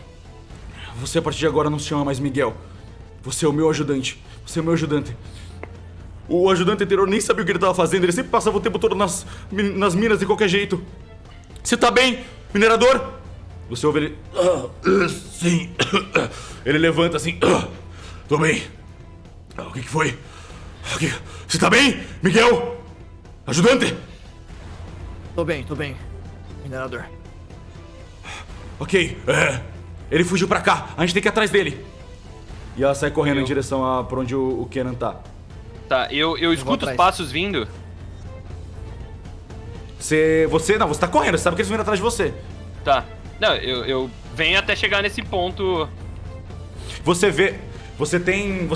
Você a partir de agora não se chama mais Miguel. Você é o meu ajudante. Você é o meu ajudante. O ajudante anterior nem sabia o que ele tava fazendo, ele sempre passava o tempo todo nas minas de qualquer jeito. Você tá bem, minerador? Você ouve ele. Sim. Ele levanta assim. Tô bem. O que foi? Você tá bem, Miguel? Ajudante? Tô bem. Minerador. Ok, ele fugiu pra cá, a gente tem que ir atrás dele. E ela sai correndo em direção a pra onde o Kenan tá. Tá, eu escuto os atrás. passos vindo. Você tá correndo, você sabe que eles vão vir atrás de você. Tá. Não, eu venho até chegar nesse ponto. Você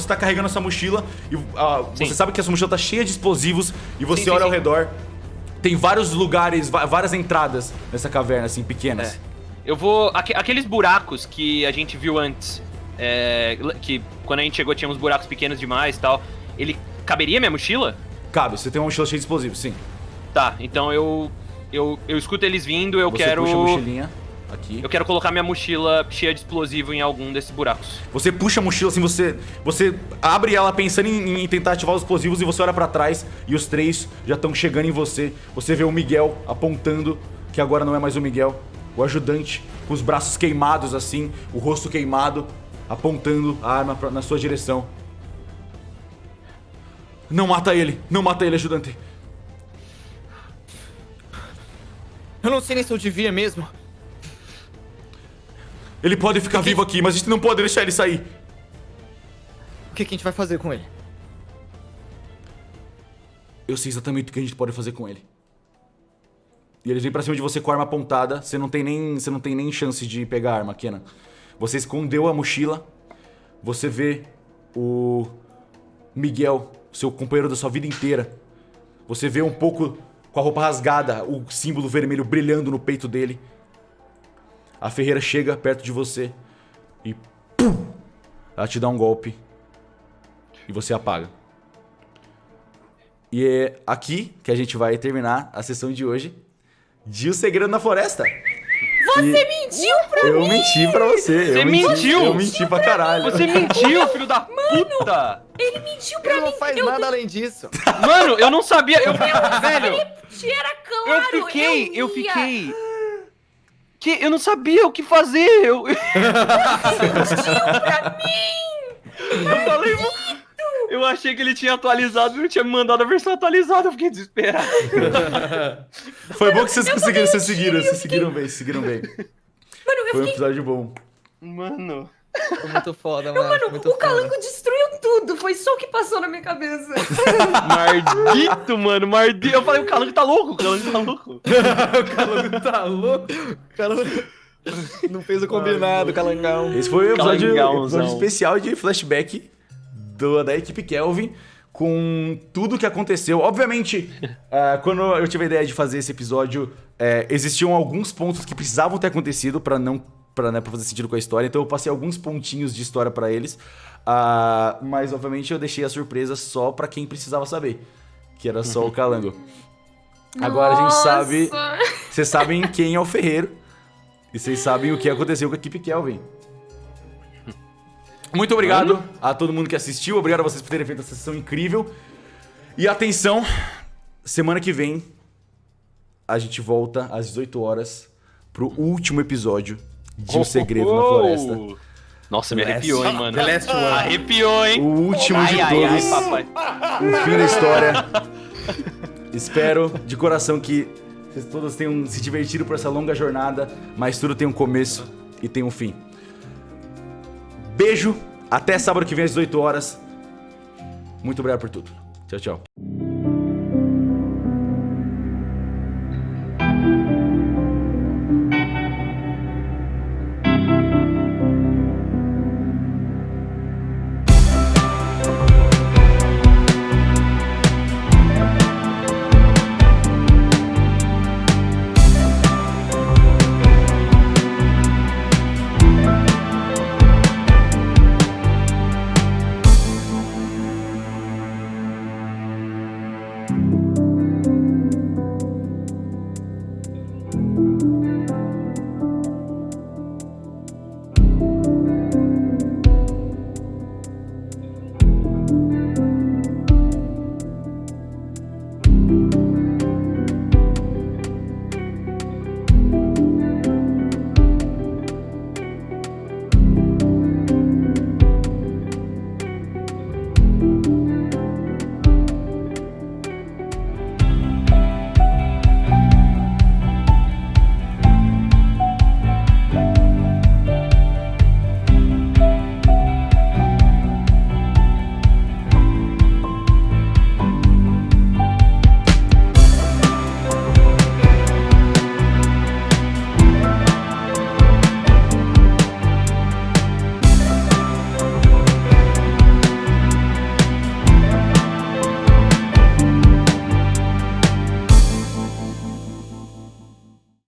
tá carregando essa mochila e você Sim. sabe que essa mochila tá cheia de explosivos e você Sim, olha ao sim. redor. Tem vários lugares, várias entradas nessa caverna, assim, pequenas. Eu vou. Aqueles buracos que a gente viu antes. Que quando a gente chegou tinha uns buracos pequenos demais e tal. Ele caberia minha mochila? Cabe, você tem uma mochila cheia de explosivos, sim. Tá, então eu escuto eles vindo, eu Você quero. puxa a mochilinha aqui. Eu quero colocar minha mochila cheia de explosivo em algum desses buracos. Você puxa a mochila assim, você abre ela pensando em tentar ativar os explosivos e você olha pra trás e os 3 já estão chegando em você. Você vê o Miguel apontando, que agora não é mais o Miguel, o ajudante, com os braços queimados assim, o rosto queimado, apontando a arma na sua direção. Não mata ele, ajudante. Eu não sei nem se eu devia mesmo. Ele pode ficar vivo aqui, mas a gente não pode deixar ele sair. O que a gente vai fazer com ele? Eu sei exatamente o que a gente pode fazer com ele. E eles vêm pra cima de você com a arma apontada. Você não tem nem chance de pegar a arma, Kenan. Você escondeu a mochila. Você vê o Miguel, seu companheiro da sua vida inteira. Você vê um pouco com a roupa rasgada, o símbolo vermelho brilhando no peito dele. A ferreira chega perto de você e pum, ela te dá um golpe e você apaga. E é aqui que a gente vai terminar a sessão de hoje de O Segredo na Floresta. Você mentiu pra mim! Eu menti pra você. Você eu menti, mentiu! Eu menti pra caralho. Você mentiu, filho da puta! Ele mentiu pra Ele mim! não faz nada além disso. Mano, eu não sabia. Velho, Era claro! eu fiquei. Eu não sabia o que fazer. Eu falei, eu achei que ele tinha atualizado e não tinha me mandado a versão atualizada. Eu fiquei desesperado. Foi bom que vocês conseguiram, vocês seguiram bem. Mano, eu Foi um fiquei... episódio bom. Mano. Foi muito foda, mano. Mano, muito o foda. Calango destruiu tudo. Foi só o que passou na minha cabeça. Maldito, mano. Maldito. Eu falei, o Calango tá louco. O Calango tá louco. O Calango tá louco. O Calango não fez o combinado, Calangão. Esse foi o episódio Calangãozão. especial de flashback da equipe Kelvin, com tudo que aconteceu. Obviamente, quando eu tive a ideia de fazer esse episódio, existiam alguns pontos que precisavam ter acontecido pra fazer sentido com a história, então eu passei alguns pontinhos de história pra eles, mas obviamente eu deixei a surpresa só pra quem precisava saber, que era só o Calango. Agora a gente sabe, vocês sabem quem é o ferreiro, e vocês sabem o que aconteceu com a equipe Kelvin. Muito obrigado a todo mundo que assistiu, obrigado a vocês por terem feito essa sessão incrível. E atenção, semana que vem a gente volta às 18 horas pro último episódio de O Segredo na Floresta. Nossa, me arrepiou, hein, mano. The Last One. Arrepiou, hein? O último de Ai, todos, papai. o fim da história. Espero de coração que vocês todos tenham se divertido por essa longa jornada, mas tudo tem um começo e tem um fim. Beijo, até sábado que vem às 18 horas. Muito obrigado por tudo. Tchau, tchau.